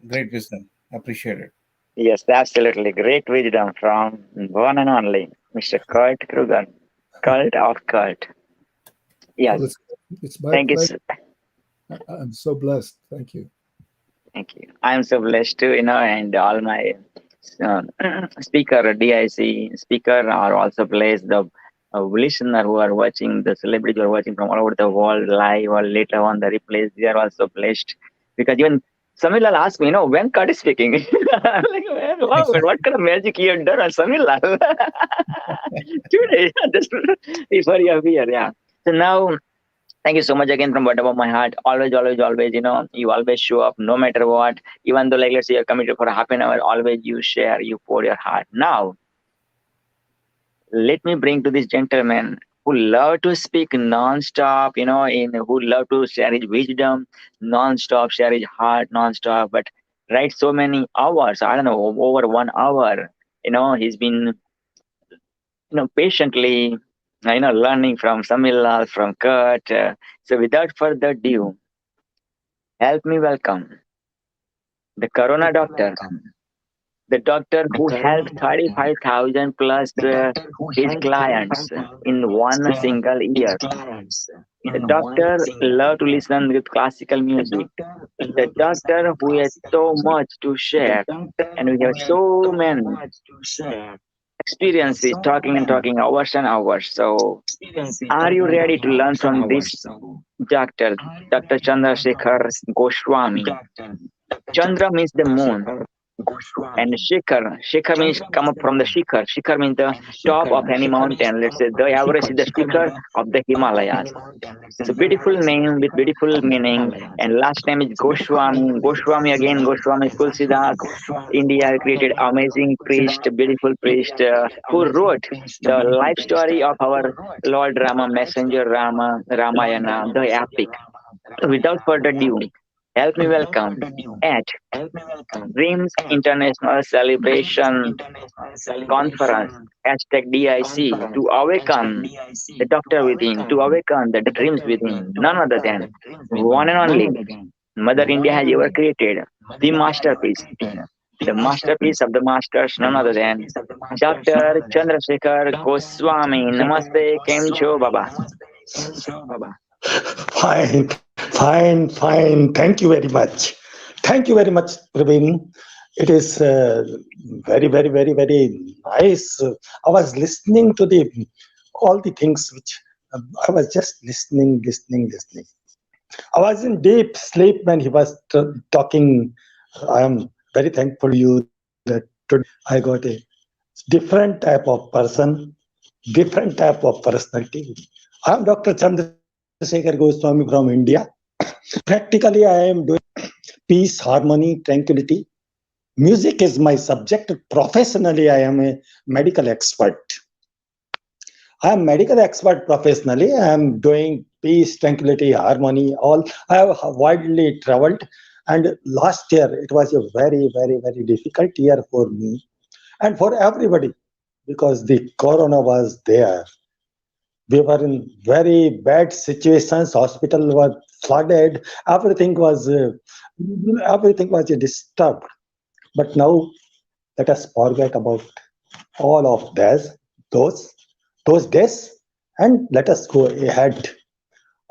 great wisdom. Appreciate it. Yes, absolutely. Great wisdom from one and only Mr. Kurt Kruger, cult of cult. Yes, Well, it's my thank you. pleasure. I'm so blessed. Thank you. Thank you. I am so blessed too, and all my uh, speaker, DIC speaker are also blessed. The listener who are watching, the celebrities who are watching from all over the world, live or later on the replays, they are also blessed. Because even Samilal asked me, when Kurt is speaking. I'm like, wow, what kind of magic you have done on Samilal? Today, just before you appear, yeah. So now, thank you so much again from bottom of my heart. Always, always, always, you always show up no matter what. Even though, like, let's say you're committed for half an hour, always you share, you pour your heart. Now, let me bring to this gentleman who love to speak non-stop, who love to share his wisdom non-stop, share his heart non-stop, but write so many hours, I don't know, over 1 hour. He's been, patiently, learning from Samilal, from Kurt. So without further ado, help me welcome the Corona doctor, the doctor who helped 35,000 plus his clients in one single year. The doctor loved to listen with classical music. The doctor who has so much to share, and we have so many experiences, talking and talking hours and hours. So, are you ready to learn from this doctor, Dr. Chandrasekhar Goswami? Chandra means the moon, and Shikhar means come up from the Shikhar. Shikhar means the top of any mountain. Let's say the Everest is the Shikhar of the Himalayas. So beautiful name with beautiful meaning. And last name is Goswami. Goswami again. Goswami Tulsidas. India created amazing priest, beautiful priest, who wrote the life story of our Lord Rama, Messenger Rama, Ramayana, the epic. Without further ado, help me welcome at Dreams International Celebration Conference hashtag DIC to awaken the doctor within, to awaken the dreams within, none other than one and only Mother India has ever created, the masterpiece, the masterpiece of the masters, none other than Dr. Chandrasekhar Goswami. Namaste, Kem Cho Baba. Fine, fine, fine. Thank you very much. Thank you very much, Praveen. It is very, very, very, very nice. I was listening to the all the things which I was just listening. I was in deep sleep when he was talking. I am very thankful to you that today I got a different type of person, different type of personality. I am Dr. Chandrasekhar Goswami from India. Practically, I am doing peace, harmony, tranquility. Music is my subject. Professionally, I am a medical expert. I am medical expert professionally. I am doing peace, tranquility, harmony, all. I have widely traveled. And last year, it was a very, very, very difficult year for me and for everybody because the corona was there. We were in very bad situations. Hospital was flooded. Everything was disturbed. But now let us forget about all of those those days, and let us go ahead.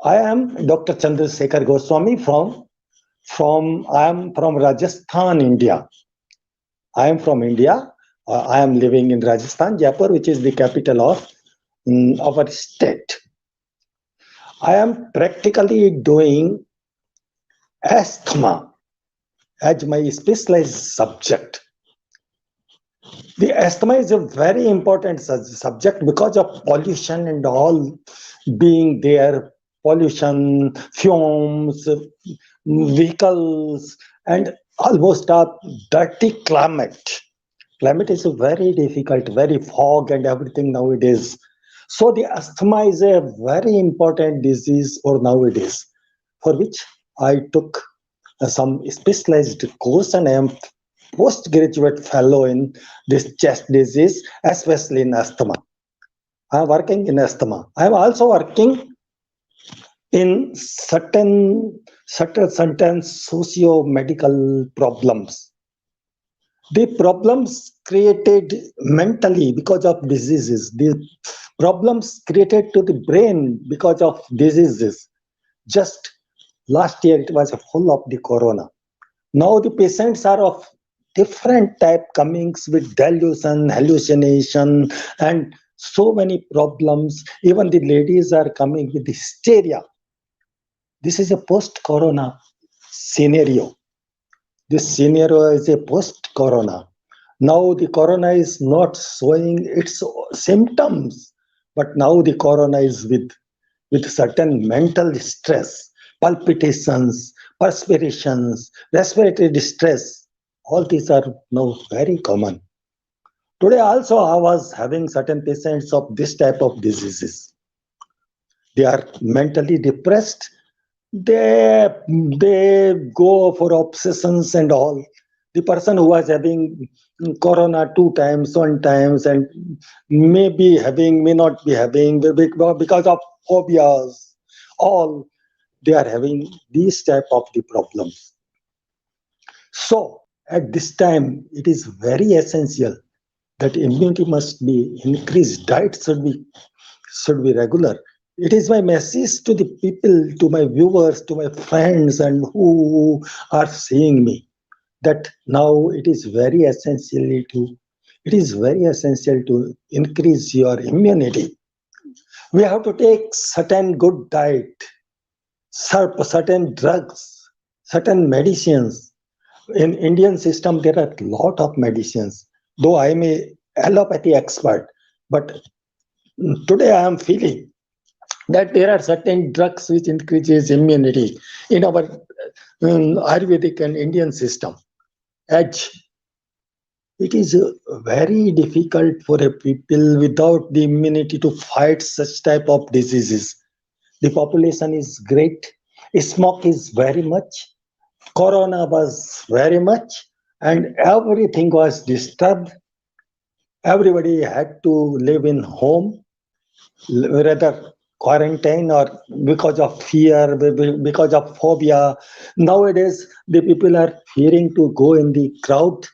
I am Dr. Chandrasekhar Goswami from I am from Rajasthan, India. I am from India. I am living in Rajasthan, Jaipur, which is the capital of our state. I am practically doing asthma as my specialized subject. The asthma is a very important subject because of pollution and all being there, pollution, fumes, vehicles, and almost a dirty climate. Climate is very difficult, very fog and everything nowadays. So the asthma is a very important disease for nowadays, for which I took some specialized course and I am postgraduate fellow in this chest disease, especially in asthma. I am working in asthma. I am also working in certain socio-medical problems. The problems created mentally because of diseases. The problems created to the brain because of diseases. Just last year it was full of the corona. Now the patients are of different type comings with delusion, hallucination, and so many problems. Even the ladies are coming with hysteria. This is a post-corona scenario. This scenario is a post-corona. Now the corona is not showing its symptoms, but now the corona is with certain mental stress, palpitations, perspirations, respiratory distress. All these are now very common. Today also I was having certain patients of this type of diseases. They are mentally depressed. They go for obsessions and all. The person who was having corona 2 times, 1 times, and may not be having because of phobias. All they are having these type of the problems. So at this time, it is very essential that immunity must be increased. Diet should be regular. It is my message to the people, to my viewers, to my friends, and who are seeing me, that now it is very essential to It is very essential to increase your immunity. We have to take certain good diet, certain drugs, certain medicines. In Indian system, there are a lot of medicines. Though I am a allopathy expert, but today I am feeling that there are certain drugs which increases immunity in our Ayurvedic and Indian system. Edge. It is very difficult for a people without the immunity to fight such type of diseases. The population is great. Smoke is very much. Corona was very much, and everything was disturbed. Everybody had to live in home, rather quarantine or because of fear, because of phobia. Nowadays, the people are fearing to go in the crowd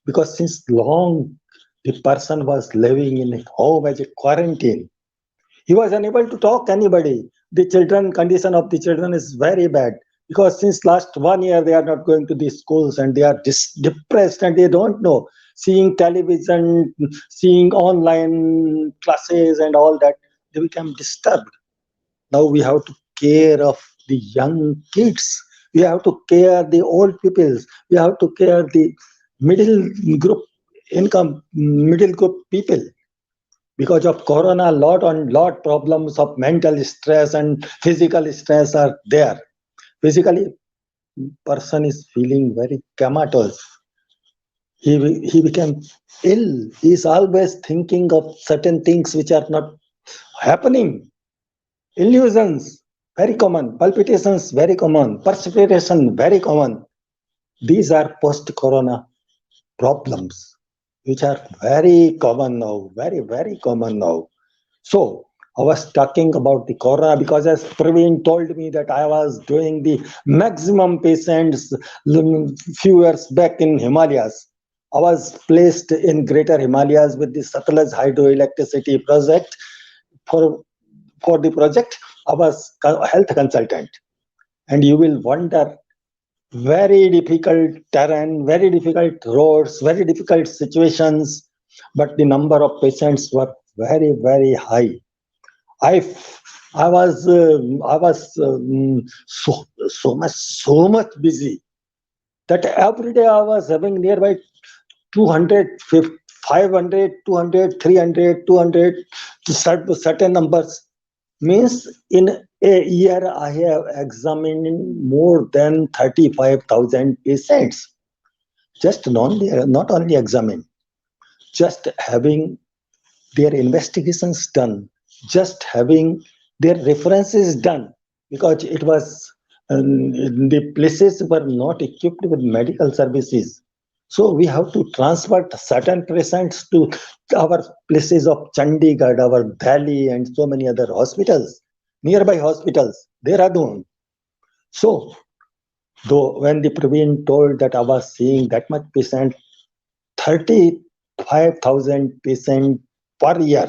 because since long the person was living in home as a quarantine. He was unable to talk anybody. The children condition of the children is very bad because since last 1 year they are not going to the schools and they are depressed and they don't know. Seeing television, seeing online classes and all that, they become disturbed. Now we have to care of the young kids. We have to care the old peoples. We have to care the middle group middle group people. Because of corona, lot problems of mental stress and physical stress are there. Physically, person is feeling very comatose. He became ill. He is always thinking of certain things which are not happening. Illusions, very common. Palpitations, very common. Perspiration, very common. These are post-corona problems, which are very common now, very common now. So I was talking about the corona because as Praveen told me that I was doing the maximum patients few years back in Himalayas. I was placed in Greater Himalayas with the Satluj hydroelectricity project. For for the project, I was health consultant, and you will wonder very difficult terrain, very difficult roads, very difficult situations, but the number of patients were very high. I I was so much busy that every day I was having nearby 200, 500, 200, 300, 200 certain numbers. Means in a year I have examined more than 35,000 patients. Just not only examine, just having their investigations done, just having their references done, because it was the places were not equipped with medical services. So we have to transfer certain patients to our places of Chandigarh, our Delhi, and so many other hospitals, nearby hospitals, Dehradun. So, though when the Praveen told that I was seeing that much patient, 35,000 patients per year,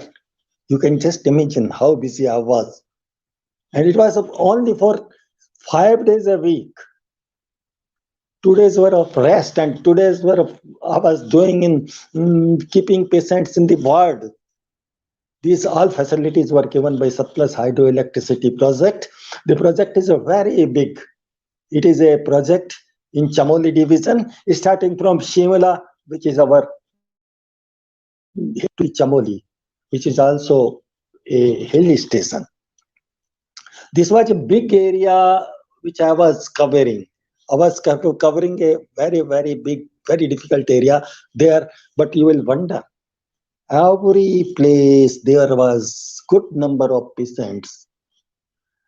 you can just imagine how busy I was. And it was only for 5 days a week. 2 days were of rest, and 2 days were of I was doing in keeping patients in the ward. These all facilities were given by surplus hydroelectricity project. The project is a very big. It is a project in Chamoli division, starting from Shimla, which is our to Chamoli, which is also a hill station. This was a big area which I was covering. I was covering a very big, very difficult area there, but you will wonder, every place there was good number of patients.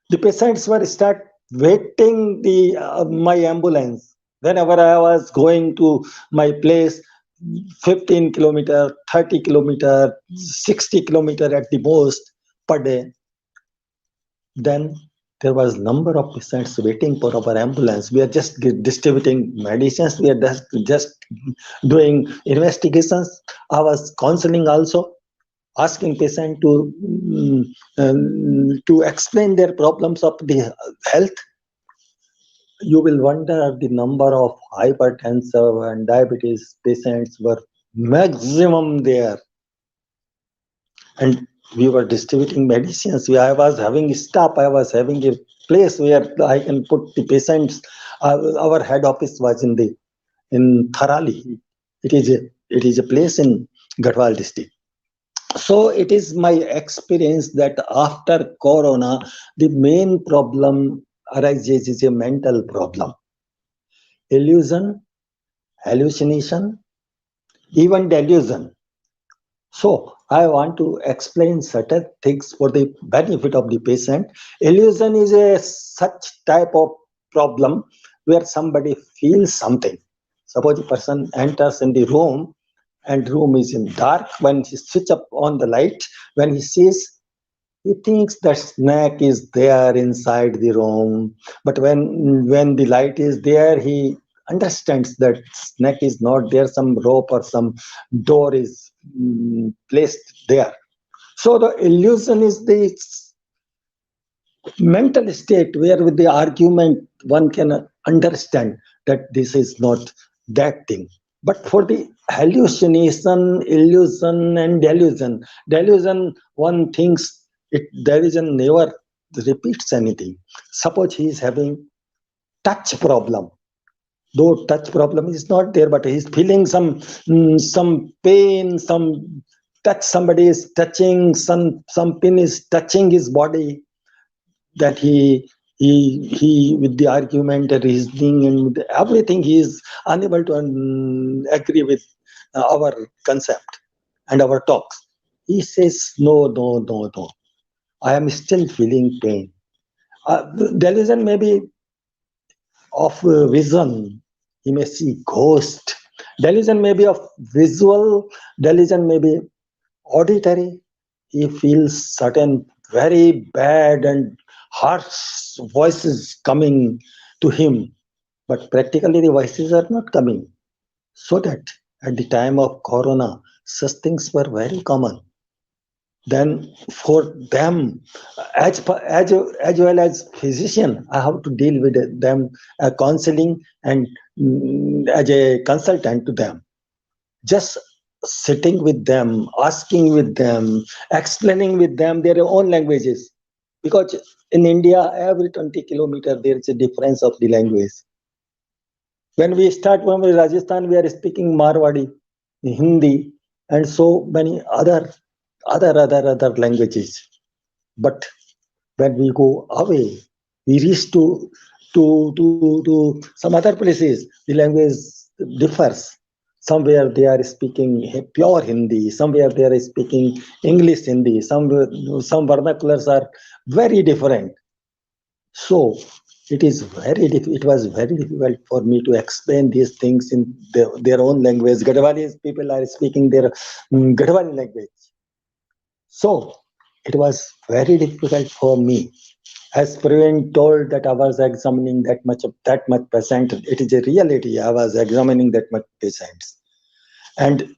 The patients were start waiting the my ambulance. Whenever I was going to my place, 15 kilometer, 30 kilometer, 60 kilometer at the most per day, then there was number of patients waiting for our ambulance. We are just distributing medicines. We are just doing investigations. I was counseling also, asking patient to explain their problems of the health. You will wonder the number of hypertensive and diabetes patients were maximum there. And we were distributing medicines. I was having staff. I was having a place where I can put the patients. Our head office was in Tharali. It is a place in Garhwal district. So it is my experience that after Corona, the main problem arises is a mental problem, illusion, hallucination, even delusion. So I want to explain certain things for the benefit of the patient. Illusion is a such type of problem where somebody feels something. Suppose a person enters in the room and room is in dark. When he switch up on the light, when he sees, he thinks that snake is there inside the room. But when the light is there, he understands that snake is not there. Some rope or some door is placed there. So the illusion is the mental state where with the argument one can understand that this is not that thing. But for the hallucination, illusion and delusion, one thinks it delusion never repeats anything. Suppose he is having touch problem, though touch problem is not there, but he is feeling some pain, some touch, somebody is touching, some pin is touching his body, that he with the argument, the reasoning and with everything, he is unable to agree with our concept and our talks. He says, no, no, no, no, I am still feeling pain. Delusion may be of vision, he may see ghost. Delusion may be of visual, delusion may be auditory. He feels certain very bad and harsh voices coming to him, but practically the voices are not coming. So that at the time of Corona, such things were very common. Then for them, as well as physician, I have to deal with them, counseling and as a consultant to them, just sitting with them, asking with them, explaining with them their own languages. Because in India, every 20 kilometer there is a difference of the language. When we start from Rajasthan, we are speaking Marwadi, Hindi, and so many other languages. But when we go away, we reach to some other places, the language differs. Somewhere they are speaking pure Hindi, somewhere they are speaking English Hindi, some vernaculars are very different. So it was very difficult for me to explain these things in their own language. Gadwali people are speaking their Gadwali language. So it was very difficult for me. As Praveen told that I was examining that much patient, it is a reality. I was examining that much patients, and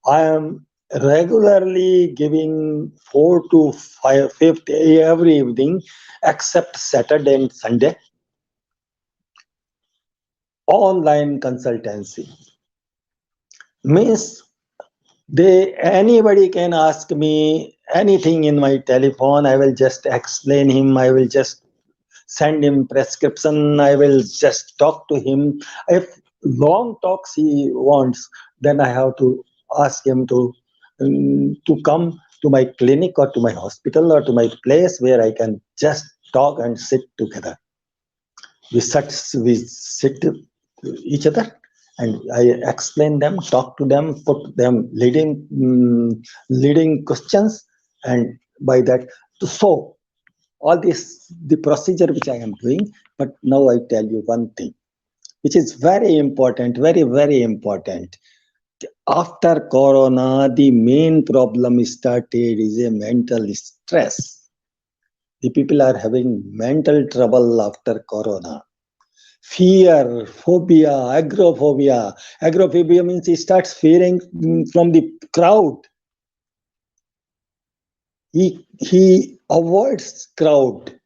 I am regularly giving 4 to 5 every evening, except Saturday and Sunday, online consultancy. Means anybody can ask me anything in my telephone. I will just explain him. I will just send him prescription. I will just talk to him. If long talks he wants, then I have to ask him to come to my clinic or to my hospital or to my place where I can just talk and sit together. We sit each other, and I explain them, talk to them, put them leading questions, and by that, so all this the procedure which I am doing. But now I tell you one thing which is very important, very important. After Corona, the main problem started is a mental stress. The people are having mental trouble after Corona. Fear, phobia, agoraphobia. Agoraphobia means he starts fearing from the crowd. He avoids crowd.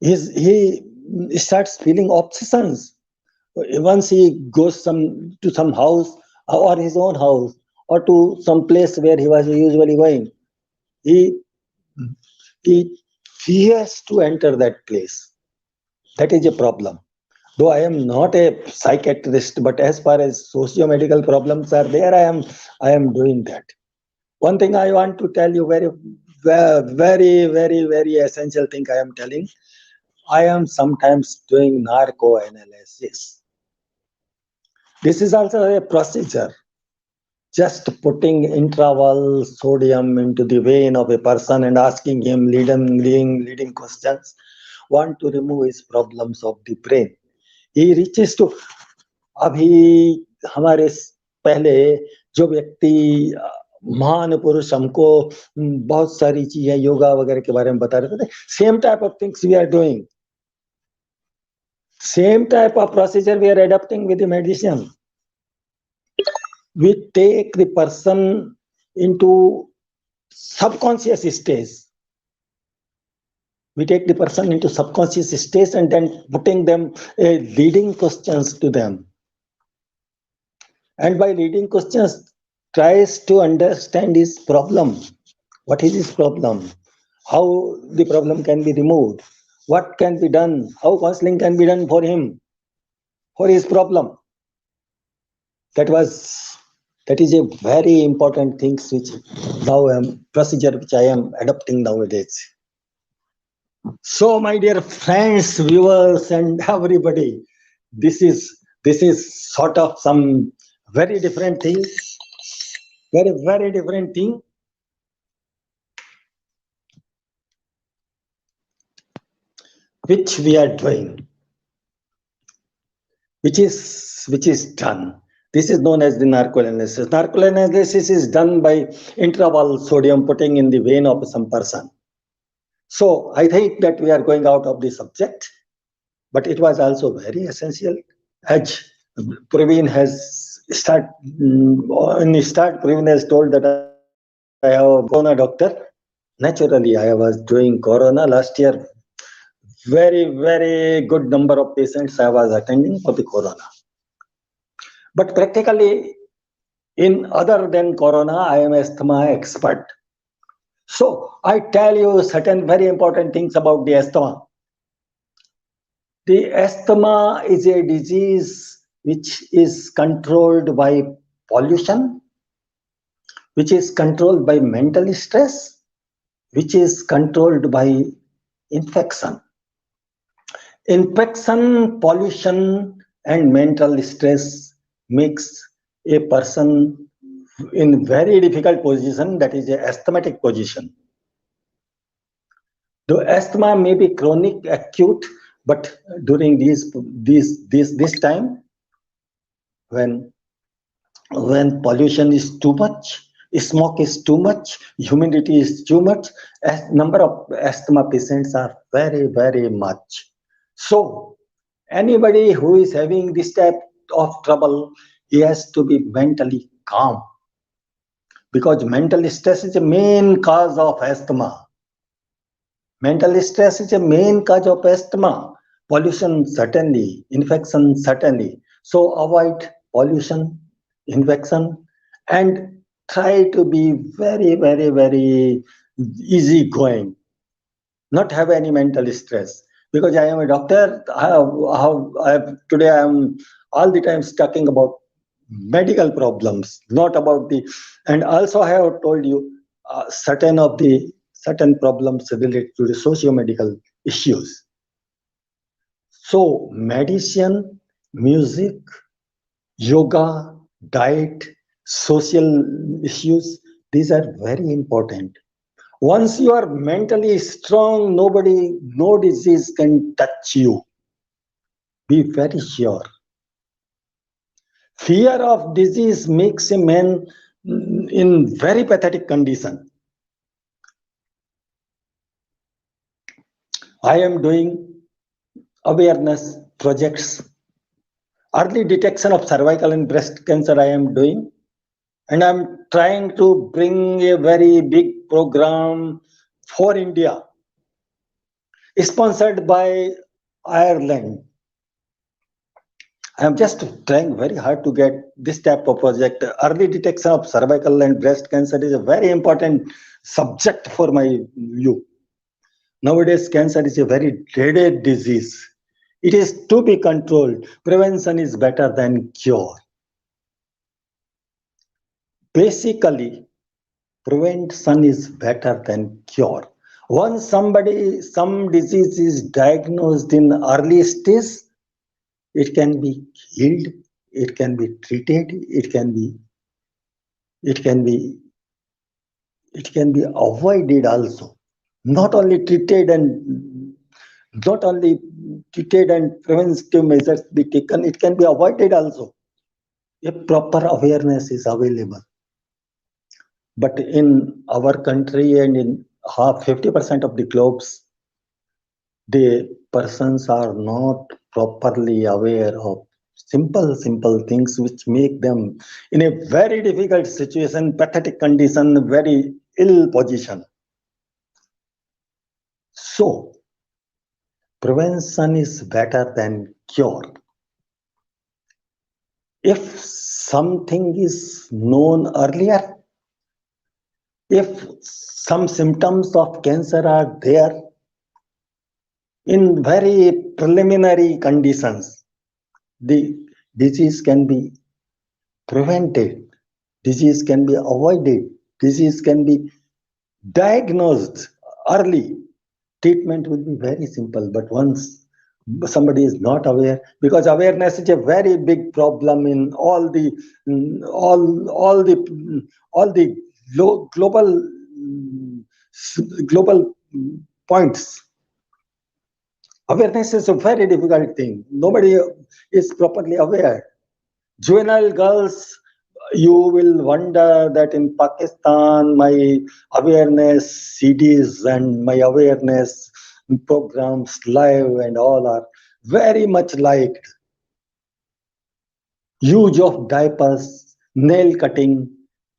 He starts feeling obsessions. Once he goes to some house or his own house, or to some place where he was usually going. He he fears to enter that place. That is a problem. Though I am not a psychiatrist, but as far as socio-medical problems are there, I am doing that. One thing I want to tell you, very essential thing I am telling. I am sometimes doing narco analysis. This is also a procedure. Just putting intraval sodium into the vein of a person and asking him leading questions, want to remove his problems of the brain. He reaches to, अभी हमारे पहले जो व्यक्ति महान पुरुष हमको बहुत सारी चीजें योगा वगैरह के बारे में बता रहे थे, same type of things we are doing, same type of procedure we are adapting with the medicine. We take the person into subconscious stage. We take the person into subconscious stage and then putting them leading questions to them. And by leading questions, tries to understand his problem. What is his problem? How the problem can be removed? What can be done? How counseling can be done for him, for his problem? That is a very important thing which now procedure which I am adopting nowadays. So my dear friends, viewers and everybody, this is sort of some very different thing, very different thing. Which we are doing, which is done. This is known as the narcoanalysis. Narcoanalysis is done by intraval sodium putting in the vein of some person. So I think that we are going out of the subject, but it was also very essential. As Praveen has Praveen has told that I have a corona doctor. Naturally, I was doing corona last year. Very good number of patients I was attending for the corona. But practically, in other than corona, I am asthma expert. So I tell you certain very important things about the asthma. The asthma is a disease which is controlled by pollution, which is controlled by mental stress, which is controlled by infection. Infection, pollution, and mental stress makes a person in very difficult position, that is a asthmatic position. The asthma may be chronic, acute, but during this time when pollution is too much, smoke is too much, humidity is too much, number of asthma patients are very much. So anybody who is having this type of trouble, he has to be mentally calm, because mental stress is the main cause of asthma. Mental stress is a main cause of asthma. Pollution certainly, infection certainly. So avoid pollution, infection, and try to be very easy going. Not have any mental stress. Because I am a doctor, today I am all the time talking about medical problems, not about the. And also I have told you certain problems related to the socio-medical issues. So medicine, music, yoga, diet, social issues, these are very important. Once you are mentally strong, no disease can touch you. Be very sure. Fear of disease makes a man in very pathetic condition. I am doing awareness projects. Early detection of cervical and breast cancer I am doing. And I'm trying to bring a very big program for India, sponsored by Ireland. I am just trying very hard to get this type of project. Early detection of cervical and breast cancer is a very important subject for my view. Nowadays, cancer is a very dreaded disease. It is to be controlled. Prevention is better than cure. Basically, prevention is better than cure. Once some disease is diagnosed in early stage, it can be healed, it can be treated, it can be it can be avoided also. Not only treated and not only treated and preventive measures be taken, it can be avoided also if proper awareness is available. But in our country and in half 50% of the globes, the persons are not properly aware of simple things which make them in a very difficult situation, pathetic condition, very ill position. So prevention is better than cure. If something is known earlier, if some symptoms of cancer are there in very preliminary conditions, the disease can be prevented, disease can be avoided, disease can be diagnosed early. Treatment will be very simple, but once somebody is not aware, because awareness is a very big problem in all the all the global global points. Awareness is a very difficult thing. Nobody is properly aware. Juvenile girls, you will wonder that in Pakistan, my awareness CDs and my awareness programs live and all are very much liked. Use of diapers, nail cutting,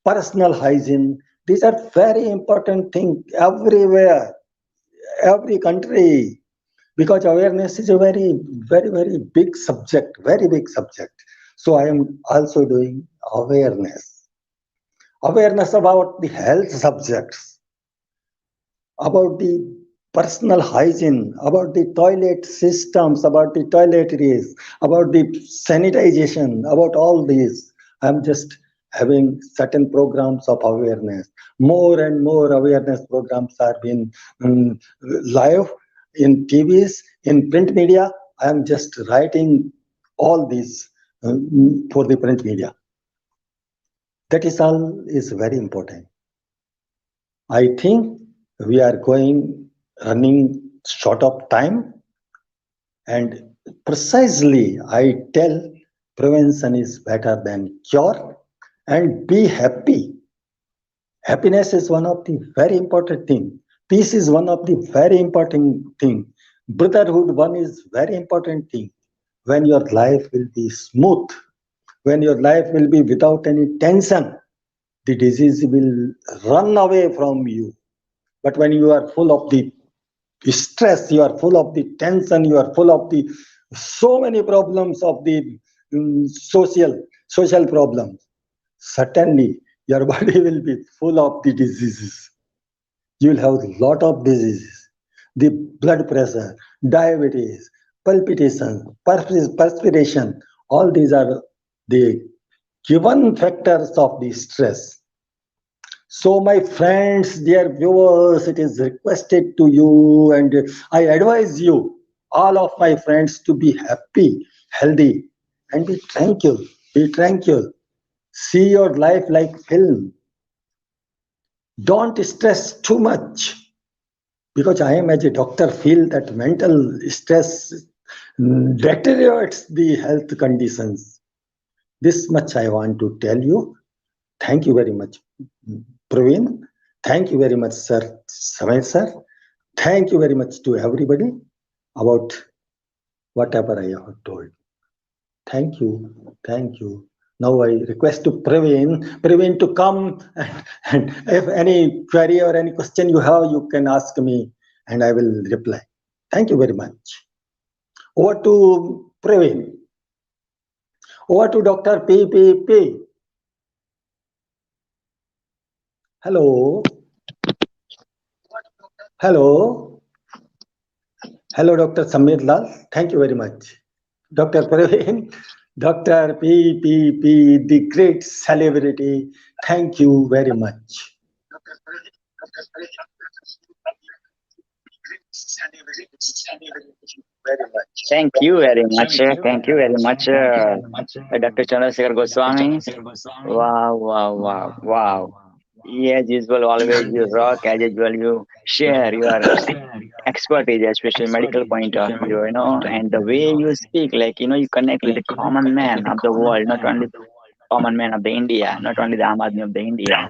personal hygiene. These are very important things everywhere, every country, because awareness is a very big subject, very big subject. So I am also doing awareness about the health subjects, about the personal hygiene, about the toilet systems, about the toiletries, about the sanitization, about all these. I'm just having certain programs of awareness. More and more awareness programs are being live in TVs, in print media. I'm just writing all these for the print media. That is all is very important. I think we are running short of time, and precisely I tell prevention is better than cure, and be happy. Happiness is one of the very important thing. Peace is one of the very important thing. Brotherhood one is very important thing. When your life will be smooth, when your life will be without any tension, the disease will run away from you. But when you are full of the stress, you are full of the tension, you are full of the so many problems of the social problems, certainly your body will be full of the diseases. You will have a lot of diseases. The blood pressure, diabetes, palpitation, perspiration, all these are the given factors of the stress. So, my friends, dear viewers, it is requested to you, and I advise you, all of my friends, to be happy, healthy, and be tranquil. Be tranquil. See your life like film. Don't stress too much, because I am as a doctor feel that mental stress deteriorates the health conditions. This much I want to tell you. Thank you very much, Praveen. Thank you very much, Sir Samay sir. Thank you very much to everybody about whatever I have told. Thank you. Thank you. Now I request to Praveen to come, and if any query or any question you have, you can ask me and I will reply. Thank you very much. Over to Praveen. Over to Dr. PPP. Hello. Hello. Hello, Dr. Samir Lal. Thank you very much. Dr. Praveen, Dr. PPP, the great celebrity. Thank you very much. Thank you very much. Thank you very much, Dr. Chandrasekhar Goswami. Wow, wow, wow, wow. As usual, always you rock. As usual, you share your expertise, especially medical point of view, and the way you speak, like, you connect with the common man of the world, not only common man of the India, not only the Aam Aadmi of the India,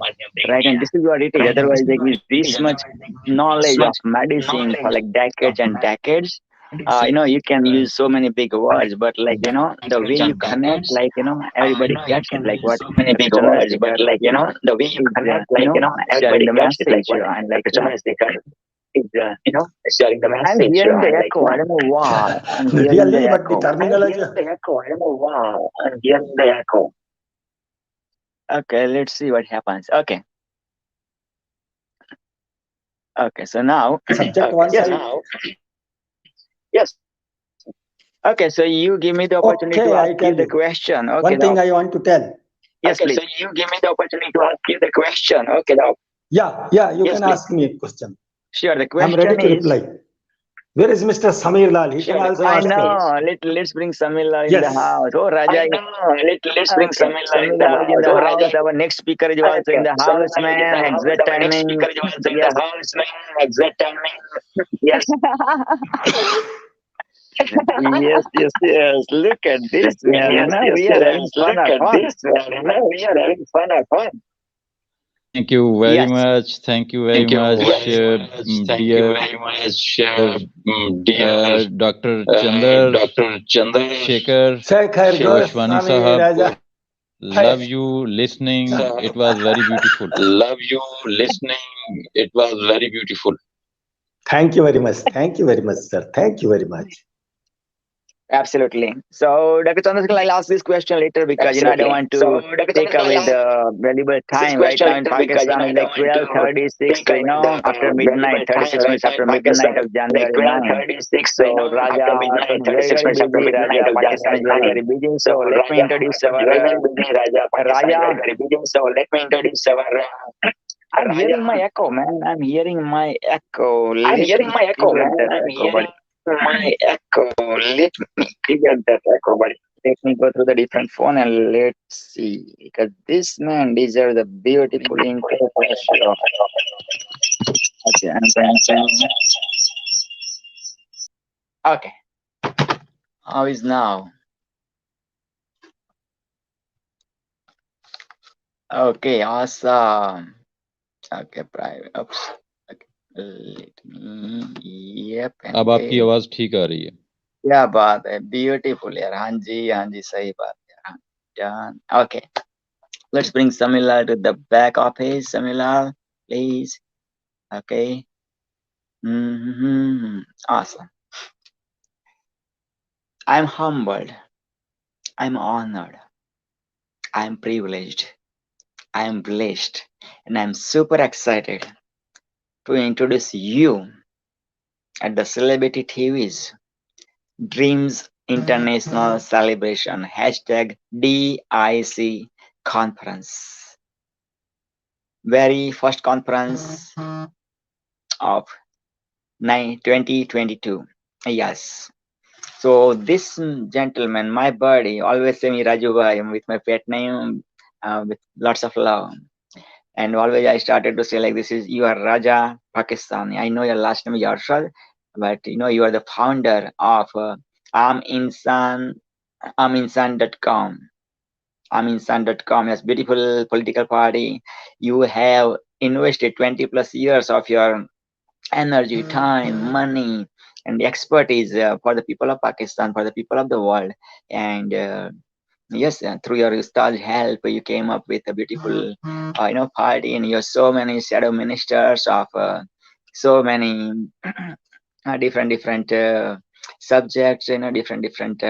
right? And this is what it is. Otherwise, like with this much knowledge of medicine for like decades and decades, you can use so many big words, but like, the way you connect, like, everybody gets it. Like what Many Dr. big words, but Chandrasekhar like the way you is, connect, like sharing everybody the gets it. Like message, what and like, Dr. Chandrasekhar is sharing the I'm message, hearing the and like echo. I don't know why. I'm hearing the Really, but the echo. I'm terminology. hearing the echo. I don't know why I'm hearing the echo. Okay, let's see what happens. Okay. Okay, so now, Subject Okay, one so side. now, yes, okay, so you give me the opportunity to Okay, ask I you tell the you. question. Okay, One thing now, I want to tell. yes, okay, please. so you give me the opportunity to ask you the question. Okay, now, Yeah, you yes, can please. ask me a question. Sure, the I'm ready question to is, reply. Where is Mr. Samir Lal? He can Sure, the also I ask question us. is, know, let's bring Samila in the Yes. house. Oh, Raja, I know, let's bring okay, Samila in the Samila is in house. the Oh, house. Raja, Our next speaker is also in okay, the house, Samila is in the man. house. Exact Our next timing. speaker is also in the Yes. house, man. Exact timing. Yes. Yes. Look at this, man. We are having Yes. fun Look or at fun. this, man. We are having fun or fun. Thank you very Yes. much. Thank you very Thank you much, very much. Thank you dear very much, dear Dr. Chandar Dr. Chandar Shekhar Shekhar Vashwani Goswami Sahab. Raja. Love you listening. It was very beautiful. Love you listening. It was very beautiful. Thank you very much. Thank you very much, sir. Thank you very much. Absolutely. So, Dr. Chandrasekhar, I'll ask this question later because I don't Absolutely. want So, to Dr. take Chandra, away I'll ask the valuable this time. Right question now in later because Pakistan I is don't like want to 12:36. take away the After midnight. valuable time 36 right minutes now in after midnight Pakistan. of Like January 9. 12:36 right So, now after Raja midnight, is very 36 very minutes after busy. midnight Raja, of Pakistan January is very 9. very busy. So, So, let me Raja introduce is very our very busy. Raja, Pakistan is very Raja. very busy. So, let me introduce our I'm Raja. hearing my echo, man. I'm hearing my echo. I'm Let hearing me my echo, clear man. that I'm echo, hearing buddy. my echo. Let me clear that echo, buddy. Let me go through the different phone and let's see. Because this man deserves a beautiful intro. Okay, I'm going. Okay, how is now? Okay, awesome. Okay, private. Oops. Okay, let me. Yep, अब and आपकी there. आवाज ठीक आ रही है. क्या बात है, beautiful यार. हाँ जी, सही बात यार. Done. Okay, let's bring Samila to the back office. Samila, please. Okay. Awesome. I'm humbled. I'm honored. I'm privileged. I'm blessed. And I'm super excited to introduce you at the Celebrity TV's Dreams International Celebration hashtag DIC conference. Very first conference of 2022. Yes. So this gentleman, my buddy, always say me Raju Bhai with my pet name, with lots of love. And always I started to say like this is you are Raja Pakistani. I know your last name Yarshad, but you are the founder of Aminsan Aminsan.com. Aminsan.com is beautiful political party. You have invested 20 plus years of your energy, time, money, and expertise for the people of Pakistan, for the people of the world. And yes, through your ustad help, you came up with a beautiful, party, and you have so many shadow ministers of so many different subjects, different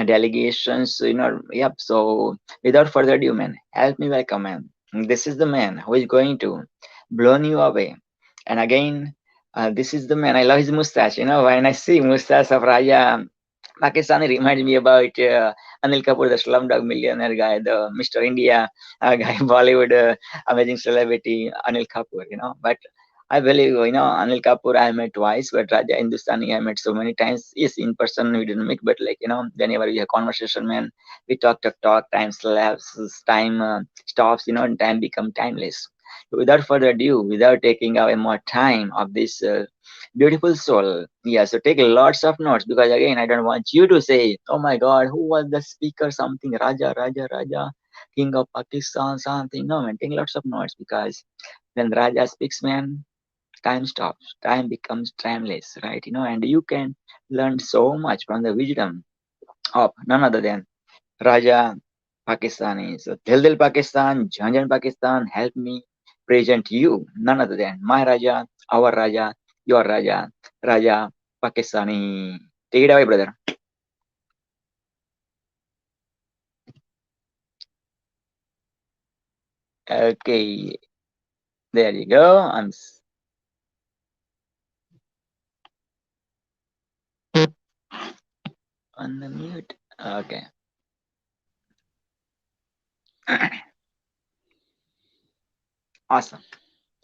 delegations, yep. So without further ado, man, help me welcome, man. This is the man who is going to blow you away. And again, this is the man. I love his mustache. When I see mustache of Raja Pakistani, reminds me about Anil Kapoor, the Slumdog Millionaire guy, the Mr. India guy, Bollywood amazing celebrity Anil Kapoor. But I believe, Anil Kapoor I met twice, but Raja Hindustani I met so many times. Yes, in person we didn't meet, but like, whenever we have conversation, man, we talk, time slabs, time stops, and time become timeless. So without further ado, without taking away more time of this beautiful soul, yeah, so take lots of notes because again, I don't want you to say, oh my God, who was the speaker, something, Raja, King of Pakistan, something. No, man, take lots of notes because when Raja speaks, man, time stops, time becomes timeless, right? And you can learn so much from the wisdom of none other than Raja Pakistani. So Dil Dil Pakistan, Jhan Pakistan, help me present you none other than my Raja, our Raja, your Raja, Raja Pakistani. Take it away, brother. Okay, there you go. I'm on the mute. Okay. Awesome.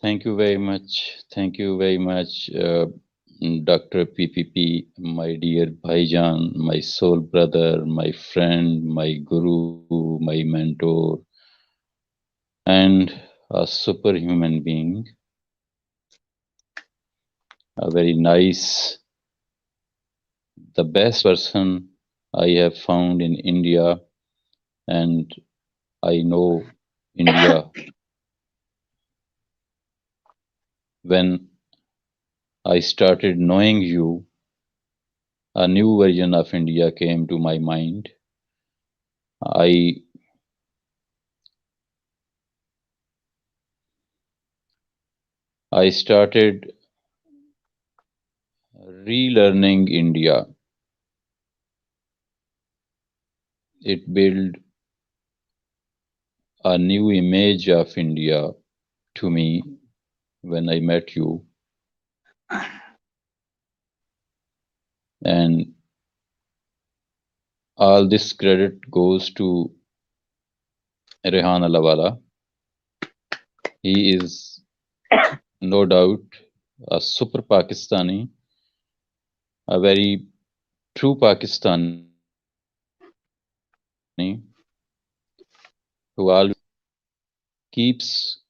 Thank you very much. Thank you very much, Dr. PPP, my dear Bhaijan, my soul brother, my friend, my guru, my mentor, and a superhuman being, a very nice, the best person I have found in India, and I know India when I started knowing you. A new version of India came to my mind. I I started relearning India. It built a new image of India to me when I met you. And all this credit goes to Rehan Alawala. He is no doubt a super Pakistani, a very true Pakistani who always keeps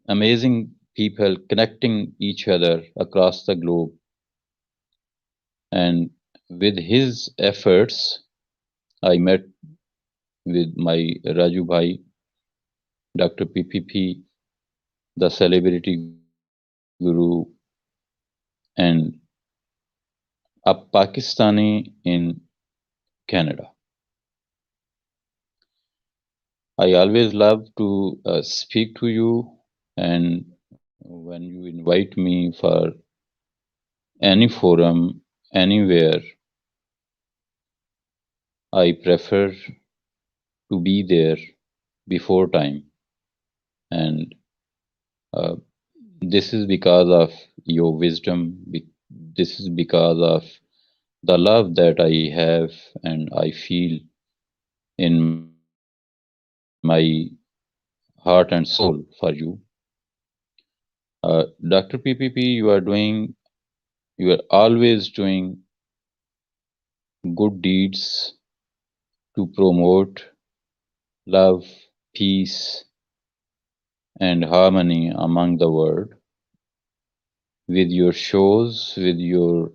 amazing people connecting each other across the globe. And with his efforts, I met with my Raju Bhai, Dr. PPP, the celebrity guru, and a Pakistani in Canada. I always love to speak to you, and when you invite me for any forum, anywhere, I prefer to be there before time. And uh, this is because of your wisdom. This is because of the love that I have and I feel in my heart and soul for you. Dr. PPP, you are always doing good deeds to promote love, peace, and harmony among the world with your shows, with your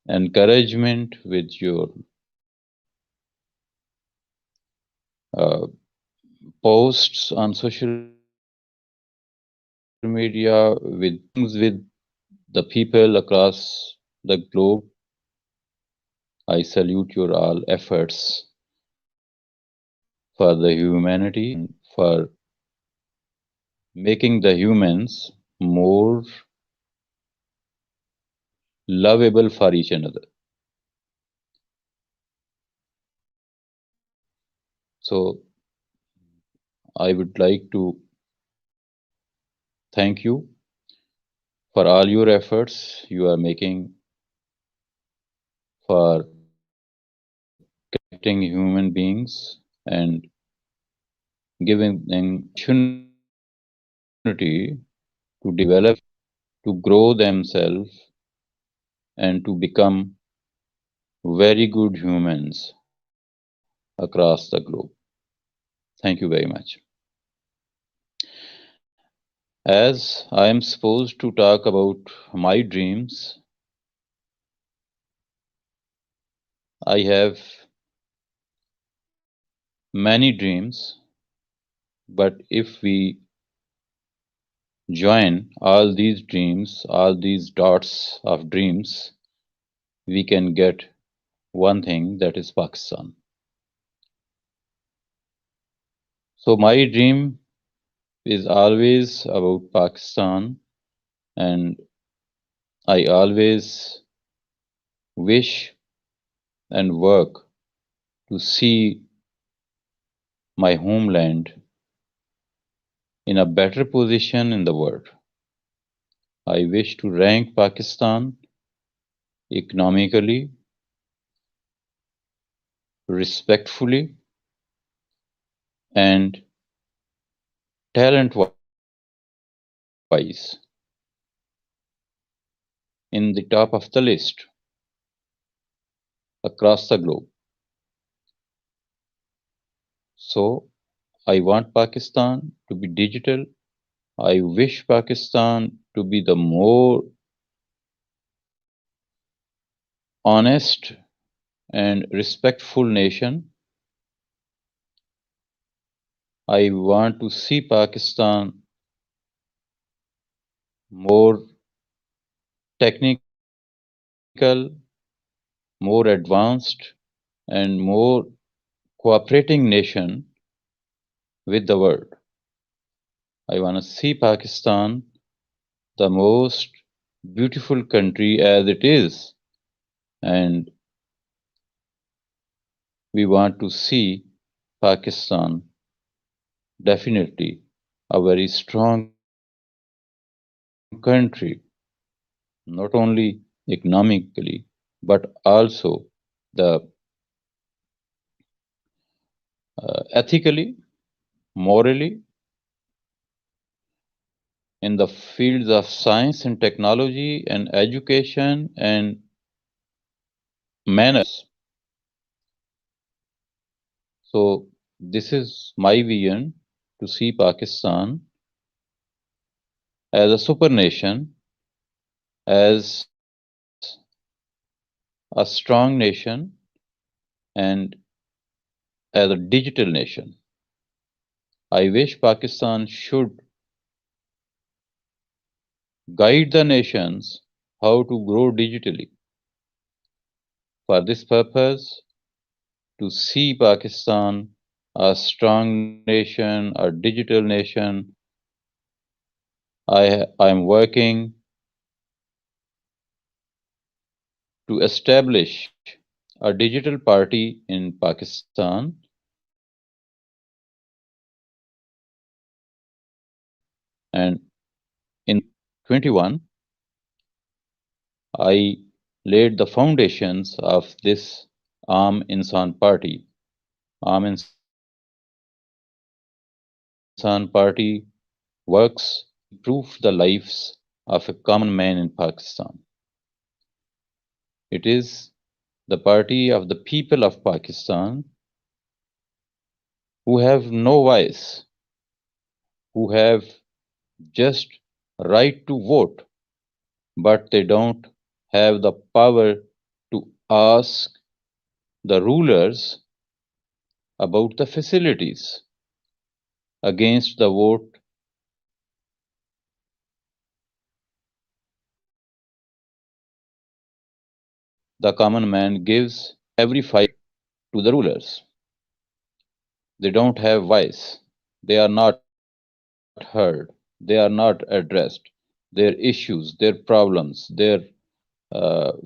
encouragement, with your uh, posts on social media, with connections with the people across the globe. I salute your all efforts for the humanity and for making the humans more lovable for each another. So I would like to thank you for all your efforts you are making for connecting human beings and giving them opportunity to develop, to grow themselves, and to become very good humans across the globe. Thank you very much. As I am supposed to talk about my dreams, I have many dreams, but if we join all these dreams, all these dots of dreams, we can get one thing, that is Pakistan. So my dream is always about Pakistan, and I always wish and work to see my homeland in a better position in the world. I wish to rank Pakistan economically, respectfully, and talent wise in the top of the list across the globe. So I want Pakistan to be digital. I wish Pakistan to be the more honest and respectful nation. I want to see Pakistan more technical, more advanced, and more cooperating nation with the world. I want to see Pakistan the most beautiful country as it is, and we want to see Pakistan definitely a very strong country, not only economically, but also the ethically, morally, in the fields of science and technology and education and manners. So this is my vision, to see Pakistan as a super nation, as a strong nation, and as a digital nation. I wish Pakistan should guide the nations how to grow digitally. For this purpose, to see Pakistan a strong nation, a digital nation, I'm working to establish a digital party in Pakistan, and in 2021 I laid the foundations of this Aam Insan Party. Aam Insan Party works to improve the lives of a common man in Pakistan. It is the party of the people of Pakistan who have no voice, who have just right to vote, but they don't have the power to ask the rulers about the facilities against the vote the common man gives every 5 years to the rulers. They don't have voice. They are not heard. They are not addressed. Their issues, their problems, their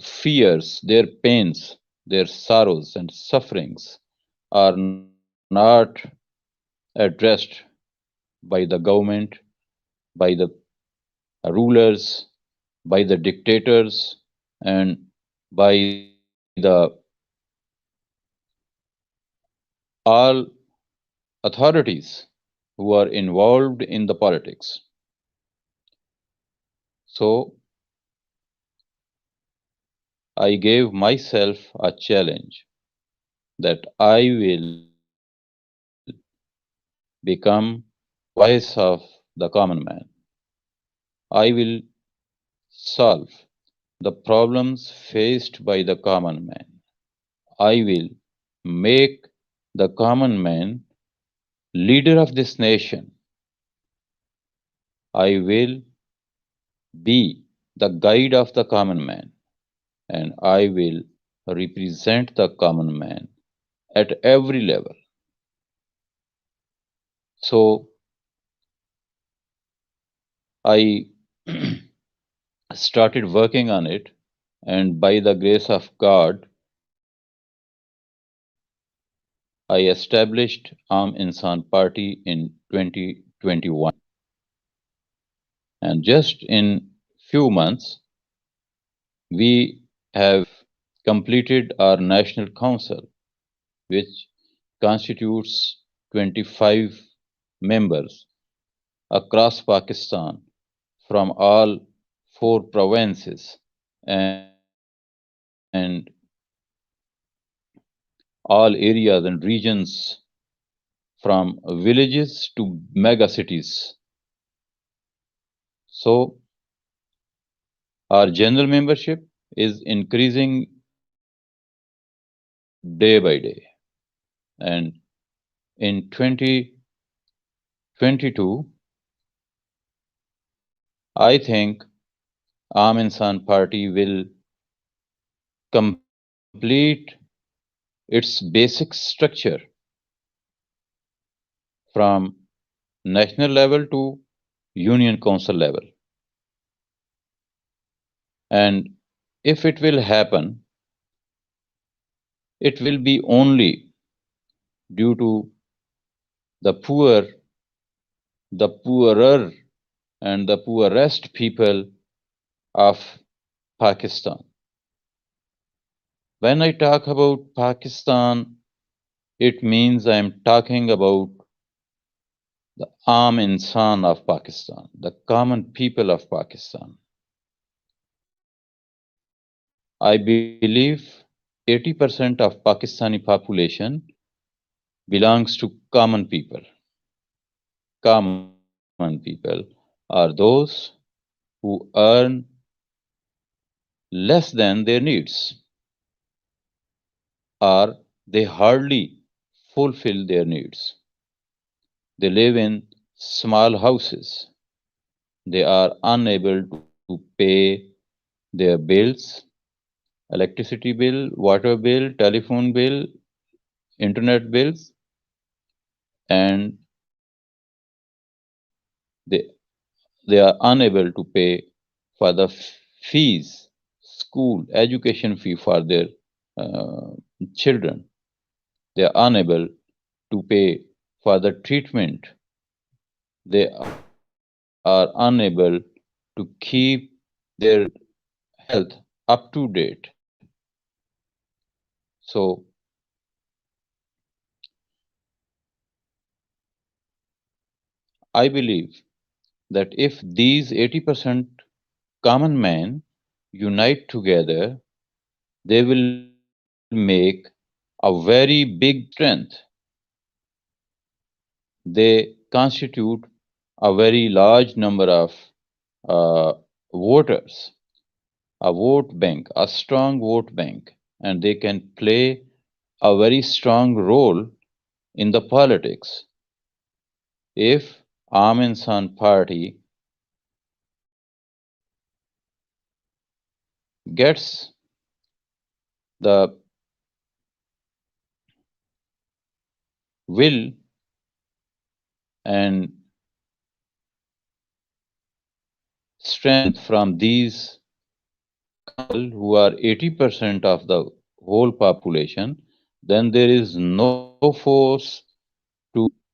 fears, their pains, their sorrows and sufferings are not not addressed by the government, by the rulers, by the dictators, and by the all authorities who are involved in the politics. So I gave myself a challenge that I will become the voice of the common man. I will solve the problems faced by the common man. I will make the common man leader of this nation. I will be the guide of the common man, and I will represent the common man at every level. So I started working on it, and by the grace of God, I established Insan Party in 2021. And just in few months, we have completed our National Council, which constitutes 25 members across Pakistan from all four provinces and all areas and regions from villages to mega cities. So our general membership is increasing day by day. And in 2022, I think Aam Insan Party will complete its basic structure from national level to union council level. And if it will happen, it will be only due to the poor, the poorer, and the poorest people of Pakistan. When I talk about Pakistan, it means I am talking about the Aam Insan of Pakistan, the common people of Pakistan. I believe 80% of Pakistani population belongs to common people. Common people are those who earn less than their needs, or they hardly fulfill their needs. They live in small houses. They are unable to pay their bills, electricity bill, water bill, telephone bill, internet bills, and they, they are unable to pay for the fees, school, education fee for their uh, children. They are unable to pay for the treatment. They are unable to keep their health up to date. So I believe that if these 80% common men unite together, they will make a very big strength. They constitute a very large number of voters, a vote bank, a strong vote bank, and they can play a very strong role in the politics. If Aam Insan Party gets the will and strength from these common people who are 80% of the whole population, then there is no force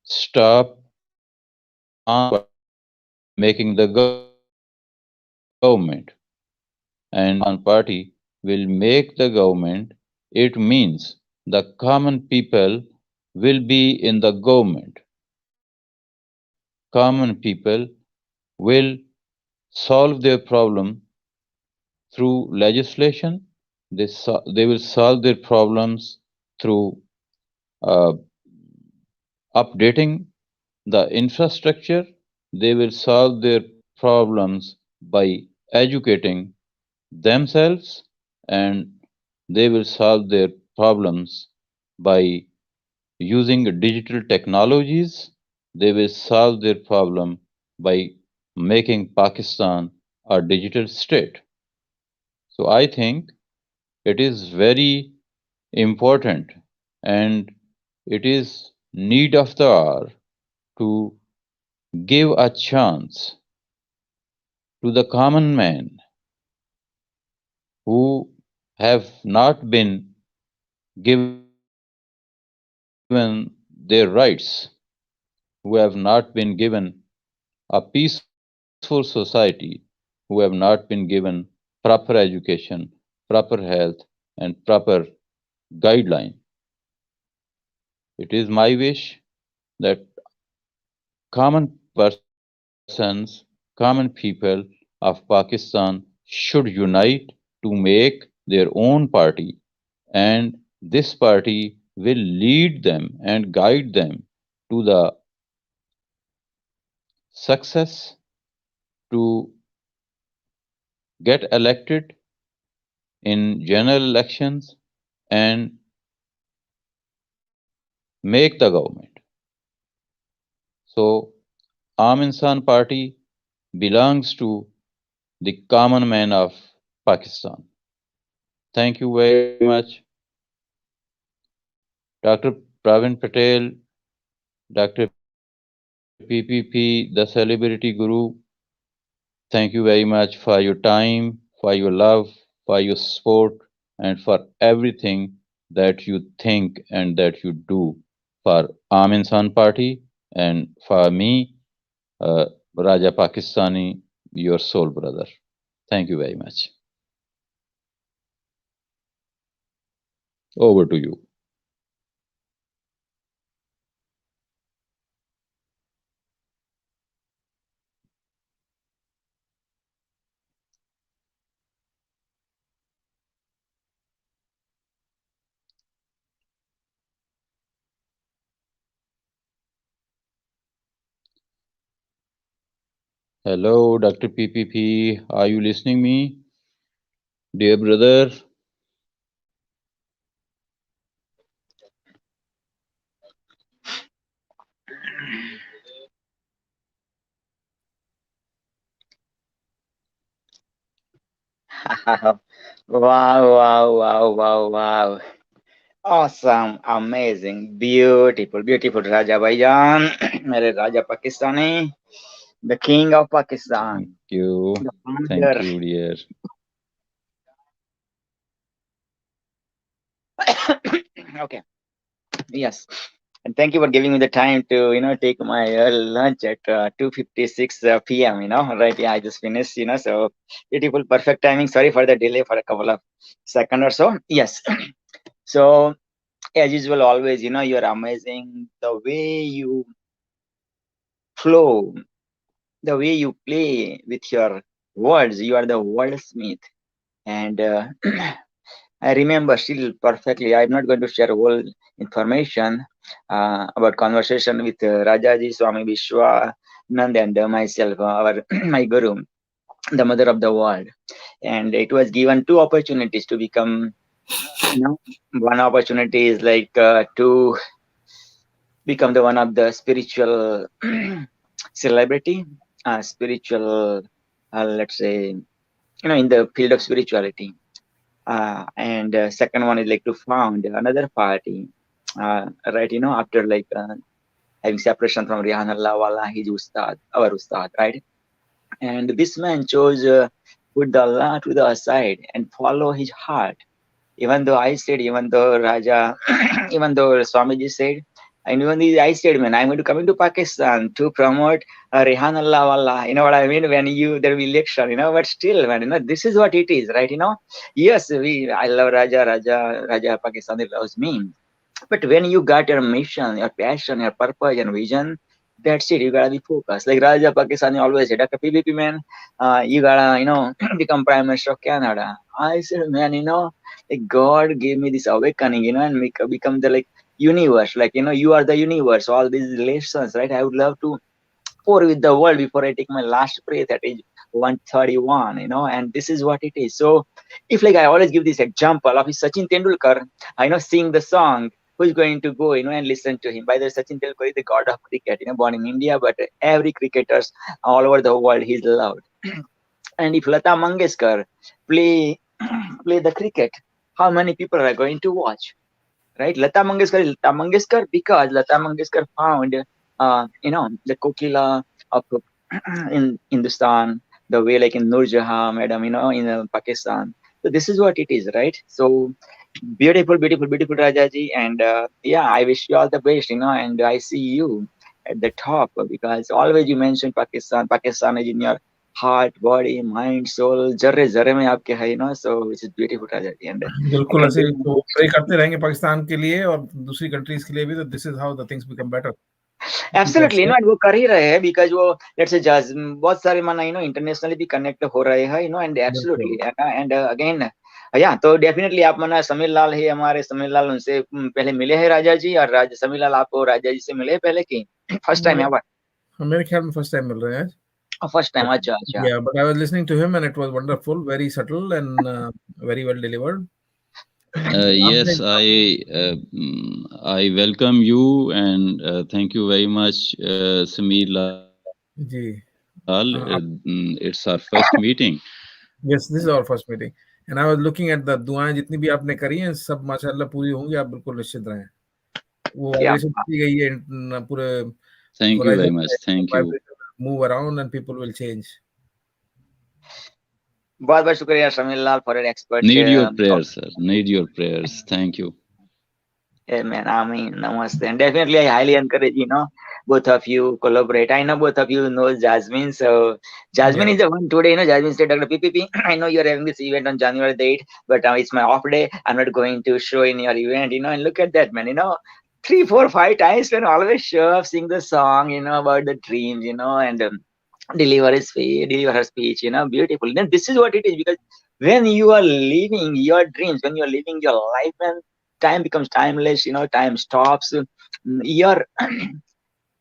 stop making the government, and Party will make the government. It means the common people will be in the government. Common people will solve their problem through legislation. They will solve their problems through uh, updating the infrastructure. They will solve their problems by educating themselves, and they will solve their problems by using digital technologies. They will solve their problem by making Pakistan a digital state. So I think it is very important, and it is need of the hour to give a chance to the common man who have not been given their rights, who have not been given a peaceful society, who have not been given proper education, proper health, and proper guideline. It is my wish that common persons, common people of Pakistan should unite to make their own party, and this party will lead them and guide them to the success, to get elected in general elections and make the government. So, Aam Insan Party belongs to the common man of Pakistan. Thank you very much, Dr. Pravin Patel, Dr. PPP, the celebrity guru. Thank you very much for your time, for your love, for your support, and for everything that you think and that you do for Aam Insan Party and for me, Raja Pakistani, your soul brother. Thank you very much. Over to you. Hello, Dr. PPP. Are you listening me? Dear brother, Wow, wow, wow, wow, wow. Awesome, amazing, beautiful, beautiful Raja Bhaijan, mere Raja Pakistani, the king of thank Pakistan, you. the Thank founder. you, dear. Okay, yes. And thank you for giving me the time to, take my lunch at 2:56 p.m. Right? Yeah, I just finished. So beautiful, perfect timing. Sorry for the delay for a couple of seconds or so. Yes. So as usual, always, you're amazing. The way you flow, the way you play with your words. You are the wordsmith, and I remember still perfectly. I'm not going to share all information about conversation with Rajaji, Swami Vishwanand, and myself, our my guru, the mother of the world. And it was given two opportunities to become, one opportunity is like to become the one of the spiritual celebrity, spiritual, let's say, in the field of spirituality. And second one is like to found another party, right? After like having separation from Rihan Allah Wala, his Ustad, our Ustad, right? And this man chose put the Allah to the side and follow his heart. Even though I said, even though Raja, even though Swamiji said, And even I said, man, I'm going to come into Pakistan to promote Rehan Allah Wallah. You know what I mean? When there will be election, but still, man, this is what it is, right? Yes, I love Raja Pakistan loves me. But when you got your mission, your passion, your purpose and vision, that's it. You gotta be focused. Like Raja Pakistani always said, "Dr. PBP man, you gotta, become Prime Minister of Canada." I said, man, like God gave me this awakening, and become the like universe. Like you are the universe. All these relations, right? I would love to pour with the world before I take my last breath at age 131, and this is what it is. So if like I always give this example of Sachin Tendulkar, sing the song, who's going to go, and listen to him? By the way, Sachin Tendulkar is the god of cricket, born in India, but every cricketers all over the world, he's loved. And if Lata Mangeshkar play, play the cricket, how many people are going to watch? Right? Lata Mangeshkar because Lata Mangeshkar found, the Kokila of in Hindustan, the way like in Nur Jahan, madam, in Pakistan. So this is what it is, right? So beautiful, beautiful, beautiful Rajaji, and yeah, I wish you all the best, and I see you at the top because always you mention Pakistan. Pakistan is in your heart, body, mind, soul. Jarre jarre mein aapke hai, so which is beautiful Rajaji, and बिल्कुल again. ऐसे तो pray करते रहेंगे पाकिस्तान के लिए और दूसरी countries के लिए भी, तो this is how the things become better. Absolutely and वो कर ही रहे हैं because वो लेट्स से जज बहुत सारे माना इंटरनेशनली भी कनेक्ट हो रहे हैं एंड एब्सोल्युटली एंड अगेन या तो डेफिनेटली आप माना समीर लाल है हमारे, समीर लाल उनसे पहले मिले हैं राजा जी, और समीर लाल आपको राजा जी से मिले पहले की फर्स्ट टाइम है? मेरे ख्याल में फर्स्ट टाइम मिल रहे हैं आज. फर्स्ट टाइम, अच्छा अच्छा. Yeah, but I was listening to him and it was wonderful, very subtle and very well delivered. Yes, I welcome you and thank you very much, Sameer Lal. Ji. It's our first meeting. Yes, this is our first meeting. And I was looking at the दुआएं जितनी भी आपने करी हैं सब माशाल्लाह पूरी होंगी, आप बिल्कुल निश्चित रहें. वो वाइब्रेशन दी गई है पूरे. Thank you very much. Thank you. Move around and people will change. बहुत बहुत शुक्रिया समीर लाल for your expert. Need your prayers, sir. Need your prayers. Thank you. Man, I mean, namaste. And definitely, I highly encourage, both of you collaborate. I know both of you know Jasmine. So, Jasmine is the one today, Jasmine said, Dr. PPP, I know you're having this event on January the 8th, but it's my off day. I'm not going to show in your event, and look at that, man, 3, 4, 5 times when always show up, sing the song, about the dreams, and deliver her speech, beautiful. Then this is what it is, because when you are living your dreams, when you are living your life, and time becomes timeless, time stops. You're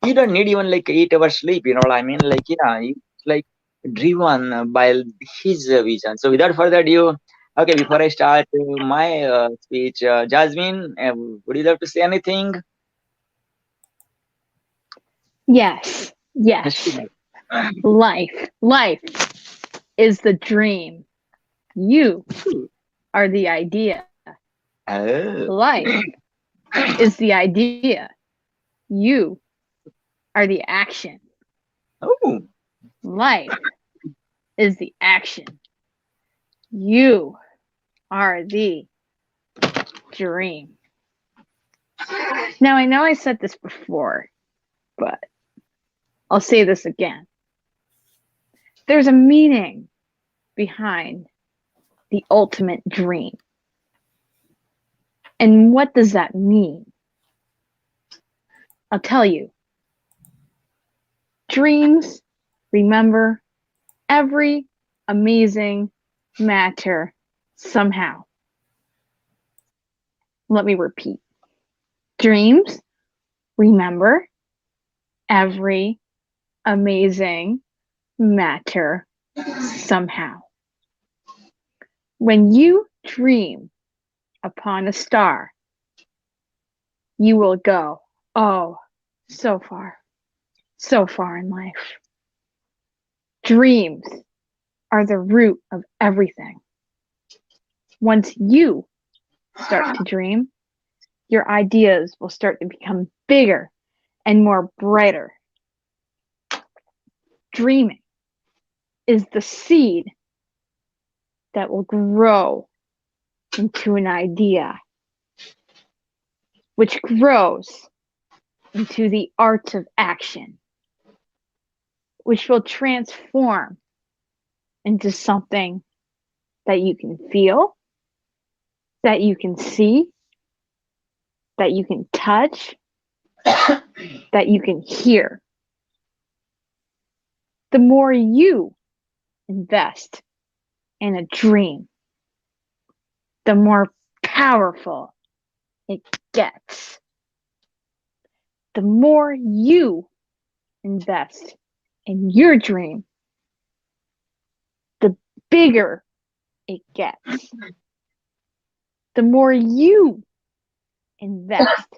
you don't need even like 8 hours sleep, you know what I mean? Like, it's like driven by his vision. So without further ado, okay, before I start my speech, Jasmine, would you love to say anything? Yes. Life is the dream. You are the idea. Life is the idea. You are the action. Life is the action. You are the dream. Now, I know I said this before, but I'll say this again. There's a meaning behind the ultimate dream. And what does that mean? I'll tell you. Dreams remember every amazing matter somehow. Let me repeat. Dreams remember every amazing matter somehow. When you dream upon a star, you will go, oh, so far in life. Dreams are the root of everything. Once you start to dream, your ideas will start to become bigger and more brighter. Dreaming is the seed that will grow into an idea, which grows into the art of action, which will transform into something that you can feel, that you can see, that you can touch, that you can hear. The more you invest in a dream, the more powerful it gets. The more you invest in your dream, the bigger it gets. The more you invest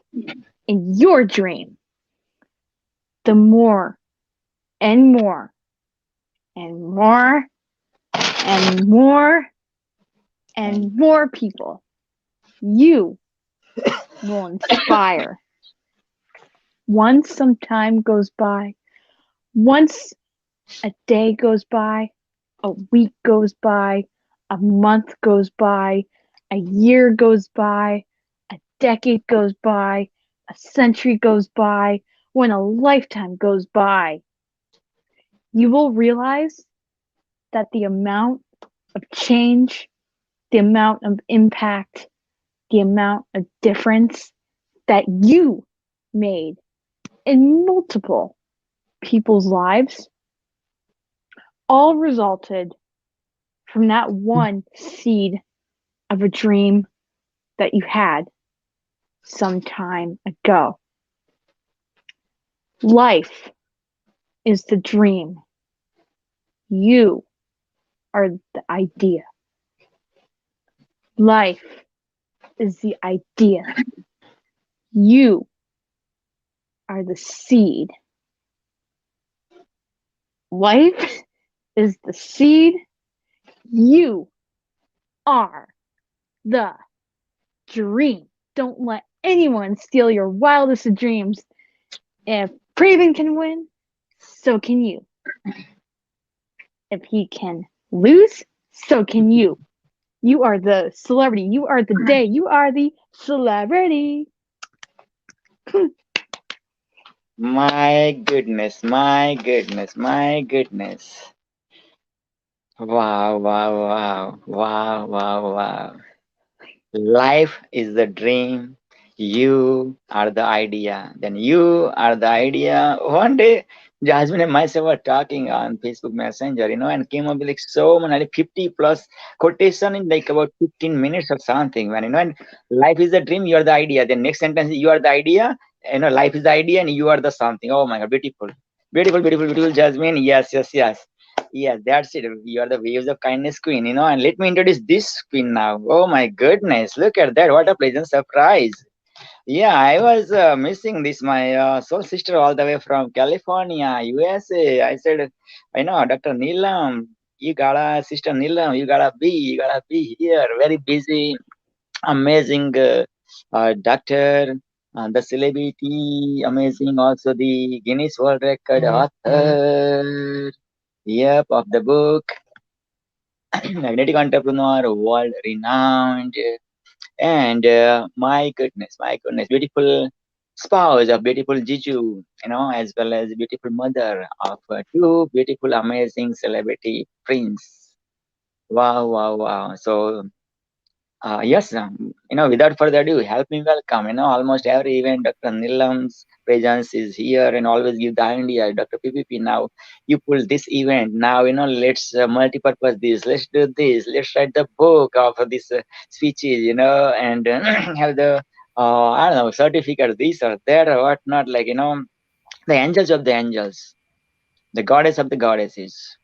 in your dream, the more and more and more and more and more people you will inspire. Once some time goes by, once a day goes by, a week goes by, a month goes by, a year goes by, a decade goes by, a century goes by, when a lifetime goes by, you will realize that the amount of change, the amount of impact, the amount of difference that you made in multiple people's lives all resulted from that one seed of a dream that you had some time ago. Life is the dream. You are the idea. Life is the idea. You are the seed. Life is the seed. You are the dream. Don't let anyone steal your wildest of dreams. If Craven can win, so can you. If he can lose, so can you. You are the celebrity. You are the day. You are the celebrity. My goodness, my goodness, my goodness. Wow, wow, wow, wow, wow, wow. Life is the dream. You are the idea. Then you are the idea. One day, Jasmine and myself were talking on Facebook Messenger, and came up with like so many, like 50 plus quotation in like about 15 minutes or something. And life is the dream, you are the idea. The next sentence, you are the idea. Life is the idea and you are the something. Oh my God, beautiful. Beautiful, beautiful, beautiful, Jasmine. Yes, yes, yes. Yes, that's it. You are the waves of kindness queen, and let me introduce this queen now. Oh my goodness, look at that. What a pleasant surprise. Yeah, I was missing this, my soul sister, all the way from California, USA. I said, Dr. Neelam, sister Neelam, you gotta be here. Very busy, amazing doctor, the celebrity, amazing, also the Guinness World Record author. Yep, of the book, magnetic entrepreneur, world renowned, and my goodness, beautiful spouse of beautiful Jiju, as well as beautiful mother of two beautiful, amazing celebrity prince. Wow, wow, wow. So yes, without further ado, help me welcome. Almost every event, Dr. Nilam's presence is here and always give the idea. Dr. PPP, now you pull this event. Now, let's multi-purpose this. Let's do this. Let's write the book of this speeches, and have the, I don't know, certificate, this or that or whatnot, like, the angels of the angels, the goddess of the goddesses,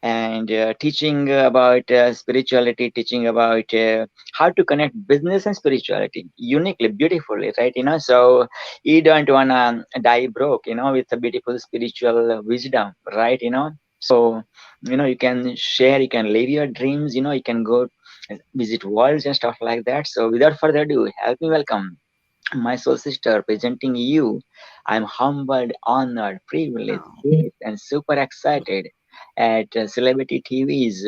and teaching about spirituality, teaching about how to connect business and spirituality uniquely, beautifully, right? So you don't wanna die broke, with a beautiful spiritual wisdom, right? So you can share, you can live your dreams, you can go visit worlds and stuff like that. So without further ado, help me welcome my soul sister, presenting you. I'm humbled, honored, privileged, blessed, and super excited at Celebrity TV's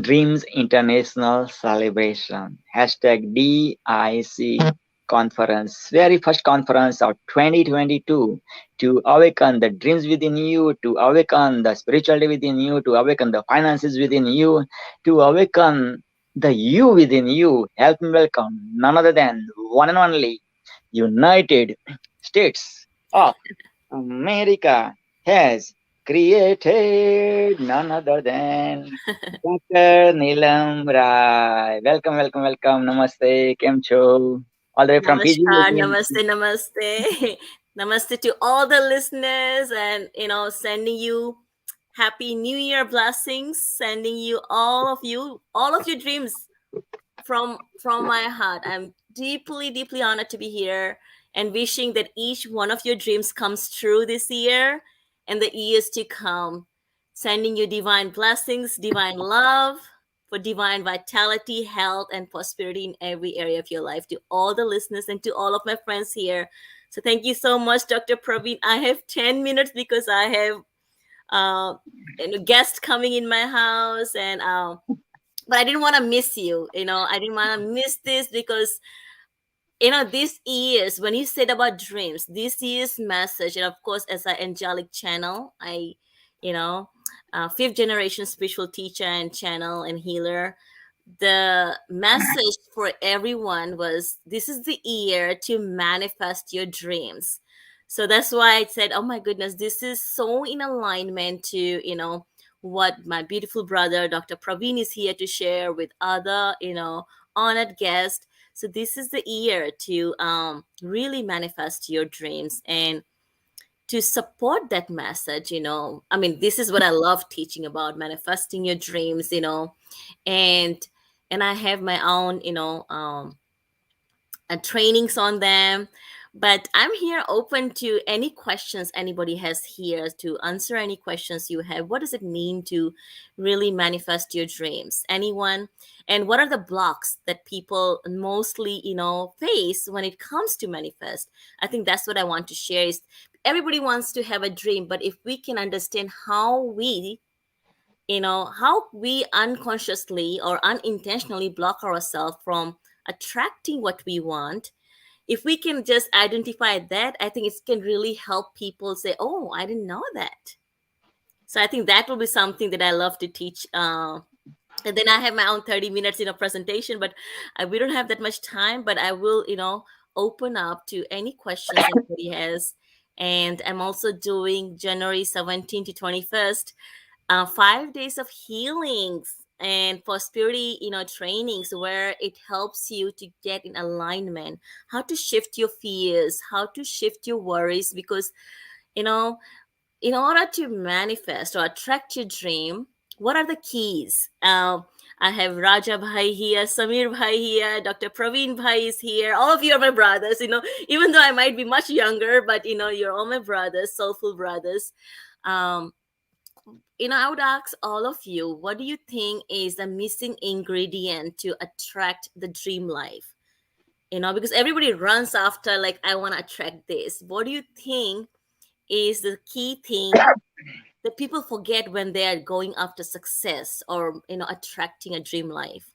Dreams International Celebration. Hashtag DIC. conference, very first conference of 2022, to awaken the dreams within you, to awaken the spirituality within you, to awaken the finances within you, to awaken the you within you. Help me welcome none other than one and only United States of America has created none other than Dr. Neelam Rai. Welcome, welcome, welcome. Namaste. Kem cho? All the way from Fiji. Namaskar, namaste, namaste. Namaste to all the listeners, and sending you happy new year blessings, sending you all of your dreams from my heart. I'm deeply, deeply honored to be here, and wishing that each one of your dreams comes true this year and the years to come. Sending you divine blessings, divine love, for divine vitality, health, and prosperity in every area of your life, to all the listeners and to all of my friends here. So thank you so much, Dr. Praveen. I have 10 minutes because I have uh, guest coming in my house, and but I didn't want to miss you. I didn't want to miss this because this year's, when you said about dreams, this year's message, and of course, as an angelic channel, I, you know, fifth generation spiritual teacher and channel and healer, the message for everyone was, this is the year to manifest your dreams. So that's why I said, oh my goodness, this is so in alignment to what my beautiful brother Dr. Praveen is here to share with other honored guests. So this is the year to really manifest your dreams, and to support that message. I mean, this is what I love teaching about, manifesting your dreams. And I have my own trainings on them. But I'm here open to any questions anybody has here, to answer any questions you have. What does it mean to really manifest your dreams? Anyone? And what are the blocks that people mostly, face when it comes to manifest? I think that's what I want to share is, everybody wants to have a dream, but if we can understand how we unconsciously or unintentionally block ourselves from attracting what we want, if we can just identify that, I think it can really help people say, oh, I didn't know that. So I think that will be something that I love to teach. And then I have my own 30 minutes presentation, but we don't have that much time. But I will open up to any questions anybody has. And I'm also doing January 17th to 21st, 5 days of healings and prosperity trainings, where it helps you to get in alignment, how to shift your fears, how to shift your worries. Because you know in order to manifest or attract your dream, what are the keys? I have Raja Bhai here, Samir Bhai here, Dr. Praveen Bhai is here. All of you are my brothers, even though I might be much younger, but you're all my brothers, soulful brothers. um, I would ask all of you, what do you think is the missing ingredient to attract the dream life? Because everybody runs after, like, I want to attract this. What do you think is the key thing that people forget when they are going after success, or attracting a dream life?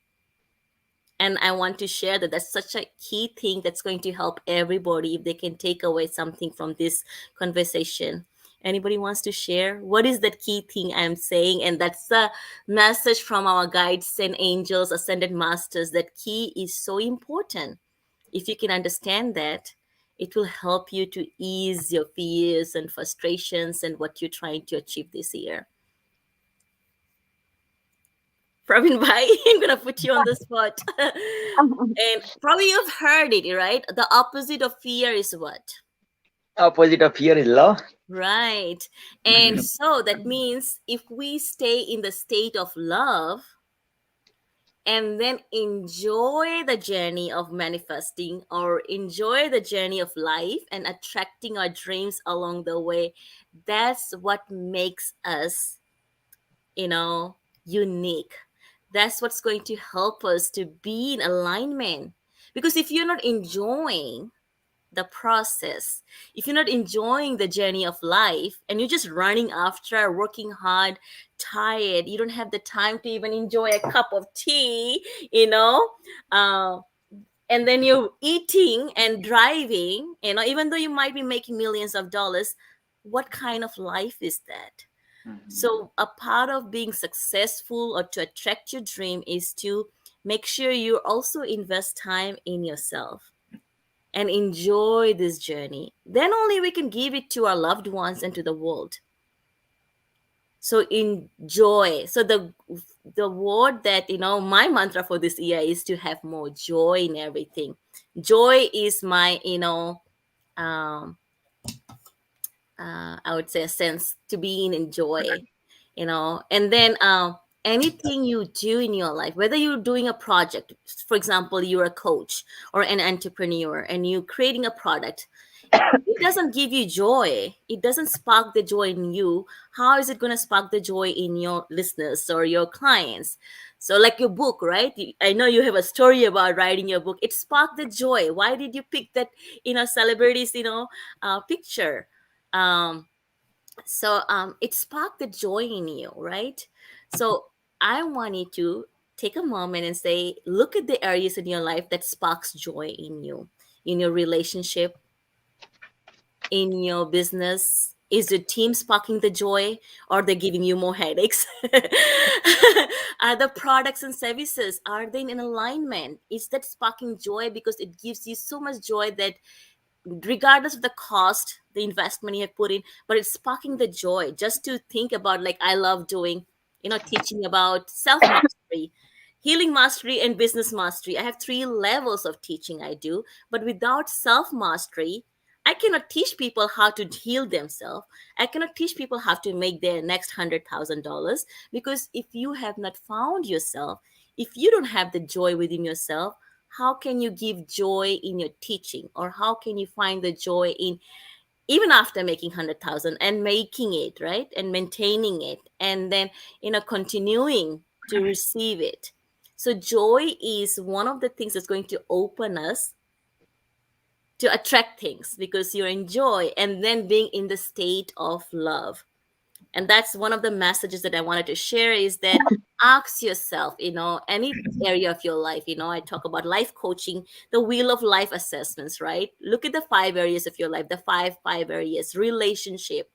And I want to share that that's such a key thing that's going to help everybody if they can take away something from this conversation. Anybody wants to share what is that key thing I'm saying? And that's the message from our guides and angels, ascended masters. That key is so important. If you can understand that, it will help you to ease your fears and frustrations and what you're trying to achieve this year. Praveen Bhai, I'm gonna put you on the spot. And probably you've heard it, right? The opposite of fear is what? Opposite of fear is love. Right. And so that means if we stay in the state of love and then enjoy the journey of manifesting, or enjoy the journey of life and attracting our dreams along the way, that's what makes us, unique. That's what's going to help us to be in alignment. Because if you're not enjoying the process, if you're not enjoying the journey of life, and you're just running after, working hard, tired, you don't have the time to even enjoy a cup of tea, uh, and then you're eating and driving, even though you might be making millions of dollars, what kind of life is that? So a part of being successful or to attract your dream is to make sure you also invest time in yourself and enjoy this journey. Then only we can give it to our loved ones and to the world. So enjoy. So the word that my mantra for this year is to have more joy in everything. Joy is my um I would say a sense to being in joy, and then anything you do in your life, whether you're doing a project, for example, you're a coach or an entrepreneur and you're creating a product, it doesn't give you joy, it doesn't spark the joy in you, how is it going to spark the joy in your listeners or your clients? So like your book, right? I know you have a story about writing your book. It sparked the joy. Why did you pick that celebrities picture? It sparked the joy in you, right? So I want you to take a moment and say, look at the areas in your life that sparks joy in you, in your relationship, in your business. Is your team sparking the joy, or they're giving you more headaches? Are the products and services, are they in alignment? Is that sparking joy because it gives you so much joy that regardless of the cost, the investment you have put in, but it's sparking the joy just to think about, like I love doing, teaching about self mastery, healing mastery, and business mastery. I have 3 levels of teaching I do, but without self mastery, I cannot teach people how to heal themselves. I cannot teach people how to make their next $100,000, because if you have not found yourself, if you don't have the joy within yourself, how can you give joy in your teaching, or how can you find the joy in, even after making 100,000 and making it right and maintaining it, and then continuing to receive it? So joy is one of the things that's going to open us to attract things, because you're in joy and then being in the state of love. And that's one of the messages that I wanted to share, is that ask yourself, any area of your life. I talk about life coaching, the wheel of life assessments, right? Look at the 5 areas of your life, the five areas. Relationship,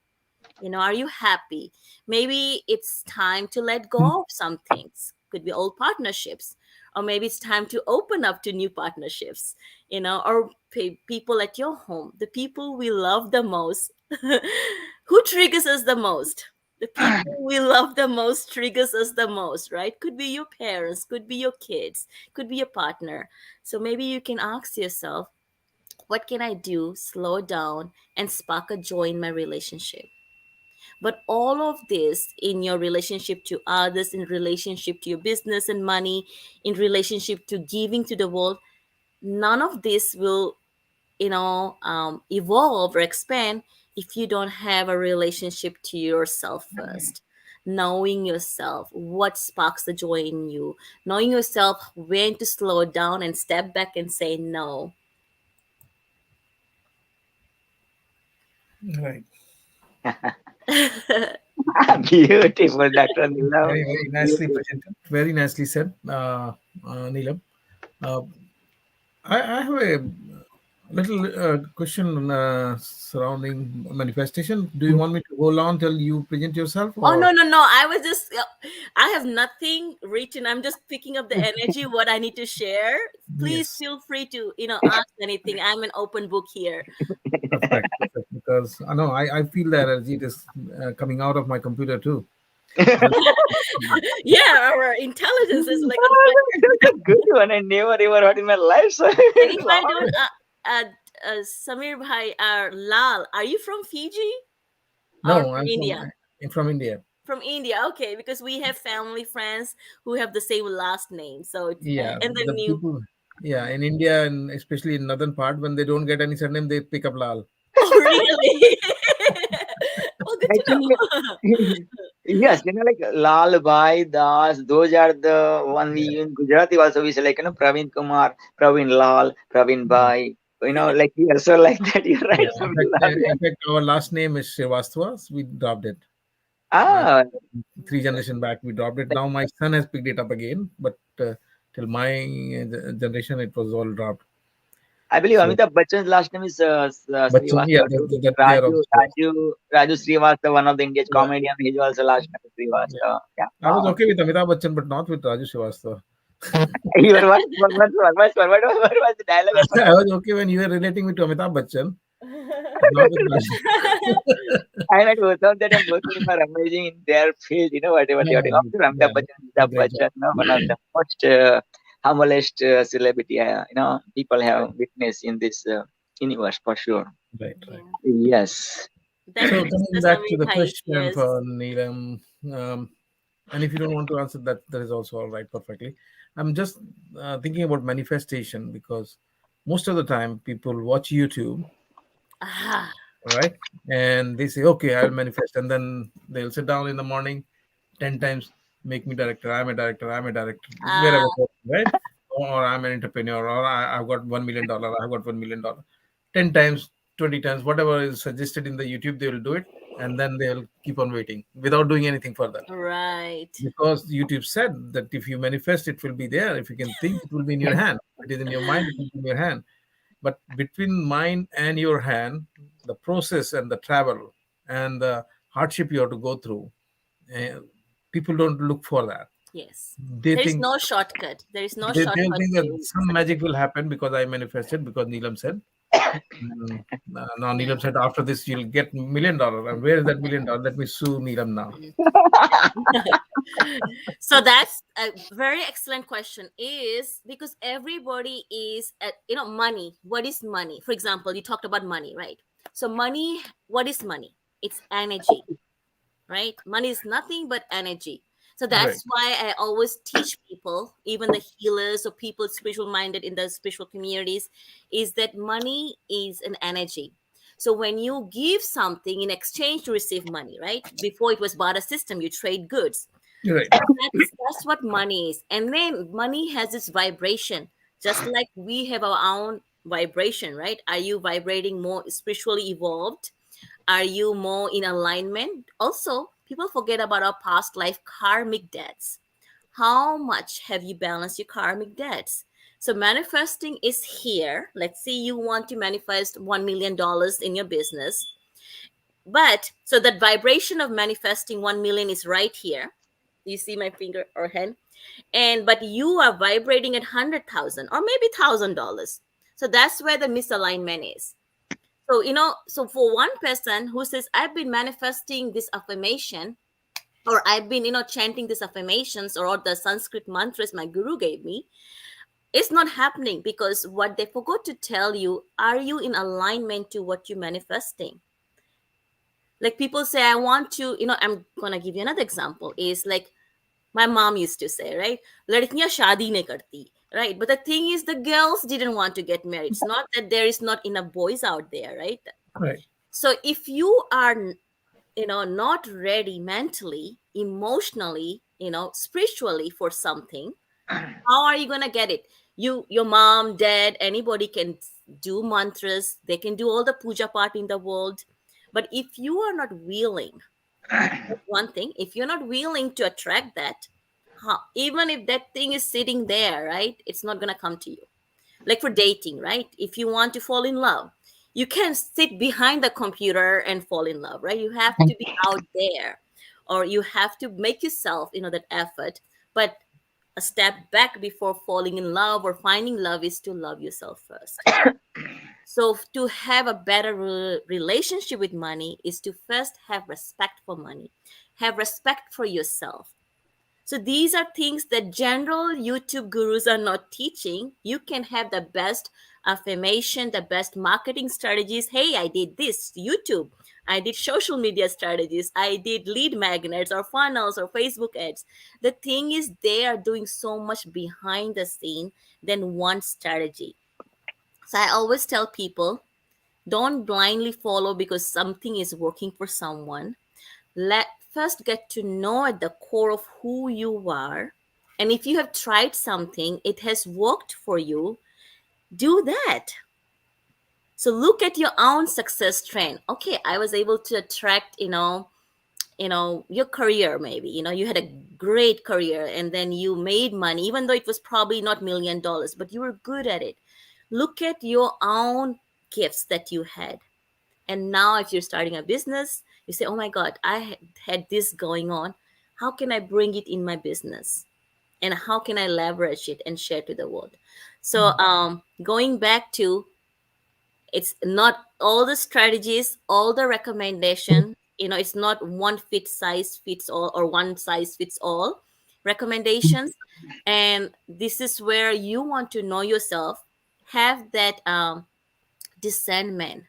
are you happy? Maybe it's time to let go of some things, could be old partnerships, or maybe it's time to open up to new partnerships, or people at your home, the people we love the most. Who triggers us the most? The people we love the most triggers us the most, right? Could be your parents, could be your kids, could be your partner. So maybe you can ask yourself, what can I do, slow down, and spark a joy in my relationship? But all of this, in your relationship to others, in relationship to your business and money, in relationship to giving to the world, none of this will evolve or expand if you don't have a relationship to yourself first. Knowing yourself, what sparks the joy in you, knowing yourself when to slow down and step back and say no. Right. Beautiful, Dr. Neelam. Very, very nicely Beautiful. presented. Very nicely said, Neelam. Uh, I have a little question surrounding manifestation. Do you want me to hold on till you present yourself, Oh, or? no, I was just I have nothing written. I'm just picking up the energy, what I need to share. Please Yes, feel free to ask anything. I'm an open book here. perfect, perfect. Because I know I feel the energy. It is coming out of my computer too. And Yeah, our intelligence is like on fire. That's a good one. I never ever heard in my life. So And if I Lord. don't, Samir Bhai, Lal, are you from Fiji or no, from India? I'm from India. From India, okay, because we have family friends who have the same last name. So, Yeah, and then the you, people. Yeah, in India and especially in northern part, when they don't get any surname, they pick up Lal. oh, really? Oh, good to Actually, know. yes, like Lal Bhai, Das, those are the one we Yeah, in Gujarati also we say like Praveen Kumar, Praveen Lal, Praveen yeah, Bhai. Like we also like that. You're right, yeah. Samir Lal. Yeah. In fact, our last name is Srivastava. So we dropped it. Uh, Ah, 3 generation back, we dropped it. Now my son has picked it up again, but Till my generation, it was all dropped. I believe So, Amitabh Bachchan's last name is Bachchan, yeah, Srivastava too. they are also. Raju Srivastava, one of the India's Yeah, comedian. His also last name is yeah. Srivastava. Yeah. I was Wow. okay with Amitabh Bachchan, but not with Raju Srivastava. You were what was the dialogue? I I forgot. was okay when you were relating me to Amitabh Bachchan, but not with Raju. I mean, both of them and both of them are amazing in their field. You know, whatever they are doing. Of course, Yeah, Amitabh Bachchan, Amitabh great job. Bachchan, you know, one of the most humblest celebrity, people have witnessed in this universe for sure. Right, Yeah. right. Yes. That So makes coming us back to very the high. question Yes. for Neelam, and if you don't want to answer that, that is also all right, perfectly. I'm just thinking about manifestation because most of the time people watch YouTube, Ah. right? And they say, okay, I'll manifest. And then they'll sit down in the morning 10 times, make me director, I'm a director, I'm a director, Ah. wherever, right? Or I'm an entrepreneur, or I've got $1 million, I've got $1 million. 10 times, 20 times, whatever is suggested in the YouTube, they will do it. And then they'll keep on waiting without doing anything further. Right. Because YouTube said that if you manifest, it will be there. If you can think, it will be in your hand. If it is in your mind, it will be in your hand. But between mind and your hand, the process and the travel and the hardship you have to go through, uh, people don't look for that. Yes. They There is think no shortcut. There is no they'll shortcut think that to some magic will happen because I manifested, because Neelam said. Now yeah. Neelam said after this you'll get $1 million. And where is that $1 million? Let me sue Neelam now. So that's a very excellent question, is because everybody is at, money. What is money? For example, you talked about money, right? So money, what is money? It's energy, right? Money is nothing but energy. So Right. that's why I always teach people, even the healers or people spiritual minded in the spiritual communities, is that money is an energy. So when you give something in exchange to receive money, right? Before it was barter system, you trade goods. Right. That's what money is. And then money has its vibration, just like we have our own vibration, right? Are you vibrating more spiritually evolved? Are you more in alignment? Also, people forget about our past life karmic debts. How much have you balanced your karmic debts? So manifesting is here. Let's say you want to manifest $1 million in your business. But so that vibration of manifesting 1 million is right here. You see my finger or hand? And but you are vibrating at 100,000 or maybe $1,000. So that's where the misalignment is. So, so for one person who says, I've been manifesting this affirmation, or I've been, chanting these affirmations or the Sanskrit mantras my guru gave me, it's not happening because what they forgot to tell you, are you in alignment to what you're manifesting? Like people say, I want to, I'm going to give you another example is like my mom used to say, right? Ladkiyan shaadi nahi karti, right? But the thing is, the girls didn't want to get married. It's not that there is not enough boys out there, right? Right. So if you are, not ready mentally, emotionally, spiritually for something, how are you going to get it? Your mom, dad, anybody can do mantras, they can do all the puja part in the world. But if you are not willing, that's one thing, if you're not willing to attract that, even if that thing is sitting there, right, it's not going to come to you. Like for dating, right? If you want to fall in love, you can't sit behind the computer and fall in love, right? You have to be out there, or you have to make yourself, that effort. But a step back before falling in love or finding love is to love yourself first. So to have a better relationship with money is to first have respect for money, have respect for yourself. So these are things that general YouTube gurus are not teaching. You can have the best affirmation, the best marketing strategies. Hey, I did this YouTube. I did social media strategies. I did lead magnets or funnels or Facebook ads. The thing is, they are doing so much behind the scene than one strategy. So I always tell people, don't blindly follow because something is working for someone. Let first get to know at the core of who you are. And if you have tried something, it has worked for you, do that. So look at your own success trend. Okay, I was able to attract, your career, maybe you had a great career and then you made money, even though it was probably not $1 million, but you were good at it. Look at your own gifts that you had. And now if you're starting a business, you say, oh my god, had this going on. How can I bring it in my business, and how can I leverage it and share to the world? So going back to, it's not all the strategies, all the recommendation, it's not one fit size fits all or one size fits all recommendations. And this is where you want to know yourself, have that discernment.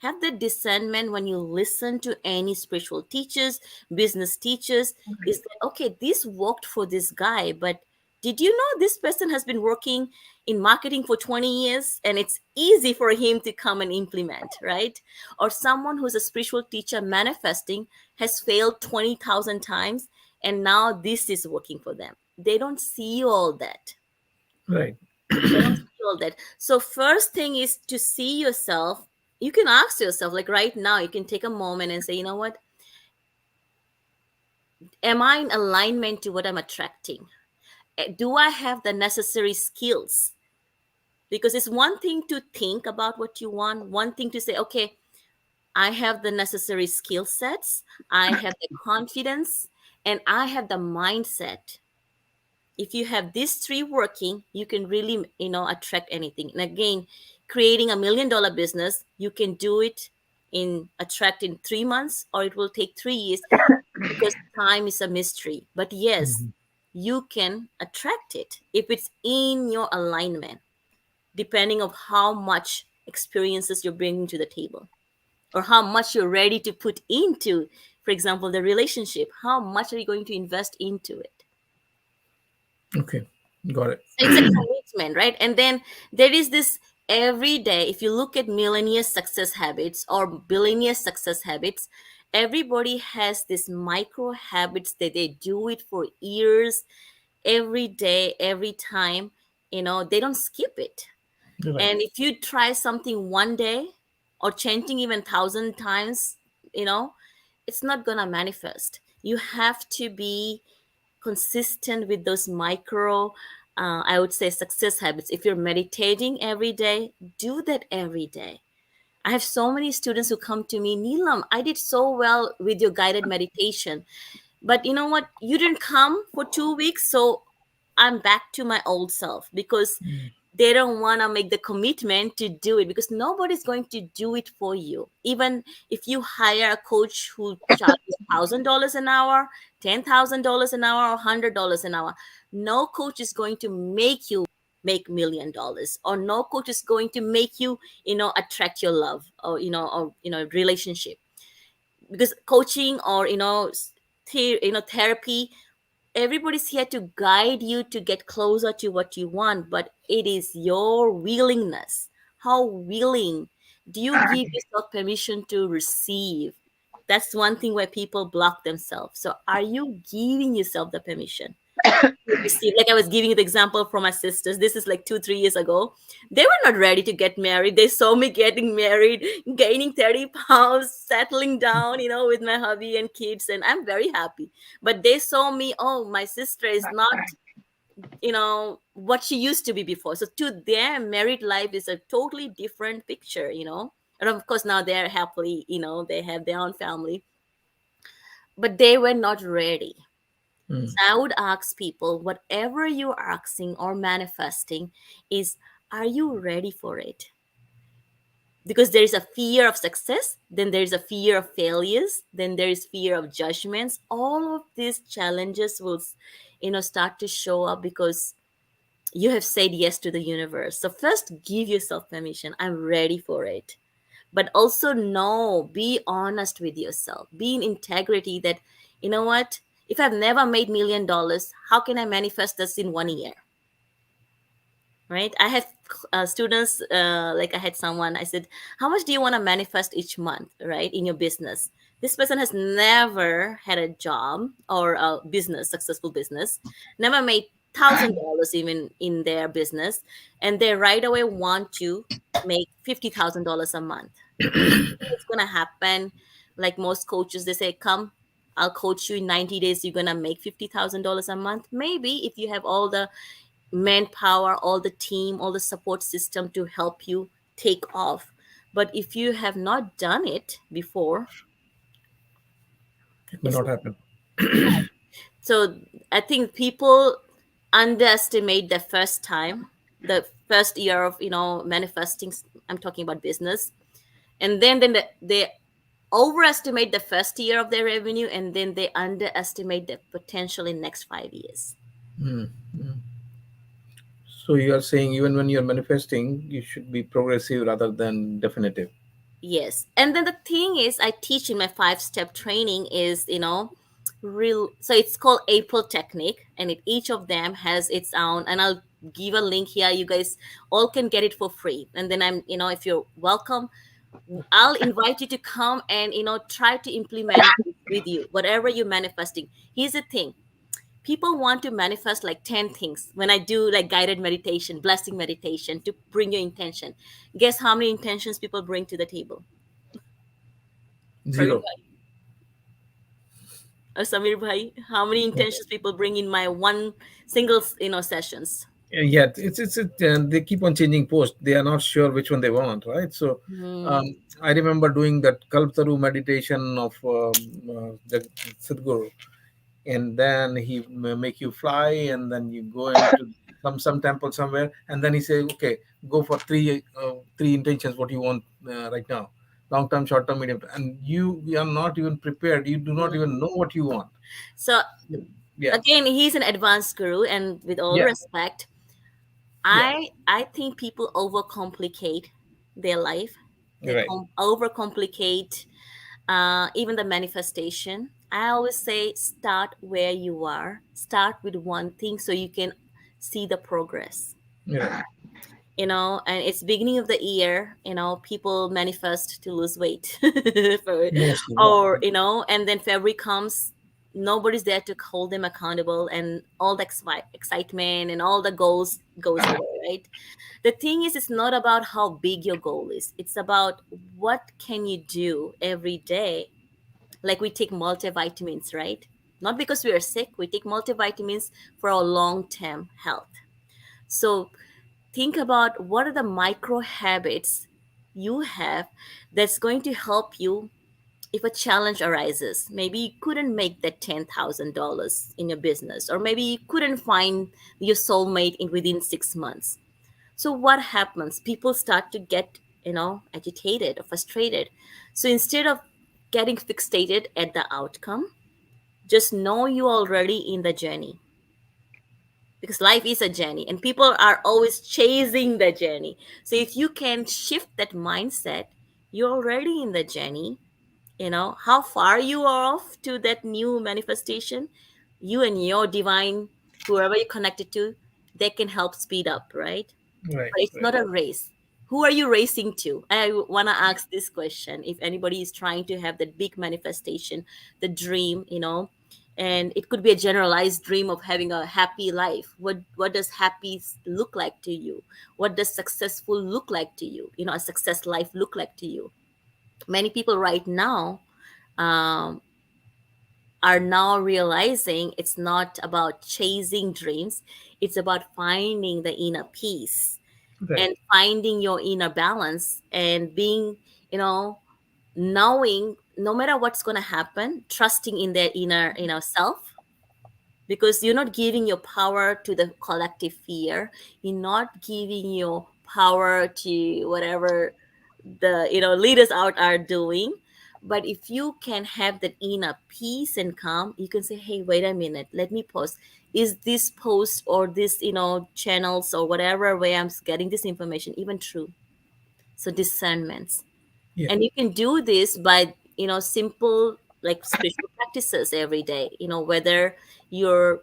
Have the discernment when you listen to any spiritual teachers, business teachers, is that okay, this worked for this guy, but did you know this person has been working in marketing for 20 years and it's easy for him to come and implement, right? Or someone who's a spiritual teacher manifesting has failed 20,000 times and now this is working for them. They don't see all that. Right. They don't see all that. So first thing is to see yourself. You can ask yourself, like right now, you can take a moment and say, you know what? Am I in alignment to what I'm attracting? Do I have the necessary skills? Because it's one thing to think about what you want, one thing to say, okay, I have the necessary skill sets, I have the confidence, and I have the mindset. If you have these three working, you can really attract anything. And again, creating $1 million business, you can do it in 3 months, or it will take 3 years, because time is a mystery. But yes, you can attract it if it's in your alignment, depending of how much experiences you're bringing to the table, or how much you're ready to put into, for example, the relationship. How much are you going to invest into it? Okay, got it. So it's a commitment, right? And then there is this every day. If you look at millionaire success habits or billionaire success habits, everybody has this micro habits that they do it for years, every day, every time. They don't skip it. Right. And if you try something one day or chanting even 1,000 times, it's not gonna manifest. You have to be consistent with those micro, I would say, success habits. If you're meditating every day, do that every day. I have so many students who come to me, Neelam, I did so well with your guided meditation, but you know what, you didn't come for 2 weeks, so I'm back to my old self, because they don't want to make the commitment to do it, because nobody's going to do it for you. Even if you hire a coach who charges $1,000 an hour, $10,000 an hour, or $100 an hour, no coach is going to make you make $1 million, or no coach is going to make you attract your love, or relationship. Because coaching, or therapy, everybody's here to guide you to get closer to what you want, but it is your willingness. How willing do you give yourself permission to receive? That's one thing where people block themselves. So are you giving yourself the permission to receive? Like I was giving you the example from my sisters, this is like 2 3 years ago. They were not ready to get married. They saw me getting married, gaining 30 pounds, settling down, with my hubby and kids, and I'm very happy. But they saw me, oh, my sister is not what she used to be before. So to them, married life is a totally different picture. And of course now they're happily, they have their own family, but they were not ready. So I would ask people, whatever you're asking or manifesting is, are you ready for it? Because there is a fear of success, then there's a fear of failures, then there is fear of judgments. All of these challenges will start to show up because you have said yes to the universe. So first, give yourself permission. I'm ready for it. But also know, be honest with yourself. Be in integrity that, you know what? If I've never made $1 million, how can I manifest this in 1 year? Right? I have students, like I had someone, I said, how much do you want to manifest each month, right, in your business? This person has never had a job or a business, successful business, never made $1,000 even in their business, and they right away want to make $50,000 a month. What's going to happen? Like most coaches, they say, come, I'll coach you in 90 days, you're gonna make $50,000 a month. Maybe if you have all the manpower, all the team, all the support system to help you take off. But if you have not done it before, It may it's not happen. yeah. So I think people underestimate the first time, the first year of manifesting. I'm talking about business, and then they overestimate the first year of their revenue, and then they underestimate the potential in next 5 years. Hmm. Hmm. So you are saying even when you're manifesting, you should be progressive rather than definitive. Yes. And then the thing is, I teach in my 5 step training is, real. So it's called April technique, and each of them has its own. And I'll give a link here. You guys all can get it for free. And then if you're welcome, I'll invite you to come and, try to implement this with you, whatever you're manifesting. Here's the thing. People want to manifest like 10 things when I do like guided meditation, blessing meditation to bring your intention. Guess how many intentions people bring to the table? Praveen Zero. bhai or Samir bhai, how many intentions people bring in my one single, sessions? Yeah, they keep on changing posts. They are not sure which one they want, right? So Hmm. I remember doing that Kalptaru meditation of the Sadhguru, and then he make you fly, and then you go into some temple somewhere, and then he say, okay, go for three intentions. What you want right now? Long term, short term, medium term. And you are not even prepared. You do not even know what you want. So Yeah, again, he's an advanced guru, and with all yeah, respect, yeah. I think people overcomplicate their life. They Right, overcomplicate even the manifestation. I always say start where you are. Start with one thing so you can see the progress. right. And it's beginning of the year. People manifest to lose weight, Mostly, yeah. or and then February comes. Nobody's there to hold them accountable, and all the excitement and all the goals goes away, right? The thing is, it's not about how big your goal is. It's about what can you do every day. Like we take multivitamins, right? Not because we are sick. We take multivitamins for our long-term health. So think about what are the micro habits you have that's going to help you if a challenge arises. Maybe you couldn't make that $10,000 in your business, or maybe you couldn't find your soulmate in within 6 months. So what happens? People start to get, agitated or frustrated. So instead of getting fixated at the outcome, just know you're already in the journey, because life is a journey and people are always chasing the journey. So if you can shift that mindset, you're already in the journey. How far you are off to that new manifestation, you and your divine, whoever you connected to, they can help speed up, right? Right, But it's right. not a race. Who are you racing to? I want to ask this question. If anybody is trying to have that big manifestation, the dream, and it could be a generalized dream of having a happy life. What does happy look like to you? What does successful look like to you? A success life look like to you? Many people right now um, are now realizing it's not about chasing dreams. It's about finding the inner peace Right, and finding your inner balance and being, you know, knowing no matter what's going to happen, trusting in their inner, self, because you're not giving your power to the collective fear. You're not giving your power to whatever the leaders out are doing. But if you can have that inner peace and calm, you can say, hey, wait a minute, let me pause. Is this post or this channels or whatever way I'm getting this information even true? So discernments. yeah. And you can do this by simple like spiritual practices every day, whether you're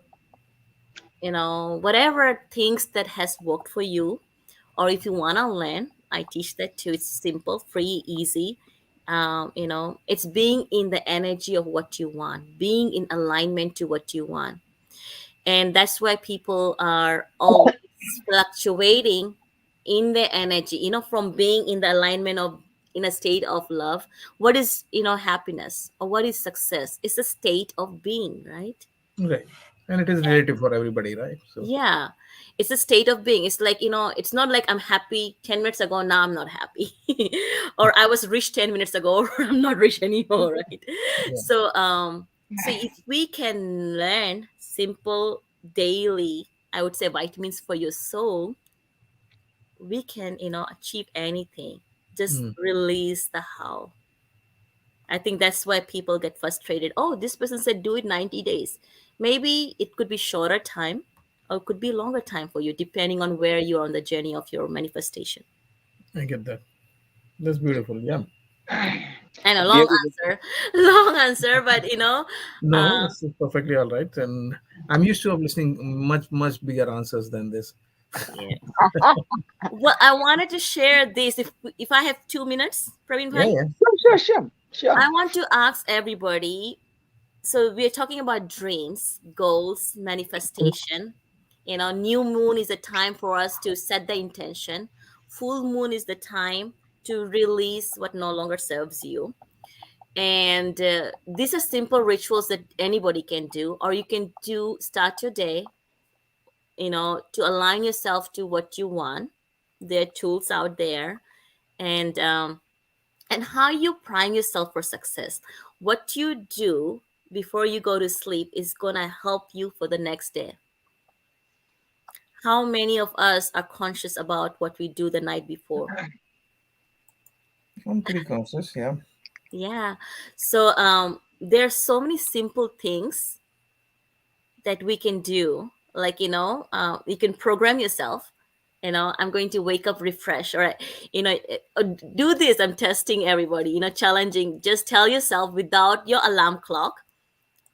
whatever things that has worked for you, or if you want to learn, I teach that too. It's simple, free, easy. It's being in the energy of what you want, being in alignment to what you want. And that's why people are always fluctuating in their energy, from being in the alignment of in a state of love. What is, happiness, or what is success? It's a state of being, right? Right. And it is relative for everybody, right? So Yeah, it's a state of being. It's like, it's not like I'm happy 10 minutes ago, now I'm not happy. Or I was rich 10 minutes ago, or I'm not rich anymore, right? yeah. So if we can learn simple daily, I would say, vitamins for your soul, we can, achieve anything. Just Mm. release the how. I think that's why people get frustrated. Oh, this person said do it 90 days. Maybe it could be shorter time, or it could be longer time for you, depending on where you are on the journey of your manifestation. I get that. That's beautiful. Yeah. And a long Beautiful. answer, long answer, but No, uh, this is perfectly all right. And I'm used to of listening much, much bigger answers than this. yeah. Well, I wanted to share this. If I have 2 minutes, Praveen Yeah, Bhai, yeah. Sure. I want to ask everybody. So we are talking about dreams, goals, manifestation. New moon is a time for us to set the intention. Full moon is the time to release what no longer serves you. And these are simple rituals that anybody can do, or you can do start your day, to align yourself to what you want. There are tools out there, and how you prime yourself for success. What you do before you go to sleep is going to help you for the next day. How many of us are conscious about what we do the night before? I'm pretty conscious. Yeah. Yeah. So there are so many simple things that we can do. Like, you can program yourself. I'm going to wake up refreshed. Or, do this. I'm testing everybody, challenging. Just tell yourself without your alarm clock.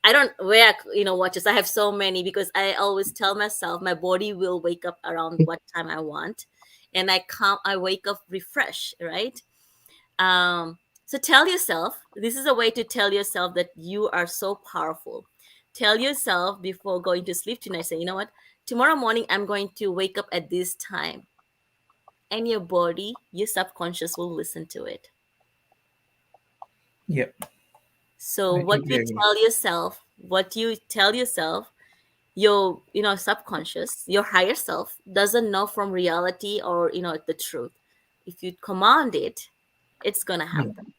I don't wear, watches. I have so many because I always tell myself my body will wake up around what time I want, and I wake up refreshed, right? So tell yourself, this is a way to tell yourself that you are so powerful. Tell yourself before going to sleep tonight, say, you know what, tomorrow morning I'm going to wake up at this time, and your body, your subconscious will listen to it. Yeah. So I what totally you agree. tell yourself, your subconscious, your higher self doesn't know from reality, or the truth. If you command it, it's gonna Yeah. happen.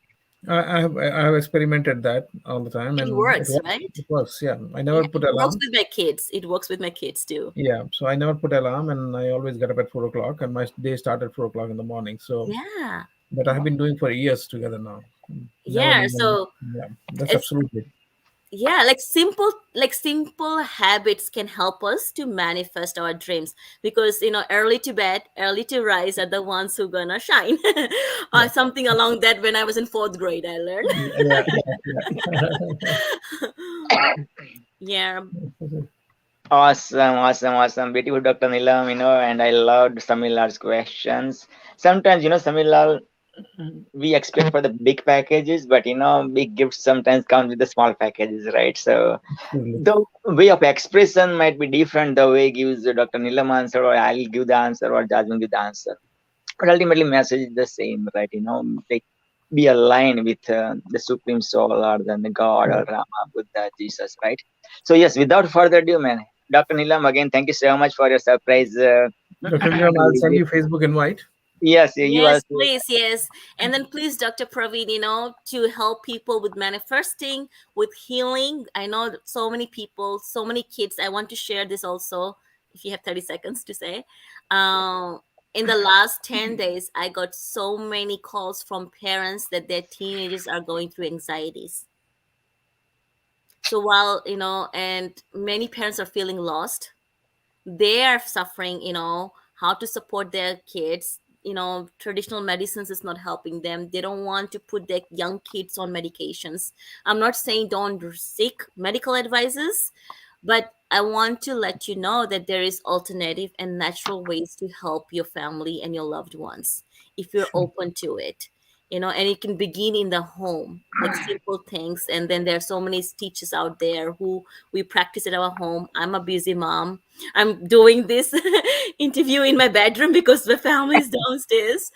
I have experimented that all the time, It and works, right? it works. Yeah. I Yeah, never it put works alarm. with my kids. It works with my kids too. Yeah. So I never put alarm, and I always get up at 4 o'clock, and my day started at 4 o'clock in the morning. So Yeah. that I have been doing for years together now. Never Yeah, even. so Yeah. That's it's absolutely. yeah, like simple habits can help us to manifest our dreams, because early to bed, early to rise are the ones who gonna shine. Or Yeah. something along that. When I was in fourth grade, I learned. Yeah. Yeah. Yeah. Awesome. Beautiful, Dr. Nilam, and I loved Samilal's questions. Sometimes, Samilal, we expect for the big packages, but, big gifts sometimes come with the small packages, right? So Absolutely. the way of expression might be different. The way gives Dr. Nilam answer, or I'll give the answer, or Jasmine give the answer. But ultimately, message is the same, right? Like be aligned with the Supreme Soul, or then the God, or Right. Rama, Buddha, Jesus, right? So yes, without further ado, man, Dr. Nilam, again, thank you so much for your surprise Dr. Nilam, I'll send visit. you Facebook invite. Yes, you Yes, also. please, yes. And then please, Dr. Praveen, to help people with manifesting, with healing. I know that so many people, so many kids. I want to share this also, if you have 30 seconds to say. In the last 10 days, I got so many calls from parents that their teenagers are going through anxieties. So while, and many parents are feeling lost, they are suffering, how to support their kids. Traditional medicines is not helping them. They don't want to put their young kids on medications. I'm not saying don't seek medical advices, but I want to let you know that there is alternative and natural ways to help your family and your loved ones if you're Sure. open to it. And it can begin in the home, like simple things. And then there are so many teachers out there who we practice at our home. I'm a busy mom. I'm doing this interview in my bedroom because the family is downstairs.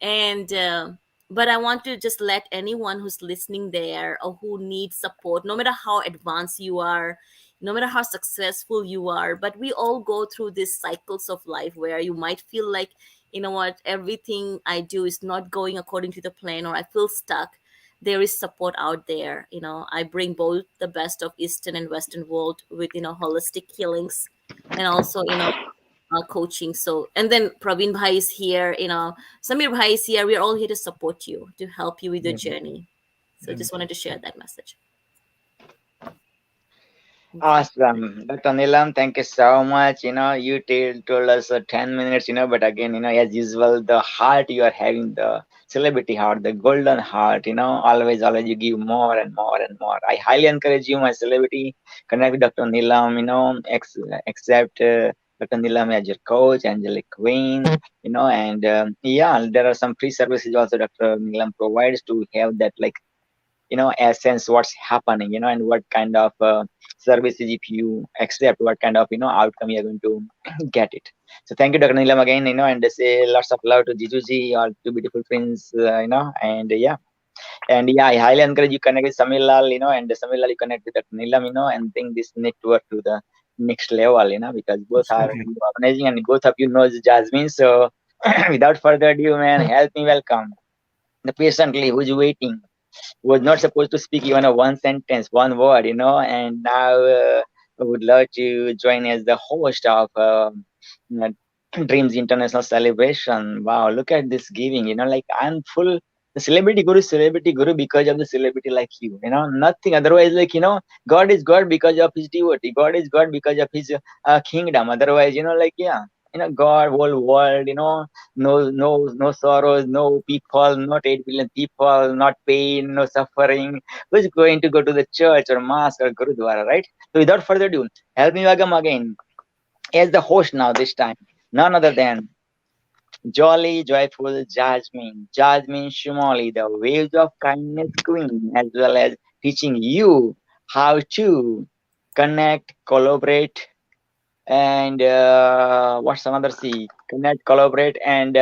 And but I want to just let anyone who's listening there or who needs support, no matter how advanced you are, no matter how successful you are, but we all go through these cycles of life where you might feel like, you know what, everything I do is not going according to the plan, or I feel stuck. There is support out there. I bring both the best of Eastern and Western world with, holistic healings, and also, coaching. So, and then Praveen Bhai is here, Samir Bhai is here. We're all here to support you, to help you with your journey. So just wanted to share that message. Awesome. Dr. Nilam, thank you so much. You told us 10 minutes, but again, as usual, the heart you are having, the celebrity heart, the golden heart, always you give more and more and more. I highly encourage you, my celebrity, connect with Dr. Nilam, accept Dr. Nilam as your coach, angelic queen, and yeah, there are some free services also Dr. Nilam provides to have that, like, essence what's happening, and what kind of services, if you accept, what kind of outcome you're going to get it. So thank you, Dr. Nilam, again, and say lots of love to Jijuji, all two beautiful friends, and yeah. And yeah, I highly encourage you connect with Samir Lal, and Samir Lal, you connect with Dr. Nilam, and bring this network to the next level, because both are Absolutely. amazing, and both of you knows Jasmine. So without further ado, man, help me welcome the patiently who's waiting, was not supposed to speak even a one sentence, one word, and now I would love to join as the host of uh, Dreams International Celebration. Wow, look at this giving, like I'm full. The celebrity guru because of the celebrity like you, nothing otherwise. Like, God is God because of his devotee. God is God because of his kingdom. Otherwise, like, yeah, God, whole world, no sorrows, no people, not 8 billion people, not pain, no suffering. Who's going to go to the church or mosque or gurudwara, right? So without further ado, help me welcome again as the host now this time, none other than jolly, joyful Jasmine, Jasmine Shumali, the waves of kindness queen, as well as teaching you how to connect, collaborate, and what's another C? Connect, collaborate, and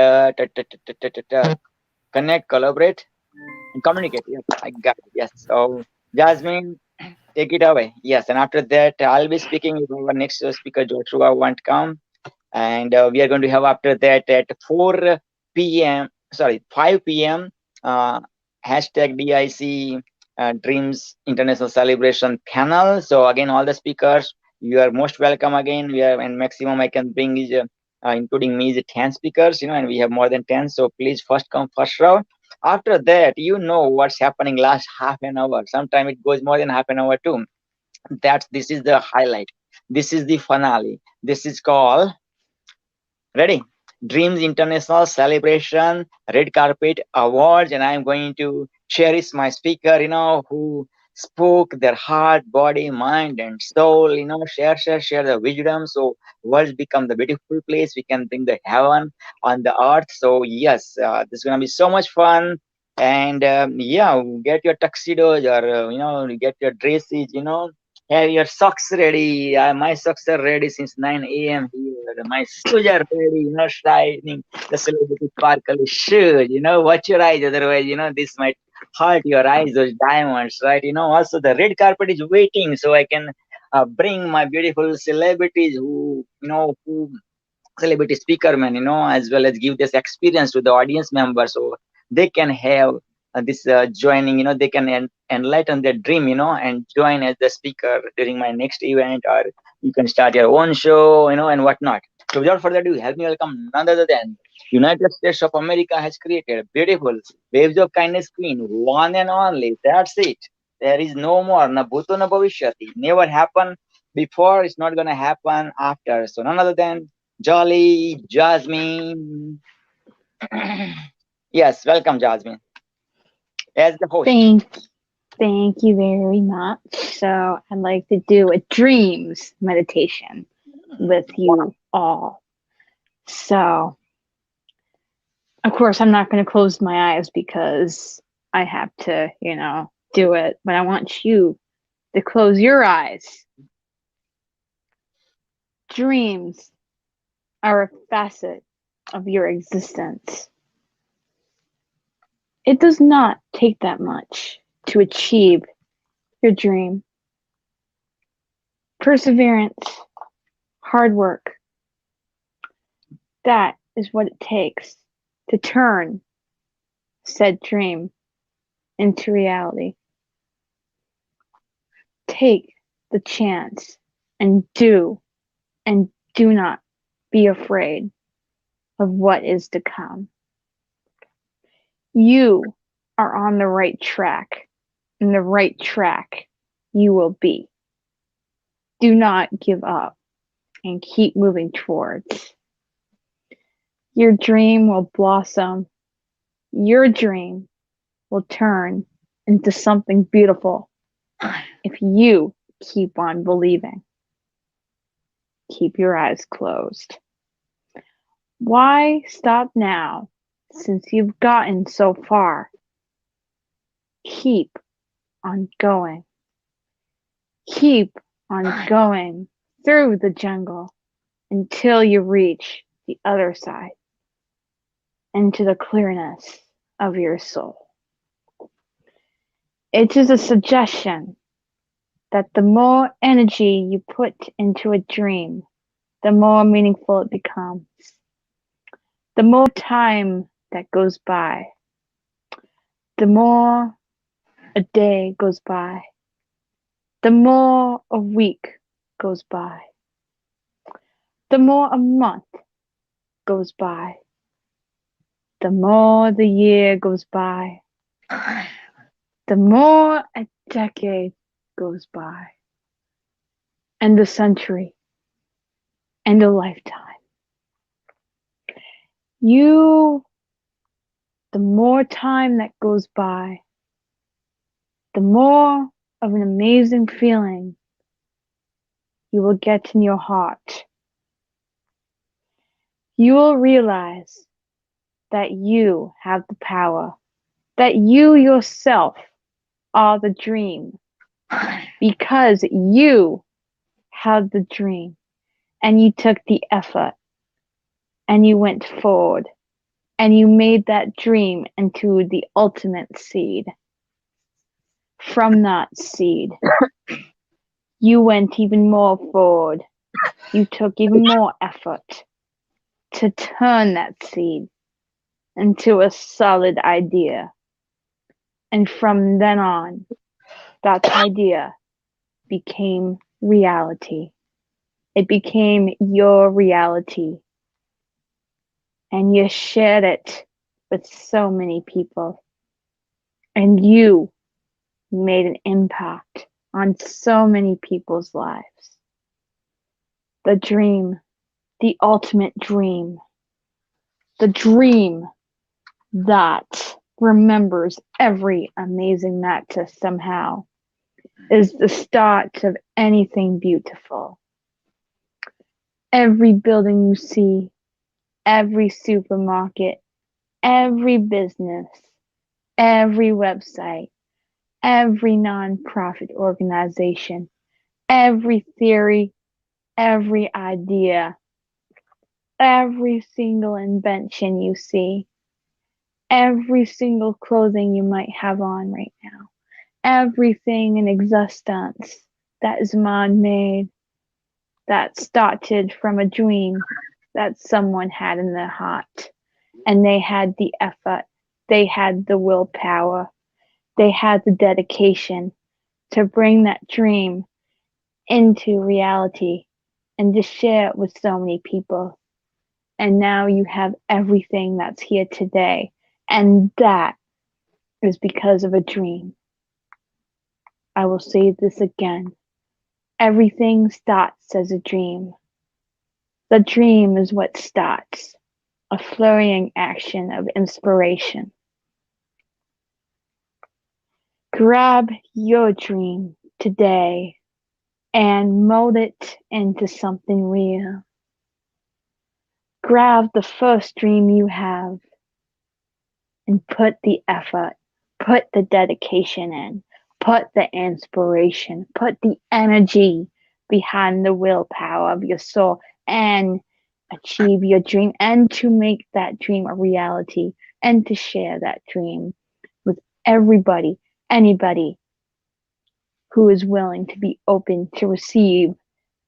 connect, collaborate, and communicate. Yes, I got it. Yes. So, Jasmine, take it away. Yes, and after that, I'll be speaking with our next speaker, Joshua, won't come, and we are going to have after that at 4 p.m. Sorry, 5 p.m. Hashtag DIC Dreams International Celebration panel. So again, all the speakers, you are most welcome again. We are, and maximum I can bring is including me is 10 speakers, and we have more than 10. So please first come first round. After that, what's happening last half an hour. Sometimes it goes more than half an hour too. This is the highlight. This is the finale. This is called, ready? Dreams International Celebration Red Carpet Awards, and I'm going to cherish my speaker, who spoke their heart, body, mind, and soul. Share the wisdom, so worlds become the beautiful place. We can bring the heaven on the earth. So yes, this is gonna be so much fun. And yeah, get your tuxedos, or get your dresses. Have your socks ready. My socks are ready since 9 a.m. here. My shoes are ready, shining. The celebrity sparkle shoes. Watch your eyes, otherwise, this might hurt your eyes, those diamonds, right? Also the red carpet is waiting, so I can bring my beautiful celebrities who celebrity speaker man, as well as give this experience to the audience members, so they can have this joining, they can enlighten their dream, and join as the speaker during my next event, or you can start your own show, and whatnot. So without further ado, help me welcome none other than United States of America has created a beautiful waves of kindness queen, one and only. That's it. There is no more. Na bhuto na bhavishyati. Never happened before. It's not gonna happen after. So none other than Jolly Jasmine. Yes, welcome, Jasmine, as the host. Thank you very much. So I'd like to do a dreams meditation with you all. So, of course, I'm not going to close my eyes because I have to, do it, but I want you to close your eyes. Dreams are a facet of your existence. It does not take that much to achieve your dream. Perseverance, hard work, that is what it takes to turn said dream into reality. Take the chance and do not be afraid of what is to come. You are on the right track, and the right track you will be. Do not give up and keep moving towards. Your dream will blossom. Your dream will turn into something beautiful if you keep on believing. Keep your eyes closed. Why stop now since you've gotten so far? Keep on going. Keep on going through the jungle until you reach the other side, into the clearness of your soul. It is a suggestion that the more energy you put into a dream, the more meaningful it becomes. The more time that goes by, the more a day goes by, the more a week goes by, the more a month goes by, the more the year goes by, the more a decade goes by, and a century, and a lifetime. The more time that goes by, the more of an amazing feeling you will get in your heart. You will realize that you have the power, that you yourself are the dream, because you had the dream and you took the effort and you went forward and you made that dream into the ultimate seed. From that seed, you went even more forward. You took even more effort to turn that seed into a solid idea. And from then on, that idea became reality. It became your reality. And you shared it with so many people. And you made an impact on so many people's lives. The dream, the ultimate dream, the dream that remembers every amazing matter somehow, is the start of anything beautiful. Every building you see, every supermarket, every business, every website, every nonprofit organization, every theory, every idea, every single invention you see, every single clothing you might have on right now, everything in existence that is man-made, that started from a dream that someone had in their heart. And they had the effort, they had the willpower, they had the dedication to bring that dream into reality and to share it with so many people. And now you have everything that's here today. And that is because of a dream. I will say this again. Everything starts as a dream. The dream is what starts a flurrying action of inspiration. Grab your dream today and mold it into something real. Grab the first dream you have and put the effort, put the dedication in, put the inspiration, put the energy behind the willpower of your soul and achieve your dream and to make that dream a reality and to share that dream everybody, anybody who is willing to be open to receive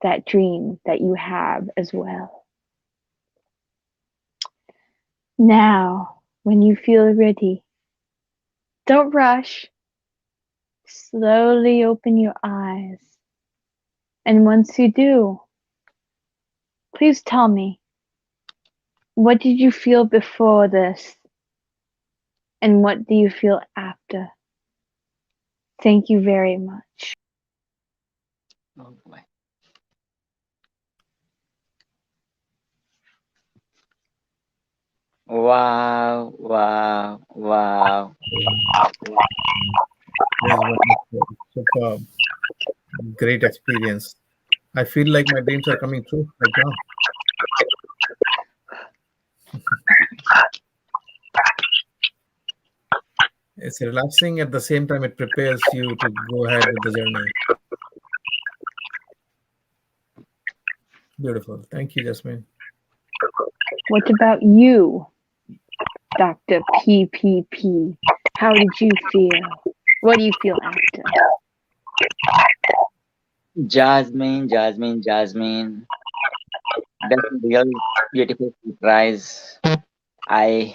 that dream that you have as well. Now, when you feel ready, don't rush. Slowly open your eyes. And once you do, please tell me, what did you feel before this? And what do you feel after? Thank you very much. Oh boy. Wow, wow, wow. That is wonderful. Superb. Great experience. I feel like my dreams are coming true right now. It's relaxing, at the same time it prepares you to go ahead with the journey. Beautiful. Thank you, Jasmine. What about you, Dr. PPP? How did you feel? What do you feel after? Jasmine, Jasmine, Jasmine. That's a real beautiful surprise. I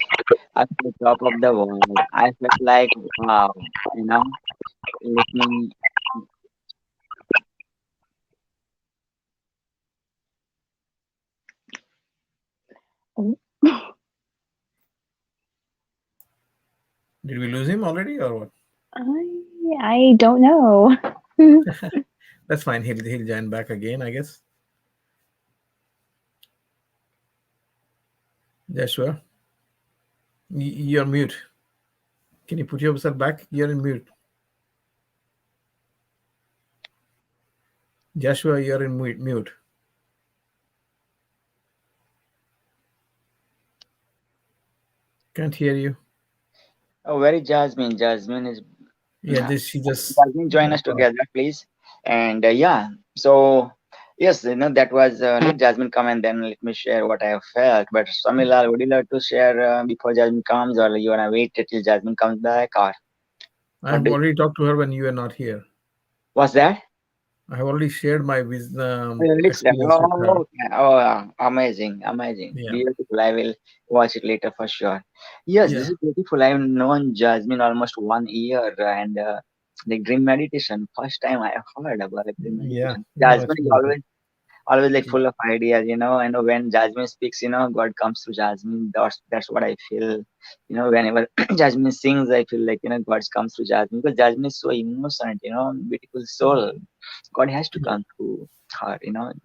at the top of the world. I felt like wow, you know. Let me. Did we lose him already or what? I don't know. That's fine. He'll join back again, I guess. Joshua, you're mute. Can you put yourself back? You're in mute. Joshua, you're in mute. Can't hear you. Oh, where is Jasmine? Jasmine is. Yeah, she just Jasmine, join us together, please. And yeah, so yes, that was. Let Jasmine come and then let me share what I have felt. But Samilal, would you like to share before Jasmine comes, or you wanna wait till Jasmine comes back, or I what have do you, already talked to her when you were not here. what's that? I have already shared my Lyrics there. experience with her. Oh, okay. Oh, amazing, amazing, Yeah, beautiful. I will watch it later for sure. Yes, this yeah, is beautiful. I've known Jasmine almost 1 year, and the dream meditation. First time I have heard about the dream yeah. meditation. No, Jasmine it's is beautiful. always like Yeah, full of ideas. I know when Jasmine speaks, God comes to Jasmine. That's what I feel. Whenever Jasmine sings, I feel like God comes to Jasmine because Jasmine is so innocent. Beautiful soul. God has to yeah. come through her.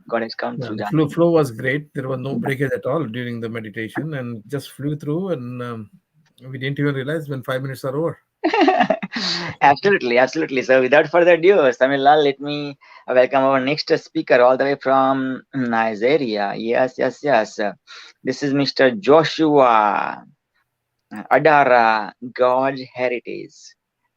God has come Yeah, through the Jasmine. flow was great. There was no breakage at all during the meditation, and just flew through. And we didn't even realize when 5 minutes are over. Absolutely, absolutely. So, without further ado, Samilal, let me welcome our next speaker all the way from Nigeria. Yes, yes, yes. This is Mr. Joshua Adara, God's Heritage.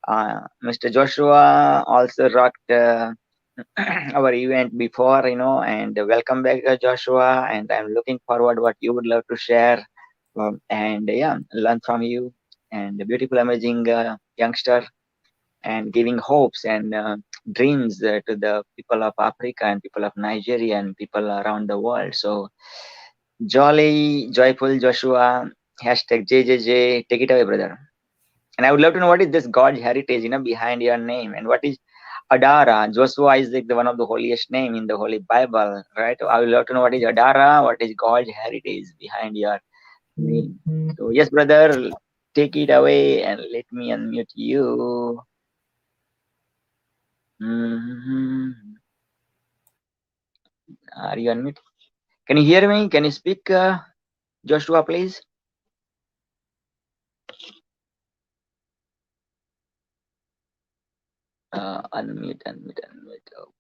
Mr. Joshua also rocked our event before, and welcome back, Joshua. And I'm looking forward what you would love to share, and yeah, learn from you. And a beautiful, amazing youngster, and giving hopes and dreams to the people of Africa and people of Nigeria and people around the world. So jolly, joyful Joshua, hashtag JJJ, take it away, brother. And I would love to know what is this God's heritage, behind your name, and what is Adara. Joshua is like the one of the holiest name in the Holy Bible, right? I would love to know what is Adara, what is God's heritage behind your name. So yes, brother, take it away and let me unmute you. Mhm. Are you unmute? Can you hear me? Can you speak, Joshua, please? Unmute, unmute, unmute. Oh.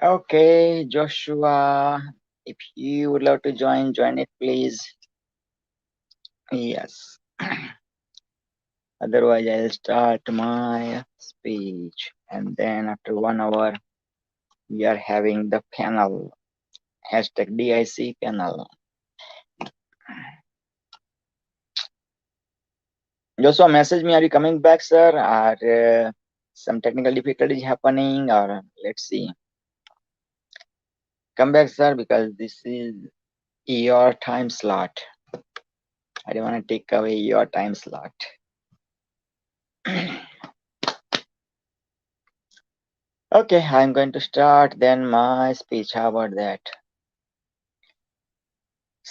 Okay, Joshua, if you would love to join it, please. Yes. Otherwise, I'll start my speech. And then after 1 hour, we are having the panel. Hashtag DIC panel. Joshua, message me. Are you coming back, sir? Are some technical difficulties happening? Or let's see. Come back, sir, because this is your time slot. I don't want to take away your time slot. Okay, I'm going to start then my speech. How about that?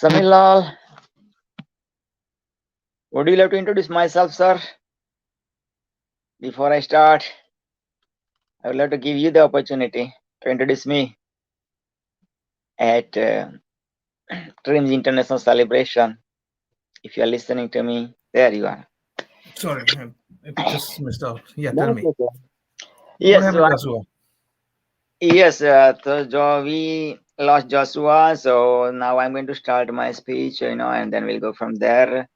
Samilal, would you like to introduce myself, sir? Before I start, I would like to give you the opportunity to introduce me at Dreams International Celebration. If you are listening to me, there you are. Sorry, it just missed out. Yeah, tell That's me. okay. What Yes, happened, Joshua? Yes, so we lost Joshua, so now I'm going to start my speech, and then we'll go from there.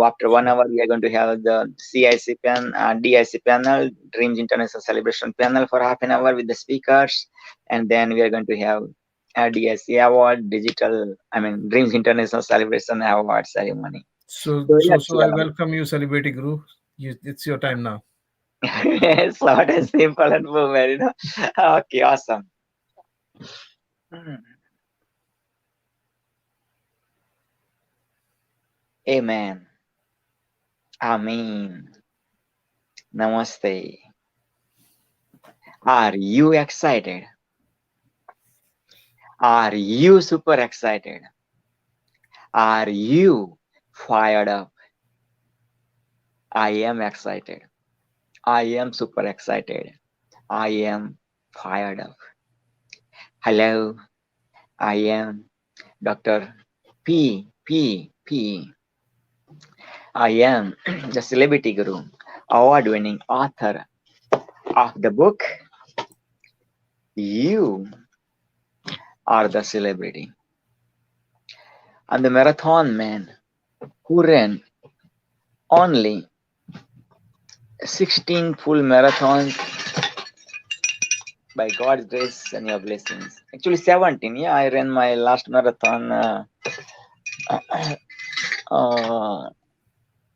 After 1 hour, we are going to have the DIC panel, Dreams International Celebration panel for half an hour with the speakers, and then we are going to have a DIC award, Dreams International Celebration award ceremony. So, So let's I welcome you, Celebrity Guru. It's your time now. short and simple and boom, Okay, awesome. Amen. Amen. Namaste. Are you excited? Are you super excited? Are you fired up? I am excited. I am super excited. I am fired up. Hello, I am Dr. P. I am the Celebrity Guru, award-winning author of the book You Are the Celebrity. I'm the marathon man who ran only 16 full marathons by God's grace and your blessings. Actually, 17. Yeah, I ran my last marathon.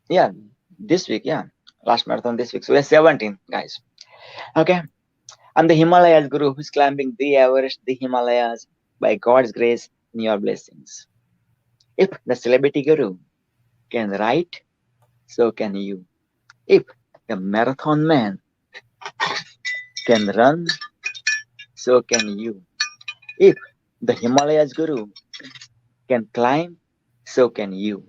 Yeah, this week. Yeah, last marathon this week. So we're 17, guys. Okay. I'm the Himalayas Guru who's climbing the Everest, the Himalayas by God's grace and your blessings. If the Celebrity Guru can write, so can you. If the marathon man can run, so can you. If the Himalayas Guru can climb, so can you.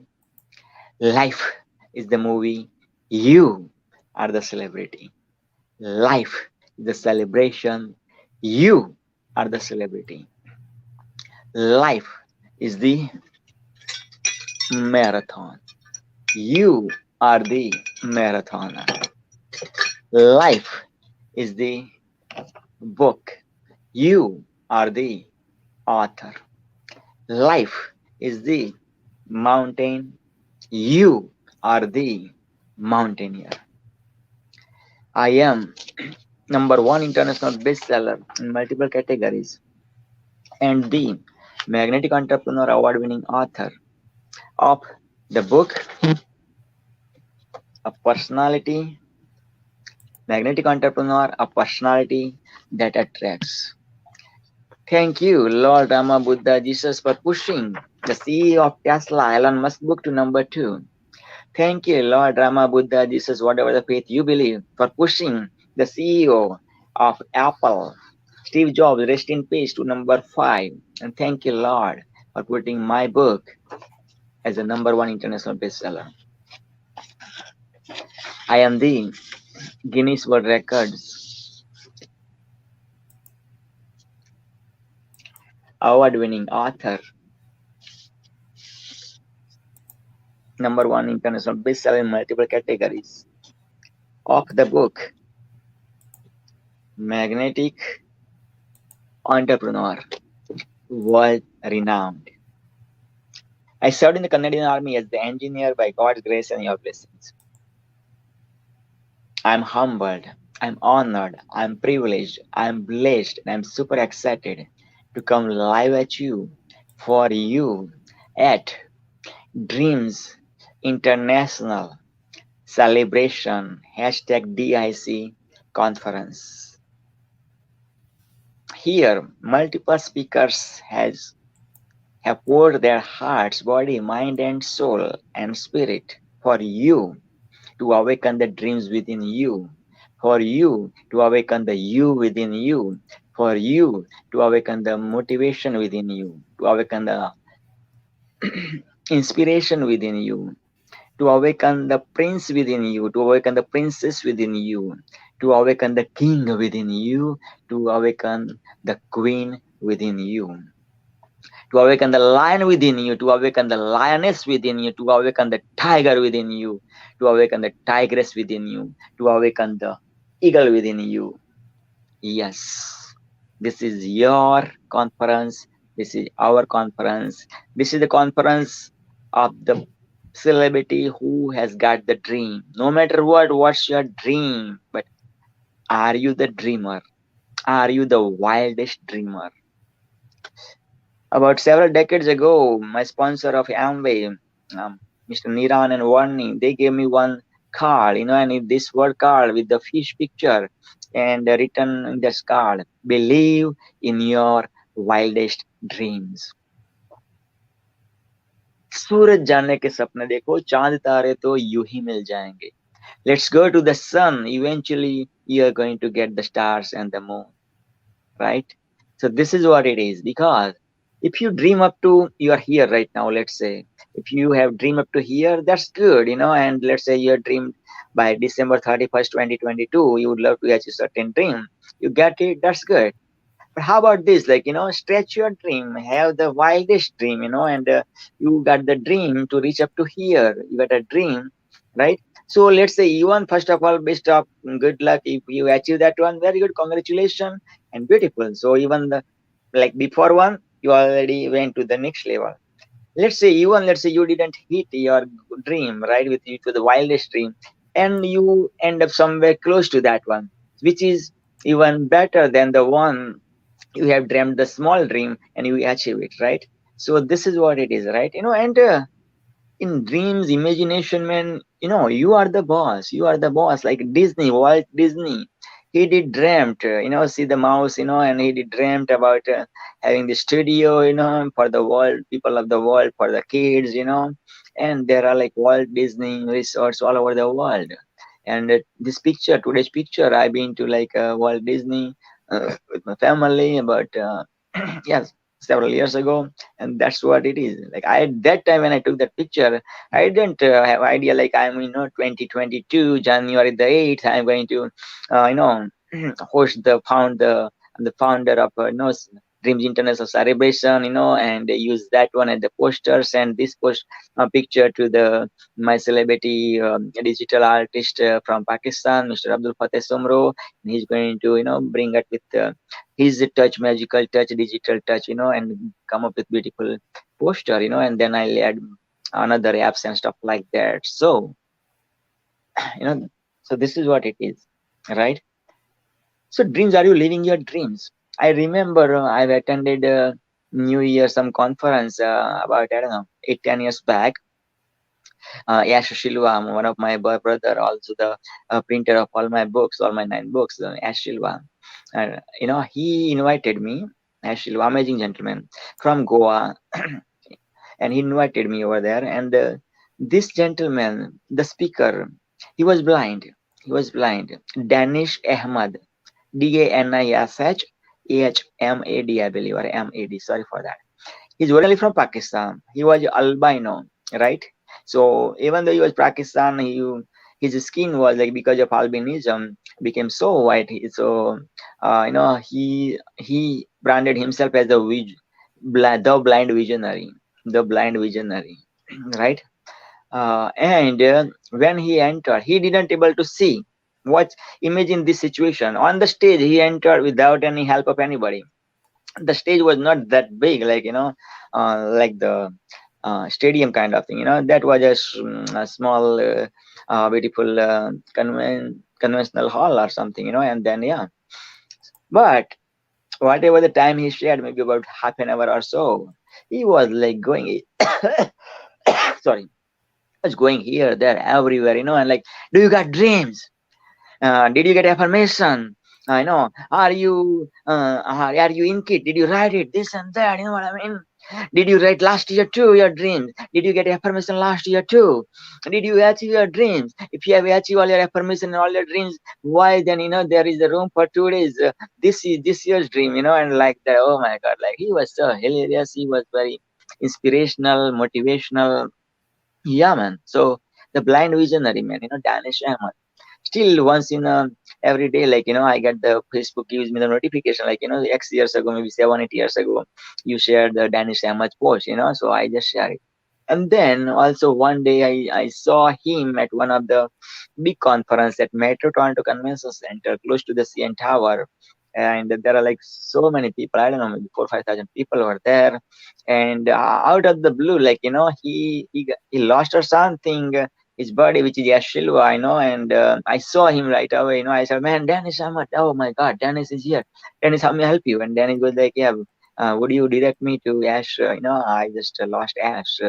Life is the movie. You are the celebrity. Life is the celebration. You are the celebrity. Life is the marathon. You are the marathoner. Life is the book. You are the author. Life is the mountain. You are the mountaineer. I am #1 international bestseller in multiple categories and the Magnetic Entrepreneur Award winning author of the book A Personality, Magnetic Entrepreneur, A Personality That Attracts. Thank you, Lord Rama Buddha Jesus, for pushing the CEO of Tesla, Elon Musk book to #2. Thank you, Lord Rama Buddha Jesus, whatever the faith you believe, for pushing the CEO of Apple, Steve Jobs, rest in peace, to #5. And thank you, Lord, for putting my book as a #1 international bestseller. I am the Guinness World Records award-winning author, #1 international bestseller in multiple categories of the book Magnetic entrepreneur, world renowned. I served in the Canadian Army as the engineer by God's grace and your blessings. I'm humbled, I'm honored, I'm privileged, I'm blessed, and I'm super excited to come live at you for you at Dreams International Celebration #DIC conference. Here, multiple speakers have poured their hearts, body, mind, and soul and spirit for you to awaken the dreams within you, for you to awaken the you within you, for you to awaken the motivation within you, to awaken the inspiration within you, to awaken the prince within you, to awaken the princess within you, to awaken the king within you, to awaken the queen within you, to awaken the lion within you, to awaken the lioness within you, to awaken the tiger within you, to awaken the tigress within you, to awaken the eagle within you. Yes, this is your conference. This is our conference. This is the conference of the celebrity who has got the dream. No matter what, what's your dream? But are you the dreamer? Are you the wildest dreamer? About several decades ago, my sponsor of Amway, Mr. Niran and Warni, they gave me one card, and this word card with the fish picture and written in this card, believe in your wildest dreams. सूरज जानने के सपने देखो, चांद तारे तो यूं ही मिल जाएंगे. Let's go to the sun. Eventually, you are going to get the stars and the moon, right? So this is what it is, because if you dream up to, you are here right now, let's say, if you have dream up to here, that's good, and let's say you are dreamed by December 31st, 2022, you would love to achieve a certain dream, you get it, that's good. But how about this, like, stretch your dream, have the wildest dream, and you got the dream to reach up to here, you got a dream, right? So let's say, even first of all, best of good luck if you achieve that one, very good, congratulations, and beautiful. So even the, like, before one, you already went to the next level. Let's say you didn't hit your dream, right, with you to the wildest dream, and you end up somewhere close to that one, which is even better than the one you have dreamed the small dream and you achieve it, right? So this is what it is, right? And in dreams, imagination, man, you are the boss. You are the boss. Like Disney, Walt Disney, he did dreamt, see the mouse, and he did dreamt about having the studio, for the world, people of the world, for the kids, and there are like Walt Disney resorts all over the world. And today's picture, I've been to like Walt Disney with my family, but yes, several years ago, and that's what it is. Like, I that time when I took that picture, I didn't have idea, like, I'm 2022 January the 8th, I'm going to host the founder of Dreams International Celebration, and they use that one as the posters, and this post picture to the my celebrity digital artist from Pakistan, Mr. Abdul Fateh Somro. And he's going to bring it with his touch, magical touch, digital touch, and come up with beautiful poster, and then I'll add another apps and stuff like that. So so this is what it is, right? So dreams, are you living your dreams? I remember I've attended New Year some conference about, I don't know, 8-10 years back. Yash Shilwa, one of my brother, also the printer of all my books, all my 9 books, Yash Shilwa. He invited me, Yash Shilwa, amazing gentleman from Goa, and he invited me over there. And this gentleman, the speaker, he was blind. He was blind. Danish Ahmad, DANISH I believe, or MAD. Sorry for that. He's originally from Pakistan. He was albino, right? So even though he was Pakistan, his skin was like, because of albinism, became so white. So he branded himself as the blind visionary, the blind visionary, right? And when he entered, he didn't able to see. What? Imagine this situation on the stage. He entered without any help of anybody. The stage was not that big, like like the stadium kind of thing. That was a small, beautiful conventional hall or something. And then yeah, but whatever the time he shared, maybe about half an hour or so, he was like going, sorry, was going here, there, everywhere, and like, do you got dreams? Did you get affirmation? I know. Are you in kit? Did you write it? This and that. You know what I mean? Did you write last year too? Your dreams. Did you get affirmation last year too? Did you achieve your dreams? If you have achieved all your affirmation and all your dreams, why then there is a room for 2 days? This is this year's dream. And like that. Oh my God! Like he was so hilarious. He was very inspirational, motivational. Yeah, man. So the blind visionary man. Danish Ahmad, still once in every day, like I get the Facebook gives me the notification, like X years ago, maybe 7 8 years ago, you shared the Danish Ahmad post, so I just share it. And then also one day I saw him at one of the big conference at Metro Toronto Convention Center close to the CN Tower. And there are like so many people, I don't know, maybe 4 5,000 people were there. And out of the blue, like he lost or something, his body, which is Yashilwa, and I saw him right away. I said, man, Dennis Ahmad, oh my God, Dennis is here. Dennis, how may I help you? And Dennis was like, yeah, would you direct me to Ash? I just lost Ash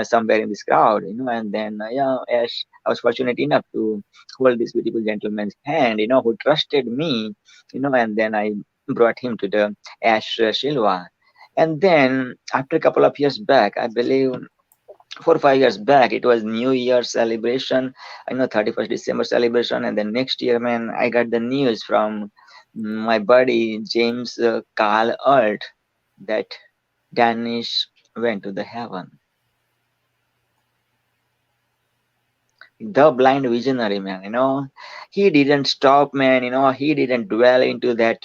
somewhere in this crowd, and then, yeah, Ash, I was fortunate enough to hold this beautiful gentleman's hand, who trusted me, and then I brought him to the Ash Shilwa. And then after a couple of years back, I believe 4 5 years back, it was New Year celebration, 31st December celebration. And then next year, man, I got the news from my buddy James Carl Alt that Danish went to the heaven. The blind visionary, man, he didn't stop, man, he didn't dwell into that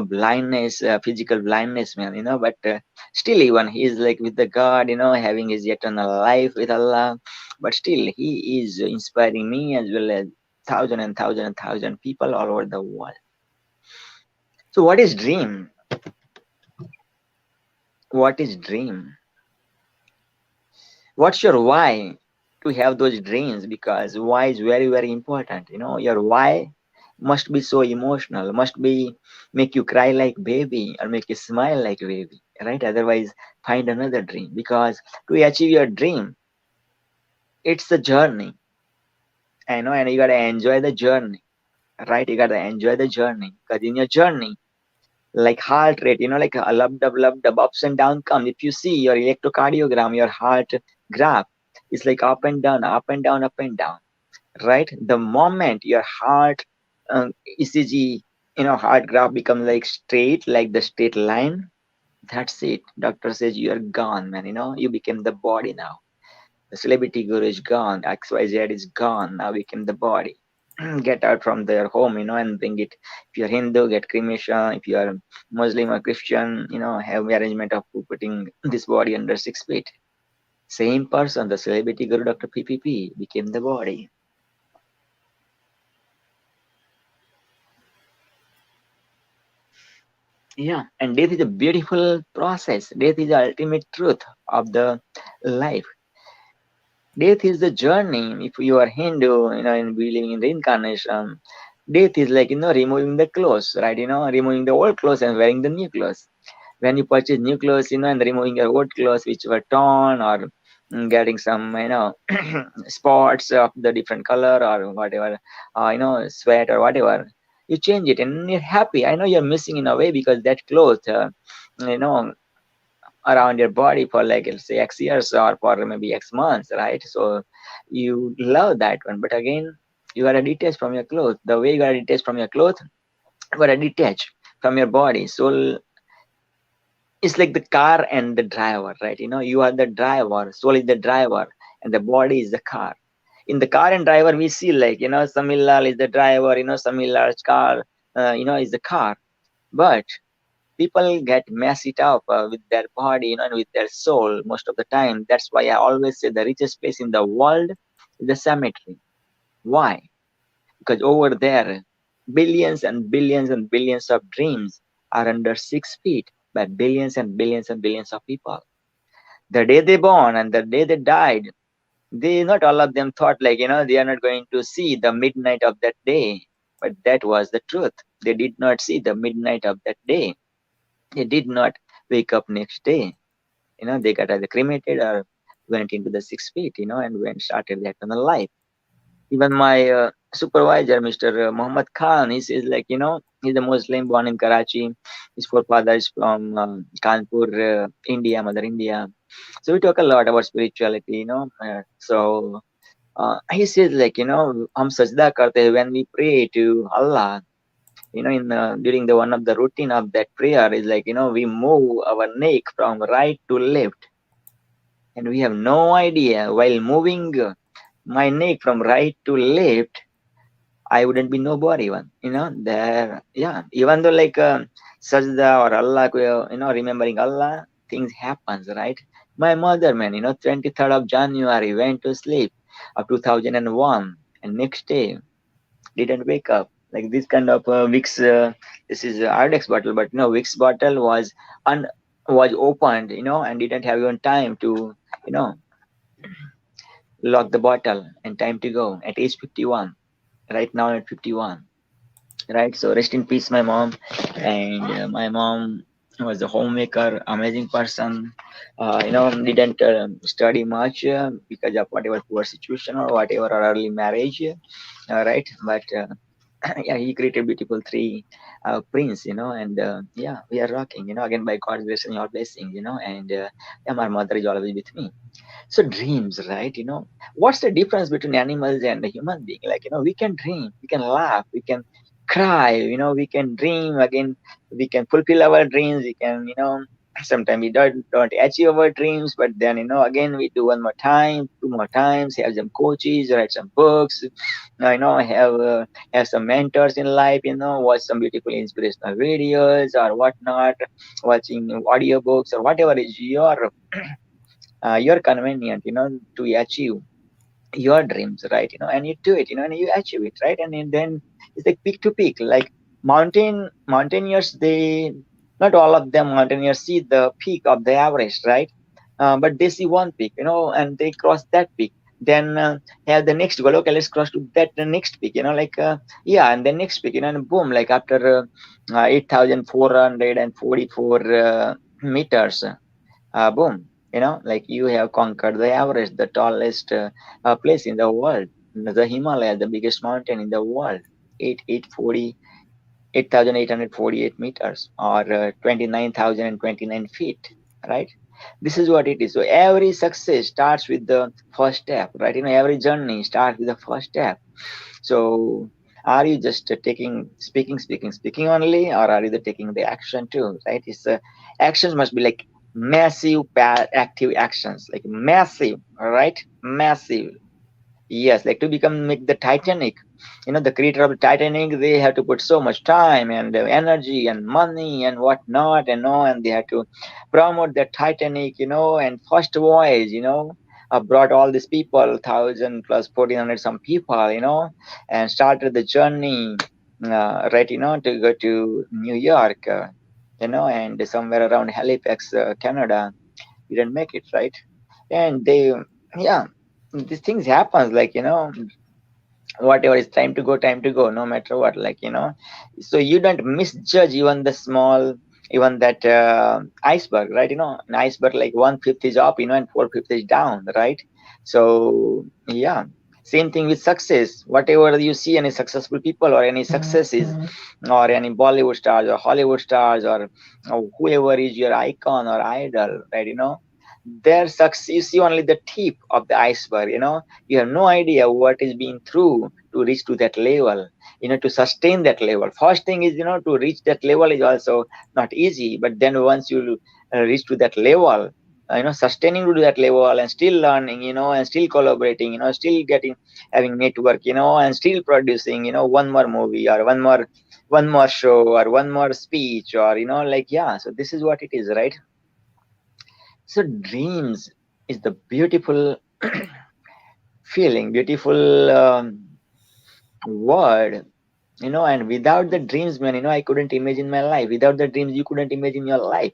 blindness, physical blindness, man, but still, even he's like with the God, having his eternal life with Allah. But still he is inspiring me as well as thousand and thousand and thousand people all over the world. So what is dream? What is dream? What's your why to have those dreams? Because why is very, very important. Your why must be so emotional, must be make you cry like baby or make you smile like baby, right? Otherwise, find another dream. Because to achieve your dream, it's a journey, and you gotta enjoy the journey, right? You gotta enjoy the journey, because in your journey, like heart rate, like a love dub, ups and down come. If you see your electrocardiogram, your heart graph, it's like up and down, up and down, up and down, right? The moment your heart ECG, heart graph becomes like straight, like the straight line, that's it. Doctor says you are gone, man. You became the body now. The celebrity guru is gone, XYZ is gone, now became the body. Get out from their home, and bring it. If you're Hindu, get cremation. If you are Muslim or Christian, have arrangement of putting this body under 6 feet. Same person, the celebrity guru Dr. PPP became the body. Yeah, and death is a beautiful process. Death is the ultimate truth of the life. Death is the journey. If you are Hindu, and believing in reincarnation, death is like, removing the clothes, right? Removing the old clothes and wearing the new clothes. When you purchase new clothes, and removing your old clothes which were torn, or getting some, spots of the different color or whatever, sweat or whatever, you change it and you're happy. I know you're missing in a way, because that cloth, you know, around your body for like, let's say, X years or for maybe X months, right? So you love that one, but again, you gotta detach from your clothes. The way you gotta detach from your clothes, you gotta detach from your body. So it's like the car and the driver, right? You are the driver, soul is the driver, and the body is the car. In the car and driver, we see like, Samilal is the driver, Samilal's car, is the car. But people get messed it up with their body, and with their soul most of the time. That's why I always say the richest place in the world is the cemetery. Why? Because over there, billions and billions and billions of dreams are under 6 feet by billions and billions and billions of people. The day they born and the day they died, they not all of them thought like, they are not going to see the midnight of that day. But that was the truth. They did not see the midnight of that day. They did not wake up next day. They got either cremated or went into the 6 feet, and went started their eternal life. Even my supervisor, Mr. Muhammad Khan, he says like, he's a Muslim born in Karachi. His forefather is from Kanpur, India, Mother India. So we talk a lot about spirituality, he says like, hum sajda karte hai when we pray to Allah. In during the one of the routine of that prayer is like, we move our neck from right to left, and we have no idea while moving my neck from right to left, I wouldn't be nobody one. There, yeah. Even though like sajda or Allah, remembering Allah, things happens, right? My mother, man, 23rd of January went to sleep of 2001, and next day didn't wake up. Like this kind of Vicks, this is Ardex bottle, but no, Vicks bottle was opened, and didn't have even time to, you know, lock the bottle and time to go at age 51. Right now at 51, right? So rest in peace, my mom. And my mom was a homemaker, amazing person. Didn't study much because of whatever poor situation or whatever or early marriage, right? But yeah, he created beautiful three prince, and yeah, we are rocking, again by God's grace and your blessing, and yeah, my mother is always with me. So dreams, right? What's the difference between animals and a human being? Like, we can dream, we can laugh, we can cry, we can dream again, we can fulfill our dreams, we can, sometimes we don't achieve our dreams, but then, again, we do one more time, two more times, have some coaches, write some books, have some mentors in life, watch some beautiful inspirational videos or whatnot, watching audiobooks or whatever is your convenient, to achieve your dreams, right? And you do it, and you achieve it, right? And then it's like peak to peak, like mountaineers, they not all of them mountaineers see the peak of the average, right? But they see one peak, and they cross that peak, then have the next goal. Okay, let's cross to that the next peak, like yeah, and the next peak, and boom, like after 8,444 meters, boom, like you have conquered the Everest, the tallest place in the world, the Himalaya, the biggest mountain in the world, 8,848 meters, or 29,029 feet, right? This is what it is. So every success starts with the first step, right? Every journey starts with the first step. So are you just speaking only, or are you taking the action too, right? It's actions must be like massive active actions, like massive, right? Massive. Yes, like to become make the Titanic, the creator of the Titanic, they have to put so much time and energy and money and whatnot, and they have to promote the Titanic, and first voyage, brought all these people, 1,000 plus 1,400 some people, and started the journey, right, to go to New York, and somewhere around Halifax, Canada, didn't make it, right? And they, yeah, these things happens, like, whatever is time to go, no matter what, like, so you don't misjudge even the small, even that iceberg, right? An iceberg, like 1/5 is up, and 4/5 is down, right? So yeah, same thing with success. Whatever you see any successful people or any successes, or any Bollywood stars or Hollywood stars, or whoever is your icon or idol, right? Their success, you see only the tip of the iceberg, you have no idea what is being through to reach to that level, to sustain that level. First thing is, to reach that level is also not easy, but then once you reach to that level, sustaining to that level and still learning, and still collaborating, still getting, having network, and still producing, one more movie or one more show or one more speech, or like, yeah, so this is what it is, right? So dreams is the beautiful feeling, beautiful word, And without the dreams, man, I couldn't imagine my life. Without the dreams, you couldn't imagine your life.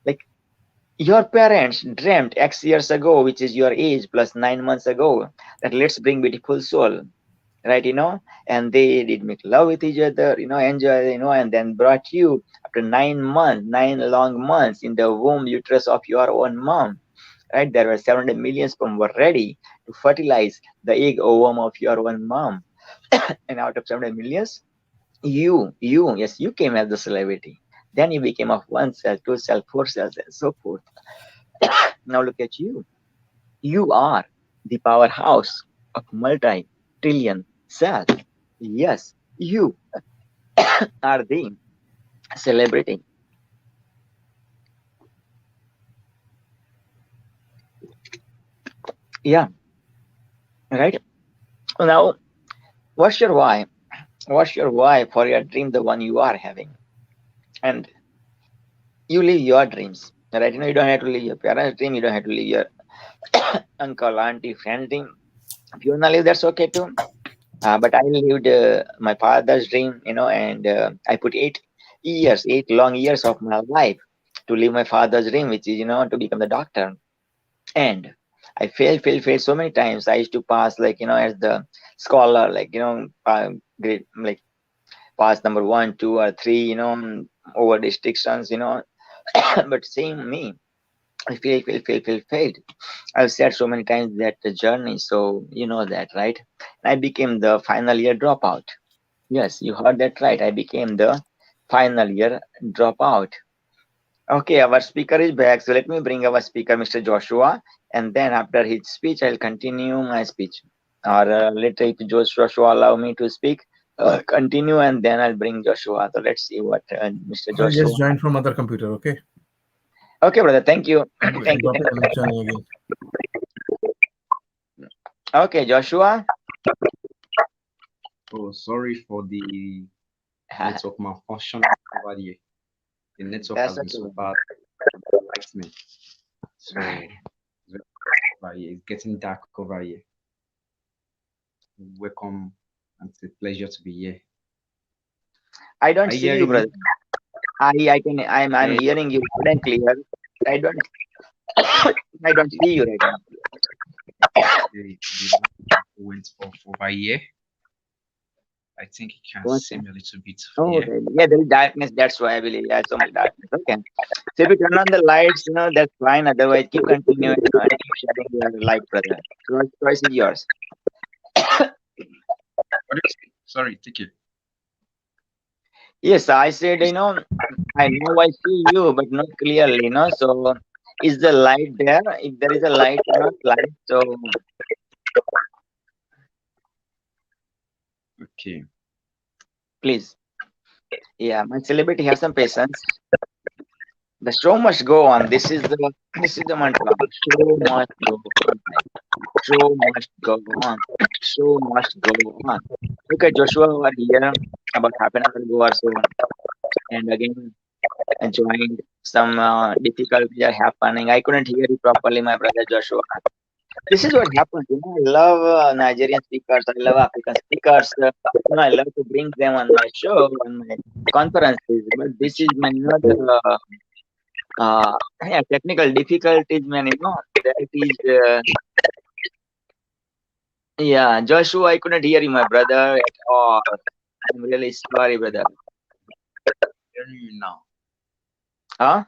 Like your parents dreamt X years ago, which is your age plus 9 months ago, that let's bring beautiful soul, right? And they did make love with each other, enjoy, and then brought you after 9 months, 9 long months in the womb uterus of your own mom, right? There were 700 million sperm were ready to fertilize the egg ovum of your own mom. And out of 700 millions, yes, you came as the celebrity. Then you became of one cell, two cell, four cells, and so forth. Now look at you. You are the powerhouse of multi-trillion cells. Yes, you are the celebrity. Yeah, right. Now, what's your why? What's your why for your dream, the one you are having? And you live your dreams, right? You don't have to live your parents' dream. You don't have to live your uncle, auntie, friend dream. If you wanna live, that's okay too. But I lived my father's dream, and I put 8 years, 8 long years of my life to live my father's dream, which is, to become the doctor. And I failed so many times. I used to pass, like, as the scholar, like, grade, like, pass number one, two, or three, over distinctions, but same me. I failed. I've said so many times that the journey, so you know that, right? I became the final year dropout. Yes, you heard that right. I became the final year dropout. Okay, our speaker is back. So let me bring our speaker, Mr. Joshua, and then after his speech, I'll continue my speech. Or later, if Joshua allow me to speak, continue, and then I'll bring Joshua. So let's see what Mr. I Joshua. just joined from other computer. Okay. Okay, brother. Thank you. I'll Thank you. drop it and I'm joining again. Okay, Joshua. Oh, sorry for the network malfunction over here. The network That's has been okay. so bad. Lightning. So over here. It's getting dark over here. Welcome, and it's a pleasure to be here. I don't Are you see you, hearing me? brother. I'm hearing you loud and clear. I don't I don't see you right now. The went off over here. I think you can What's see that? me a little bit Oh, here. okay. Yeah, there is darkness. That's why I believe there's so much darkness. Okay. So if you turn on the lights, that's fine. Otherwise, keep continuing, and keep sharing your light, brother. Choice is yours. What do you say? Sorry, take it. Yes, I said, I know I see you, but not clearly, So is the light there? If there is a light, light. So Okay. please, yeah, my celebrity, have some patience. The show must go on. This is the mantra. Show must go on. Show must go on. Show must go on. Okay, Joshua over here about half an hour ago or so, and again I joined. Some difficulties are happening. I couldn't hear you properly, my brother Joshua. This is what happens. I love Nigerian speakers. I love African speakers. I love to bring them on my show, on my conferences. But this is my another yeah, technical difficulties, man. That is yeah, Joshua. I couldn't hear you, my brother, at all. I'm really sorry, brother. Hearing you now. Huh?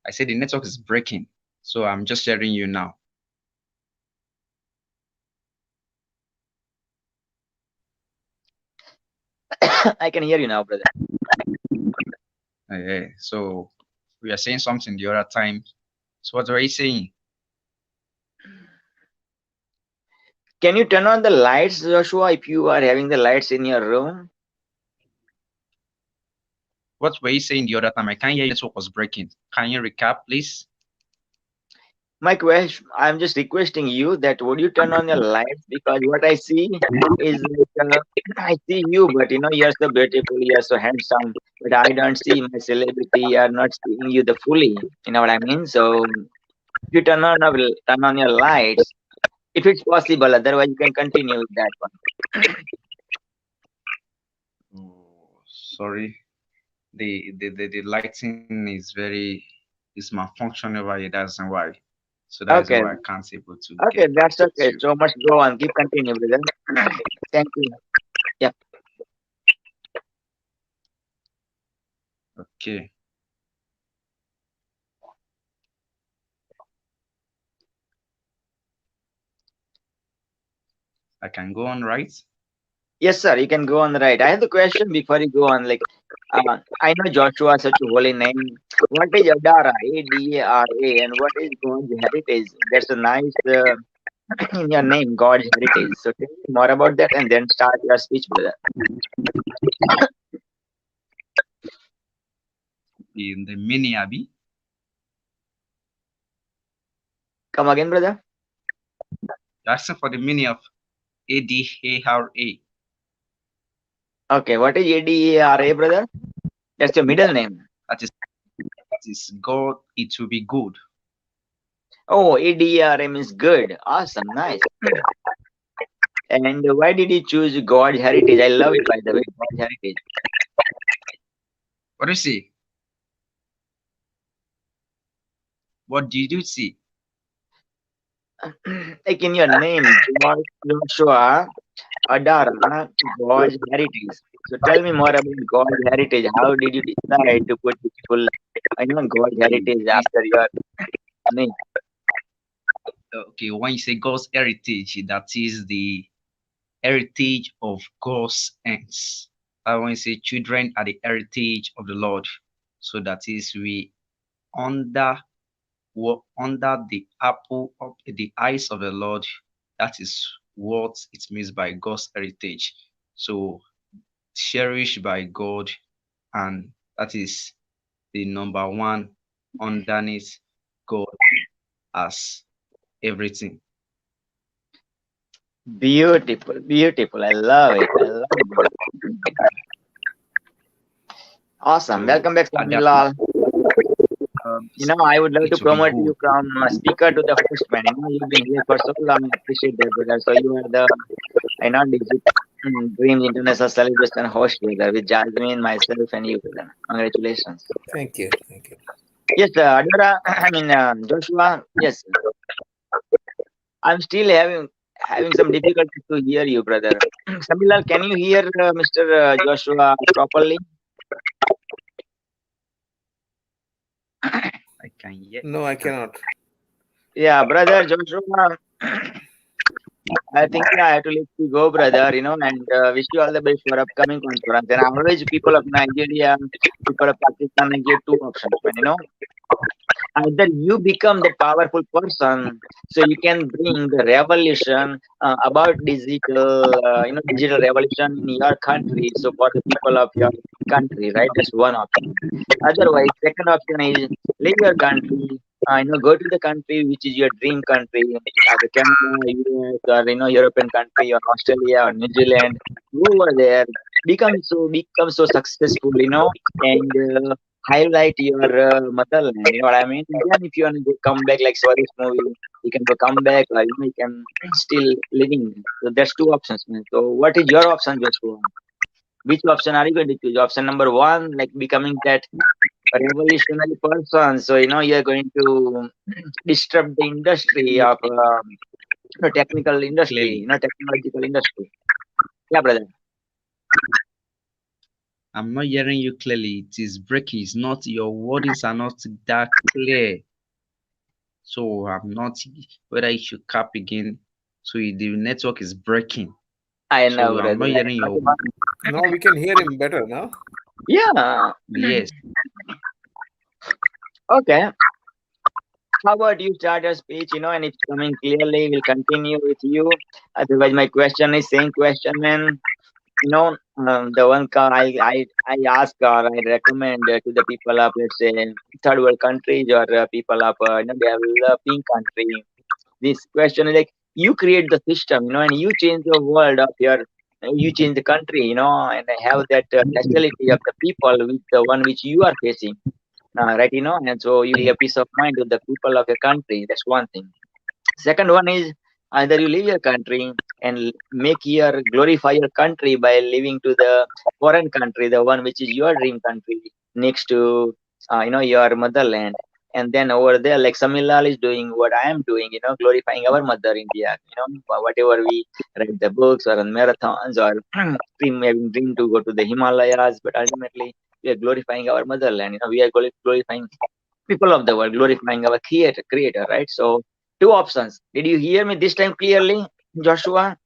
I said the network is breaking, so I'm just hearing you now. I can hear you now, brother. So we are saying something the other time. So what were you saying? Can you turn on the lights, Joshua, if you are having the lights in your room? What were you saying the other time? I can't hear you. Network was breaking. Can you recap, please? My question, I'm just requesting you that would you turn on your lights, because what I see is like, I see you, but you're so beautiful, you're so handsome, but I don't see my celebrity. Are not seeing you the fully. You know what I mean? So if you turn on your lights, if it's possible. Otherwise, you can continue with that one. sorry. The lighting is very is malfunctioning over here. That's why. So that is Okay, why I can't able to okay, get back that's with okay. you. So much go on. Keep continue, brother. Thank you. Yeah. Okay. I can go on, right? Yes, sir. You can go on right. I have the question before you go on. Like, I know Joshua such a holy name. What is Adara? Adara, and what is God's heritage? That's a nice in your name, God's heritage. So tell me more about that, and then start your speech, brother. In the mini Abby. Come again, brother. Asking for the meaning of ADARA. Okay, what is Adara, brother? That's your middle name. That is God. It will be good. Oh, Adara means good. Awesome, nice. And why did you choose God's heritage? I love it, by the way, God's heritage. What do you see? What did you see? Like in your name, Joshua Adara, God's heritage. So tell me more about God's heritage. How did you decide to put full, God's heritage after your name? Okay, when you say God's heritage, that is the heritage of God's ends. I want to say children are the heritage of the Lord. So that is we under under the apple of the eyes of the Lord. That is what it means by God's heritage. So cherished by God, and that is the number one underneath God as everything. Beautiful, beautiful. I love it. I love it. Awesome. So Welcome back, at that Samilal. it I would love to will be promote good. you from speaker to the host, man. You've been here for so long. I appreciate that, brother. So you are the, Digit Dreams International Celebration host, brother, with Jasmine, myself, and you, brother. Congratulations. Thank you. Thank you. Yes, Adora, Joshua. Yes, I'm still having some difficulty to hear you, brother. Samilal, can you hear Mr. Joshua properly? I can hear. No, I cannot. Yeah, brother Joshua. I think I have to let you go, brother. And wish you all the best for upcoming conference. And always people of Nigeria, people of Pakistan, I give two options, man. Either you become that powerful person, so you can bring the revolution about digital revolution in your country. So for the people of your country, right? That's one option. Otherwise, second option is leave your country. Go to the country which is your dream country, like Canada, US, or European country, or Australia, or New Zealand. Go over there, become so successful, and highlight your motherland. You know what I mean? And then if you want to come back like Swedish movie, you can go come back, or you can still living. So there's two options, man. So what is your option, Joshua? Which option are you going to choose? Option number one, like becoming that revolutionary person. So you're going to disrupt the industry of technical industry, Clearly, technological industry. Yeah, brother. I'm not hearing you clearly. It is breaking. It's not your words are not that clear. So I'm not whether you should cap again. So the network is breaking. I know, So I'm brother. not hearing your Now we can hear him better now. Yeah. yes. Okay. How about you start your speech, and it's coming clearly, we'll continue with you. Otherwise, my question is same question, man. The one I ask or I recommend to the people of, let's say, third world countries, or people of developing country. This question is like, you create the system, and you change the world of your, you change the country, and have that facility of the people with the one which you are facing, right? And so you give peace of mind to the people of your country. That's one thing. Second one is, either you leave your country, and make your glorify your country by living to the foreign country, the one which is your dream country, next to your motherland. And then over there, like Samilal is doing what I am doing, glorifying our mother India. Whatever we read the books or on marathons or having dream to go to the Himalayas, but ultimately we are glorifying our motherland. We are glorifying people of the world, glorifying our creator, right? So two options. Did you hear me this time clearly, Joshua?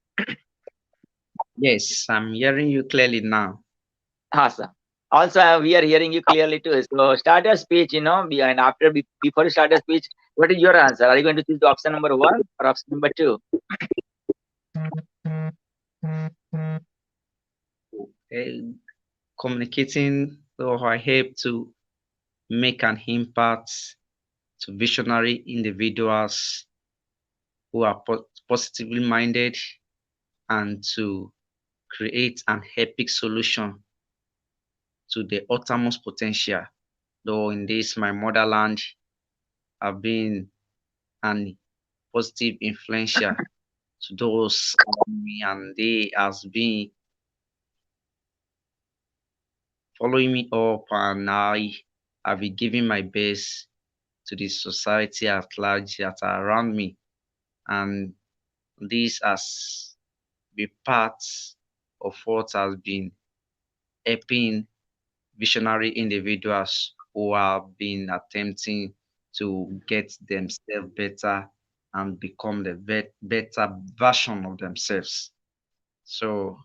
Yes, I'm hearing you clearly now. Awesome. Also, we are hearing you clearly too. So start your speech, and after before you start your speech, what is your answer? Are you going to choose the option number one or option number two? Uh, Communicating or I help to make an impact to visionary individuals who are positively minded and to create an epic solution to the uttermost potential. Though in this my motherland, I've been an positive influencer to those around me, and they has been following me up, and I have been giving my best to the society at large that are around me. And this has been part of what has been helping visionary individuals who have been attempting to get themselves better and become the better version of themselves. So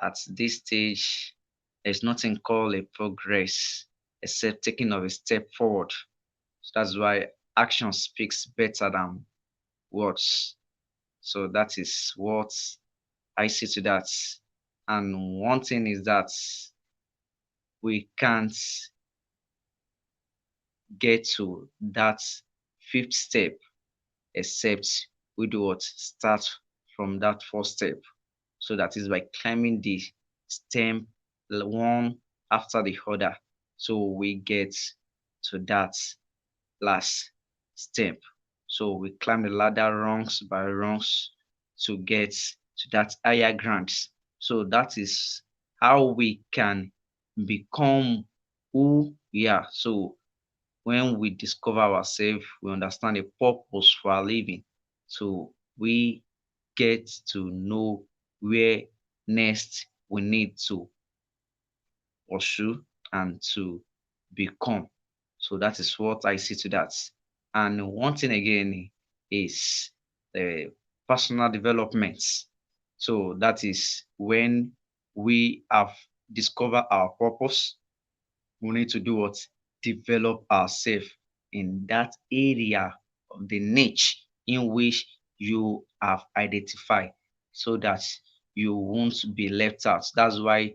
at this stage, there's nothing called a progress except taking of a step forward. So that's why action speaks better than words. So that is what I see to that. And one thing is that we can't get to that fifth step except we do what? Start from that first step. So that is by climbing the stem one after the other. So we get to that last step. So we climb the ladder rungs by rungs to get to that higher ground. So that is how we can become who we are. So when we discover ourselves, we understand the purpose for our living. So we get to know where next we need to pursue and to become. So that is what I see to that. And one thing again is the personal development. So that is when we have discovered our purpose, we need to do what? Develop ourselves in that area of the niche in which you have identified so that you won't be left out. That's why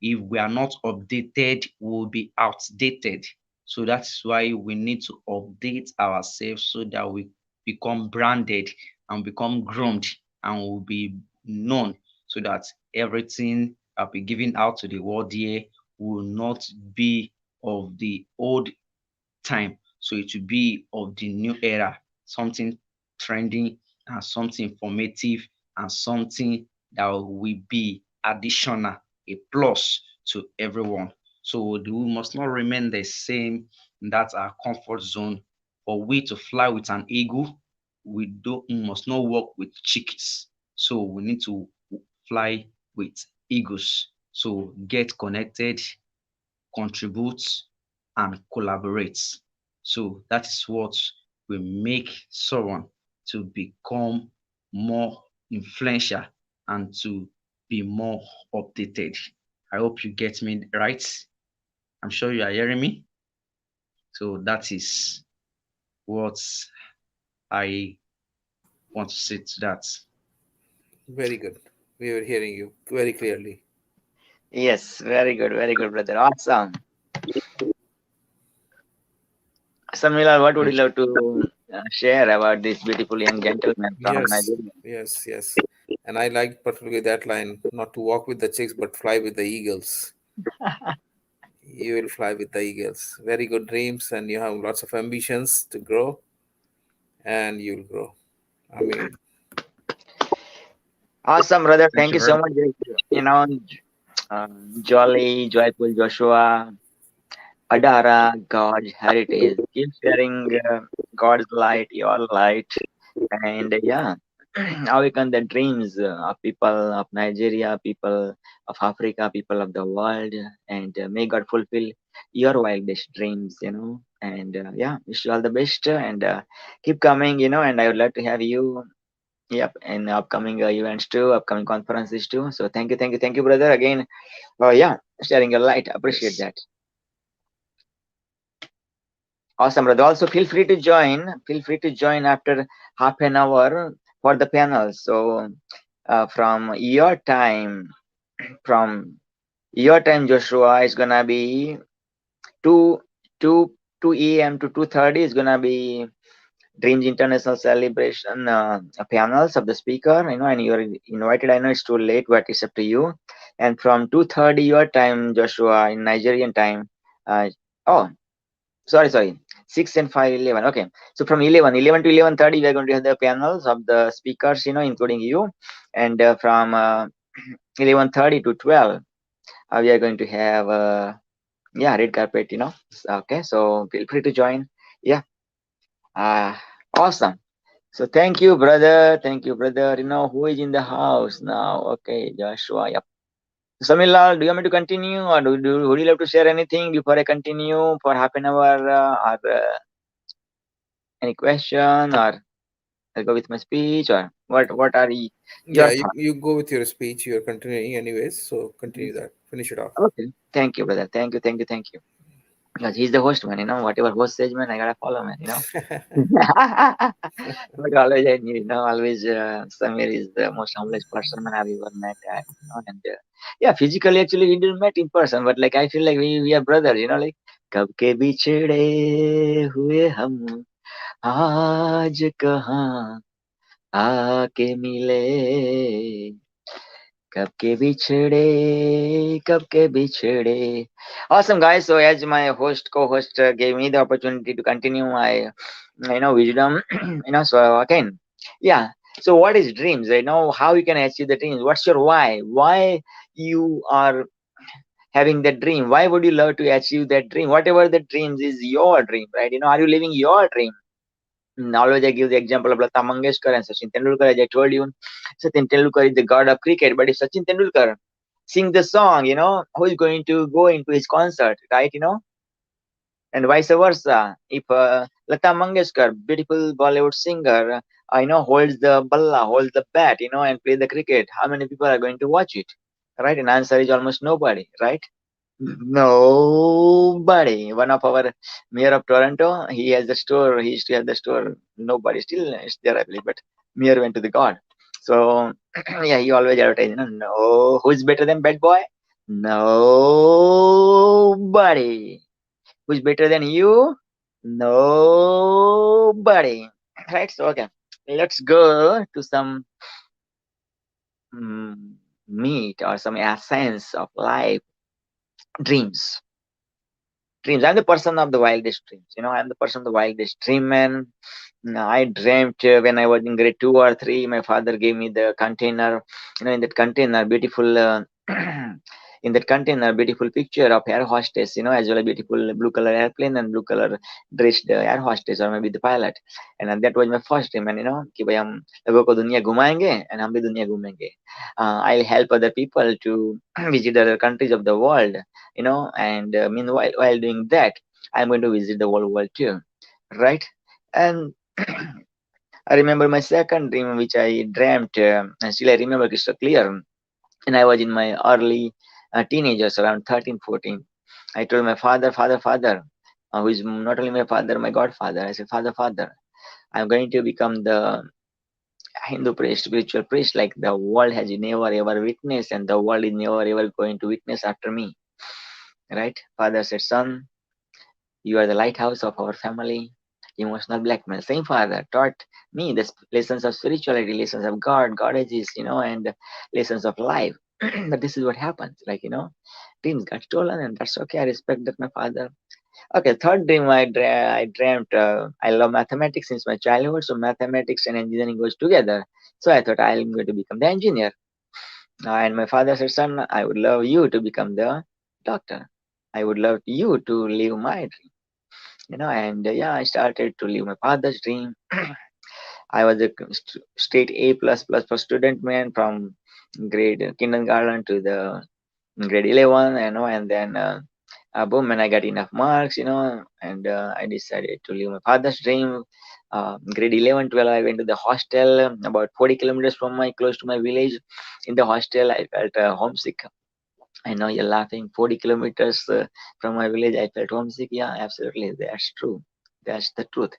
if we are not updated, we'll be outdated. So that's why we need to update ourselves so that we become branded and become groomed and will be known so that everything that we giving out to the world here will not be of the old time. So it will be of the new era, something trending and something informative and something that will be additional, a plus to everyone. So we must not remain the same. That's our comfort zone. For we to fly with an eagle, we must not work with chickens. So we need to fly with eagles. So get connected, contribute, and collaborate. So that is what will make someone to become more influential and to be more updated. I hope you get me right. I'm sure you are hearing me. So that is what I want to say to that. Very good. We were hearing you very clearly. Yes, very good, brother. Awesome. Samila, what would you love to share about this beautiful young gentleman from Yes, Nigeria? yes, yes. And I like particularly that line, not to walk with the chicks, but fly with the eagles. You will fly with the eagles. Very good dreams, and you have lots of ambitions to grow, and you'll grow. I mean, Awesome, brother. Thank Thank you you very so much. much. You know, Jolly, joyful Joshua, Adara, God's heritage. Keep sharing God's light, your light, and yeah, awaken the dreams of people of Nigeria, people of Africa, people of the world, and may God fulfill your wildest dreams. And yeah, wish you all the best, and keep coming. And I would like to have you. Yep, in upcoming events too, upcoming conferences too. So thank you, brother. Again, yeah, sharing your light. Appreciate Yes. that. Awesome, brother. Also, feel free to join. Feel free to join after half an hour for the panel. So, from your time, Joshua, is gonna be two two two a.m. to 2:30 is gonna be Dreams International Celebration panels of the speaker. And you're invited. I know it's too late, but it's up to you. And from 2:30 your time, Joshua, in Nigerian time. Oh, sorry, 6 and 5, 11. Okay, so from 11 to 11:30 we are going to have the panels of the speakers, including you. And from 11:30 to 12 we are going to have yeah, red carpet. Okay, so feel free to join. Yeah. uh, awesome. So thank you, brother. Who is in the house now? Okay, Joshua. Yep. Samilal, do you want me to continue, or would you like to share anything before I continue for half an hour, or any question, or I'll go with my speech, or what are your Yeah, thoughts? you go with your speech. You're continuing anyways, so continue that. Finish it off. Okay. Thank you, brother. Thank you. Because he's the host, man. Whatever host says, man, I gotta follow, man. But always I knew, always Samir is the most humblest person man I've ever met. And yeah, physically actually we didn't met in person, but like I feel like we are brothers. Like कब के बिछड़े हुए हम आज कहाँ आके मिले कब के बिछड़े कब के बिछड़े. Awesome, guys. So as my co-host gave me the opportunity to continue my wisdom. So again, yeah. So what is dreams? How you can achieve the dreams. What's your why you are having that dream? Why would you love to achieve that dream? Whatever the dreams is your dream, right? Are you living your dream? Always I give the example of Lata Mangeshkar and Sachin Tendulkar. As I told you, Sachin Tendulkar is the god of cricket, but if Sachin Tendulkar sing the song, who is going to go into his concert, right? And vice versa. If Lata Mangeshkar, beautiful Bollywood singer, holds the balla, holds the bat, and play the cricket, how many people are going to watch it, right? And answer is almost nobody, right? Nobody. One of our mayor of Toronto, he has the store. He used to have the store. Nobody still is there, I believe. But mayor went to the god. So yeah, he always advertised. No, who's better than Bad Boy? Nobody. Who's better than you? Nobody. Right. So okay, let's go to some mm, meat or some essence of life. Dreams. I'm the person of the wildest dreams. I'm the person of the wildest dream man. I dreamt when I was in grade 2 or 3. My father gave me the container. In that container, beautiful. In that container, beautiful picture of air hostess. As well as beautiful blue color airplane and blue color dressed air hostess or maybe the pilot. And that was my first dream. And कि भाई हम लोगों को दुनिया घुमाएंगे and हम भी दुनिया घूमेंगे. I'll help other people to visit other countries of the world. And meanwhile, while doing that, I'm going to visit the whole world too, right? And I remember my second dream, which I dreamt, and still I remember crystal clear. And I was in my early teenagers, around 13, 14. I told my father, who is not only my father, my godfather. I said, father, I'm going to become the Hindu priest, spiritual priest, like the world has never ever witnessed, and the world is never ever going to witness after me. Right? Father said, son, you are the lighthouse of our family. Emotional blackmail. Same father taught me the lessons of spirituality, lessons of God, goddesses, and lessons of life. But this is what happens. Like, dreams got stolen, and that's okay. I respect that my father. Okay, third dream I dreamt. I love mathematics since my childhood, so mathematics and engineering goes together. So I thought I'm going to become the engineer. And my father said, son, I would love you to become the doctor. I would love you to live my dream. And yeah, I started to live my father's dream. I was a straight A plus plus for student man from grade kindergarten to the grade 11, and then boom, and I got enough marks, and I decided to live my father's dream. Grade 11, 12, I went to the hostel about 40 kilometers from close to my village. In the hostel, I felt homesick. I know you're laughing. 40 kilometers from my village, I felt homesick. Yeah, absolutely. That's true. That's the truth.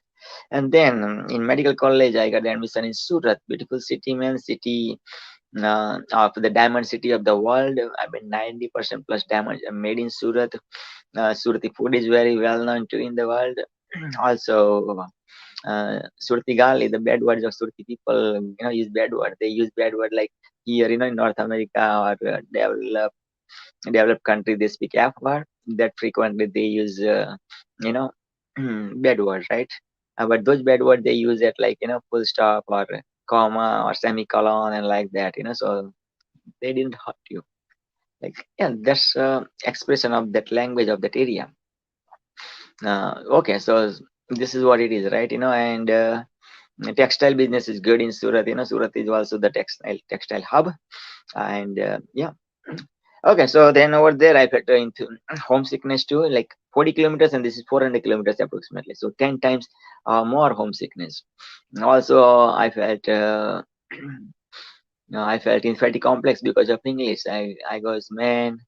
And then in medical college, I got admission in Surat, beautiful city, man, city of the diamond city of the world. I mean, 90% plus diamonds are made in Surat. Surati food is very well known too in the world. Also, Surti Gali, the bad words of Surti people, use bad word. They use bad word like here, in North America or developed country, they speak F word. That frequently they use, you know, bad word, right? But those bad words they use at like full stop or comma or semicolon and like that, so they didn't hurt you. Like yeah, that's expression of that language of that area. Okay, so this is what it is, right? And textile business is good in Surat. Surat is also the textile hub, and yeah. Okay, so then over there I felt into homesickness too, like 40 kilometers, and this is 400 kilometers approximately, so 10 times more homesickness. Also, I felt inferiority complex because of English. I was, man,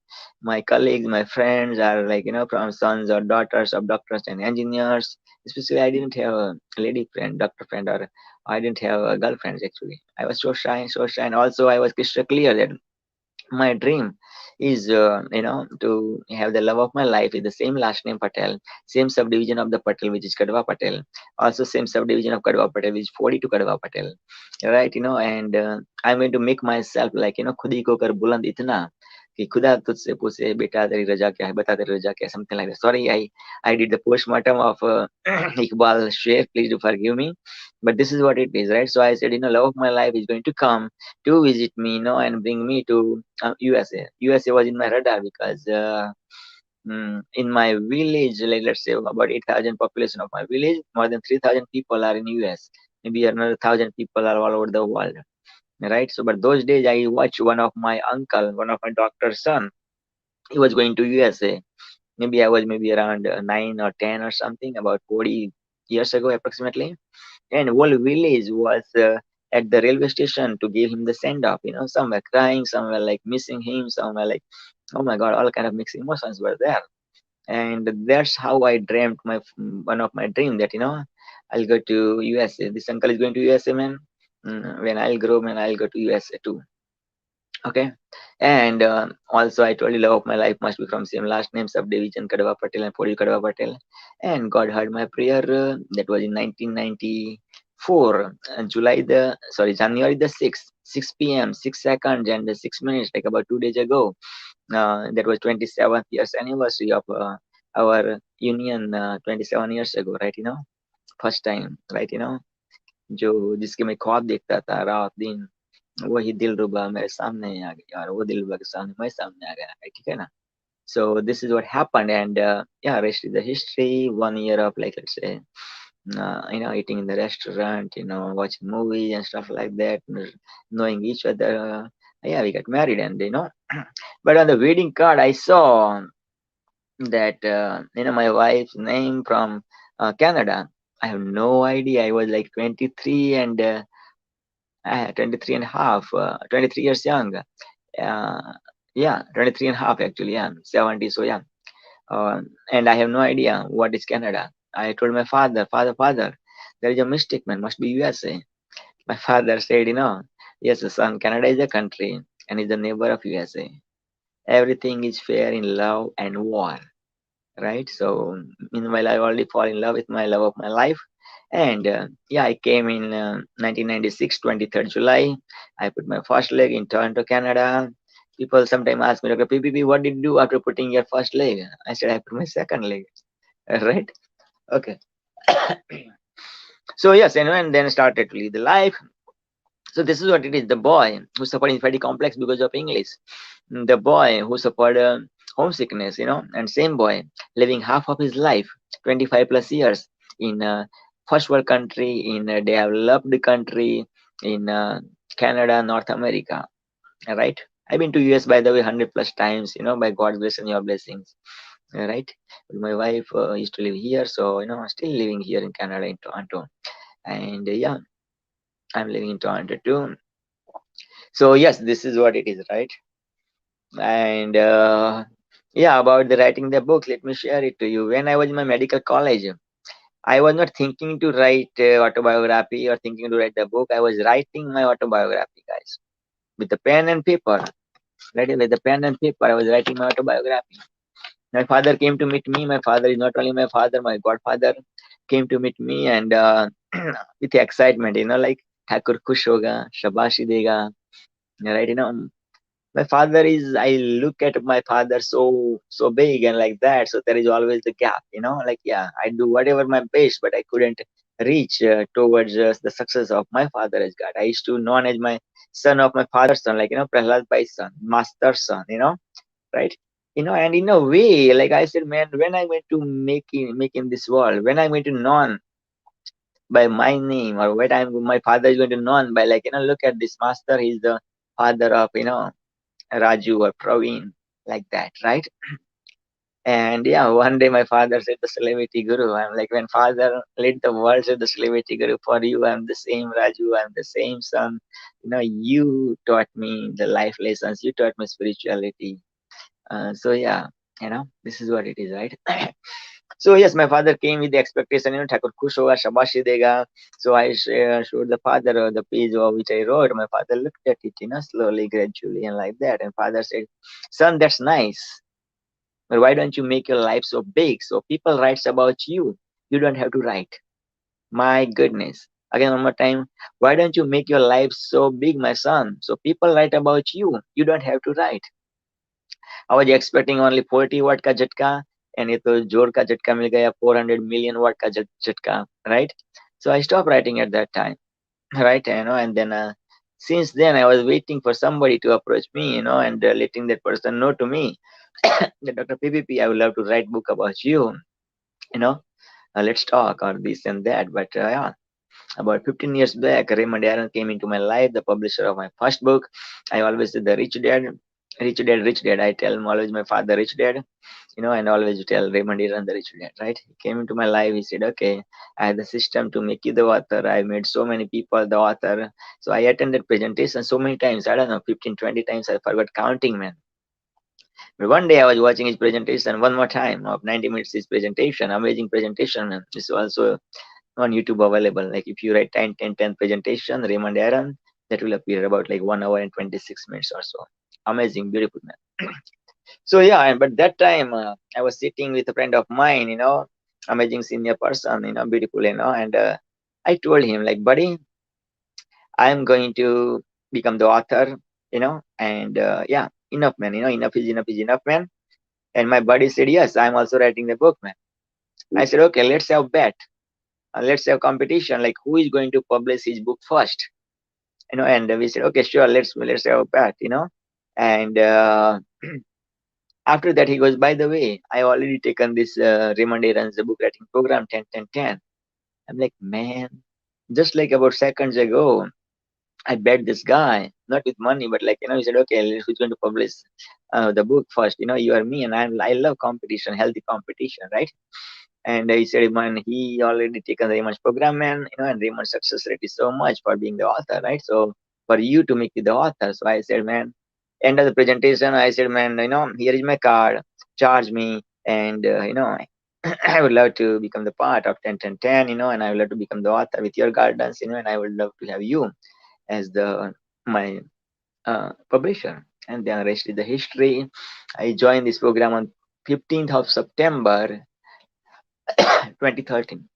my colleagues, my friends are like, from sons or daughters of doctors and engineers. Especially, I didn't have a lady friend, doctor friend, or I didn't have a girlfriend actually. I was so shy, so shy. And also, I was crystal clear that my dream is to have the love of my life with the same last name Patel, same subdivision of the Patel, which is Kadwa Patel, also same subdivision of Kadwa Patel, which is 42 Kadwa Patel, right? And I'm going to make myself like खुद ही को कर बुलंद इतना कि खुदा तुझसे पूछे बेटा तेरी रजा क्या है, बता तेरी रजा क्या है, something like that. Sorry, I did the postmortem of Iqbal Sheikh, please do forgive me, but this is what it is, right? So I said, love of my life is going to come to visit me, and bring me to USA. USA was in my radar because in my village, like, let's say about 8,000 population of my village, more than 3,000 people are in US. Maybe another 1,000 people are all over the world, right? So, but those days I watched one of my uncle, one of my doctor's son, he was going to USA. Maybe I was maybe around 9 or 10 or something, about 40 years ago approximately, and whole village was at the railway station to give him the send off. Some were crying, some were like missing him, some were like, oh my god, all kind of mixed emotions were there. And that's how I dreamt one of my dream that I'll go to USA. This uncle is going to USA, man. When I'll grow, man, I'll go to USA too. Okay. And also I told you love of my life must be from same last name subdivision Kadwa Patel and Podi Kadwa Patel. And God heard my prayer. That was in 1994, January the 6th, 6 p.m., 6 seconds and 6 minutes, like about 2 days ago. That was 27th years anniversary of our union, 27 years ago, right? First time, right? जो जिसके मैं ख्वाब देखता था रात दिन, वही दिलरुबा मेरे सामने आ गया और वो दिलरुबा के सामने मैं सामने आ गया, ठीक है ना? So this is what happened, and yeah, rest is the history. 1 year of, like, let's say, eating in the restaurant, watching movies and stuff like that, knowing each other. Yeah, we got married, and but on the wedding card I saw that my wife's name from Canada. I have no idea. I was like 23 and 23 and a half, 23 years young. Yeah, 23 and a half actually. Yeah, 70, so yeah. And I have no idea what is Canada. I told my father, there is a mistake, man, must be USA. My father said, yes, son, Canada is a country and is the neighbor of USA. Everything is fair in love and war, right? So meanwhile, I already fall in love with my love of my life. And yeah, I came in 1996, 23rd July. I put my first leg in Toronto, Canada. People sometimes ask me, okay, PPP, what did you do after putting your first leg? I said, I put my second leg, right? Okay. So yes, and then started to lead the life. So this is what it is. The boy who suffered inferiority complex because of English. The boy who suffered homesickness, and same boy living half of his life, 25 plus years in a first world country, in a developed country, in Canada, North America, right? I've been to US, by the way, 100 plus times, by God's grace and your blessings, right? My wife used to live here, so, still living here in Canada, in Toronto. And yeah, I'm living in Toronto too. So yes, this is what it is, right? And yeah, about the writing the book, let me share it to you. When I was in my medical college, I was not thinking to write autobiography or thinking to write the book. I was writing my autobiography, guys, with the pen and paper. Right, with the pen and paper, I was writing my autobiography. My father came to meet me. My father is not only my father, my godfather came to meet me, and with excitement, like Thakur khush hoga, shabashi dega, right? My father is, I look at my father so big and like that, so there is always the gap, like, yeah, I do whatever my best, but I couldn't reach towards the success of my father as God. I used to known as my son of my father's son, like, Prahlad Bhai's son, master's son, right? And in a way, like I said, man, when I'm going to make in this world, when I'm going to known by my name, or when my father is going to known by, like, look at this master, he's the father of, Raju or Praveen, like that, right? And yeah, one day my father said, the celebrity guru. I'm like, when father let the world say the celebrity guru, for you, I'm the same Raju, I'm the same son. You taught me the life lessons, you taught me spirituality. So yeah, this is what it is, right? So yes, my father came with the expectation, Thakur khush hoga, shabashi dega. So I showed the father the page of which I wrote. My father looked at it, slowly, gradually, and like that. And father said, son, that's nice. But why don't you make your life so big so people writes about you? You don't have to write. My goodness. Again, one more time. Why don't you make your life so big, my son? So people write about you. You don't have to write. I was expecting only 40 watt का झटका, and ये तो जोर का झटका मिल गया 400 million watt का झटका, right? So I stopped writing at that time, right? And then since then I was waiting for somebody to approach me, and letting that person know to me that Dr. PPP, I would love to write book about you, you know, let's talk or this and that. But yeah, about 15 years back, Raymond Aaron came into my life, the publisher of my first book. I always said the rich dad, rich dad, rich dad. I tell him always my father, rich dad, and always tell Raymond Aaron the rich dad, right? He came into my life, he said, okay, I have the system to make you the author. I made so many people the author. So I attended presentation so many times, I don't know, 15, 20 times, I forgot counting, man. But one day I was watching his presentation one more time of 90 minutes, his presentation, amazing presentation. Man. It's also on YouTube available. Like if you write 10, 10, 10 presentation, Raymond Aaron, that will appear about like 1 hour and 26 minutes or so. Amazing, beautiful man. So yeah, but that time I was sitting with a friend of mine, amazing senior person, beautiful, and I told him like, buddy, I'm going to become the author, and yeah, enough, man, enough is enough, man. And my buddy said, yes, I'm also writing the book, man. I said, okay, let's have bet. Let's have competition. Like who is going to publish his book first? And we said, okay, sure, let's have a bet, And after that, he goes, by the way, I already taken this Raymond Aaron's book writing program 10, 10, 10. I'm like, man, just like about seconds ago, I bet this guy, not with money, but like, he said, okay, who's going to publish the book first? You are me, and I love competition, healthy competition, right? And he said, man, he already taken Raymond's program, man, and Raymond's success rate is so much for being the author, right? So for you to make it the author. So I said, man, end of the presentation, I said, man, here is my card, charge me, and I would love to become the part of 10, 10, 10, and I would love to become the author with your guidance, and I would love to have you as my publisher. And then rest is the history. I joined this program on 15th of September 2013,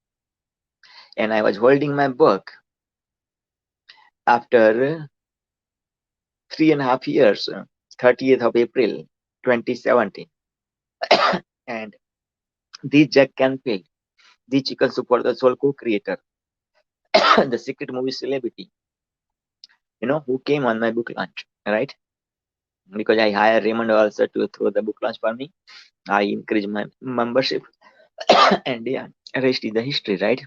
and I was holding my book after 3.5 years, 30th of April 2017. And the Jack Canfield, the Chicken Soup for the Soul co-creator, the Secret Movie celebrity, who came on my book launch, right? Because I hired Raymond also to throw the book launch for me. I increased my membership, and yeah, rest is the history, right?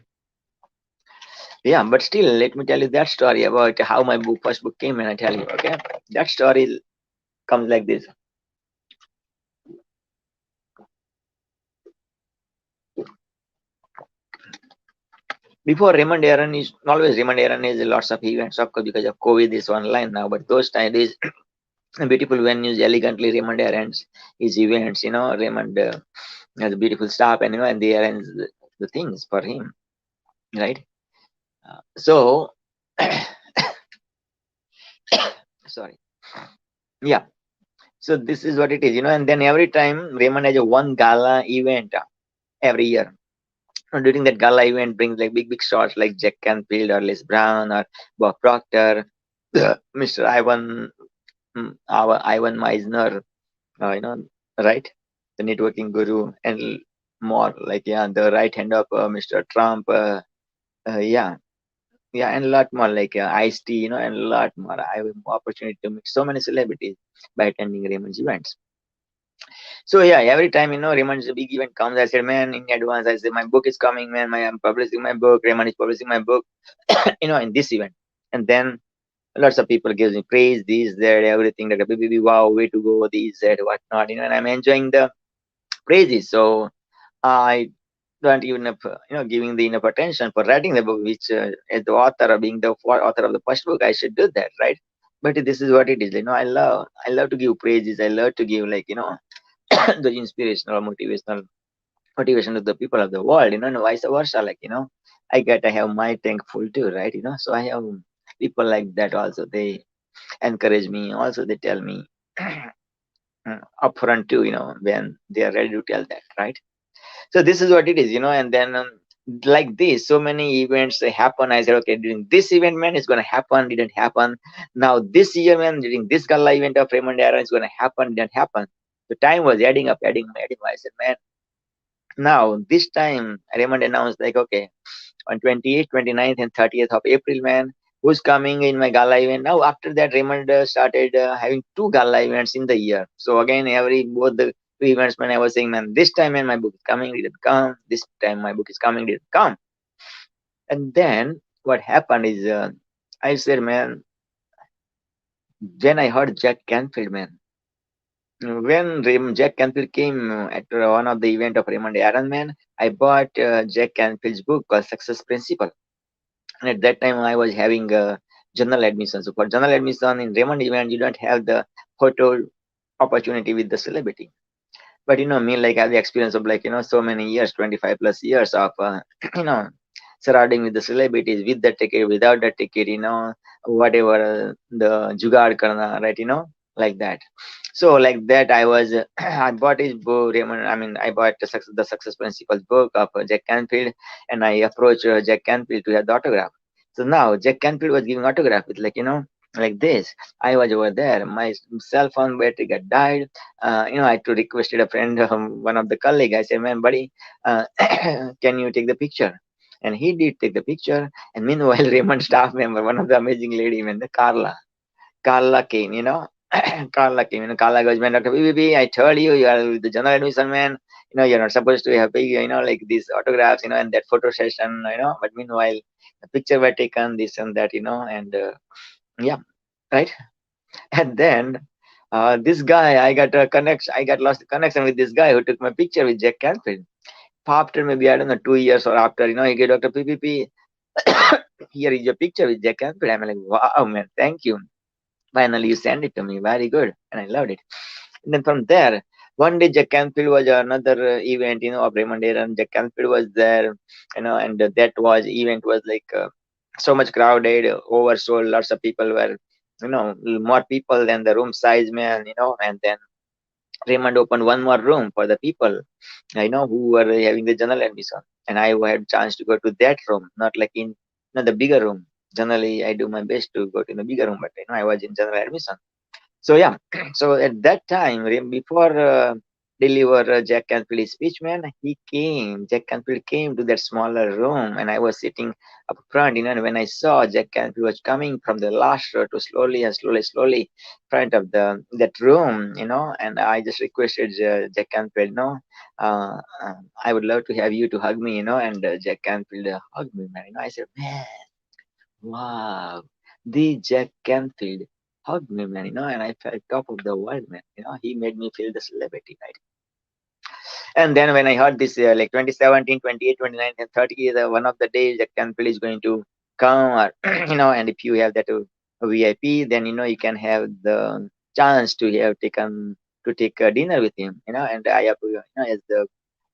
Yeah, but still, let me tell you that story about how my first book came, and I tell you, okay, that story comes like this. Before Raymond Aaron is always Raymond Aaron is lots of events, of course, because of COVID is online now. But those times is beautiful venues, elegantly Raymond Aaron's his events. Raymond has a beautiful staff, and they arrange the things for him, right? So, sorry, yeah. So this is what it is, and then every time Raymond has a one gala event every year. During that gala event, brings like big stars like Jack Canfield or Les Brown or Bob Proctor, Mr. Ivan Meisner, right? The networking guru, and more like, yeah, the right hand of Mr. Trump, yeah, and a lot more like Ice-T, and a lot more. I have opportunity to meet so many celebrities by attending Raymond's events. So yeah, every time Raymond's big event comes, I said, man, in advance, I said, my book is coming, man. I'm publishing my book. Raymond is publishing my book, in this event, and then lots of people gives me praise, this, that, everything, that, baby, wow, way to go, this, that, whatnot, and I'm enjoying the praises. So I don't even giving the enough attention for writing the book, which as the author or being the author of the first book, I should do that, right? But this is what it is. I love to give praises. I love to give the inspirational, motivation to the people of the world, and vice versa. I have my tank full too, right? So I have people like that also. They encourage me. Also, they tell me upfront too, when they are ready to tell that, right? So this is what it is, and then like this, so many events happen. I said, okay, during this event, man, it's gonna happen. Didn't happen. Now this year, man, during this gala event of Raymond Aaron, it's gonna happen. Didn't happen. The time was adding up, adding up, adding up. I said, man, now this time Raymond announced like, okay, on 28th, 29th, and 30th of April, man, who's coming in my gala event. Now, after that, Raymond started having two gala events in the year. So again, both the two events, man, I was saying, man, this time, man, my book is coming, didn't come. This time, my book is coming, didn't come. And then what happened is, I said, man, then I heard Jack Canfield, man. When Jack Canfield came at one of the event of Raymond Aaron, man, I bought Jack Canfield's book called Success Principle. And at that time, I was having a general admission. So for general admission in Raymond event, you don't have the photo opportunity with the celebrity. But me, like I have the experience of so many years, 25 plus years of you know surrounding with the celebrities, with the ticket, without the ticket, whatever the jugaad karna, right? Like that. So like that, I was I bought his book, Raymond. I mean, I bought the Success Principles book of Jack Canfield, and I approached Jack Canfield to have the autograph. So now Jack Canfield was giving autograph with like this. I was over there. My cell phone battery got died. I had to requested a friend, one of the colleague. I said, man, buddy, can you take the picture? And he did take the picture. And meanwhile, Raymond staff member, one of the amazing lady, man, the Carla came, Carla came, Carla goes, man, Dr. BBB, I told you, you are the general admission, man. You're not supposed to have big, like these autographs, and that photo session, But meanwhile, the picture were taken, this and that, and yeah, right. And then this guy, I got a connection. I got lost connection with this guy who took my picture with Jack Canfield. After maybe I don't know 2 years or after, he gave Dr. PPP. Here is your picture with Jack Canfield. I'm like, wow, man, thank you. Finally, you sent it to me. Very good, and I loved it. And then from there, one day Jack Canfield was another event, of Raymond Aaron. Jack Canfield was there, and that event was like so much crowded, oversold. Lots of people were, more people than the room size, man, and then Raymond opened one more room for the people, who were having the general admission. And I had chance to go to that room, not like in the bigger room. Generally, I do my best to go to the bigger room, but I was in general admission. So yeah, so at that time, before deliver Jack Canfield's speech, man, he came. Jack Canfield came to that smaller room, and I was sitting up front, and when I saw Jack Canfield was coming from the last row to slowly and slowly front of the that room, and I just requested Jack Canfield, I would love to have you to hug me, and Jack Canfield hugged me, man. I said, man, wow, the Jack Canfield hugged me, man, and I felt top of the world, man. He made me feel the celebrity, right? And then when I heard this, like 2017, 28, 29, and 30, one of the days that Canfield is going to come, or, and if you have that VIP, then, you can have the chance to have taken to take a dinner with him, and I have, as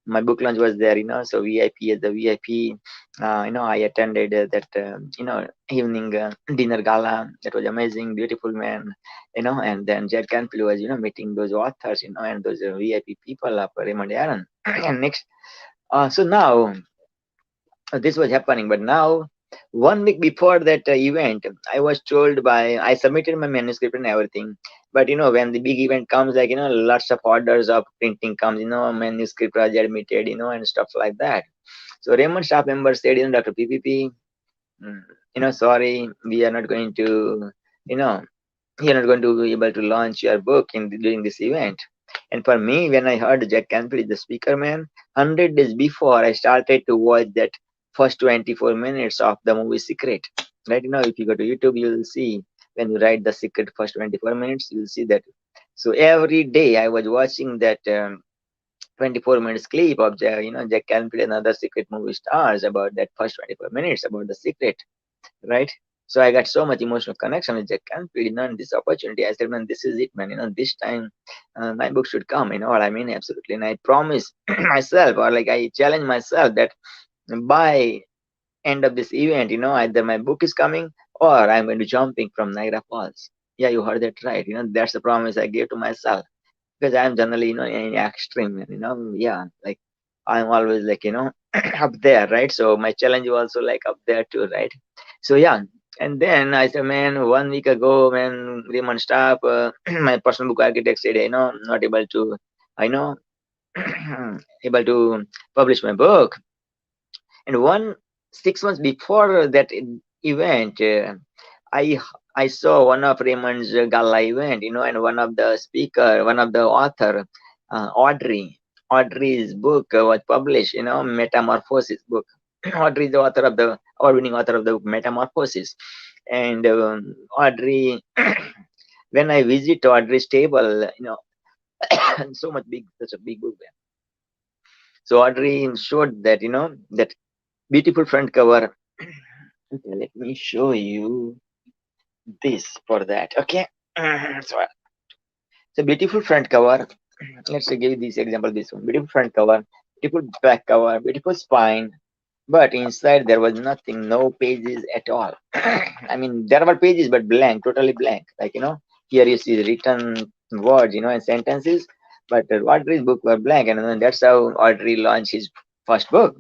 my book launch was there, so VIP as the VIP, I attended that, evening dinner gala. That was amazing, beautiful, man, and then Jack Canfield was, meeting those authors, and those VIP people of Raymond Aaron. And next, so now this was happening, but now 1 week before that event, I submitted my manuscript and everything, but when the big event comes, like, lots of orders of printing comes, manuscript was admitted, and stuff like that. So Raymond staff member said, Dr. PPP, sorry, we are not going to, you know you're not going to be able to launch your book during this event. And for me, when I heard Jack Canfield is the speaker, man, 100 days before, I started to watch that first 24 minutes of the movie Secret. Right now, if you go to YouTube, you'll see when you write the Secret first 24 minutes, you'll see that. So every day I was watching that 24 minutes clip of Jack Canfield and other secret movie stars about that first 24 minutes about the secret, right? So I got so much emotional connection with Jack Canfield, and this opportunity. I said, man, this is it, man. This time my book should come. You know what I mean? Absolutely. And I promise myself, or like I challenge myself that by end of this event, either my book is coming or I'm going to jumping from Niagara Falls. Yeah, you heard that right. That's the promise I gave to myself, because I'm generally, in extreme, yeah, like I'm always like, up there, right? So my challenge was also like up there too, right? So yeah, and then I said, man, 1 week ago, man, Raymond Staff, my personal book architect said, not able to, I know, able to publish my book. And 6 months before that event, I I saw one of Raymond's gala event, and one of the speaker, one of the author, Audrey's book was published, Metamorphosis book. Audrey is the author of the award-winning author of the book Metamorphosis, and Audrey. When I visit Audrey's table, so much big, such a big book there. So Audrey showed that, that beautiful front cover. Okay, let me show you this for that. Okay, so beautiful front cover. Let's give you this example. This one, beautiful front cover, beautiful back cover, beautiful spine. But inside there was nothing, no pages at all. I mean, there were pages, but blank, totally blank. Like, here you see written words, and sentences. But Audrey's book were blank, and that's how Audrey launched his first book.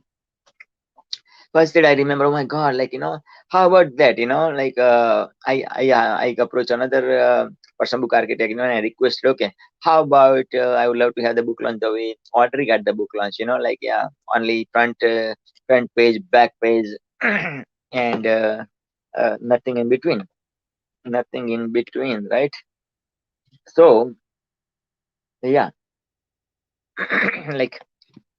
First did I remember, oh my god, like, how about that, like, I approach another person, book architect, and I requested, okay, how about I would love to have the book launch the way Audrey got the book launch, like, yeah, only front page, back page, and nothing in between, right? So yeah, like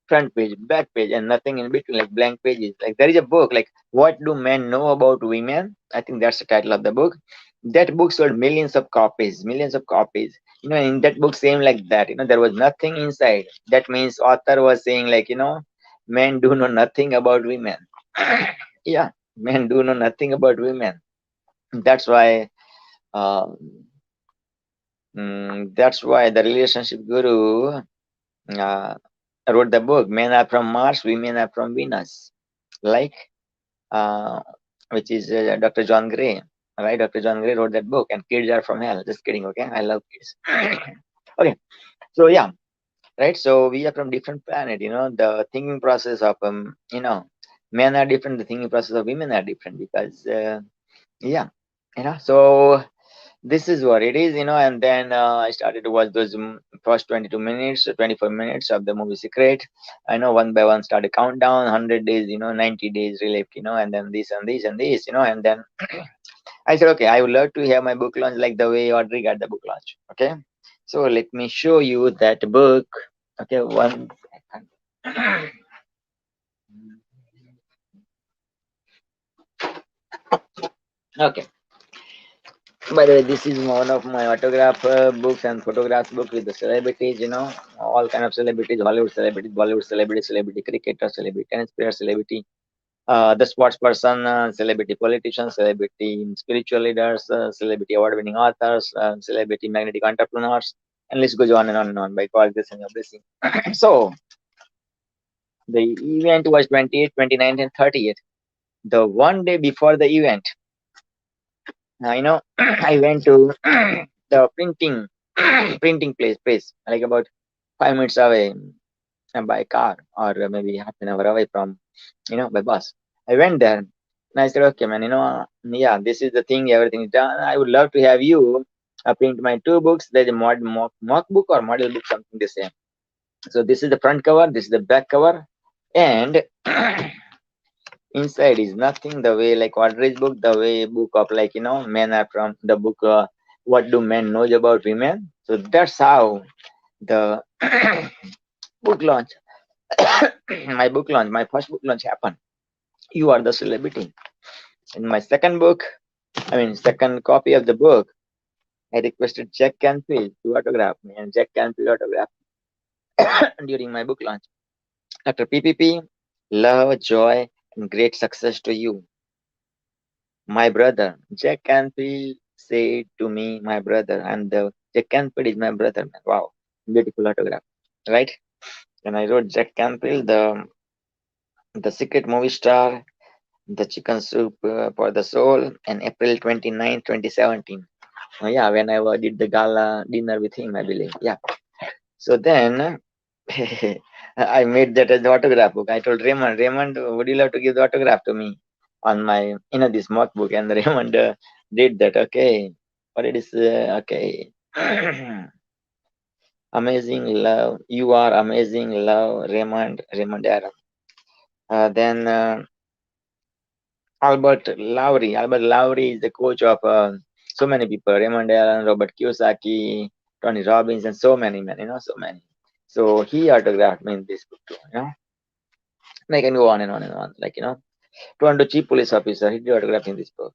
front page, back page, and nothing in between, like blank pages. Like there is a book, like What Do Men Know About Women? I think that's the title of the book. That book sold millions of copies, millions of copies. In that book, same like that. There was nothing inside. That means author was saying, like, men do know nothing about women. Yeah, men do know nothing about women. That's why. That's why the relationship guru wrote the book Men Are From Mars, Women Are From Venus, like uh, which is Dr. John Gray, right? Dr. John Gray wrote that book, and Kids Are From Hell. Just kidding, okay? I love kids. Okay, so yeah, right? So we are from different planet, the thinking process of men are different, the thinking process of women are different, because yeah, so this is what it is, and then I started to watch those first 22 minutes, 24 minutes of the movie Secret. I know one by one started countdown, 100 days, 90 days relief, and then this and this and this, and then I said, okay, I would love to have my book launch like the way Audrey got the book launch. Okay, so let me show you that book. Okay, one second. Okay. By the way, this is one of my autograph books and photographs book with the celebrities, all kind of celebrities, Hollywood celebrities, Bollywood celebrities, celebrity cricketer, celebrity tennis player, celebrity, the sports person, celebrity politicians, celebrity spiritual leaders, celebrity award-winning authors, celebrity magnetic entrepreneurs, and list goes on and on and on by God's grace and your blessing. So the event was 28th, 29th, and 30th. The one day before the event, I went to the printing place like about 5 minutes away by car or maybe half an hour away from by bus. I went there and I said, okay, man, yeah, this is the thing, everything is done. I would love to have you print my two books. There's a mock book or model book, something the same. So this is the front cover, this is the back cover, and inside is nothing the way like Audrey's book, the way book of like men are from the book what do men know about women. So that's how the book launch my first book launch happened. You are the celebrity. In my second book, second copy of the book, I requested Jack Canfield to autograph me, and Jack Canfield autographed during my book launch. After PPP, love, joy, and great success to you, my brother. Jack Canfield said to me, my brother, and the Jack Canfield is my brother. Man. Wow, beautiful autograph, right? And I wrote Jack Canfield, the secret movie star, the chicken soup for the soul, and April 29, 2017. Oh, yeah, when I did the gala dinner with him, I believe. Yeah. So then I made that as the autograph book. I told Raymond, would you love to give the autograph to me on my, this mock book? And Raymond did that. Okay. What it is? Okay. Amazing love. You are amazing love, Raymond Adam. Then Albert Lowry. Albert Lowry is the coach of so many people: Raymond Allen, Robert Kiyosaki, Tony Robbins, and so many men. So many. So he autographed me in this book too. And I can go on and on and on. Like Toronto chief police officer, he did autograph in this book.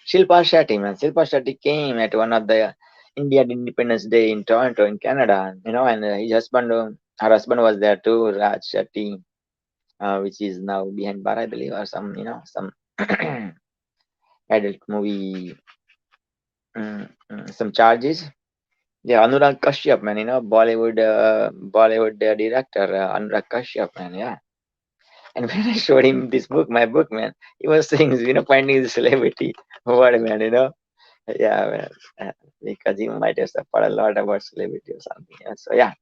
Shilpa Shetty, man. Shilpa Shetty came at one of the Indian Independence Day in Toronto, in Canada. And his husband, her husband was there too, Raj Shetty, which is now behind bar, I believe, or some, some adult movie, some charges. Yeah, Anurag Kashyap, man, Bollywood director, Anurag Kashyap, man, yeah. And when I showed him this book, my book, man, he was saying, finding the celebrity word, man, yeah, man, because he might have suffered a lot about celebrity or something. Yeah. So yeah,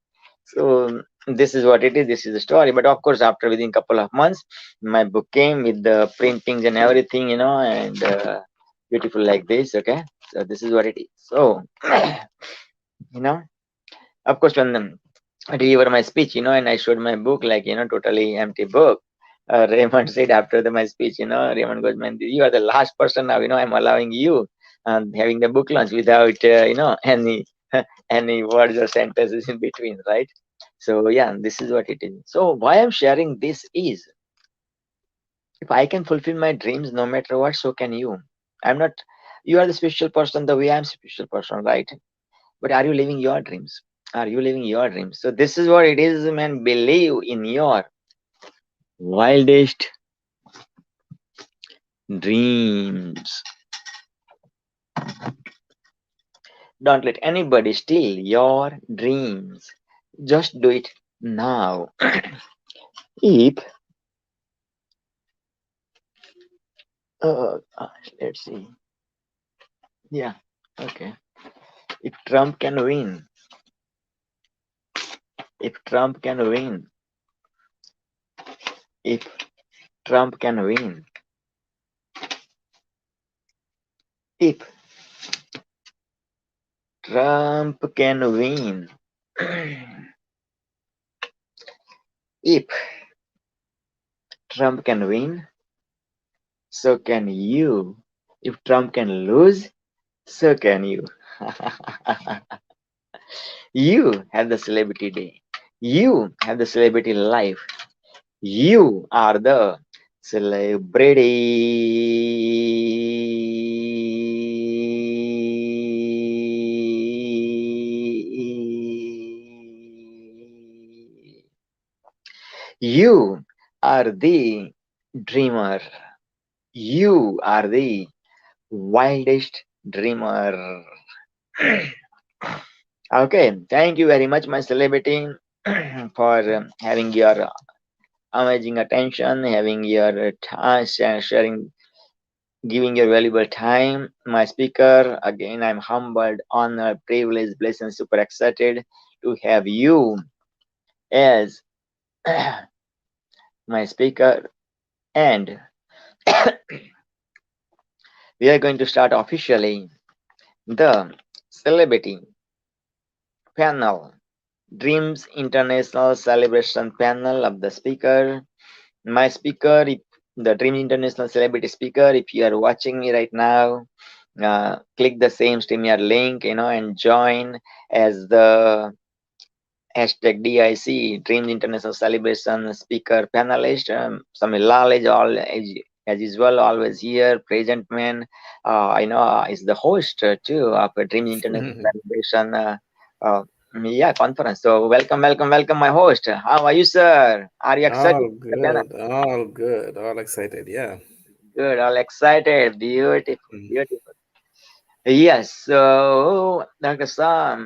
so this is what it is. This is the story. But of course, after within couple of months, my book came with the printings and everything, and beautiful like this. Okay, so this is what it is. So of course, when I delivered my speech, and I showed my book, like totally empty book. Raymond said after my speech, Raymond goes, man, you are the last person now. I'm allowing you having the book launch without any any words or sentences in between, right? So yeah, this is what it is. So why I'm sharing this is, if I can fulfill my dreams no matter what, so can you. I'm not. You are the special person the way I'm special person, right? But are you living your dreams? Are you living your dreams? So this is what it is, man. Believe in your wildest dreams. Don't let anybody steal your dreams. Just do it now. If let's see. Yeah. Okay. If Trump can win, if Trump can win, if Trump can win, if Trump can win. If Trump can win, so can you. If Trump can lose, so can you. You have the celebrity day. You have the celebrity life. You are the celebrity. You are the dreamer. You are the wildest dreamer. Okay, thank you very much, my celebrity, for having your amazing attention, having your sharing, giving your valuable time. My speaker, again, I'm humbled, honored, privileged, blessed, and super excited to have you as my speaker. And we are going to start officially the celebrity panel, Dreams International Celebration panel of the speaker. My speaker, if the Dreams International Celebrity Speaker, if you are watching me right now, click the same StreamYard link, and join as the hashtag DIC Dreams International Celebration Speaker Panelist. Samir Lal is all as usual, always here, present man. Is the host too of a Dreams International Celebration. Uh, yeah, conference. So welcome, welcome, welcome, my host. How are you, sir? Are you excited All for the panel? good, all good, all excited. Yeah. Good, all excited. Beautiful, Mm. beautiful. Yes, so Dr. Sam,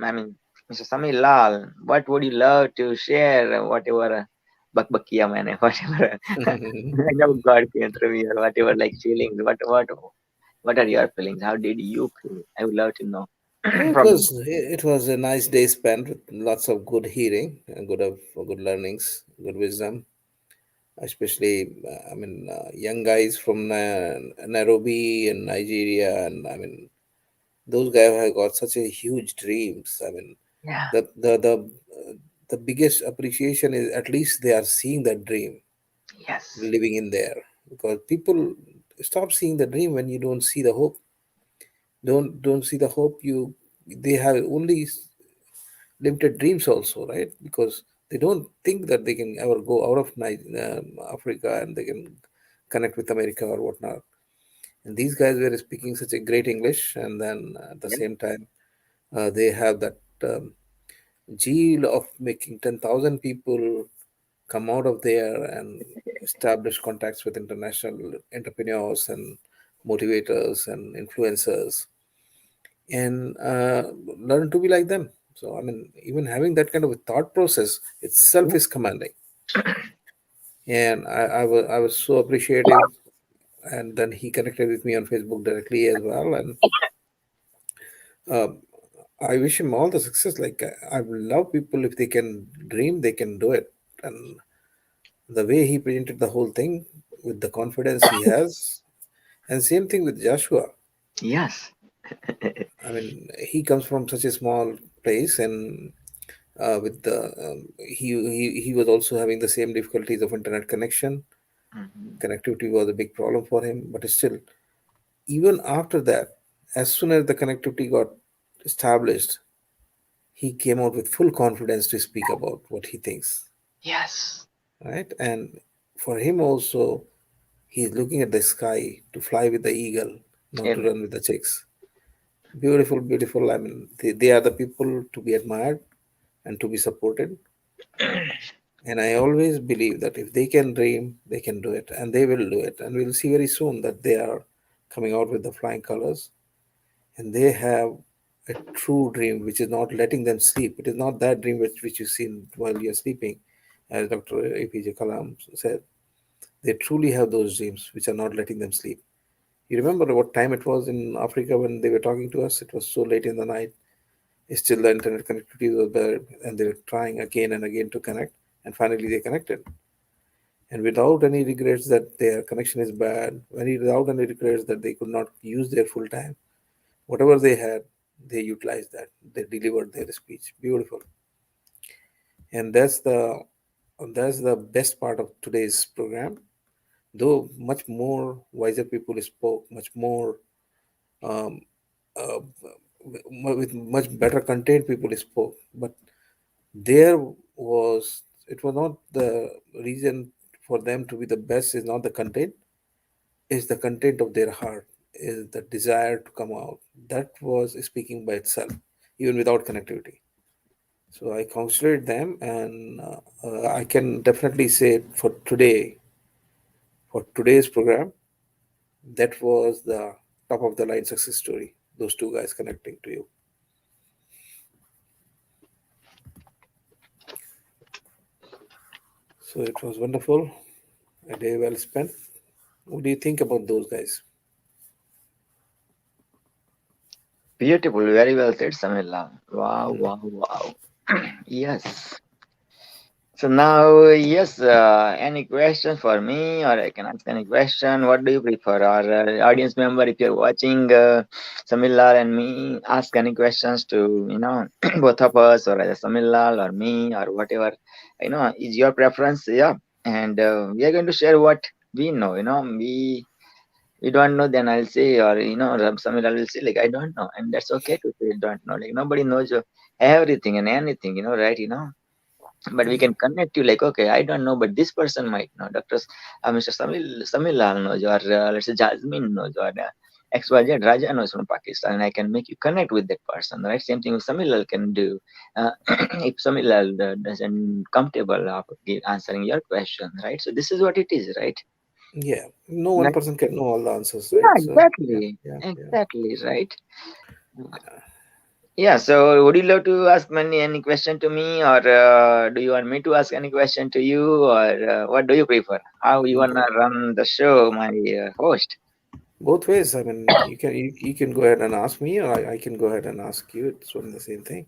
Mr. Samir Lal, what would you love to share? Whatever bakbakiya maine, whatever I know God came through me, or whatever like feelings, what are your feelings? How did you feel? I would love to know It from you. was it was a nice day spent with lots of good hearing and good learnings, good wisdom. Especially, young guys from Nairobi and Nigeria, and those guys have got such a huge dreams. Yeah, The biggest appreciation is at least they are seeing that dream yes, living in there, because people stop seeing the dream when you don't see the hope. Don't see the hope. They have only limited dreams also, right? Because they don't think that they can ever go out of Africa and they can connect with America or whatnot. And these guys were speaking such a great English, and then at the yeah, same time, they have that zeal of making 10,000 people come out of there and establish contacts with international entrepreneurs and motivators and influencers, and learn to be like them. So, even having that kind of a thought process itself is commanding. And I was so appreciative. And then he connected with me on Facebook directly as well. And uh, I wish him all the success. Like, I love people, if they can dream, they can do it. And the way he presented the whole thing with the confidence he has, and same thing with Joshua. yes, He comes from such a small place, and with the he was also having the same difficulties of internet connection. Mhm. Connectivity was a big problem for him, but still, even after that, as soon as the connectivity got established, he came out with full confidence to speak about what he thinks, Yes, right? And for him also, he's looking at the sky to fly with the eagle, not to amen. run with the chicks. Beautiful, beautiful. They are the people to be admired and to be supported. And I always believe that if they can dream, they can do it, and they will do it. And we'll see very soon that they are coming out with the flying colors, and they have a true dream which is not letting them sleep. It is not that dream which you see while you're sleeping, as Dr. APJ Kalam said. They truly have those dreams which are not letting them sleep. You remember what time it was in Africa when they were talking to us? It was so late in the night. Still, the internet connectivity was there, and they were trying again and again to connect, and finally they connected. And without any regrets that their connection is bad, without any regrets that they could not use their full time, whatever they had, they utilized that. They delivered their speech. Beautiful. And that's the best part of today's program. Though much more wiser people spoke, much more um, uh, with much better content people spoke, but there was it was not the reason for them to be the best is not the content, is the content of their heart, is the desire to come out. That was speaking by itself, even without connectivity. So I considered them, and I can definitely say for today's program, that was the top of the line success story. Those two guys connecting to you. So it was wonderful, a day well spent. What do you think about those guys? Beautiful, very well said, Samila. Wow, Mm. wow, wow. Yes. So now, yes, any question for me, or I can ask any question. What do you prefer? Or audience member, if you're watching Samilal and me, ask any questions to, both of us, or either Samilal or me, or whatever, is your preference. Yeah. And we are going to share what we know, we don't know, then I'll say, or, Samilal will say, like, I don't know. And that's okay to say, don't know. Like, nobody knows everything and anything, right? But we Yeah. can connect you like, okay, I don't know, but this person might know. Mr. Samil Lal knows, or let's say Jasmine knows, or XYZ Raja knows from Pakistan, and I can make you connect with that person, right? Same thing with Samil Lal can do. If Samil Lal doesn't comfortable of answering your question, right? So this is what it is, right? Yeah. No one Right? person can know all the answers, Yeah, right? So yeah, exactly, yeah, yeah. exactly, right. Yeah, so would you love to ask any question to me, or do you want me to ask any question to you, or what do you prefer? How you wanna Bo- run the show, my host? Both ways. I mean, you can go ahead and ask me, or I can go ahead and ask you. It's one and the same thing.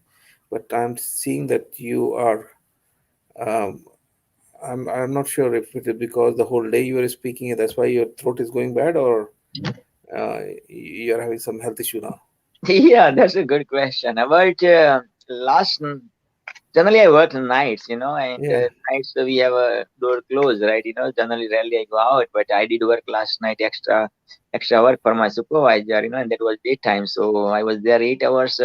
But I'm seeing that you are. Um, I'm not sure if it is because the whole day you were speaking, and that's why your throat is going bad, or you're having some health issue now. Yeah, that's a good question. About last, generally I work nights, and Yeah. nights we have a door closed, right? Generally rarely I go out, but I did work last night extra work for my supervisor, and that was daytime, so I was there 8 hours.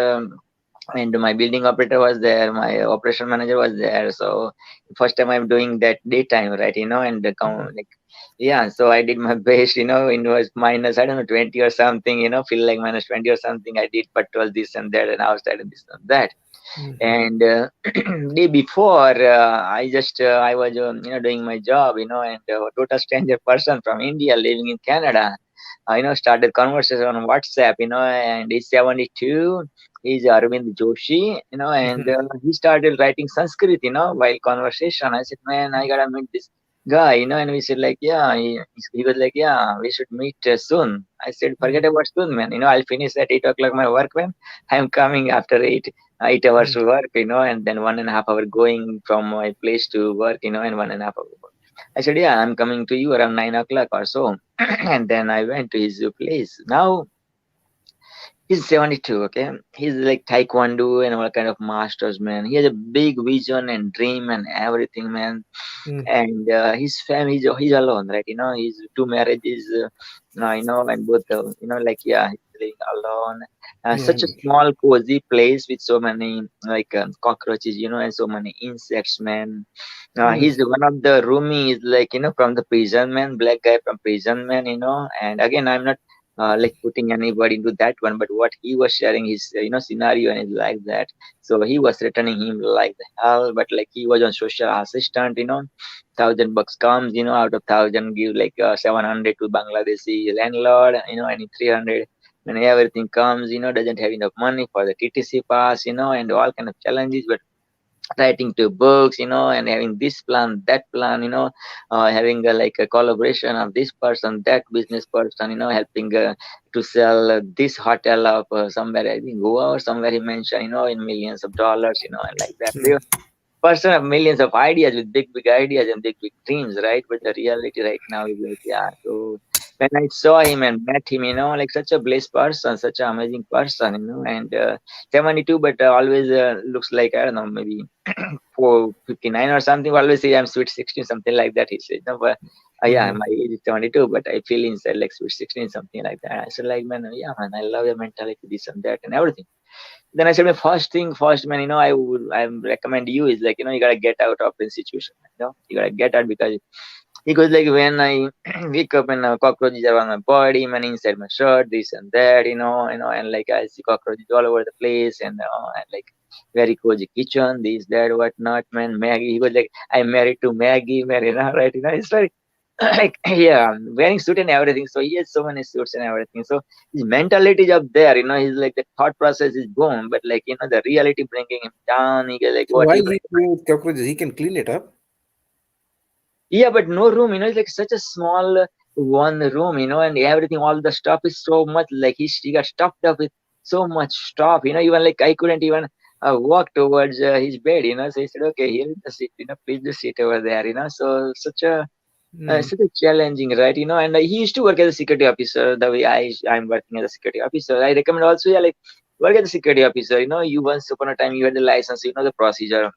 And my building operator was there, my operation manager was there. So first time I'm doing that daytime, right? And Mhm. like, yeah. So I did my best. It was minus, I don't know, 20 or something. Feel like minus 20 or something. I did, but it was this and that, and outside and this and that. Mhm. And day before, I was doing my job, and a total stranger person from India living in Canada, started conversation on WhatsApp, and he's 72. He's Arvind Joshi, and Mhm. he started writing Sanskrit, while conversation. I said, man, I gotta meet this guy, and we said, like, yeah, he was like, yeah, we should meet soon. I said, forget Mhm. about soon, man. I'll finish at 8 o'clock my work, man. I'm coming after 8 hours Mhm. to work, and then 1.5 hour going from my place to work, and 1.5 hour. I said, yeah, I'm coming to you around 9 o'clock or so. And then I went to his place. Now he's 72, okay? He's like taekwondo and all kind of masters, man. He has a big vision and dream and everything, man. Mhm. And his family, he's alone, right? He's two marriages, and both, like, yeah, he's living alone. Such a And small, cozy place with so many, like, cockroaches, and so many insects, man. Mhm. He's one of the roomies, like, from the prison, man, black guy from prison, man, and again, I'm not like putting anybody into that one, but what he was sharing his scenario and it's like that. So he was threatening him like the hell, but like he was on social assistant, 1,000 bucks comes, out of 1,000 give like 700 to Bangladeshi landlord, and 300 when everything comes, doesn't have enough money for the TTC pass, and all kind of challenges, but writing two books, and having this plan, that plan, having like a collaboration of this person, that business person, helping to sell this hotel of somewhere, I think Goa or somewhere he mentioned, in millions of dollars, and like that. The person have millions of ideas with big, big ideas and big, big dreams, right? But the reality right now is like, yeah, so when I saw him and met him, like such a blessed person, such an amazing person, and 72, but always looks like, I don't know, maybe 459 or something. Always say I'm sweet 16, something like that. He said, no, but yeah, Mhm. my age is 72, but I feel inside like sweet 16, something like that. I said, like, man, yeah, man, I love your mentality, this and that, and everything. Then I said, my first thing first, man, I recommend you is like, you gotta get out of the situation, you gotta get out because he goes like when I wake up and cockroaches are on my body, man, inside my shirt, this and that, and like I see cockroaches all over the place, and like very cozy kitchen, this, that, whatnot, man. Maggie, he goes like, I'm married to Maggie, man, right? It's very like yeah, wearing suit and everything. So he has so many suits and everything. So his mentality is up there, he's like the thought process is boom, but like the reality bringing him down. He goes like, So what why you he bring? play with cockroaches? He can clean it up. Yeah, but no room, it's like such a small one room, and everything, all the stuff is so much like he got stuffed up with so much stuff, even like I couldn't even walk towards his bed, so he said, okay, here is the seat, please just sit over there, so Mm. such a challenging, right? And he used to work as a security officer the way I'm working as a security officer. I recommend also, yeah, like work as a security officer, you once upon a time you had the license, the procedure,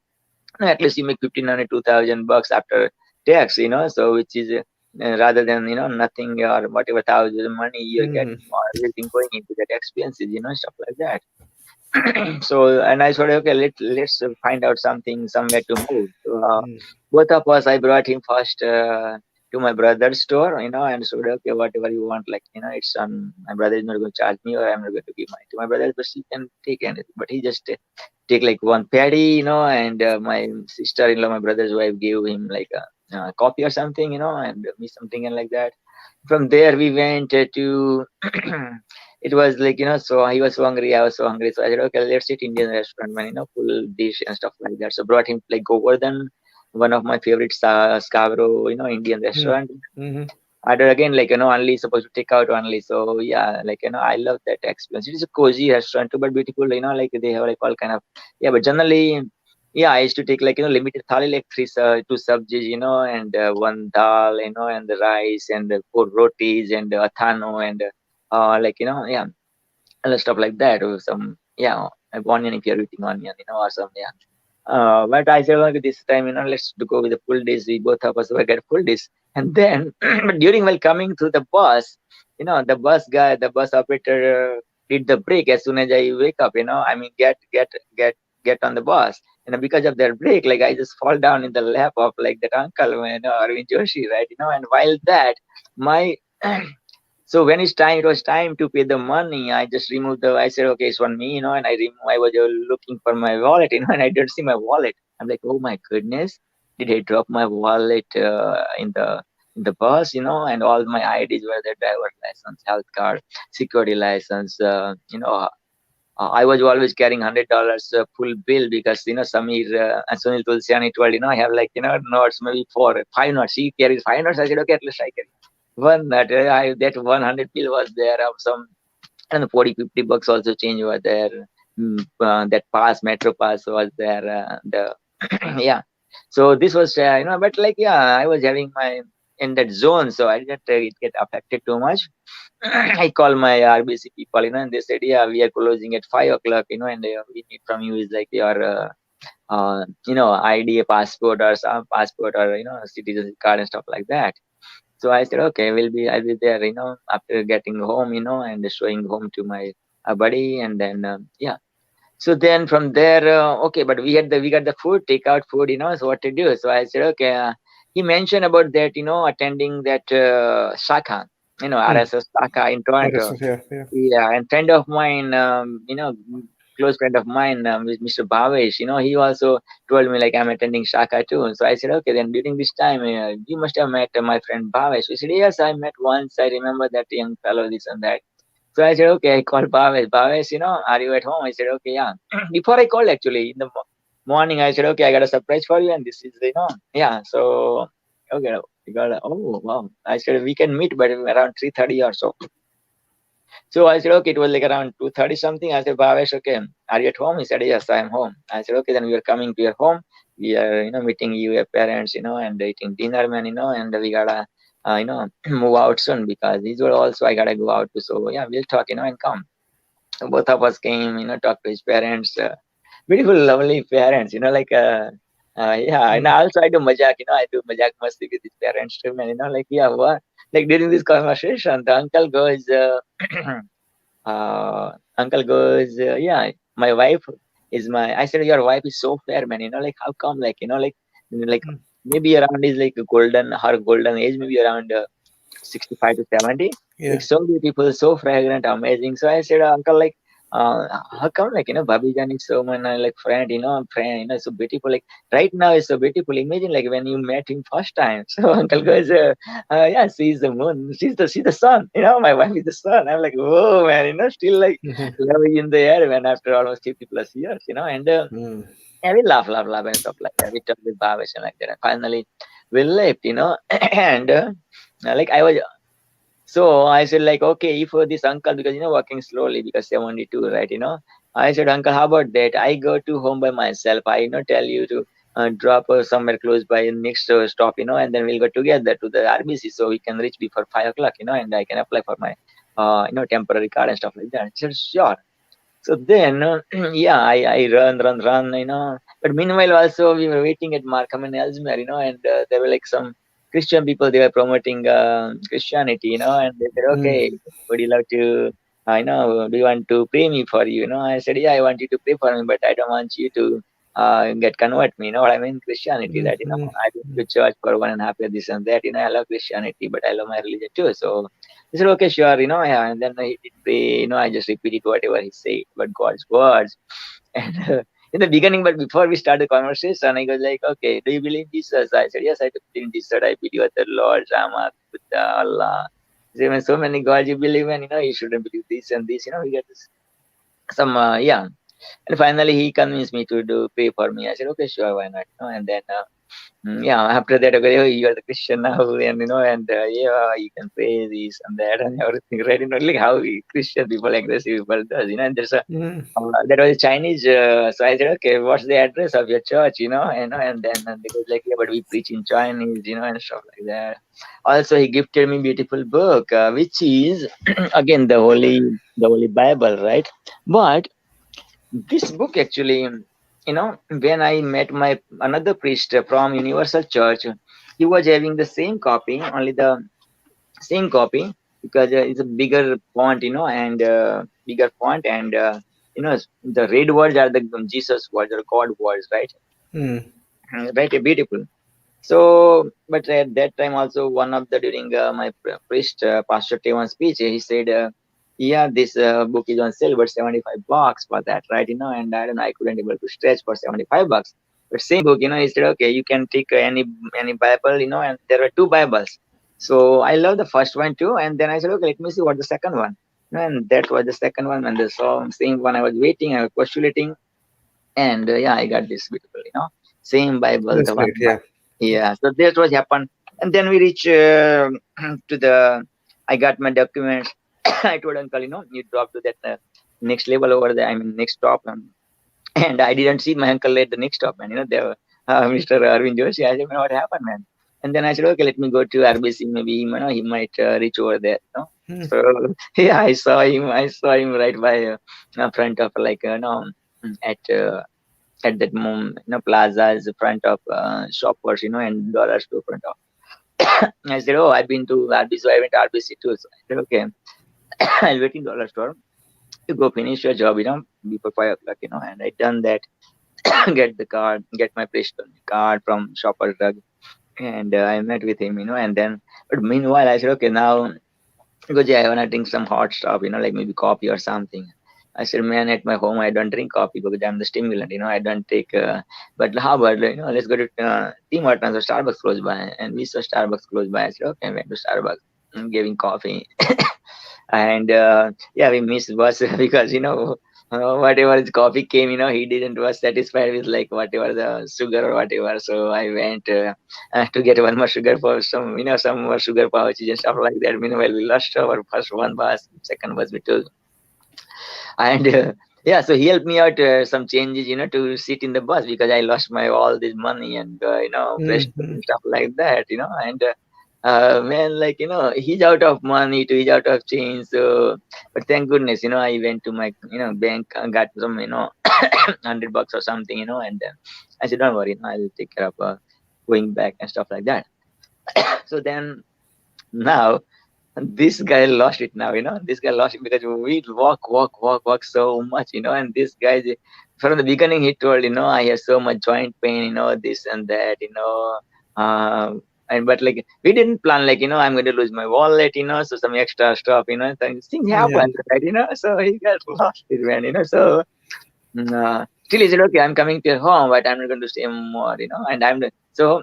at least you make 1500 2000 bucks after tax, so which is rather than nothing or whatever thousand money you're Mhm. getting or everything going into that expenses, stuff like that. So and I thought, okay, let's find out something somewhere to move. So Mm. both of us, I brought him first to my brother's store, and said, okay, whatever you want, like it's my brother is not going to charge me, or I'm not going to give money to my brother, but he can take anything, but he just take like one patty, and my sister-in-law, my brother's wife, gave him like a coffee or something, and me something and like that. From there, we went to. It was like so he was so hungry, I was so hungry, so I said, okay, let's eat Indian restaurant, man, full dish and stuff like that. So brought him like Govardhan, one of my favorite Scarborough, Indian Mm. restaurant. Mhm. Other again, like only supposed to take out only. So yeah, like I love that experience. It is a cozy restaurant too, but beautiful. Like they have like all kind of yeah. But generally, yeah, I used to take like limited thali, like two sabjis, and one dal, and the rice and four rotis and athano and like yeah, and stuff like that, or some yeah, onion if you're eating onion, or some yeah. But I said, okay, this time, let's go with the full dish. We both of us will get full dish. And then, but during while coming to the bus, the bus guy, the bus operator did the brake as soon as I wake up. I mean, get on the bus. And because of their brake, like I just fall down in the lap of like that uncle, Arvind Joshi, right? And while that, my so when it was time to pay the money. I just removed I said, okay, it's on me, and I was looking for my wallet, and I didn't see my wallet. I'm like, oh my goodness, did I drop my wallet in the bus, and all my IDs were there, driver license, health card, security license, I was always carrying $100 full bill because Samir and Sunil Tulsiani told I have like notes, maybe 4 5 notes. He carries 5 notes. I said, okay, at least I carry one nut. That 100 bill was there of some, and 40 50 bucks also change was there. That pass, metro pass was there. The yeah. So this was but like yeah, I was having my in that zone, so I didn't it get affected too much. I call my RBC people, and they said, yeah, we are closing at 5 o'clock, and we need from you is like your, ID, passport or some passport or, citizen card and stuff like that. So I said, okay, I'll be there, after getting home, and showing home to my buddy. And then, yeah. So then from there, okay, but we got the food, take out food, so what to do? So I said, okay, he mentioned about that, attending that Shaka, Mm. RSS Shaka in Toronto. Yeah, yeah. Yeah, and friend of mine, close friend of mine, Mr. Bhavesh, he also told me like I'm attending Shaka too. So I said, okay, then during this time, you must have met my friend Bhavesh. He said, yes, I met once. I remember that young fellow, this and that. So I said, okay, I called Bhavesh. Bhavesh, are you at home? I said, okay, yeah. Before I called, actually, in the morning, I said, okay, I got a surprise for you, and this is, yeah. So, okay, we got, oh, wow. I said, we can meet, but around 3:30 or so. So I said, okay, it was like around 2:30 something. I said, Bhavesh, okay, are you at home? He said, yes, I am home. I said, okay, then we are coming to your home. We are, meeting you, your parents, and eating dinner, man, and we gotta move out soon because these were also I gotta go out to. So yeah, we'll talk, and come. So both of us came, talk to his parents. Beautiful, lovely parents, yeah. And also I do majak, I do majak masti with his parents too, man. Yeah, what? Like during this conversation, the uncle goes, uncle goes, yeah, my wife is my. I said, your wife is so fair, man. How come? Like maybe around is like her golden age, maybe around 65 to 70. Yeah. Like so beautiful, so fragrant, amazing. So I said, uncle, how come, Bhabhi Jan is so my like friend, so beautiful. Like right now is so beautiful. Imagine like when you met him first time. So uncle goes, yeah, she's the moon, she's the sun. My wife is the sun. I'm like, whoa, man, still like love is in the air, man. After almost 50 plus years, and. Yeah, we laugh, and stuff like that. We talked with Bhavesh and like that. And finally, we left, and like I was so I said like, okay, if this uncle, because walking slowly because 72, right? I said, uncle, how about that? I go to home by myself. I tell you to drop somewhere close by next stop, and then we'll go together to the RBC so we can reach before 5 o'clock, and I can apply for my temporary card and stuff like that. I said, sure. So then, yeah, I run, But meanwhile, also we were waiting at Markham and Ellesmere, and there were like some Christian people. They were promoting Christianity, and they said, okay, would you love to, do you want to pray me for you? I said, yeah, I want you to pray for me, but I don't want you to get convert me. You know what I mean? Christianity, that I went to church for 1.5 years, this and that. I love Christianity, but I love my religion too. So he said, okay, sure, yeah. And then he did pray, I just repeated whatever he said, but God's words. And in the beginning, but before we started the conversation, I was like, okay, do you believe in Jesus? I said, yes, I do believe in Jesus. I believe in the Lord, Rama, Buddha, Allah. He said, when so many gods you believe in, you shouldn't believe this and this, we get this. Some, yeah. And finally, he convinced me to do pray for me. I said, okay, sure, why not? And then yeah, after that, okay, oh, you are the Christian now, and and yeah, you can pray this and that and everything, right? Like how Christian people, aggressive people does, and there's a that was Chinese. So I said, okay, what's the address of your church, and then they go like, yeah, but we preach in Chinese, and stuff like that. Also, he gifted me beautiful book, which is again the Holy Bible, right? But this book actually, when I met my another priest from Universal Church, he was having the same copy, only the same copy because it's a bigger font, and bigger font, and the red words are the Jesus words or God words, right? Right, beautiful. So, but at that time also, one of the during my priest Pastor Tevan's speech, he said, "Yeah, this book is on sale, but $75 for that, right? And I don't know, I couldn't able to stretch for $75. But same book, he said, okay, you can take any Bible, and there were two Bibles. So I love the first one too, and then I said, okay, let me see what the second one. And that was the second one, and the same one I was waiting, I was postulating, and yeah, I got this beautiful, same Bible, That's the one. great. Yeah. Yeah, so that was happened, and then we reach to the. I got my documents. I told uncle, you drop to that next level over there. I mean, next stop, and I didn't see my uncle at the next stop, man. There, Mr. Arvind Joshi. I said, man, what happened, man? And then I said, okay, let me go to RBC. Maybe he might reach over there. So yeah, I saw him. I saw him right by front of like at. At that moment, plaza is the front of shoppers, and dollar store front of. I said, oh, I've been to RBC, so I went to RBC too. So I said, okay, I'll wait in dollar store. You go finish your job, before 5 o'clock, and I done that. Get the card, get my prescription card from Shopper Drug, and I met with him, and then. But meanwhile, I said, okay, now because yeah, I wanna drink some hot stuff, like maybe coffee or something. I said, man, at my home I don't drink coffee because I'm the stimulant, I don't take. But how about let's go to Tim Hortons or Starbucks close by, and we saw Starbucks close by. I said, okay, went to Starbucks, giving coffee, and yeah, we missed bus because whatever his coffee came, he didn't was satisfied with like whatever the sugar or whatever. So I went to get one more sugar for some more sugar pouches and stuff like that. Meanwhile, we lost our first one bus, second bus we took, and yeah, so he helped me out some changes, to sit in the bus because I lost my all this money and prestige and stuff like that, and Man, like, he's out of money too, he's out of change. So, but thank goodness, I went to my, bank, got some, $100 or something, and then I said, don't worry, I'll take care of going back and stuff like that. So then now this guy lost it now, this guy lost it because we walk so much, and this guy, from the beginning, he told, I have so much joint pain, this and that, and but like we didn't plan, like, I'm going to lose my wallet, so some extra stuff, things Yeah. happen, right, so he got lost it, man, so still he said, okay, I'm coming to your home, but I'm not going to stay more, and so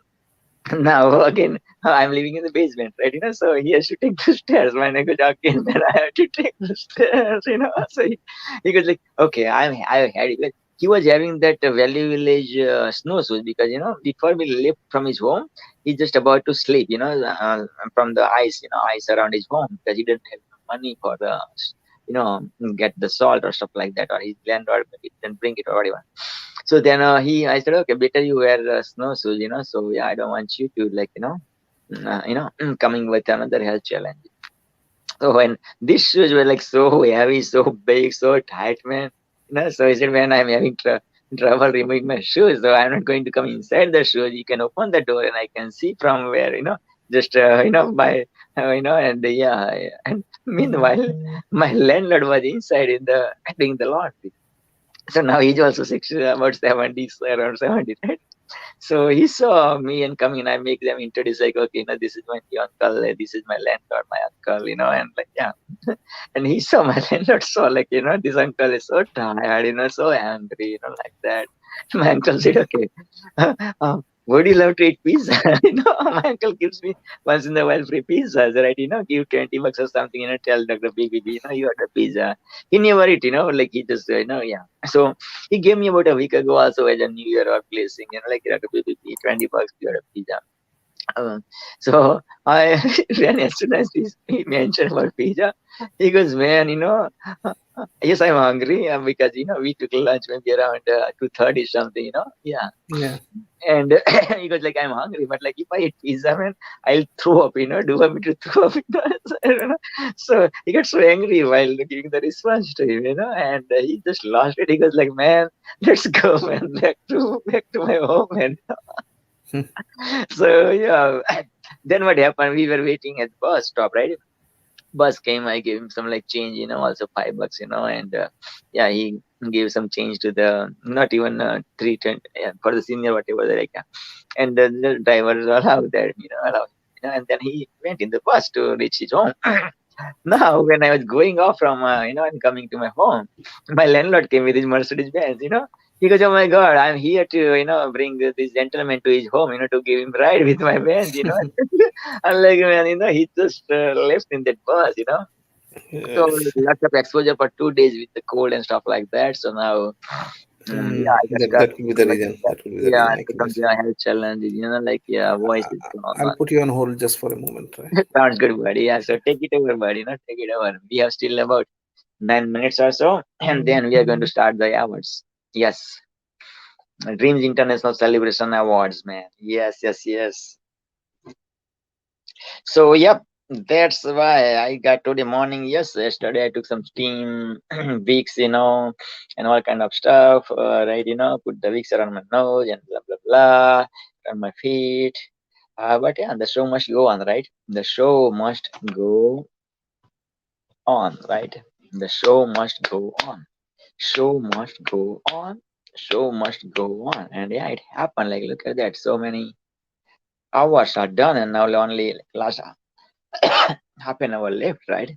now again I'm living in the basement, right? So he has to take the stairs. When I go again, then I have to take the stairs, So he goes like, okay, I had it. Like, he was having that Valley Village snowshoes because before we left from his home, he's just about to sleep, from the ice around his home because he didn't have money for the get the salt or stuff like that, or his landlord maybe didn't bring it or whatever. So then I said, okay, better you wear snowshoes, So yeah, I don't want you to like, coming with another health challenge. So when these shoes were like so heavy, so big, so tight, man, So I said, man, I'm having trouble removing my shoes, so I'm not going to come inside the shoes. You can open the door and I can see from where, just by, and yeah, and meanwhile, my landlord was inside in the doing the laundry. So now he's also 60, about 70, around 70, right? So he saw me and come in. I make them introduce, like, okay, this is my new uncle, this is my landlord, my uncle, and like, yeah. And he saw my landlord, saw, like, this uncle is so tired, so angry, like that. My uncle said, okay, would you love to eat pizza? My uncle gives me once in a while free pizzas, right? Give $20 or something, tell Dr. BBB, you order pizza. He never eat, like he just, yeah. So he gave me about a week ago also as a New Year or blessing, like Dr. BBB, $20, you order pizza. So I then as soon as he mentioned about pizza, he goes, man, yes, I'm hungry because we took lunch maybe around 2:30 something, yeah. Yeah. And he goes like, I'm hungry, but like if I eat pizza, man, I'll throw up, do you want me to throw up? So, so he got so angry while giving the response to him, and he just lost it. He goes like, man, let's go, man, back to my home, man. So yeah, then what happened? We were waiting at the bus stop, right? Bus came, I gave him some like change, also $5, and yeah, he gave some change to the not even 320 for the senior whatever like, and the driver allowed that, allowed, and then he went in the bus to reach his home. Now, when I was going off from, and coming to my home, my landlord came with his Mercedes Benz, He goes, oh my God, I'm here to, bring this gentleman to his home, to give him ride with my Benz, I'm like, man, he just left in that bus, So lots of exposure for 2 days with the cold and stuff like that. So now, yeah, I just got That will be the reason. That will be the yeah, reason. and I can become understand. the health challenges, like, yeah, voice is gone, I'll man. put you on hold just for a moment, right? Sounds good, buddy. Yeah, so take it over, buddy. Take it over. We have still about 9 minutes or so, and then we are going to start the awards. Yes, Dreams International Celebration Awards, man. Yes, yes, yes. So, yep, that's why I got today morning. Yes, yesterday I took some steam wicks, and all kind of stuff. Right, put the wicks around my nose and blah blah blah, on my feet. But yeah, the show must go on, right? The show must go on, right? The show must go on. Show must go on. Show must go on. And yeah, it happened. Like, look at that. So many hours are done, and now only like last half an hour left, right?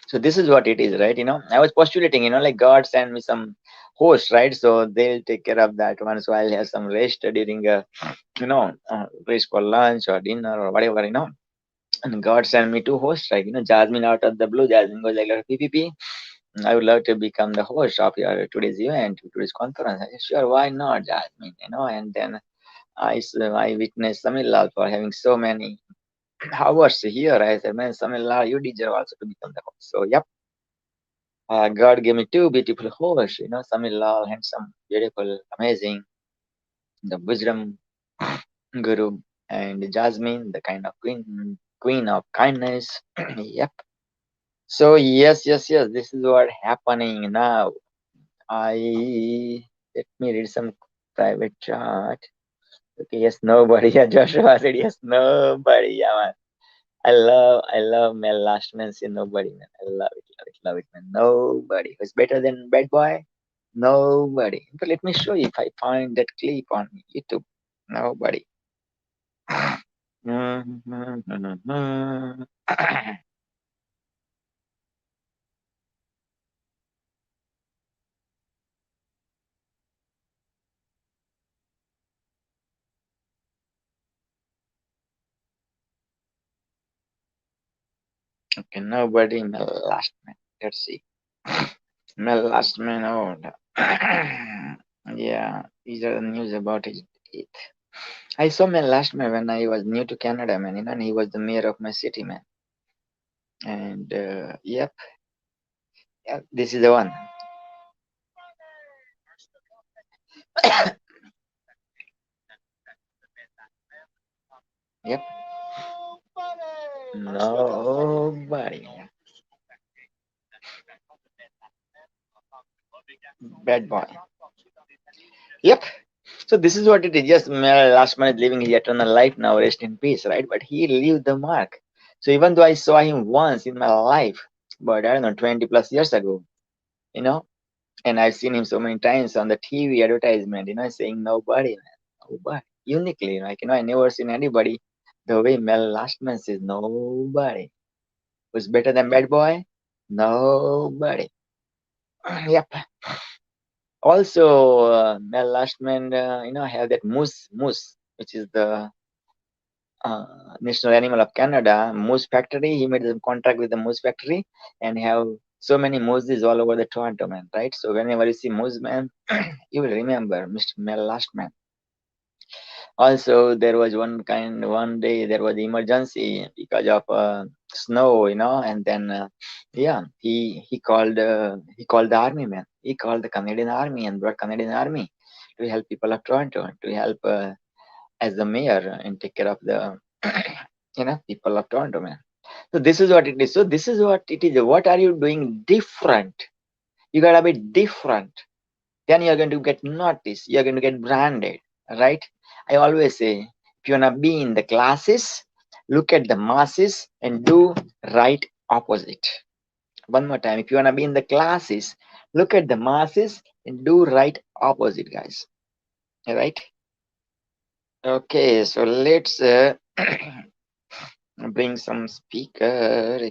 So this is what it is, right? I was postulating, like God send me some host, right? So they'll take care of that one. So I'll have some rest during rest for lunch or dinner or whatever, And God sent me two hosts, right? Jasmine out of the blue. Jasmine goes like, PPP, I would love to become the host of your today's event, today's conference. I said, sure, why not, Jasmine? And then I witnessed Samilal for having so many hours here. I said, man, Samilal, you deserve also to become the host. So, yep. God gave me two beautiful hosts, Samilal, handsome, beautiful, amazing, the wisdom guru. and Jasmine, the kind of queen of kindness. Yep. So yes, this is what happening now. I Let me read some private chat. Okay, yes, nobody. Yeah, Joshua said yes, nobody. Yeah, man. I love Mel last man say nobody, man. I love it, man. Nobody. Who's better than Bad Boy? Nobody. But let me show you if I find that clip on YouTube. Nobody. Okay, nobody. Mel last man. Let's see. Mel last man. Oh, no. Yeah, these are the news about it. I saw Mel last man when I was new to Canada, man. And he was the mayor of my city, man. And yep, this is the one. Yep. Nobody. Bad boy. Yep. So this is what it is. Yes, last man is living his eternal life now, rest in peace, right? But he leave the mark. So even though I saw him once in my life, but I don't know, 20 plus years ago, you know, and I've seen him so many times on the TV advertisement, saying nobody, man, nobody. Uniquely, like, I never seen anybody the way Mel Lastman says nobody. Who's better than Bad Boy? Nobody. Yep. Also, Mel Lastman, have that moose, which is the national animal of Canada, moose factory. He made a contract with the moose factory and have so many mooses all over the Toronto, man, right? So whenever you see moose, man, you will remember Mr. Mel Lastman. Also, there was one day there was emergency because of snow, and then he called the army, man. He called the Canadian Army and brought Canadian Army to help people of Toronto, to help as the mayor and take care of the people of Toronto, man. So this is what it is. So this is what it is. What are you doing different? You gotta be different. Then you're going to get noticed. You're going to get branded, right? I always say, if you wanna be in the classes, look at the masses and do right opposite. One more time, if you wanna be in the classes, look at the masses and do right opposite, guys. All right? Okay, so let's bring some speaker.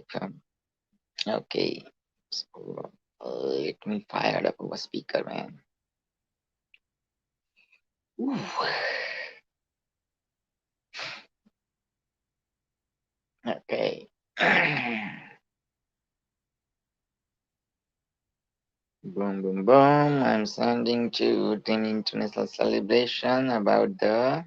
Okay, so let me fire up our speaker, man. Ooh. Okay. Boom, boom, boom. I'm sending to the international celebration about the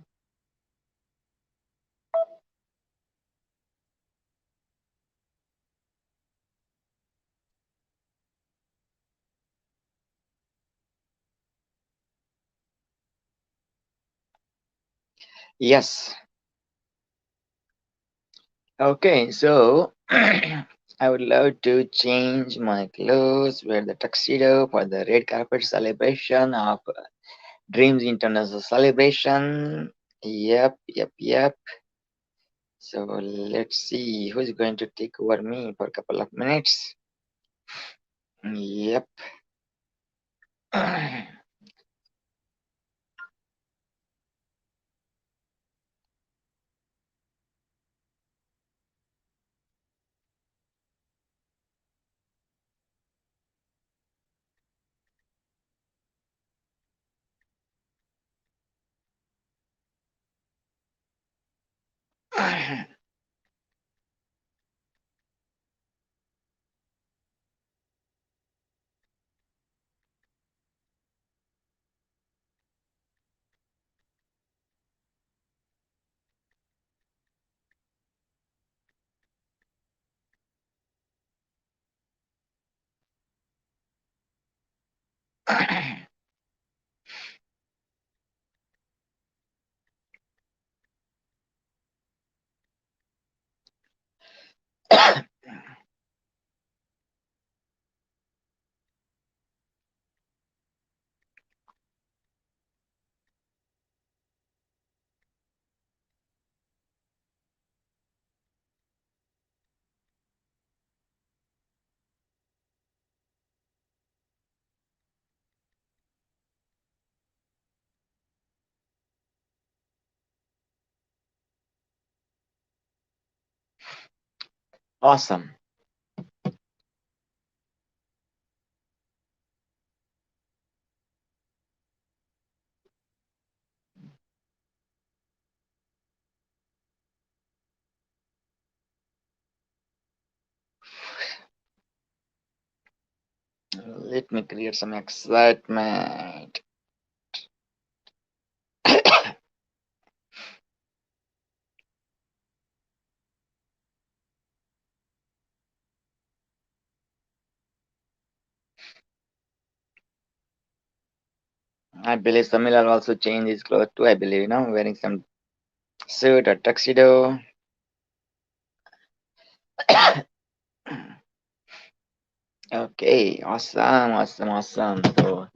yes. Okay, so I would love to change my clothes, wear the tuxedo for the red carpet celebration of Dreams International Celebration. Yep. So let's see who's going to take over me for a couple of minutes. Yep. Awesome. Let me create some excitement. I believe Samil will also change his clothes too. I believe, wearing some suit or tuxedo. Okay, awesome, awesome, awesome. So,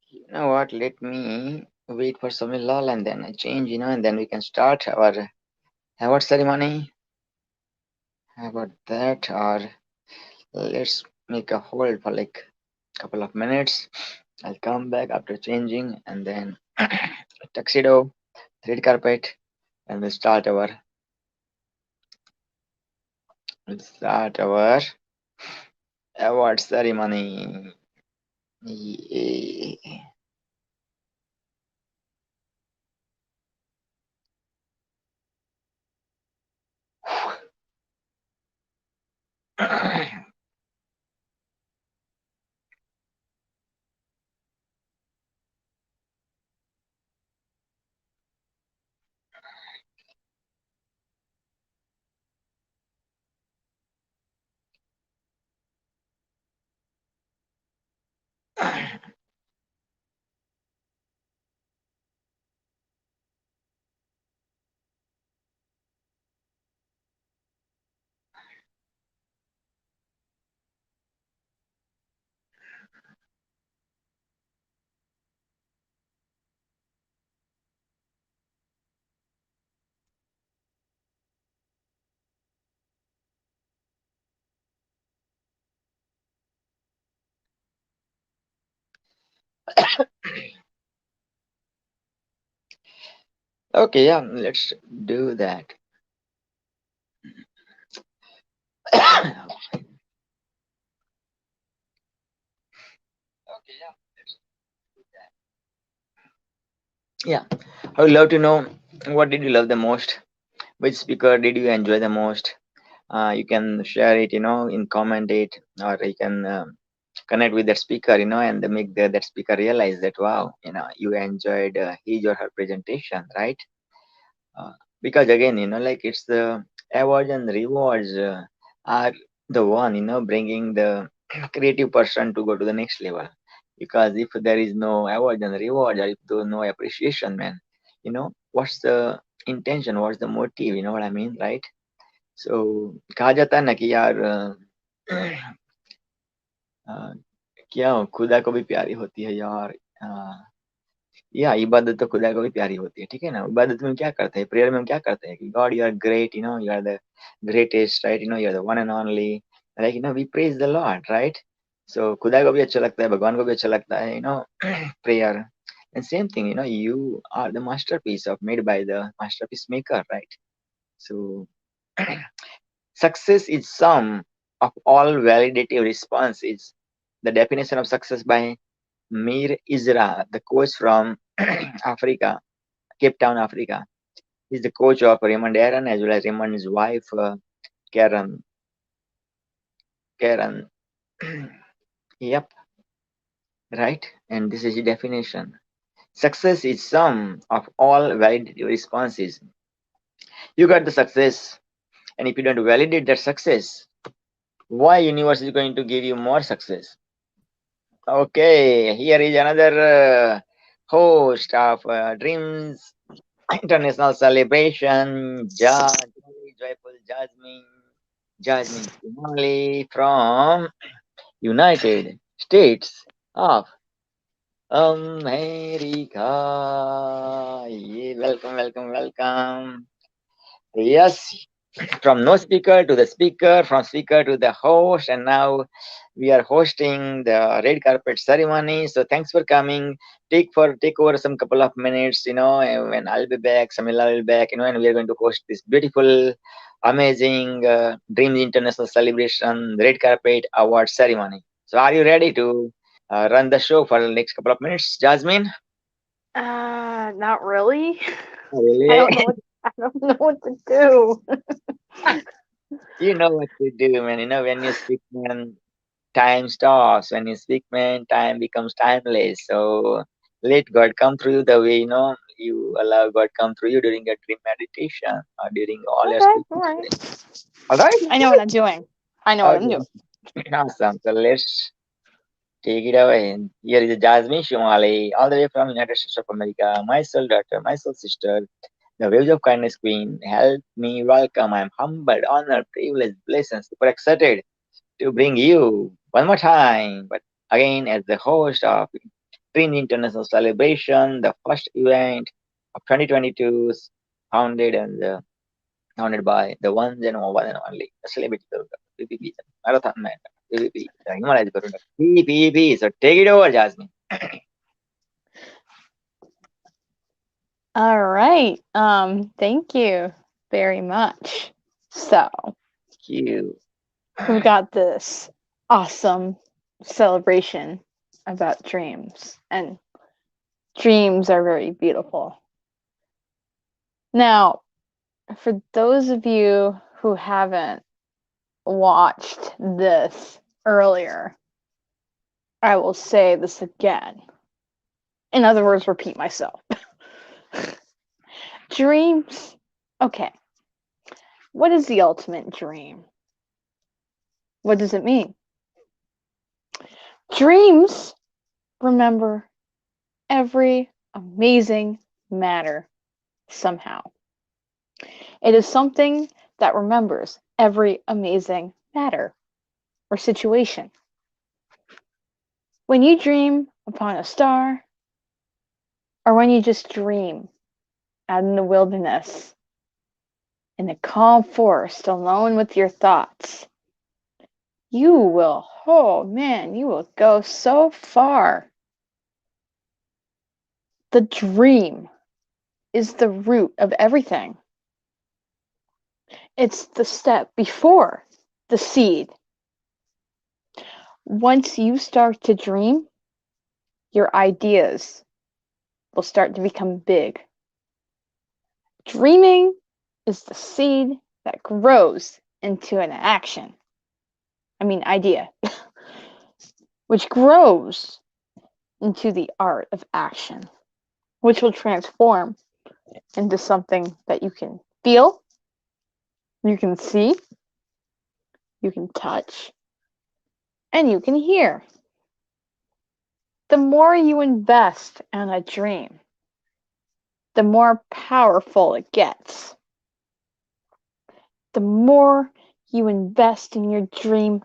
you know what? Let me wait for Samil Lal and then I change, and then we can start our award ceremony. How about that? Or let's make a hold for like a couple of minutes. I'll come back after changing and then tuxedo, red carpet, and we'll start our award ceremony. Yeah. Okay, yeah, let's do that. Yeah, I would love to know what did you love the most? Which speaker did you enjoy the most? You can share it, in comment it, or you can connect with that speaker, and make that speaker realize that wow, you enjoyed his or her presentation, right? Uh, because again, like it's the awards and rewards are the one, bringing the creative person to go to the next level. Because if there is no award and reward, or if there is no appreciation, man, what's the intention? What's the motive? You know what I mean, right? So कहा जाता है ना कि यार अ, क्या हो, खुदा को भी प्यारी होती है यार। या इबादत तो खुदा को भी प्यारी होती है, ठीक है ना? इबादत में क्या करते हैं, प्रेयर में हम क्या करते हैं कि god you are great, you are the greatest, right? You are the one and only, like we praise the lord, right? So खुदा को भी अच्छा लगता है, भगवान को भी अच्छा लगता है, prayer. And same thing, you are the masterpiece of made by the masterpiece maker, right? So success is sum of all validative responses. The definition of success by Mir Isra, the coach from Africa, Cape Town, Africa. He's the coach of Raymond Aaron as well as Raymond's wife, Karen. Karen. Yep. right? And this is the definition. Success is sum of all valid responses. You got the success, and if you don't validate that success, why universe is going to give you more success? Okay, here is another host of Dreams International Celebration, Joyful Jasmine Kumali from United States of America. Yeah, welcome, welcome, welcome. Yes, from no speaker to the speaker, from speaker to the host, and now we are hosting the red carpet ceremony. So thanks for coming. Take over some couple of minutes, and when I'll be back, Samila will be back, and we are going to host this beautiful, amazing Dreams International Celebration Red Carpet Award ceremony. So are you ready to run the show for the next couple of minutes, Jasmine? Not really. Really? I don't know what to do. You know what to do, man. When you speak, man, time stops. When you speak, man, time becomes timeless. So let God come through the way, you allow God come through you during your dream meditation or during all your Okay, speaking. all right. All right? I know what I'm doing. I know what I'm Okay. doing. Awesome. So let's take it away. And here is Jasmine Shumali, all the way from United States of America. My soul daughter, my soul sister, the waves of kindness queen. Help me welcome. I'm humbled, honored, privileged, blessed, and super excited to bring you one more time, but again as the host of Green International Celebration, the first event of 2022, founded by the one and only the celebrity Garuda, PPP, Marathon Man, PPP, the Himalayas Garuda, PPP. So take it over, Jasmine. All right. Thank you very much. So, You. we've got this awesome celebration about dreams, and dreams are very beautiful. Now, for those of you who haven't watched this earlier, I will say this again. In other words, repeat myself. Dreams. Okay. What is the ultimate dream? What does it mean? Dreams remember every amazing matter somehow. It is something that remembers every amazing matter or situation. When you dream upon a star, or when you just dream out in the wilderness, in the calm forest, alone with your thoughts, you will, oh man, you will go so far. The dream is the root of everything. It's the step before the seed. Once you start to dream, your ideas will start to become big. Dreaming is the seed that grows into an idea, which grows into the art of action, which will transform into something that you can feel, you can see, you can touch, and you can hear. The more you invest in a dream, the more powerful it gets. The more you invest in your dream,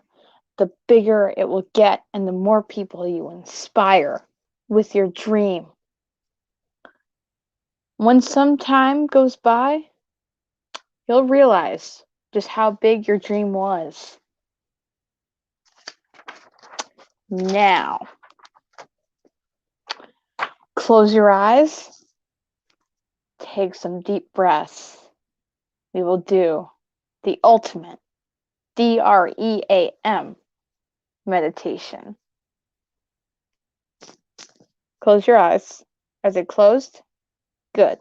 the bigger it will get, and the more people you inspire with your dream. When some time goes by, you'll realize just how big your dream was. Now, close your eyes, take some deep breaths. We will do the ultimate DREAM meditation. Close your eyes. Are they closed? Good.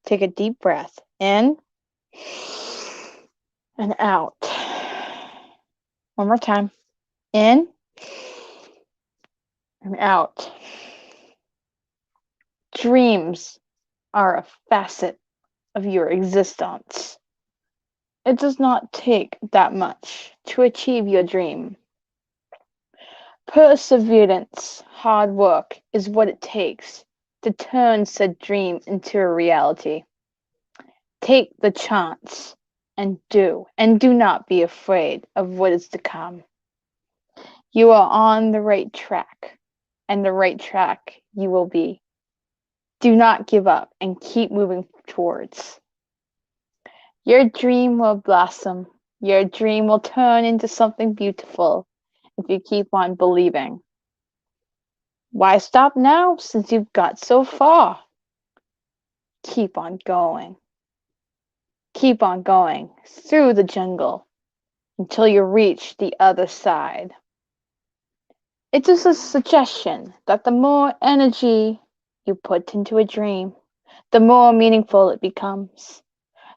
Take a deep breath in and out. One more time. In and out. Dreams are a facet of your existence. It does not take that much to achieve your dream. Perseverance, hard work is what it takes to turn said dream into a reality. Take the chance and do not be afraid of what is to come. You are on the right track, and the right track you will be. Do not give up and keep moving towards. Your dream will blossom. Your dream will turn into something beautiful if you keep on believing. Why stop now since you've got so far? Keep on going. Keep on going through the jungle until you reach the other side. It is a suggestion that the more energy you put into a dream, the more meaningful it becomes.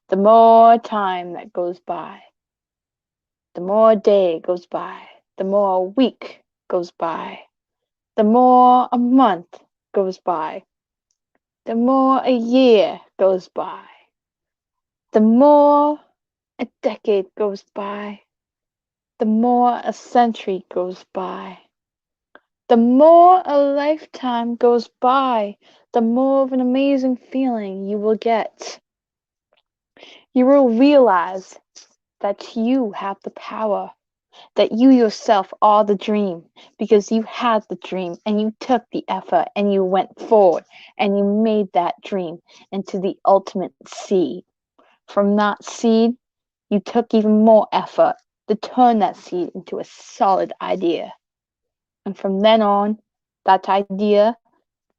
The more time that goes by, the more a day goes by, the more a week goes by, the more a month goes by, the more a year goes by, the more a decade goes by, the more a century goes by. The more a lifetime goes by, the more of an amazing feeling you will get. You will realize that you have the power, that you yourself are the dream, because you had the dream and you took the effort and you went forward and you made that dream into the ultimate seed. From that seed, you took even more effort to turn that seed into a solid idea. And from then on, that idea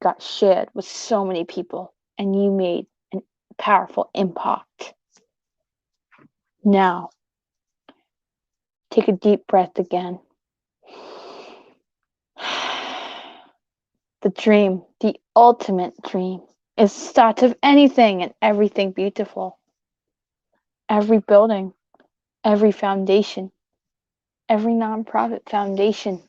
got shared with so many people, and you made a powerful impact. Now, take a deep breath again. The dream, the ultimate dream, is the start of anything and everything beautiful. Every building, every foundation, every nonprofit foundation,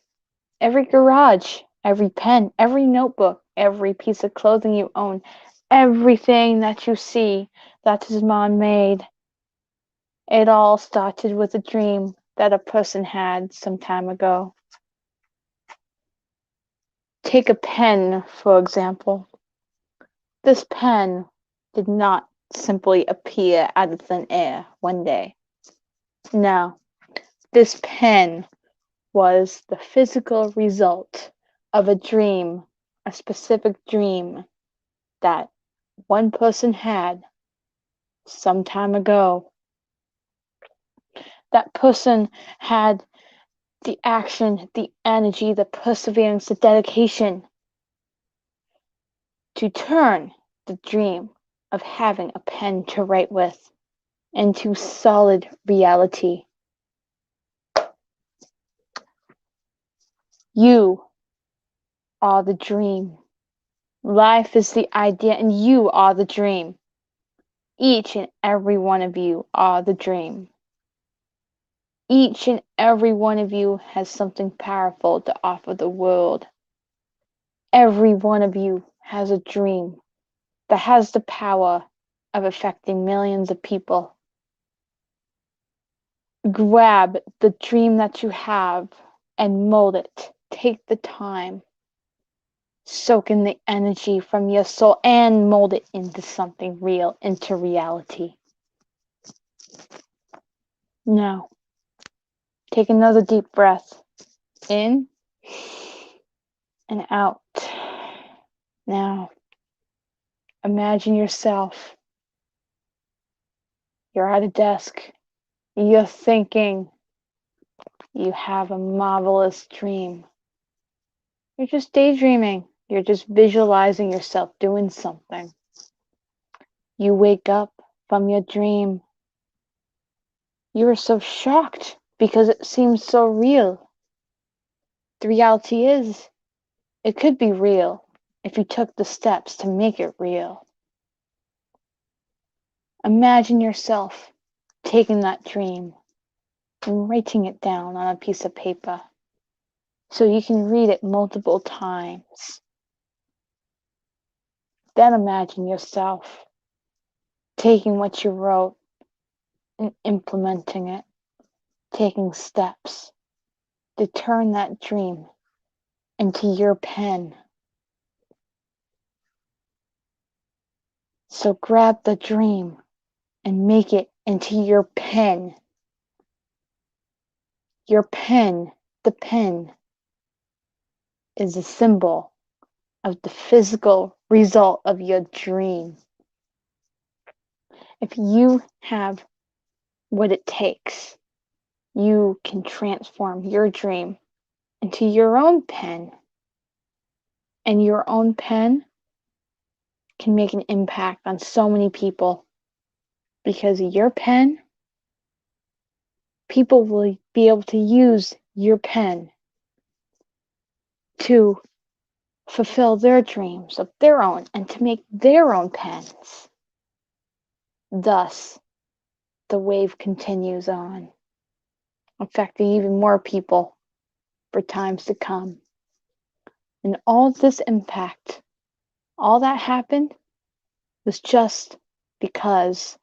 every garage, every pen, every notebook, every piece of clothing you own, everything that you see that is man-made. It all started with a dream that a person had some time ago. Take a pen, for example. This pen did not simply appear out of thin air one day. No, this pen was the physical result of a dream, a specific dream that one person had some time ago. That person had the action, the energy, the perseverance, the dedication to turn the dream of having a pen to write with into solid reality. You are the dream. Life is the idea, and you are the dream. Each and every one of you are the dream. Each and every one of you has something powerful to offer the world. Every one of you has a dream that has the power of affecting millions of people. Grab the dream that you have and mold it. Take the time. Soak in the energy from your soul and mold it into something real, into reality. Now, take another deep breath in and out. Now, imagine yourself. You're at a desk. You're thinking. You have a marvelous dream. You're just daydreaming. You're just visualizing yourself doing something. You wake up from your dream. You are so shocked because it seems so real. The reality is, it could be real if you took the steps to make it real. Imagine yourself taking that dream and writing it down on a piece of paper. so you can read it multiple times. Then imagine yourself taking what you wrote and implementing it, taking steps to turn that dream into your pen. So grab the dream and make it into your pen. Your pen, the pen, is a symbol of the physical result of your dream. If you have what it takes, you can transform your dream into your own pen. And your own pen can make an impact on so many people. Because of your pen, people will be able to use your pen to fulfill their dreams of their own and to make their own pens. Thus, the wave continues on, affecting even more people for times to come. And all this impact, all that happened was just because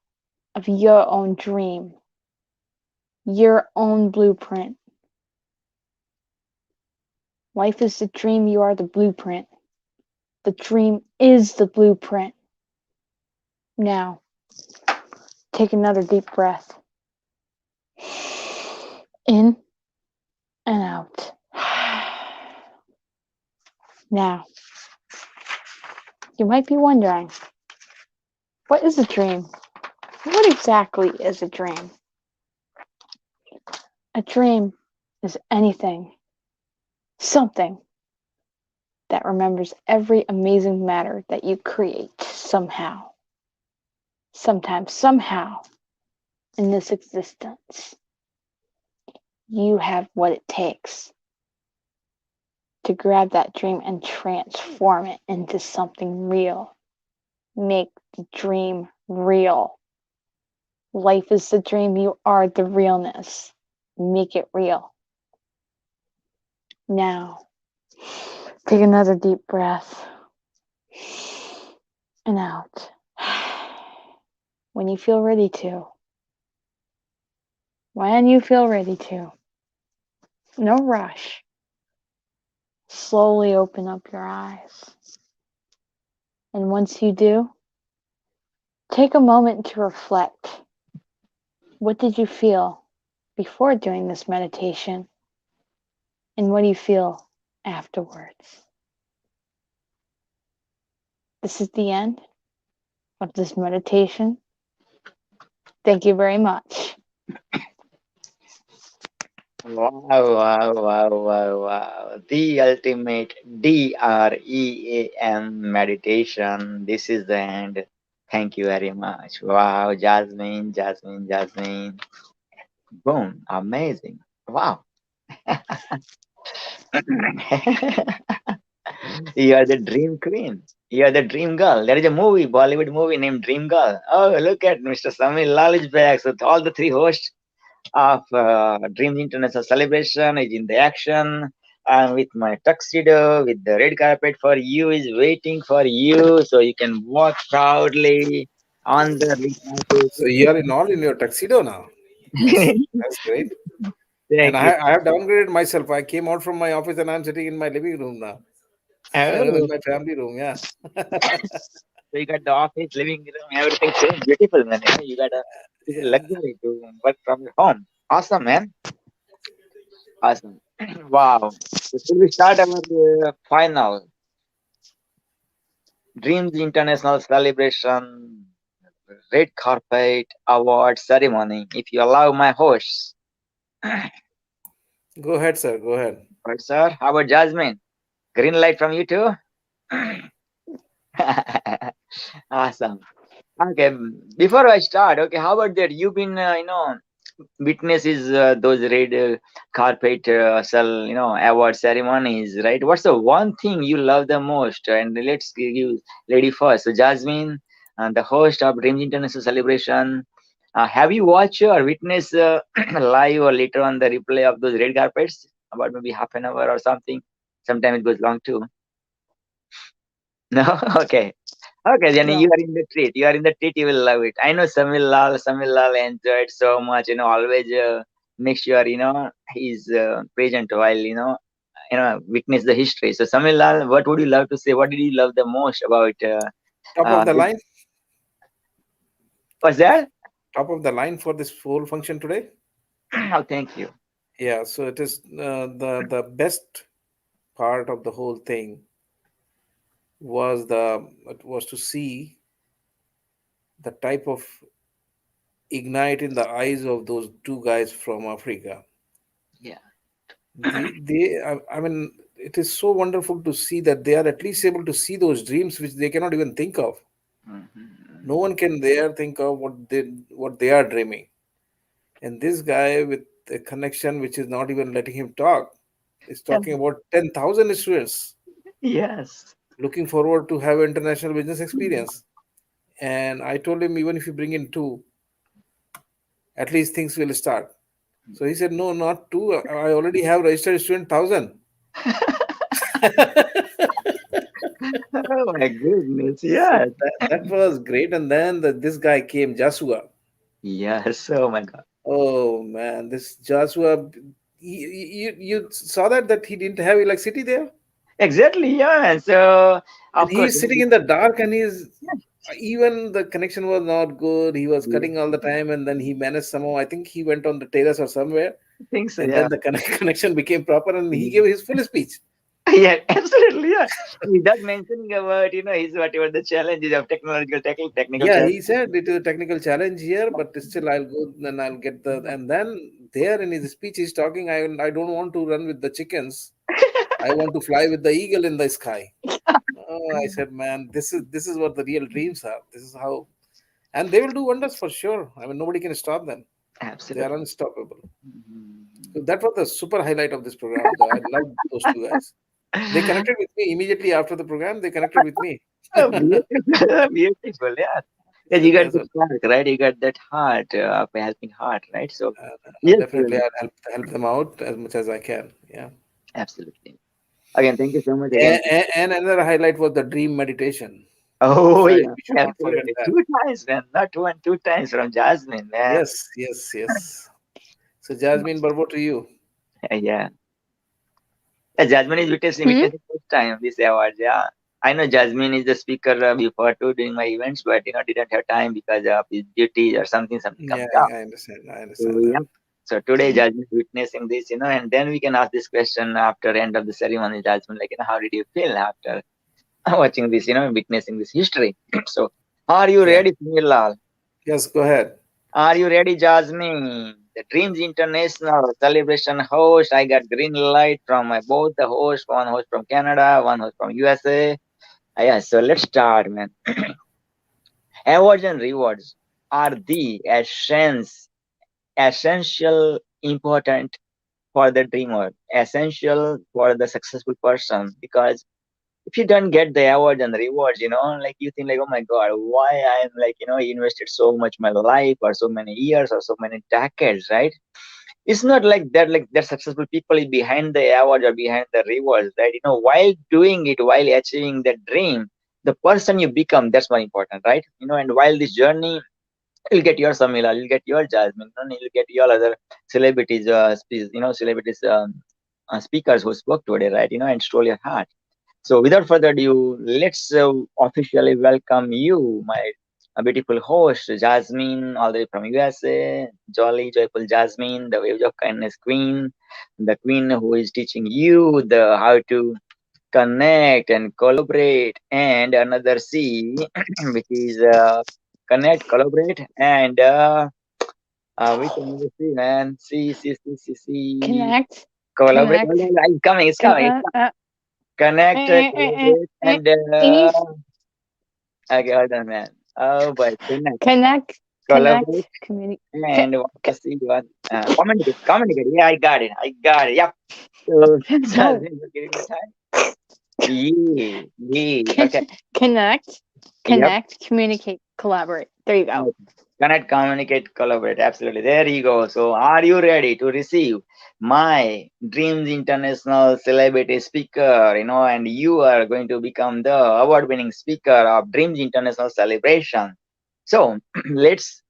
of your own dream, your own blueprint. Life is the dream, you are the blueprint. The dream is the blueprint. Now, take another deep breath. In and out. Now, you might be wondering, what is a dream? What exactly is a dream? A dream is anything, something that remembers every amazing matter that you create somehow. Sometimes, somehow, in this existence, you have what it takes to grab that dream and transform it into something real. Make the dream real. Life is the dream, you are the realness. Make it real. Now, take another deep breath and out. When you feel ready to. When you feel ready to. No rush. Slowly open up your eyes. And once you do, take a moment to reflect. What did you feel before doing this meditation? And what do you feel afterwards? This is the end of this meditation. Thank you very much. Wow, wow, wow, wow, wow. The ultimate DREAM meditation. This is the end. Thank you very much. Wow, Jasmine, Jasmine, Jasmine. Boom, amazing. Wow. You are the dream queen. You are the dream girl. There is a movie, Bollywood movie named Dream Girl. Oh, look at Mr. Samir Lal is back. So all the three hosts of Dreams International Celebration is in the action. I'm with my tuxedo, with the red carpet for you is waiting for you, so you can walk proudly on the red carpet. So you are in all in your tuxedo now. That's great. And Thank you. I have downgraded myself. I came out from my office and I'm sitting in my living room now. In Oh, my family room, yeah. so you got the office, living room, everything so beautiful, man. You got a beautiful luxury to work from your home. Awesome, man. Awesome. Wow. So should we start our final Dreams International Celebration Red Carpet Award Ceremony? If you allow my hosts. Go ahead, sir. Go ahead. Right, sir. How about Jasmine? Green light from you too? Awesome. Okay, before I start, okay, how about that? You've been, witnesses those red carpet cell, award ceremonies, right? What's the one thing you love the most? And let's give you lady first. So Jasmine, the host of Dreams International Celebration, have you watched or witnessed live or later on the replay of those red carpets about maybe half an hour or something. Sometimes it goes long too. No, okay. Okay, then you No. are in the treat. You are in the treat. You will love it. I know Samil Lal enjoyed so much. Always make sure he's present while witness the history. So Samil Lal, what would you love to say? What did you love the most about? Top of the line. What's that? Top of the line for this whole function today. Oh, thank you. Yeah, so it is the best part of the whole thing was to see the type of ignite in the eyes of those two guys from Africa. Yeah. I mean, it is so wonderful to see that they are at least able to see those dreams which they cannot even think of. No one can dare think of what they are dreaming. And this guy with a connection which is not even letting him talk is talking about 10,000 students. Yes. Looking forward to have international business experience. And I told him, even if you bring in two, at least things will start. So he said, no, not two. I already have registered student 1,000. Oh my goodness! So Yes. that was great. And then this guy came, Joshua. Yes. Oh my God. Oh man, this Joshua, you saw that he didn't have electricity there, Exactly. Yeah. And so and of course. he's sitting in the dark, and even the connection was not good. He was cutting all the time, and then he managed somehow. I think he went on the terrace or somewhere, I think so. and Yeah. then the connection became proper, and he gave his full speech. Yeah, absolutely. Yeah, without mentioning about his whatever the challenges of technical Yeah, challenge. he said it is a technical challenge here, but still I'll go and I'll get the. And then there in his speech, he's talking. I don't want to run with the chickens. I want to fly with the eagle in the sky. Oh, I said, man, this is what the real dreams are. This is how, and they will do wonders for sure. I mean, nobody can stop them. They are Absolutely. unstoppable. So that was the super highlight of this program. Though I loved those two guys. They connected with me immediately after the program. They connected with me. Oh, beautiful, beautiful. Yeah. Yeah, So you got that's the what, spark, right? You got that heart of a helping heart, right? So, yes, definitely I'll help them out as much as I can. Yeah. absolutely. Again, thank you so much again. And another highlight was the dream meditation. Oh Right, yeah, we should not forget absolutely. that. Two times, man. Not one, two times from Jasmine, man. Yes, yes, yes. So Jasmine, Barbo to you. Yeah. Yeah, Jasmine is witnessing first time this award. Yeah, I know Jasmine is the speaker before too doing my events, but didn't have time because of his duties or something Yeah, comes up. I understand. I So understand that. yeah. So today Jasmine is witnessing this, and then we can ask this question after end of the ceremony. Jasmine, like, how did you feel after watching this, witnessing this history? So, are you Yeah. ready, Sunil? Yes, go ahead. Are you ready, Jasmine? The Dreams International celebration host. I got green light from my both the host, one host from Canada, one host from USA. Yeah, so let's start, man. Awards and rewards are the essential important for the dreamer, essential for the successful person. Because if you don't get the awards and rewards, like you think like, oh my God, why I'm like, invested so much my life or so many years or so many decades, right? It's not like that, like that successful people is behind the awards or behind the rewards, right? While doing it, while achieving the dream, the person you become, that's more important, right? And while this journey, you'll get your Samila, you'll get your Jasmine, you'll get your other celebrities, celebrities, speakers who spoke today, right? And stole your heart. So without further ado, let's officially welcome you, my beautiful host, Jasmine, all the way from USA, jolly, joyful Jasmine, the Waves of Kindness Queen, the Queen who is teaching you the how to connect and collaborate, and another C, which is connect, collaborate, and which another C, man, C, Connect. collaborate. Connect. It's coming, it's Con- coming, it's coming. Connect, collaborate, and Eve. okay, hold on, man. Oh, but Connect. collaborate, Communicate. and what the C one? Communicate, communicate. Yeah, I got it. I got it. Yep. So, No. Jasmine, for giving me time. Yeah. Okay. Connect. Yep. Communicate. Collaborate. There you go. Connect, communicate, collaborate. Absolutely. There you go. So, are you ready to receive my Dreams International Celebrity Speaker? And you are going to become the award winning speaker of Dreams International Celebration. So, let's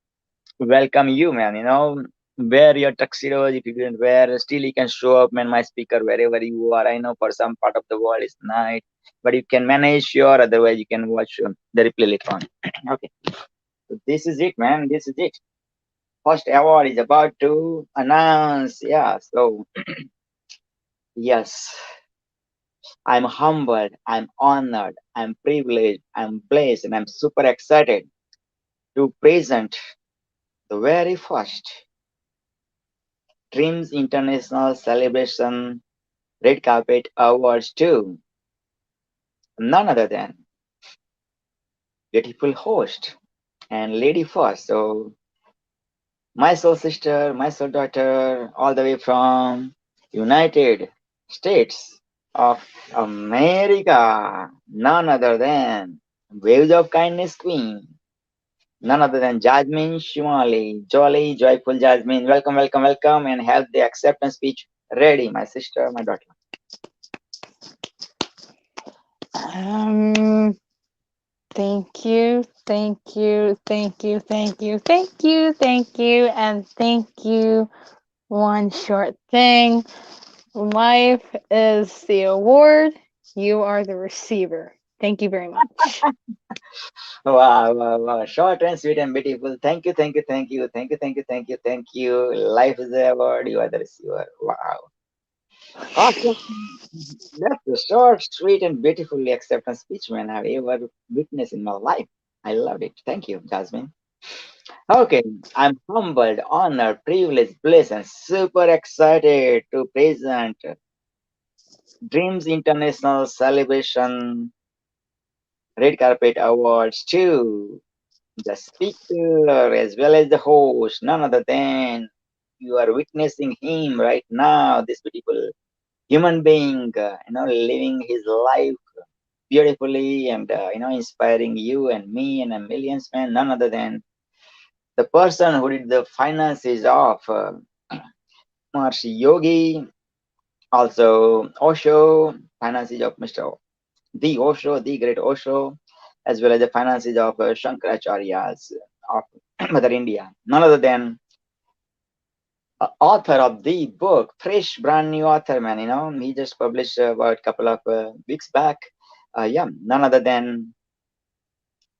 welcome you, man. Wear your tuxedos if you didn't wear. Still, you can show up, man. My speaker, wherever you are. I know for some part of the world it's night, but you can manage, sure. Otherwise, you can watch the replay later on. Okay. So this is it, man. This is it. First award is about to announce. Yeah, so yes, I'm humbled, I'm honored, I'm privileged, I'm blessed, and I'm super excited to present the very first Dreams International Celebration Red Carpet Awards to none other than beautiful host and lady first. So my soul sister, my soul daughter, all the way from United States of America, none other than Waves of Kindness Queen, none other than Jasmine Shimali, jolly, joyful Jasmine. Welcome, welcome, welcome, and have the acceptance speech ready, my sister, my daughter. Um, thank you, thank you, thank you, thank you, thank you, thank you, and thank you. One short thing. Life is the award. You are the receiver. Thank you very much. Wow, wow, wow. Short and sweet and beautiful. Thank you, thank you, thank you, thank you, thank you, thank you, thank you. Life is the award, you are the receiver. Wow. Awesome. That's a short, sweet, and beautifully acceptance speech, man, I've ever witnessed in my life. I loved it. Thank you, Jasmine. Okay, I'm humbled, honored, privileged, blessed, and super excited to present Dreams International Celebration Red Carpet Awards to the speaker as well as the host, none other than you are witnessing him right now, this beautiful human being, living his life beautifully and inspiring you and me and a millions man, none other than the person who did the finances of Maharishi Yogi, also Osho, finances of Mr. The Osho, the great Osho, as well as the finances of Shankaracharyas of Mother India, none other than author of the book, fresh brand new author, man. He just published about a couple of weeks back. Yeah, none other than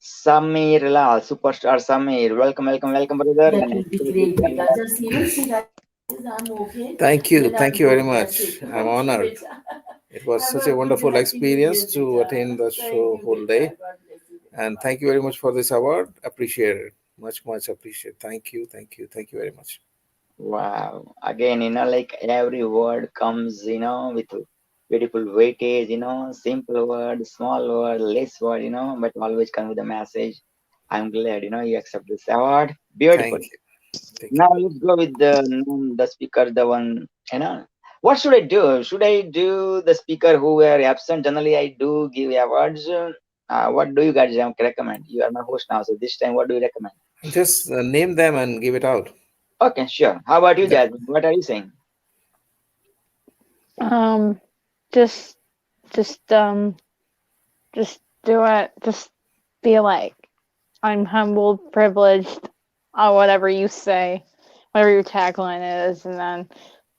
Samir Lal, superstar Samir. Welcome, welcome, welcome, brother. That And will be great, Beta. Just see, guys, I'm okay. Thank you very much. I'm honored. It was such a wonderful experience to attend the show whole day. And thank you very much for this award. Appreciate it. Much, much appreciate. Thank you, thank you, thank you very much. Wow. Again, like every word comes, with beautiful weightage, simple word, small word, less word, but always come with a message. I'm glad, you accept this award. Beautiful. Thank you. Thank you. Now let's go with the speaker, the one, What should I do? Should I do the speaker who were absent? Generally, I do give awards. What do you guys recommend? You are my host now, so this time, what do you recommend? Just name them and give it out. Okay, sure. How about you, Yeah. Jasmine? What are you saying? Um, just, just, um, just do it. Just be like, I'm humbled, privileged, whatever you say, whatever your tagline is, and then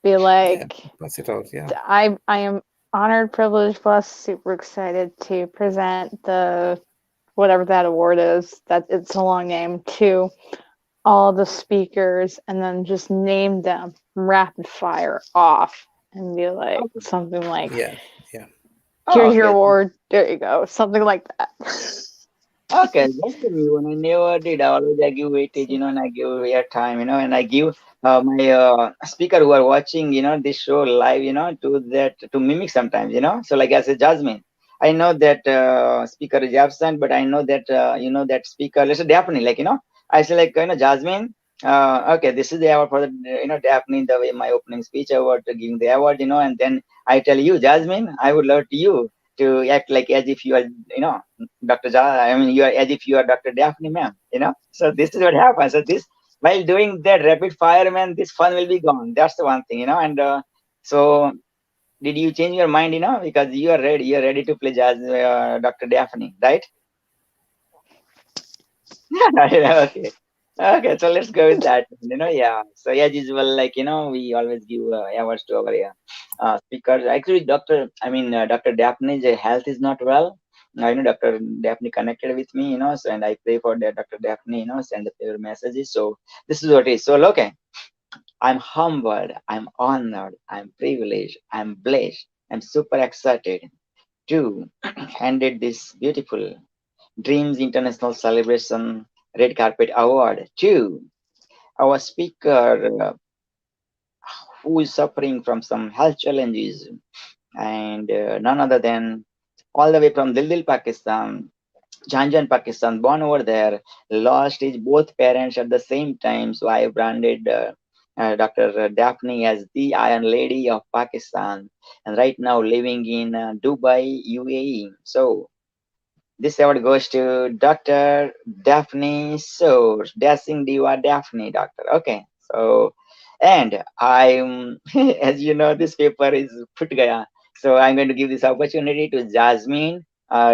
be Yeah. like, Pass it out. Yeah. I am honored, privileged, blessed, super excited to present the whatever that award is. That it's a long name to all the speakers, and then just name them rapid fire off, and be like Okay. something like, Yeah. Yeah. Oh, "Here's your okay. award." There you go, something like that. Okay, that's a new one. I never did. I always I give weightage, and I give airtime, and I give my speaker who are watching, this show live, to that to mimic sometimes, So like I said, Jasmine, I know that speaker is absent, but I know that that speaker. Let's say Daphne, I say like Jasmine. Okay, this is the award for the Daphne. The way my opening speech award giving the award, and then I tell you, Jasmine, I would love to you. to act like as if you are, Dr. I mean, you are as if you are Dr. Daphne, ma'am. So this is what happens. So this, while doing that rapid fire, man, this fun will be gone. That's the one thing, and so did you change your mind, because you're ready to play jazz, Dr. Daphne, right? Okay. Okay, so let's go with that. Yeah. So as usual, like we always give awards to our speakers. Actually, Dr. Daphne's health is not well. Dr. Daphne connected with me, so, and I pray for that Dr. Daphne, send the favor messages. So this is what it is. So okay, I'm humbled, I'm honored, I'm privileged, I'm blessed, I'm super excited to handed this beautiful Dreams International Celebration Red Carpet Award to our speaker who is suffering from some health challenges, and none other than all the way from Dildil, Pakistan, Janjan, Pakistan, born over there, lost his both parents at the same time. So I branded Dr. Daphne as the Iron Lady of Pakistan, and right now living in Dubai, UAE. So this award goes to Dr. Daphne Source, Dashing Diva Daphne, doctor. Okay, so, and I'm, as you know, this paper is put gaya. So I'm going to give this opportunity to Jasmine,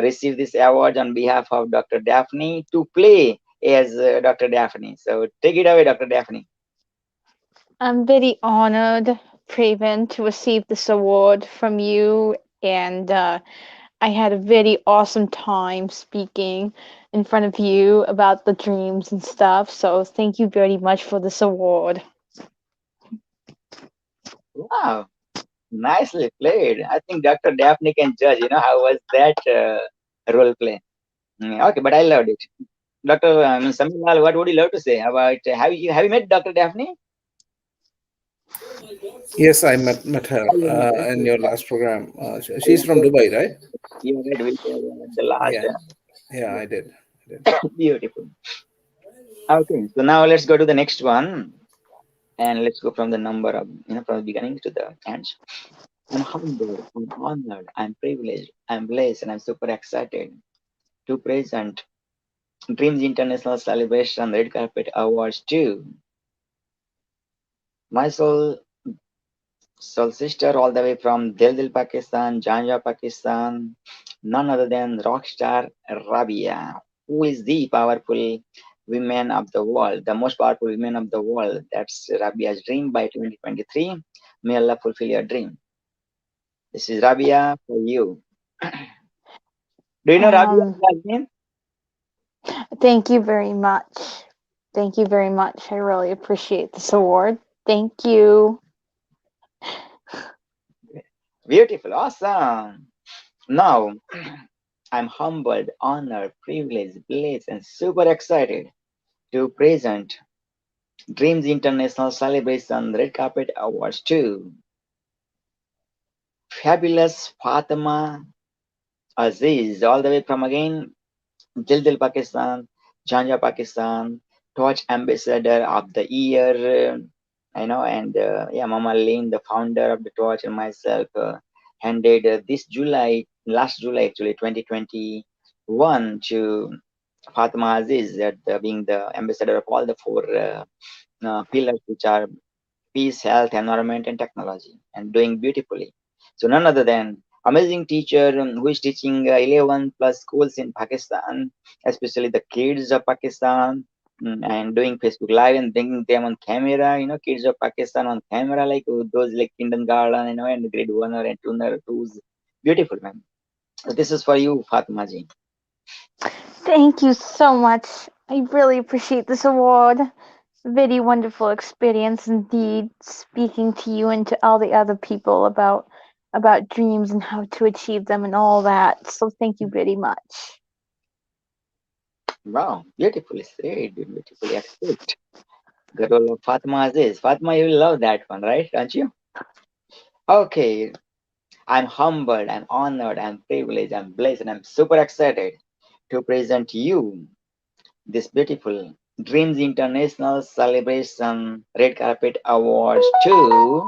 receive this award on behalf of Dr. Daphne to play as Dr. Daphne. So take it away, Dr. Daphne. I'm very honored, Praven, to receive this award from you, and I had a very awesome time speaking in front of you about the dreams and stuff. So thank you very much for this award. Wow, nicely played. I think Dr. Daphne can judge, how was that role play. Okay, but I loved it. Dr. Samilal, what would you love to say about have you met Dr. Daphne? Yes, I met her Oh, you met. in Okay. your last program. Oh, She's from Dubai, right? you read with the last. Yeah, yeah, I did. Beautiful. Okay, so now let's go to the next one, and let's go from the number of from the beginning to the end. I'm humbled, I'm honored, I'm privileged, I'm blessed, and I'm super excited to present Dreams International Celebration Red Carpet Awards to my soul sister all the way from Dil Pakistan, Janja, Pakistan, none other than rockstar Rabia, who is the powerful women of the world, the most powerful women of the world. That's Rabia's dream by 2023. May Allah fulfill your dream. This is Rabia for you. Do you know Rabia, Um, Jasmine? Thank you very much. Thank you very much. I really appreciate this award. Thank you. Beautiful, awesome. Now, I'm humbled, honored, privileged, blessed, and super excited to present Dreams International Celebration Red Carpet Awards to fabulous Fatima Aziz, all the way from again Jildil, Pakistan, Janja, Pakistan, Torch Ambassador of the Year, and yeah, Mama Lane, the founder of the Torch, and myself handed this last July actually, 2021, to Fatima Aziz, being the ambassador of all the four pillars, which are peace, health, environment, and technology, and doing beautifully. So none other than amazing teacher who is teaching 11 plus schools in Pakistan, especially the kids of Pakistan, and doing Facebook Live and bringing them on camera. Kids of Pakistan on camera, like those like kindergarten, and grade one or two or twos. Beautiful, man. So this is for you, Fatima ji. Thank you so much. I really appreciate this award. Very wonderful experience indeed, speaking to you and to all the other people about dreams and how to achieve them and all that. So thank you very much. Wow, beautifully said, beautifully expressed. The role of Fatima Aziz. Fatima, you will love that one, right? Don't you? Okay, I'm humbled, I'm honored, I'm privileged, I'm blessed, and I'm super excited to present you this beautiful Dreams International Celebration Red Carpet Awards to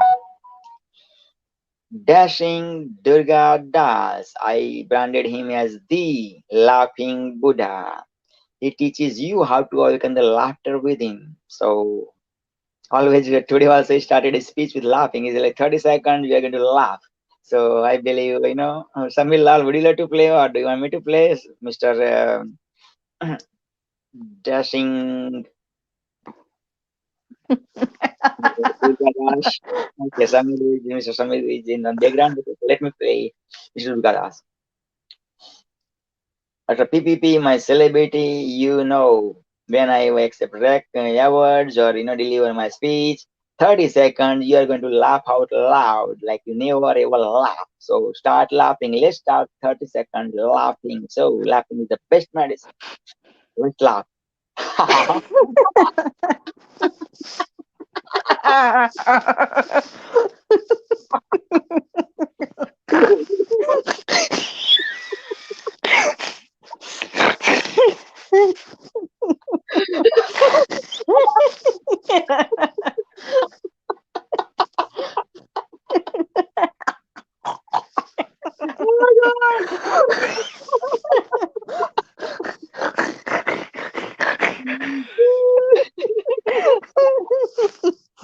Dashing Durga Das. I branded him as the laughing Buddha. He teaches you how to awaken the laughter within. So always today also he started his speech with laughing. He's like 30 seconds, we are going to laugh. So I believe, Samir Lal, would you like to play or do you want me to play, Mr. Dashing Durgadas? Okay, Mr. Samir is in the background. Let me play Mr. Durgadas. After PPP, my celebrity, when I accept awards or deliver my speech, 30 seconds, you are going to laugh out loud like you never ever laugh. So start laughing. Let's start 30 seconds laughing. So laughing is the best medicine. Let's laugh.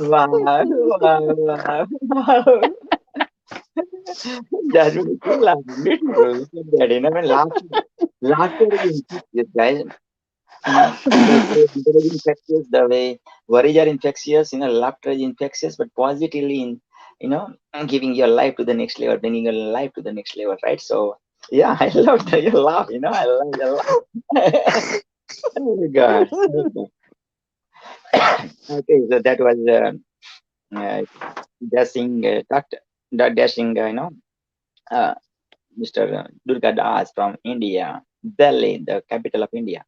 Wow, wow, wow, wow. That's beautiful. Beautiful. Look at that. When laughter is infectious, guys. Laughter is infectious the way worries are infectious. Laughter is infectious, but positively giving your life to the next level, bringing your life to the next level, right? So, yeah, I love that you laugh. I love your laugh. Oh my God. Okay. Okay, so that was uh, dashing, dashing, uh, Mr. Durga Das from India, Delhi, the capital of India.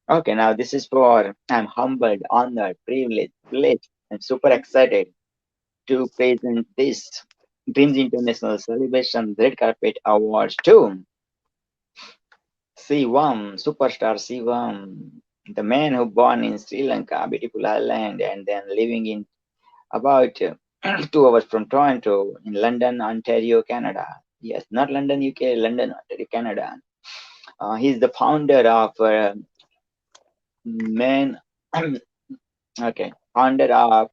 Okay, now this is for I'm humbled, honored, privileged, blessed, and super excited to present this Dreams International Celebration Red Carpet Awards to Sivam, superstar Sivam, the man who born in Sri Lanka, beautiful island, and then living in about 2 hours from Toronto in London, Ontario, Canada. Yes, not London, UK, London, Ontario, Canada. He's the founder of Man. Okay, founder of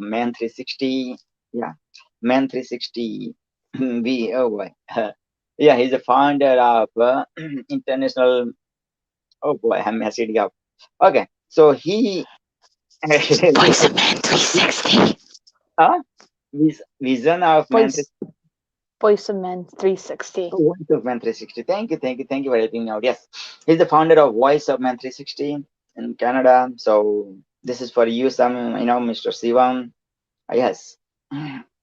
Man 360. Yeah, Man 360. Oh boy. Yeah, he's the founder of International. Oh boy, I messed it up. Okay, so he. Voice of Man 360. Huh? Vision of Man Voice of Men 360. Oh, Voice of Man 360. Thank you, thank you, thank you for helping me out. Yes, he's the founder of Voice of Man 360 in Canada. So this is for you, Mr. Sivam. Yes.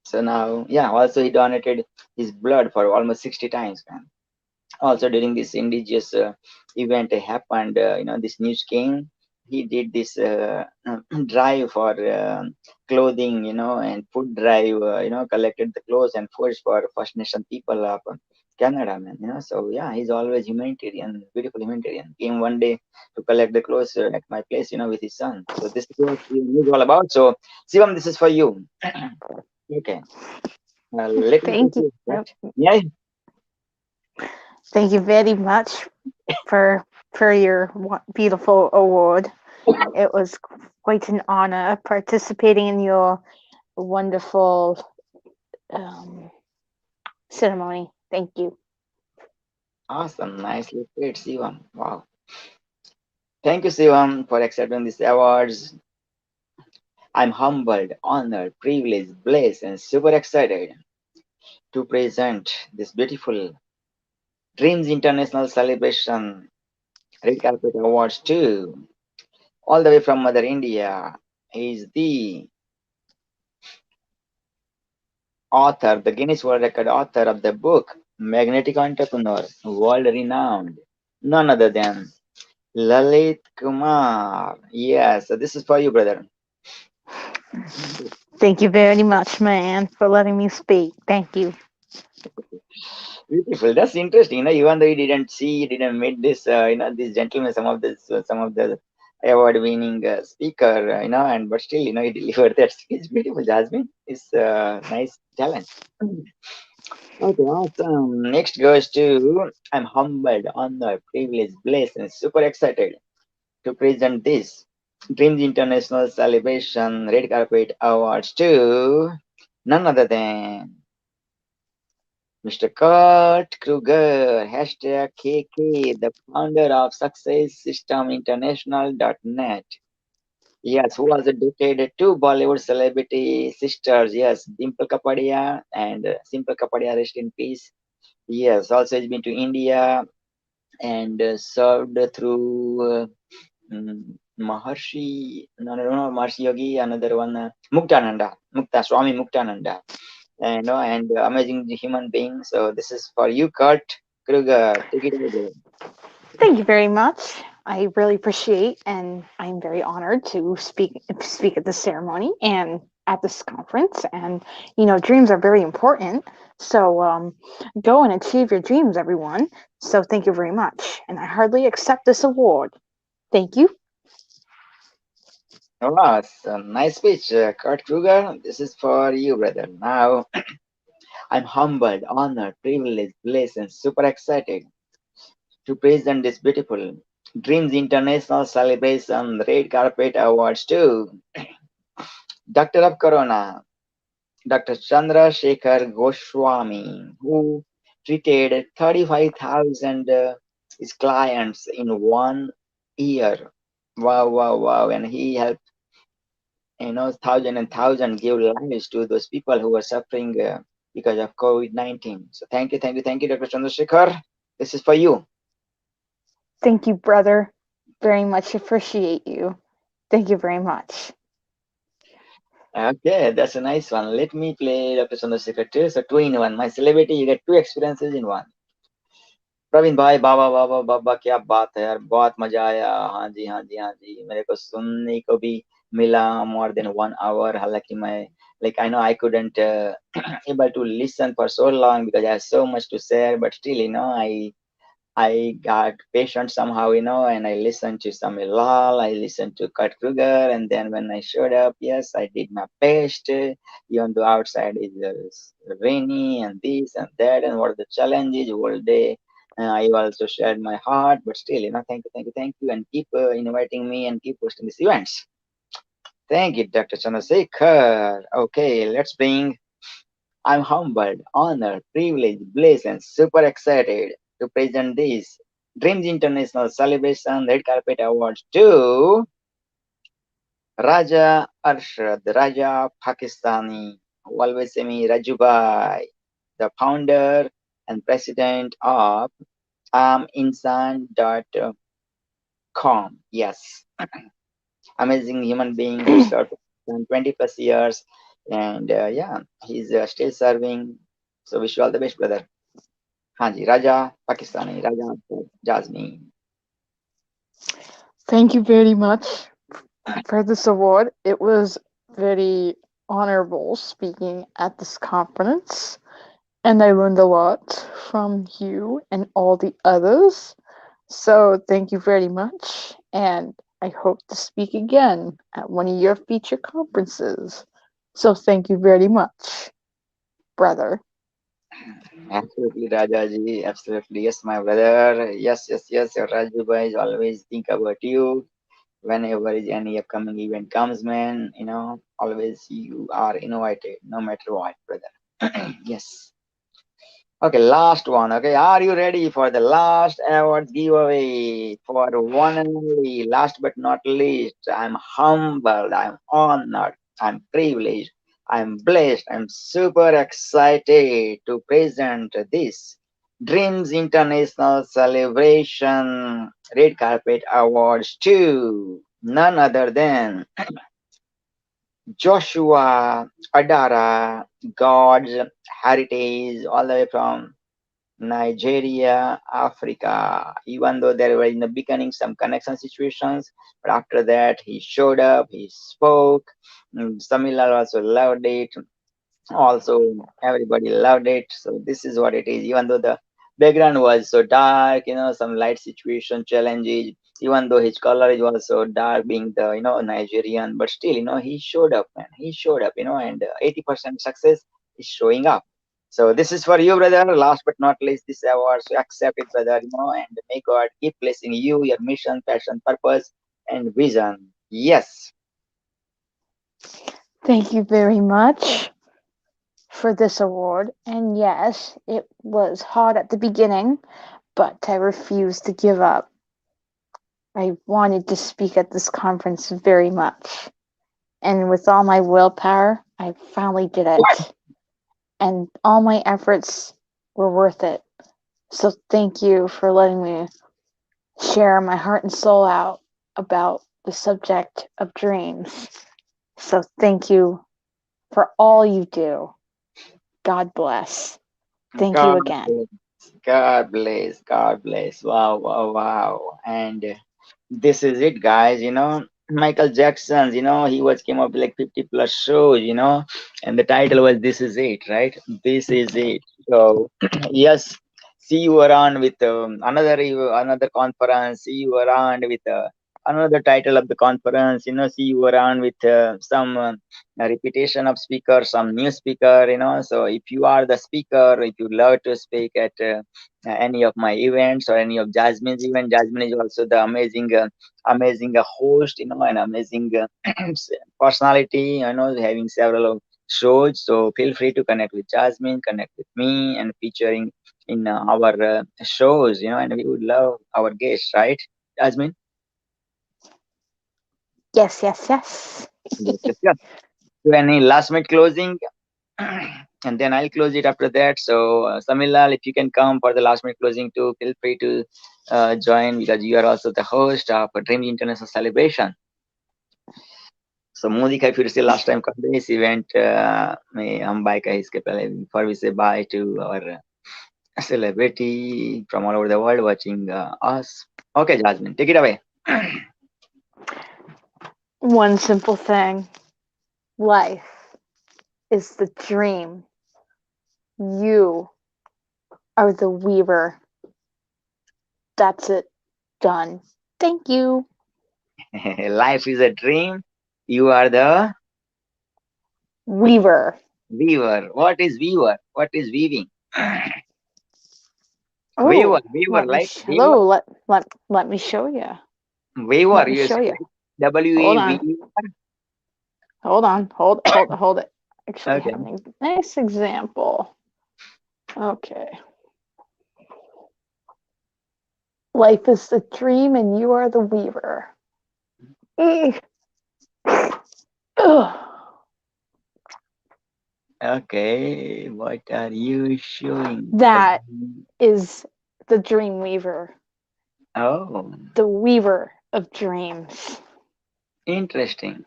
So now, yeah. Also, he donated his blood for almost 60 times, man. Also during this indigenous event happened, this news came. He did this drive for clothing, and food drive, collected the clothes and foods for First Nation people of Canada, man. So yeah, he's always humanitarian, beautiful humanitarian. Came one day to collect the clothes at my place, with his son. So this is what he is all about. So Sivam, this is for you. Okay, let me Thank you. proceed, right? Yeah. Thank you very much for your beautiful award. It was quite an honor participating in your wonderful ceremony. Thank you. Awesome, nicely played, Sivam. Wow. Thank you, Sivam, for accepting these awards. I'm humbled, honored, privileged, blessed, and super excited to present this beautiful Dreams International Celebration Red Carpet Awards to all the way from Mother India. Is the author, the Guinness World Record author of the book Magnetic Entrepreneur, world renowned, none other than Lalit Kumar. Yes, so this is for you, brother. Thank you very much, man, for letting me speak. Thank you. Beautiful. That's interesting. Even though you didn't see, you didn't meet this, this gentleman, some of the award-winning speaker, and but still, he delivered that speech. Beautiful, Jasmine. It's nice talent. Okay, awesome. Next goes to I'm humbled, honored, privileged, blessed, and super excited to present this Dreams International Celebration Red Carpet Awards to none other than Mr. Kurt Kruger, hashtag KK, the founder of Success System International.net. Yes, who was dated two Bollywood celebrity sisters. Yes, Dimple Kapadia and Simple Kapadia, rest in peace. Yes, also he's been to India and served through Maharshi, no, Maharshi Yogi, another one, Muktananda, Swami Muktananda, and amazing human being. So this is for you, Kurt Kruger. Take it away. Thank you very much. I really appreciate, and I'm very honored to speak at this ceremony and at this conference. And dreams are very important. So go and achieve your dreams, everyone. So thank you very much, and I heartily accept this award. Thank you. Wow, it's a nice speech, Kurt Kruger. This is for you, brother. Now, I'm humbled, honored, privileged, blessed, and super excited to present this beautiful Dreams International Celebration Red Carpet Awards to Doctor of Corona, Dr. Chandra Shekhar Goswami, who treated 35,000 his clients in 1 year. Wow, wow, wow. And he helped, thousand and thousand give lives to those people who were suffering because of COVID-19. So thank you, Dr. Chandrasekhar. This is for you. Thank you, brother. Very much appreciate you. Thank you very much. Okay, that's a nice one. Let me play Dr. Chandrasekhar too. So two in one. My celebrity, you get two experiences in one. Praveen भाई बाबा बाबा बाबा क्या बात है यार, बहुत मजा आया। हाँ जी, हाँ जी, हाँ जी, मेरे को सुनने को भी मिला more than 1 hour। हालांकि मैं I know I couldn't able to listen for so long because I have so much to share, but still I got patient somehow, and I listened to Samuel Lal, I listened to Kurt Kruger, and then when I showed up, yes, I did my best, even though outside is rainy and this and that, and what are the challenges whole day. I also shared my heart, but still, thank you, and keep inviting me and keep hosting these events. Thank you, Dr. Chandrasekhar. Okay, let's bring I'm humbled, honored, privileged, blessed, and super excited to present this Dreams International Celebration Red Carpet Awards to Raja Arshad, Raja Pakistani, who always say me Rajubai, the founder and president of aminsan.com. Yes, amazing human being who served 20 plus years, and yeah, he's still serving. So wish you all the best, brother. हाँ जी, राजा पाकिस्तानी, राजा जाज़मीन। Thank you very much for this award. It was very honorable speaking at this conference, and I learned a lot from you and all the others. So thank you very much, and I hope to speak again at one of your feature conferences. So thank you very much, brother. Absolutely, Rajaji. Absolutely. Yes, my brother. Yes, yes, yes. Your Raju boys always think about you whenever is any upcoming event comes, man. Always you are invited, no matter what, brother. Yes. Okay, last one. Okay, are you ready for the last awards giveaway? For one and only, last but not least, I'm humbled, I'm honored, I'm privileged, I'm blessed, I'm super excited to present this Dreams International Celebration Red Carpet Awards to none other than Joshua Adara, God's Heritage, all the way from Nigeria, Africa. Even though there were in the beginning some connection situations, but after that he showed up, he spoke. Samilal also loved it. Also, everybody loved it. So this is what it is. Even though the background was so dark, some light situation challenges, Even though his color is also dark, being the Nigerian, but still he showed up, man. He showed up, and 80% success is showing up. So this is for you, brother. Last but not least, this award. So accept it, brother. And may God keep blessing you, your mission, passion, purpose, and vision. Yes. Thank you very much for this award. And yes, it was hard at the beginning, but I refused to give up. I wanted to speak at this conference very much. And with all my willpower, I finally did it. And all my efforts were worth it. So thank you for letting me share my heart and soul out about the subject of dreams. So thank you for all you do. God bless. Thank you God again. bless. God bless. God bless. Wow, wow, wow. And this is it, guys. Michael Jackson's, he was came up with like 50 plus shows, and the title was "This Is It," right? This is it. So yes, see you around with another conference. See you around with another title of the conference. See you around with some repetition of speaker, some new speaker. So if you are the speaker, if you love to speak at any of my events or any of Jasmine's event, Jasmine is also the amazing host, an amazing personality, having several of shows. So feel free to connect with Jasmine, connect with me, and featuring in our shows, and we would love our guests, right, Jasmine? Yes, yes, yes. Yes, yes, yes. So any last minute closing, and then I'll close it after that. So Samilal, if you can come for the last minute closing too, feel free to join, because you are also the host of a Dream International Celebration. So Modi का फिर से last time कर दे इस event में हम bye का इसके पहले before we say bye to our celebrity from all over the world watching us. Okay, Jasmine, take it away. One simple thing. Life is the dream. You are the weaver. That's it. Done. Thank you. Life is a dream. You are the Weaver. weaver. What is weaver? What is weaving? Oh, Weaver, like weaver. hello. Let me show you. Weaver, Let me you show say you. like W Hold A on. V. Hold on. Hold it. Actually, Okay. have a nice example. Okay. Life is the dream, and you are the weaver. Okay, what are you showing? That is the dream weaver. Oh, The weaver of dreams. interesting.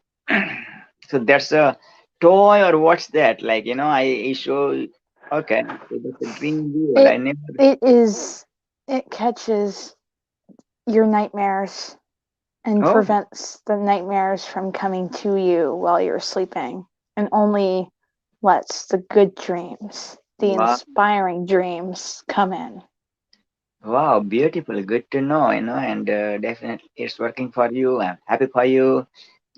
So that's a toy or what's that? Like, I show. Okay, so that's a dream viewer. I It never. it is it catches your nightmares and Oh, prevents the nightmares from coming to you while you're sleeping, and only lets the good dreams, the wow, inspiring dreams come in. wow, beautiful. Good to know. And definitely it's working for you. I'm happy for you.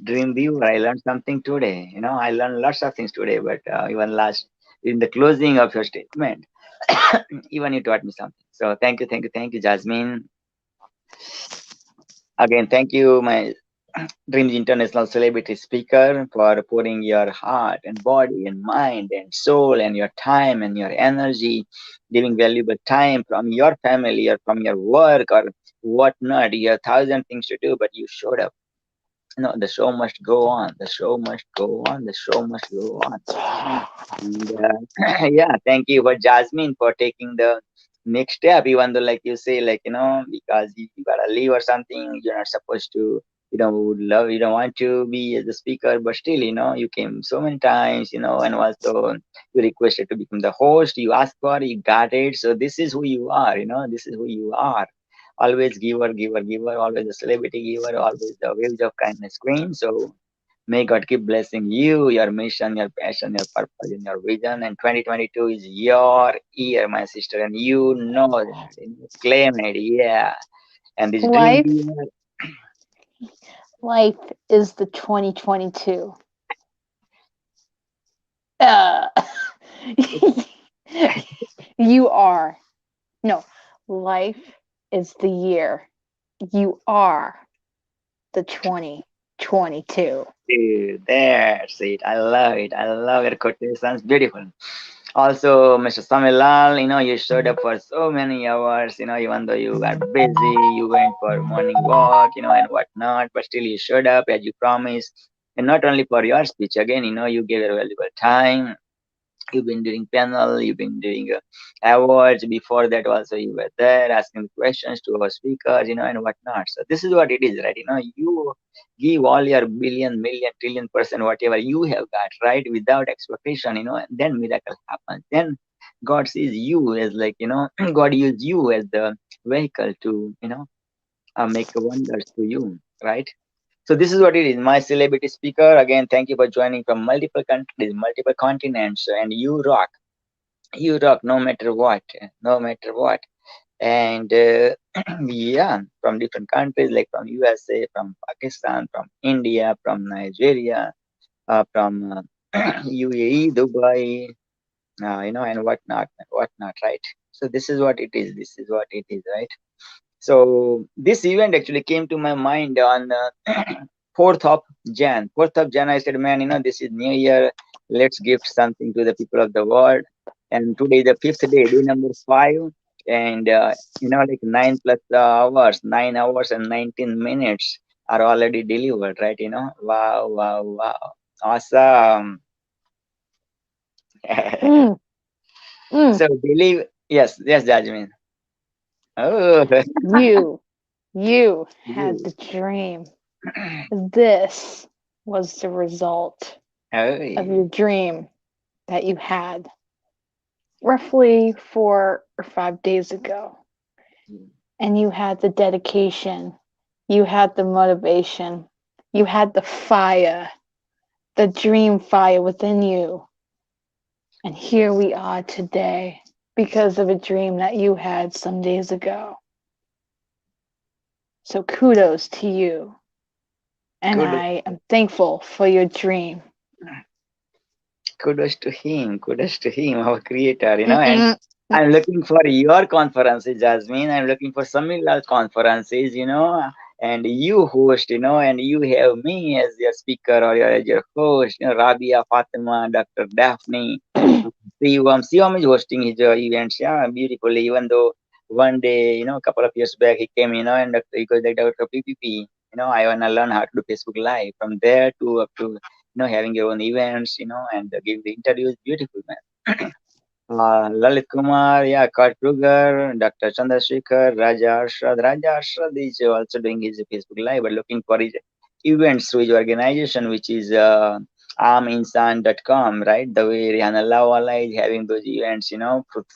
Dream viewer. I learned something today. I learned lots of things today, but even last in the closing of your statement, even you taught me something. So thank you, Jasmine. Again, thank you, my Dreams International celebrity speaker, for putting your heart and body and mind and soul and your time and your energy, giving valuable time from your family or from your work or whatnot. You have thousand things to do, but you showed up. The show must go on. The show must go on. The show must go on. And yeah, thank you for Jasmine for taking the next step, even though, like you say, like, because you gotta leave or something, you're not supposed to, would love, you don't want to be as a speaker, but still, you came so many times, and also you requested to become the host, you asked for it, you got it. So this is who you are, this is who you are. Always giver, giver, giver, always a celebrity giver, always the waves of kindness queen. So may God keep blessing you, your mission, your passion, your purpose, and your vision. And 2022 is your year, my sister, and you know that. Claim it, yeah. And this dream Life viewer. Life is the 2022. Uh, you are. No, life is the year. You are the 2022. Dude, that's it. I love it. I love your quotations. Beautiful. Also, Mr. Samilal, you showed up for so many hours, even though you got busy, you went for morning walk, and whatnot, but still you showed up as you promised. And not only for your speech, again, you gave your valuable time. You've been doing panel, you've been doing awards. Before that, also you were there asking questions to our speakers, and whatnot. So this is what it is, right? You give all your billion, million, trillion% whatever you have got, right, without expectation, and then miracle happens. Then God sees you as like, God used you as the vehicle to, make wonders to you, right? So this is what it is. My celebrity speaker. Again, thank you for joining from multiple countries, multiple continents, and you rock. You rock no matter what, no matter what. And yeah, from different countries like from USA, from Pakistan, from India, from Nigeria, from UAE, Dubai, and whatnot, right? So this is what it is. This is what it is, right? So this event actually came to my mind on 4th of Jan. 4th of Jan, I said, man, this is New Year. Let's gift something to the people of the world. And today is the fifth day, day number 5. And, like 9 plus hours, 9 hours and 19 minutes are already delivered, right? Wow, wow, wow. Awesome. Mm, mm. So believe, yes, Jasmine. Oh, You had you. the dream. This was the result Oh, of yeah. your dream that you had roughly 4 or 5 days ago. And you had the dedication, you had the motivation, you had the fire, the dream fire within you. And here we are today because of a dream that you had some days ago. So kudos to you. And Kudos, I am thankful for your dream. kudos to him, our creator, and Mm-mm. I'm looking for your conferences, Jasmine. I'm looking for Samilal conferences, and you host, and you have me as your speaker or as your host, Rabia, Fatima, Dr. Daphne, Sivam is hosting his events, yeah, beautifully, even though one day, a couple of years back, he came, and he goes like Dr. PPP, I want to learn how to do Facebook Live. From there to up to, having your own events, and give the interviews, beautiful, man. Lalit Kumar, yeah, Kurt Kruger, Dr. Chandrasekhar, Raja Arshad. Raja Arshad is also doing his Facebook Live, but looking for his events through his organization, which is aminsan.com, right? The way Rihanna Lawala is having those events,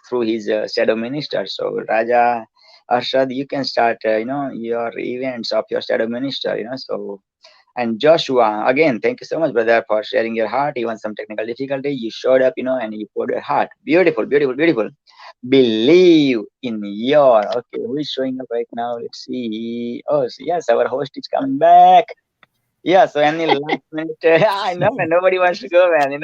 through his shadow minister. So, Raja Arshad, you can start, your events of your shadow minister, so. And Joshua, again, thank you so much, brother, for sharing your heart. Even some technical difficulty, you showed up, and you poured your heart. Beautiful, beautiful, beautiful. Believe in your. Okay, who is showing up right now? Let's see. Oh, so yes, our host is coming back. Yeah, so any last minute, I know, man, nobody wants to go, man.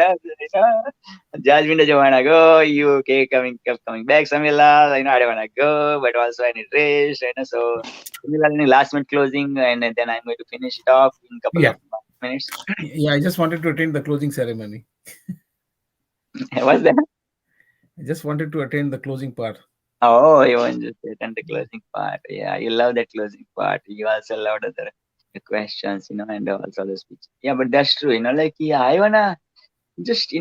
Jasmine doesn't wanna go. You okay? Kept coming back, Samila. I don't wanna go, but also I need rest. So, Samila, any last minute closing, and then I'm going to finish it off in a couple Yeah, of minutes. yeah. I just wanted to attend the closing ceremony. What's that? I just wanted to attend the closing part. Oh, you want to attend the closing part? Yeah, you love that closing part. You also love the questions, and also the speech. Yeah, but that's true. Like yeah, I wanna just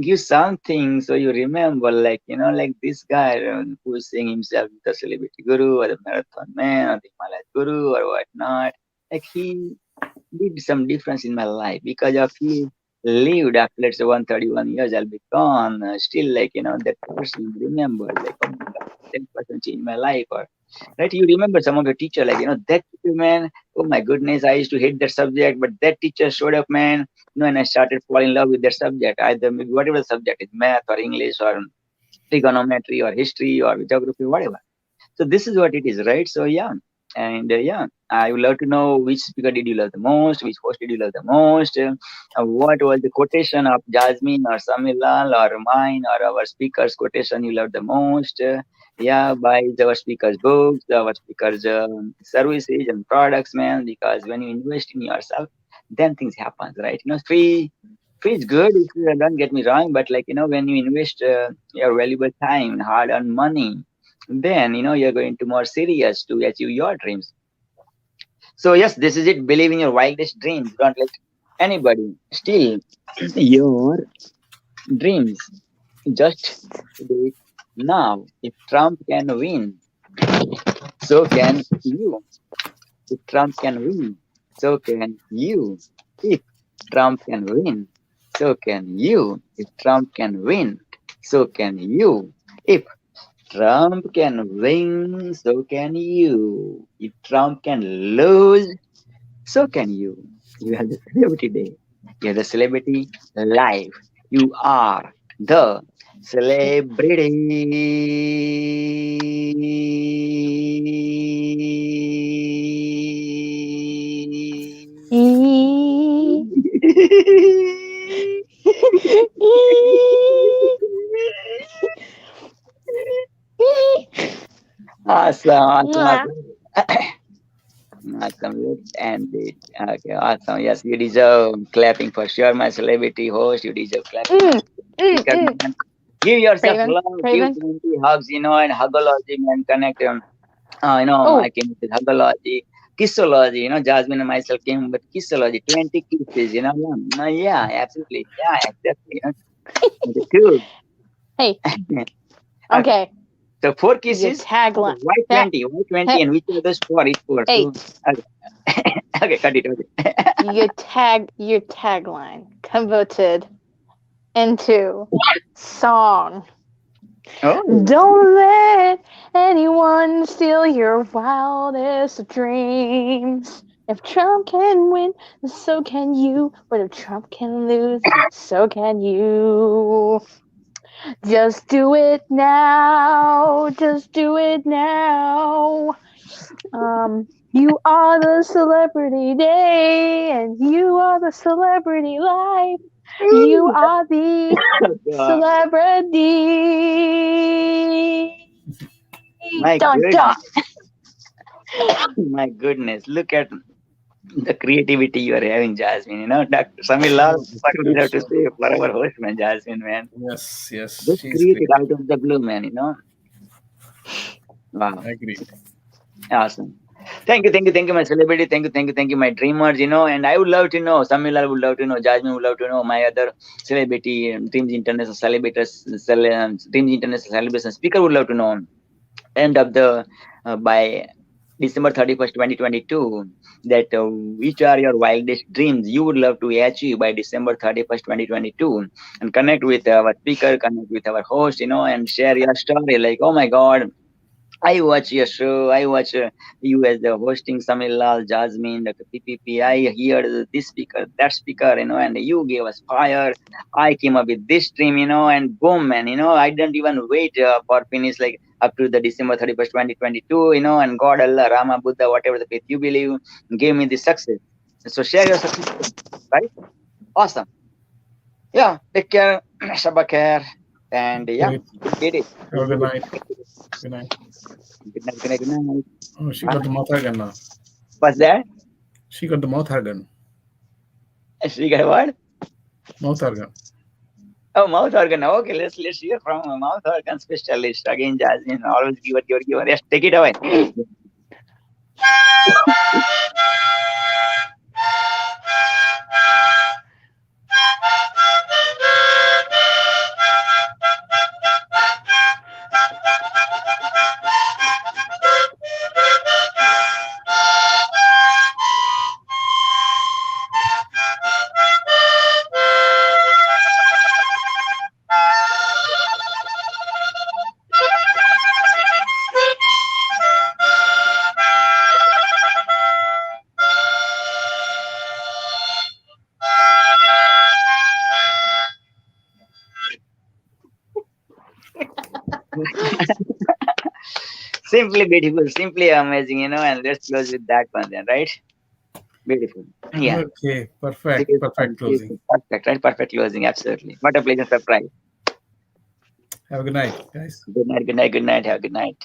give something so you remember, like like this guy who is saying himself the celebrity guru or the marathon man or the Himalaya guru or whatnot. Like he did some difference in my life because of he lived after let's say 131 years I'll be gone, still like that person remembered like, oh my god, that person changed my life. Or right, you remember some of your teacher, like that teacher, man, oh my goodness, I used to hate that subject, but that teacher showed up, man, and I started falling in love with that subject, either maybe whatever the subject is, math or English or trigonometry or history or geography, whatever. So this is what it is, right? So yeah, and yeah, I would love to know which speaker did you love the most, which host did you love the most, what was the quotation of Jasmine or Samilal or mine or our speaker's quotation you loved the most. Yeah, buy our speaker's books, our speaker's services and products, man. Because when you invest in yourself, then things happen, right? Free is good. If you don't get me wrong, but like when you invest your valuable time, hard-earned money, then you're going to more serious to achieve your dreams. So yes, this is it. Believe in your wildest dreams. Don't let anybody steal your dreams. Just do it now. If Trump can win, so can you. If Trump can win, so can you. If Trump can win, so can you. If Trump can win, so can you. If Trump can win, so can you. If Trump can lose, so can you. You have the celebrity day. You have the celebrity life. You are the E- celebrity. Awesome, awesome, Mwah. awesome. Awesome. Let's end it. Okay, awesome. Yes, you deserve clapping for sure, my celebrity host. You deserve clapping. Mm, Speaker, mm. man. Give yourself Raven, love. Give Raven. 20 hugs, and hugology, man. Connect. Oh, I came with hugology, kissology. Jasmine and myself came with kissology. 20 kisses. Yeah, absolutely. Yeah, exactly. The two. hey. Okay. Okay. So four Your kisses. tagline. Why 20? Why 20? And which are those four? Each four. So, 8. okay. Okay, cut it. Okay. Your tagline converted into song. Oh. Don't let anyone steal your wildest dreams. If Trump can win, so can you. But if Trump can lose, so can you. Just do it now. Just do it now. You are the celebrity day, and you are the celebrity life. You are the God. celebrity. My Dun goodness. dun. My goodness. Look at the creativity you are having, Jasmine. Dr. Samir Lal, what would you have to Sure. say for our host, man, Jasmine, man? Yes, yes, Just she's great. created out of the blue, man. Wow. Agreed. Awesome. Thank you, my celebrity. Thank you, my dreamers. And I would love to know, Samila would love to know, Jasmine would love to know, my other celebrity, Dreams International Celebrators, Dreams International Celebration speaker would love to know. End of the by December 31st, 2022, that which are your wildest dreams you would love to achieve by December 31st, 2022, and connect with our speaker, connect with our host, and share your story. Like, oh my God, I watch your show. I watch you as the hosting Samir Lal, Jasmine, Dr. PPP. I hear this speaker, that speaker, and you gave us fire. I came up with this dream, and boom, man, I didn't even wait for finish like up to the December 31st, 2022, and God, Allah, Rama, Buddha, whatever the faith you believe, gave me this success. So share your success, right? Awesome. Yeah, take care, Shabba care, and yeah, Great. we did it. We Have a good did it. night. Good night. Good night, good night, good night. Oh, she got the Bye. mouth organ now. What's that? She got the mouth organ. She got what? Mouth organ. Oh, mouth organ. Okay, let's hear from a mouth organ specialist again. Jasmine, always give it. Yes, take it away. Simply beautiful, simply amazing, and let's close with that one then, right? Beautiful. Yeah. Okay, perfect, Seriously, perfect closing. perfect, right? Perfect closing, absolutely. What a pleasant surprise. Have a good night, guys. Good night, good night, good night. Have a good night.